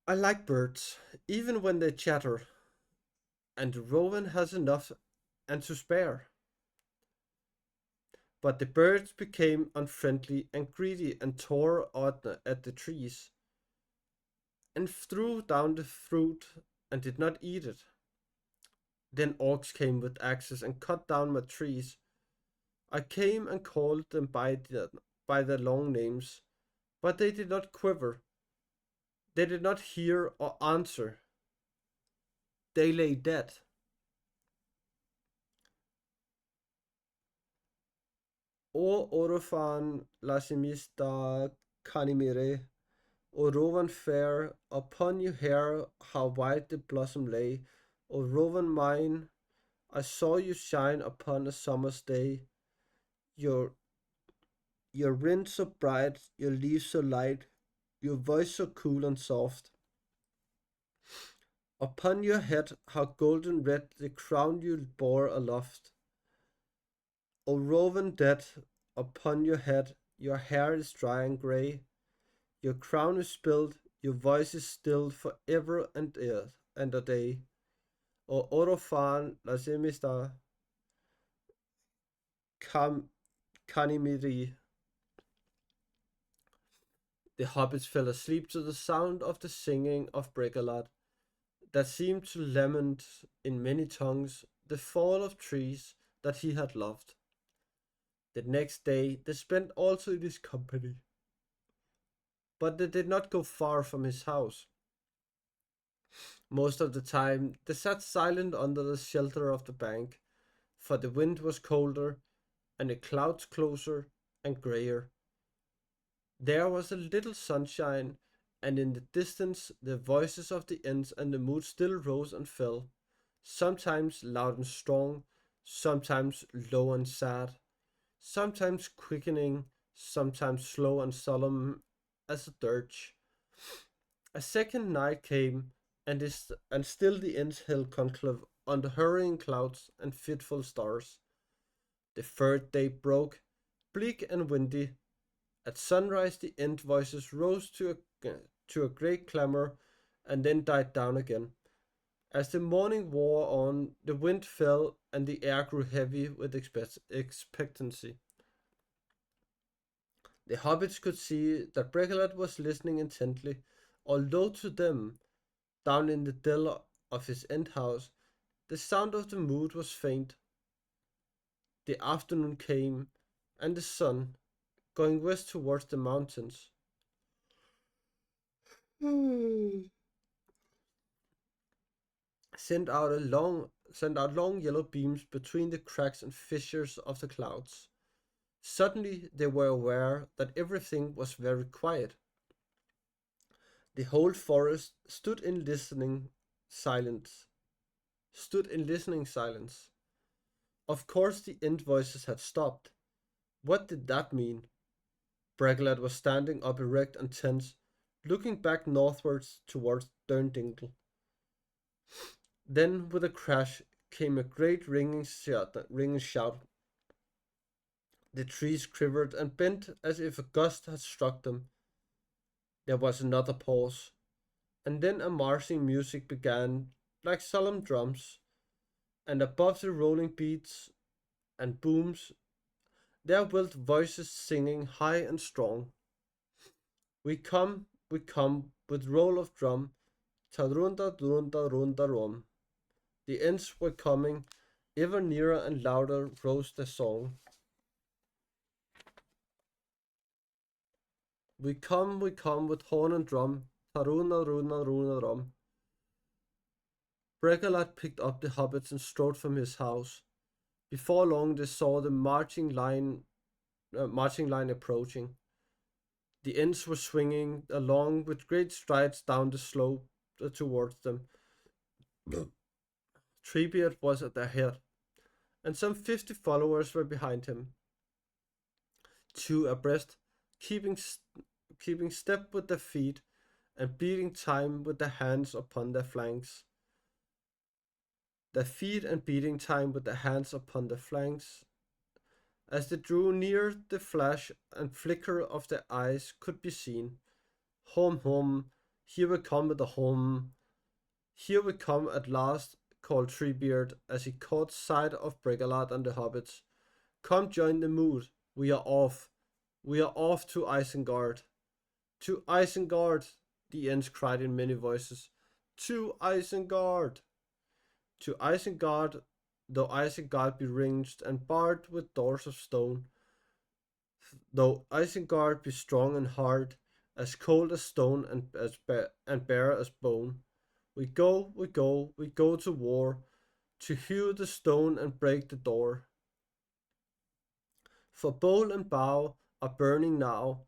Speaker 1: I like birds, even when they chatter, and the rowan has enough and to spare. But the birds became unfriendly and greedy and tore at the trees, and threw down the fruit and did not eat it. Then orcs came with axes and cut down my trees. I came and called them by their long names, but they did not quiver. They did not hear or answer. They lay dead. O Orofan Lasimista Canimere, O Rowan fair, upon your hair how white the blossom lay. O Rowan mine, I saw you shine upon a summer's day. Your your rind so bright, your leaves so light, your voice so cool and soft. Upon your head how golden red the crown you bore aloft. O Rowan dead, upon your head your hair is dry and grey. Your crown is spilled, your voice is stilled for ever and a day. O Orofan Lasimista Canimiri. The hobbits fell asleep to the sound of the singing of Bregalat, that seemed to lament in many tongues the fall of trees that he had loved. The next day they spent also in his company, but they did not go far from his house. Most of the time they sat silent under the shelter of the bank, for the wind was colder and the clouds closer and grayer. There was a little sunshine, and in the distance the voices of the Ents and the mood still rose and fell, sometimes loud and strong, sometimes low and sad, sometimes quickening, sometimes slow and solemn as a dirge. A second night came, and still the Ents held conclave under hurrying clouds and fitful stars. The third day broke, bleak and windy. At sunrise the Ent voices rose to a great clamour and then died down again. As the morning wore on, the wind fell and the air grew heavy with expectancy. The hobbits could see that Bregalat was listening intently, although to them, down in the dell of his Ent house, the sound of the mood was faint. The afternoon came, and the sun, going west towards the mountains, sent out long yellow beams between the cracks and fissures of the clouds. Suddenly they were aware that everything was very quiet. The whole forest stood in listening silence, stood in listening silence. Of course the end voices had stopped. What did that mean? Brakelat was standing up erect and tense, looking back northwards towards Durndingle. Then, with a crash, came a great ringing shout. The trees quivered and bent as if a gust had struck them. There was another pause, and then a marching music began, like solemn drums, and above the rolling beats and booms there welled voices singing high and strong. We come, with roll of drum, Tadrunda drunda runda rum. The ends were coming, ever nearer and louder rose the song. We come, with horn and drum, Taruna runa runa rum. Bregalat picked up the hobbits and strode from his house. Before long they saw the marching line approaching. The ends were swinging along with great strides down the slope towards them. Treebeard was at their head, and some 50 followers were behind him, two abreast, keeping step with their feet and beating time with their hands upon their flanks. Their feet and beating time with their hands upon their flanks. As they drew near, the flash and flicker of their eyes could be seen. Home, home, here we come with the home. Here we come at last, called Treebeard as he caught sight of Bregalat and the hobbits. Come join the mood. We are off. We are off to Isengard. To Isengard, the Ents cried in many voices. To Isengard. To Isengard, though Isengard be ringed and barred with doors of stone. Though Isengard be strong and hard, as cold as stone and bare as bone. We go to war, to hew the stone and break the door. For bowl and bow are burning now,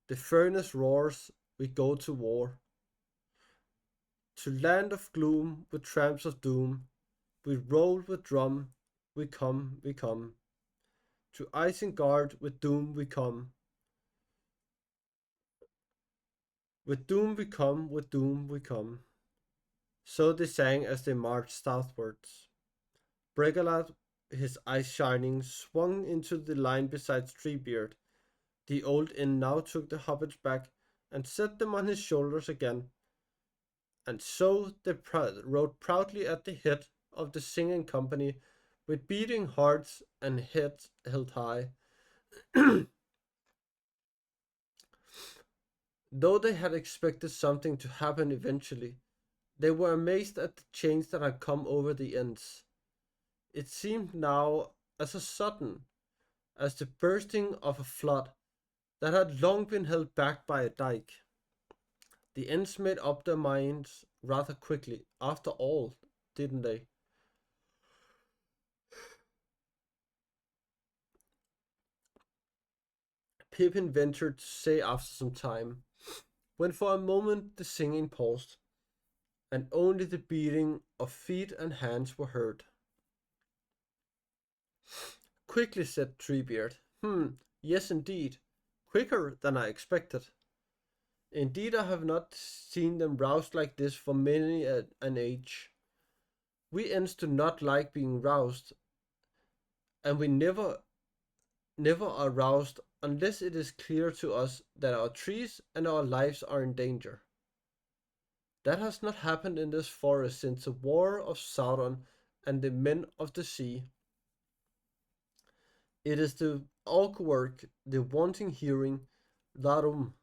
Speaker 1: the furnace roars, we go to war. To land of gloom with tramps of doom, we roll with drum, we come, we come. To Isengard with doom we come. With doom we come, with doom we come. So they sang as they marched southwards. Bregalat, his eyes shining, swung into the line beside Treebeard. The old inn now took the hobbits back and set them on his shoulders again. And so they rode proudly at the head of the singing company, with beating hearts and heads held high. Though they had expected something to happen eventually, they were amazed at the change that had come over the Ents. It seemed now as sudden as the bursting of a flood that had long been held back by a dike. The Ents made up their minds rather quickly, after all, didn't they? Pippin ventured to say after some time, when for a moment the singing paused, and only the beating of feet and hands were heard. Quickly, said Treebeard. Yes indeed, quicker than I expected. Indeed, I have not seen them roused like this for many an age. We Ents do not like being roused, and we never are roused unless it is clear to us that our trees and our lives are in danger. That has not happened in this forest since the war of Sauron and the men of the sea. It is the awkward, the wanting hearing, Larum,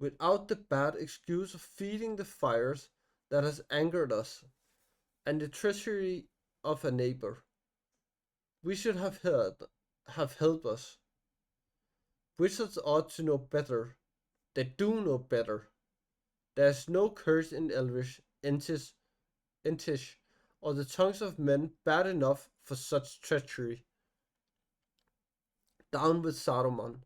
Speaker 1: without the bad excuse of feeding the fires that has angered us, and the treachery of a neighbor. We should have helped us. Wizards ought to know better. They do know better. There is no curse in Elvish, Entish, or the tongues of men bad enough for such treachery. Down with Saruman.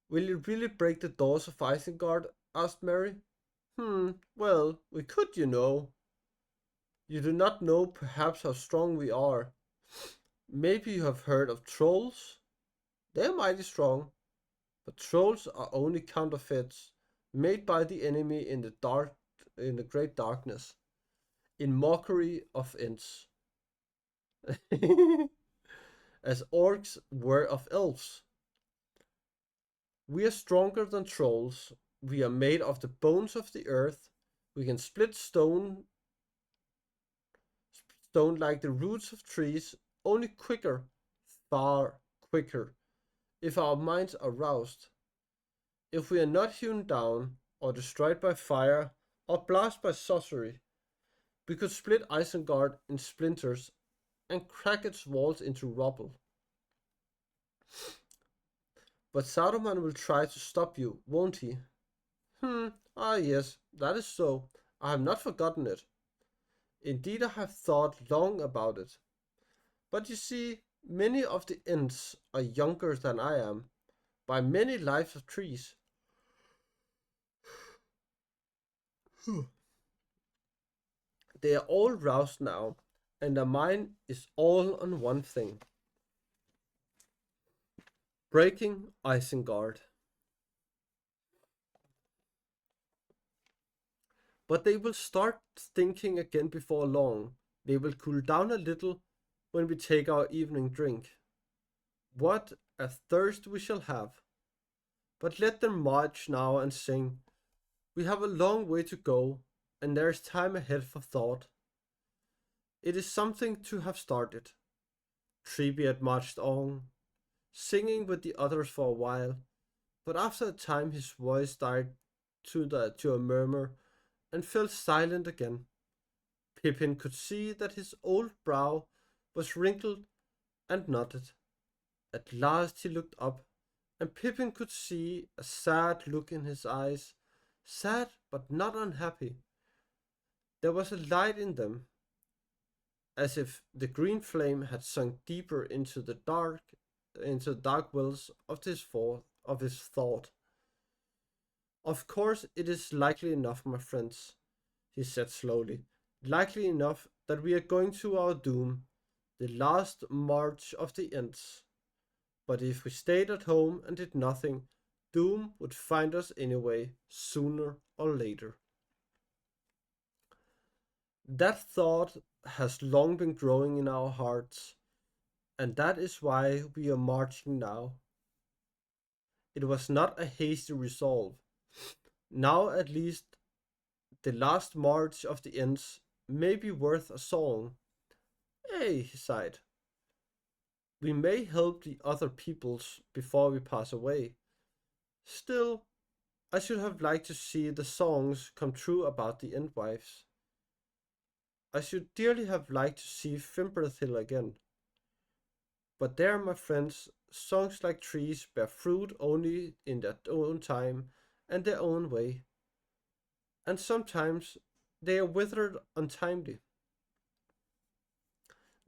Speaker 1: Will you really break the doors of Isengard? Asked Merry. Well, we could, you know. You do not know perhaps how strong we are. Maybe you have heard of trolls? They're mighty strong, but trolls are only counterfeits made by the enemy in the great darkness, in mockery of Ents, as orcs were of elves. We are stronger than trolls. We are made of the bones of the earth. We can split stone like the roots of trees, only quicker, far quicker, if our minds are roused. If we are not hewn down, or destroyed by fire, or blasted by sorcery, we could split Isengard in splinters and crack its walls into rubble. But Saruman will try to stop you, won't he? Yes, that is so. I have not forgotten it. Indeed, I have thought long about it. But you see, many of the Ents are younger than I am, by many lives of trees. They are all roused now, and their mind is all on one thing: breaking Isengard. But they will start thinking again before long. They will cool down a little when we take our evening drink. What a thirst we shall have! But let them march now and sing. We have a long way to go, and there is time ahead for thought. It is something to have started. Treebeard marched on, singing with the others for a while, but after a time his voice died to a murmur and fell silent again. Pippin could see that his old brow was wrinkled and knotted. At last he looked up, and Pippin could see a sad look in his eyes, sad but not unhappy. There was a light in them, as if the green flame had sunk deeper into the dark wells of his thought. Of course, it is likely enough, my friends, he said slowly, likely enough that we are going to our doom, the last march of the Ents. But if we stayed at home and did nothing, doom would find us anyway, sooner or later. That thought has long been growing in our hearts, and that is why we are marching now. It was not a hasty resolve. Now at least the last march of the Ents may be worth a song. Eh, he sighed. We may help the other peoples before we pass away. Still, I should have liked to see the songs come true about the Entwives. I should dearly have liked to see Fimbulthil again. But there, my friends, songs like trees bear fruit only in their own time and their own way, and sometimes they are withered untimely.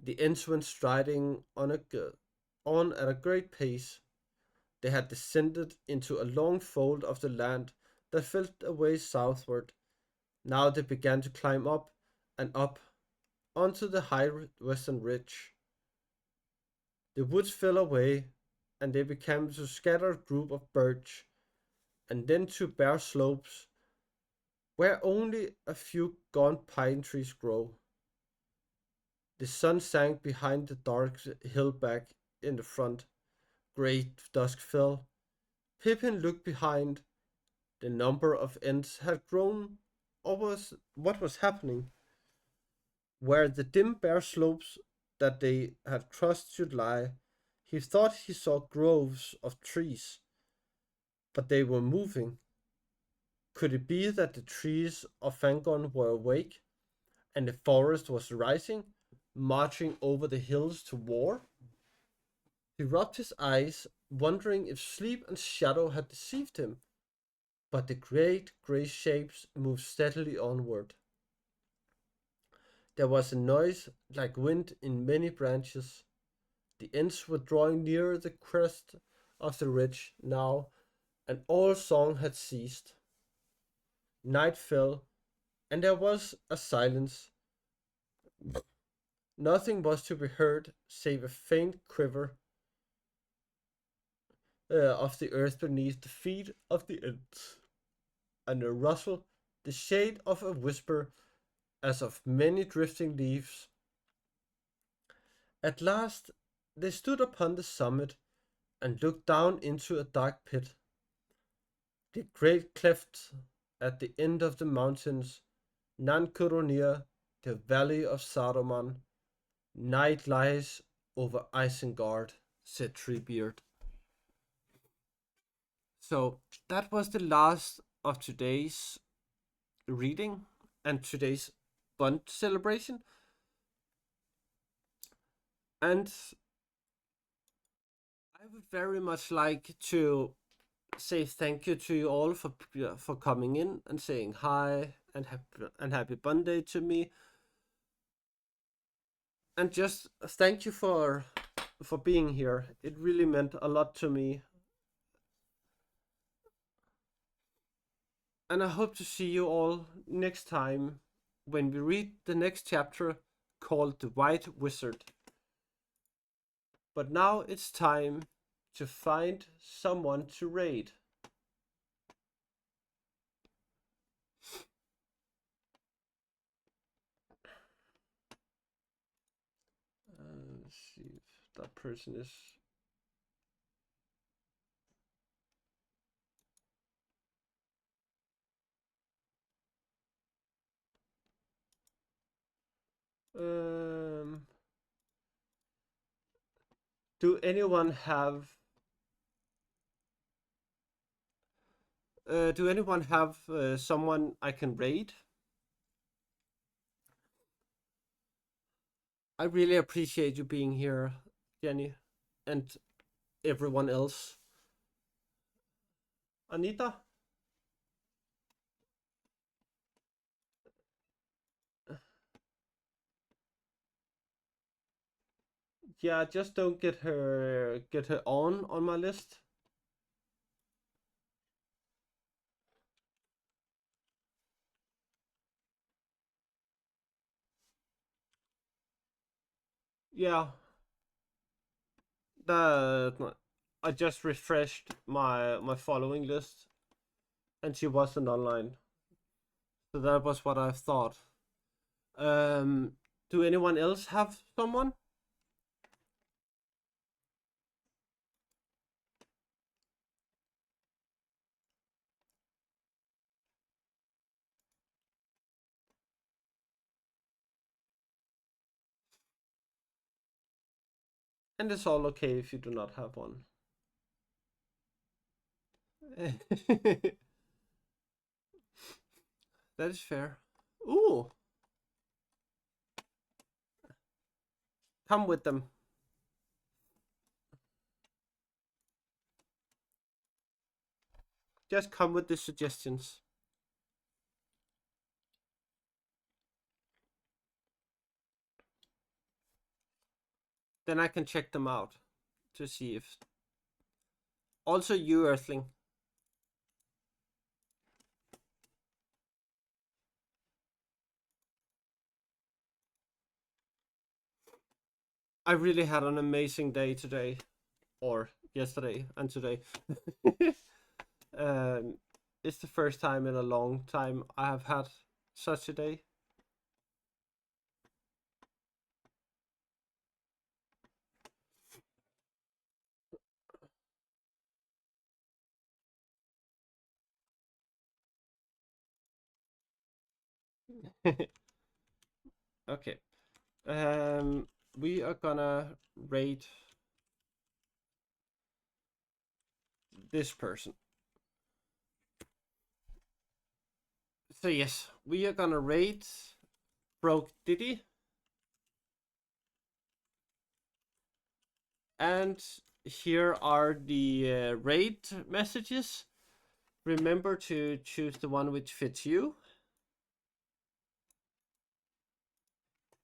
Speaker 1: The Ents went striding on at a great pace. They had descended into a long fold of the land that fell away southward. Now they began to climb up and up onto the high western ridge. The woods fell away, and they became a scattered group of birch, and then to bare slopes where only a few gaunt pine trees grow. The sun sank behind the dark hill back in the front. Great dusk fell. Pippin looked behind. The number of Ents had grown, or was what was happening? Where the dim bare slopes that they had crossed should lie, he thought he saw groves of trees, but they were moving. Could it be that the trees of Fangorn were awake, and the forest was rising, marching over the hills to war? He rubbed his eyes, wondering if sleep and shadow had deceived him, but the great grey shapes moved steadily onward. There was a noise like wind in many branches. The Ents were drawing nearer the crest of the ridge now, and all song had ceased. Night fell, and there was a silence. Nothing was to be heard save a faint quiver of the earth beneath the feet of the ants, and a rustle, the shade of a whisper, as of many drifting leaves. At last they stood upon the summit and looked down into a dark pit. The great cleft at the end of the mountains, none could near the valley of Saruman. Night lies over Isengard, said Treebeard. So that was the last of today's reading and today's Bond celebration. And I would very much like to say thank you to you all for coming in and saying hi and happy Bond Day to me. And just thank you for being here. It really meant a lot to me. And I hope to see you all next time when we read the next chapter called The White Wizard. But now it's time to find someone to raid. Let's see if that person is... do anyone have someone I can raid? I really appreciate you being here, Jenny, and everyone else. Anita? Yeah, just don't get her on my list. Yeah. That I just refreshed my following list and she wasn't online. So that was what I thought. Do anyone else have someone? And it's all okay if you do not have one. That is fair. Ooh. Come with them. Just come with the suggestions. Then I can check them out to see if... Also you, Earthling. I really had an amazing day today. Or yesterday and today. It's the first time in a long time I have had such a day. Okay. We are gonna rate this person. So yes, we are gonna rate Broke Diddy. And here are the rate messages. Remember to choose the one which fits you.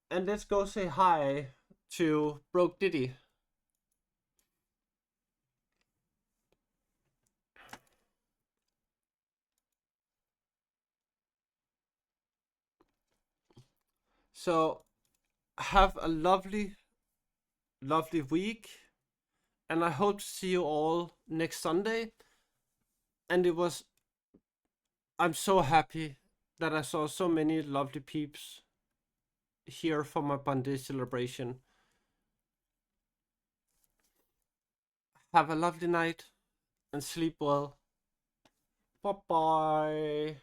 Speaker 1: And let's go say hi to Broke Diddy. So have a lovely week, and I hope to see you all next Sunday. And I'm so happy that I saw so many lovely peeps here for my birthday celebration. Have a lovely night and sleep well. Bye bye.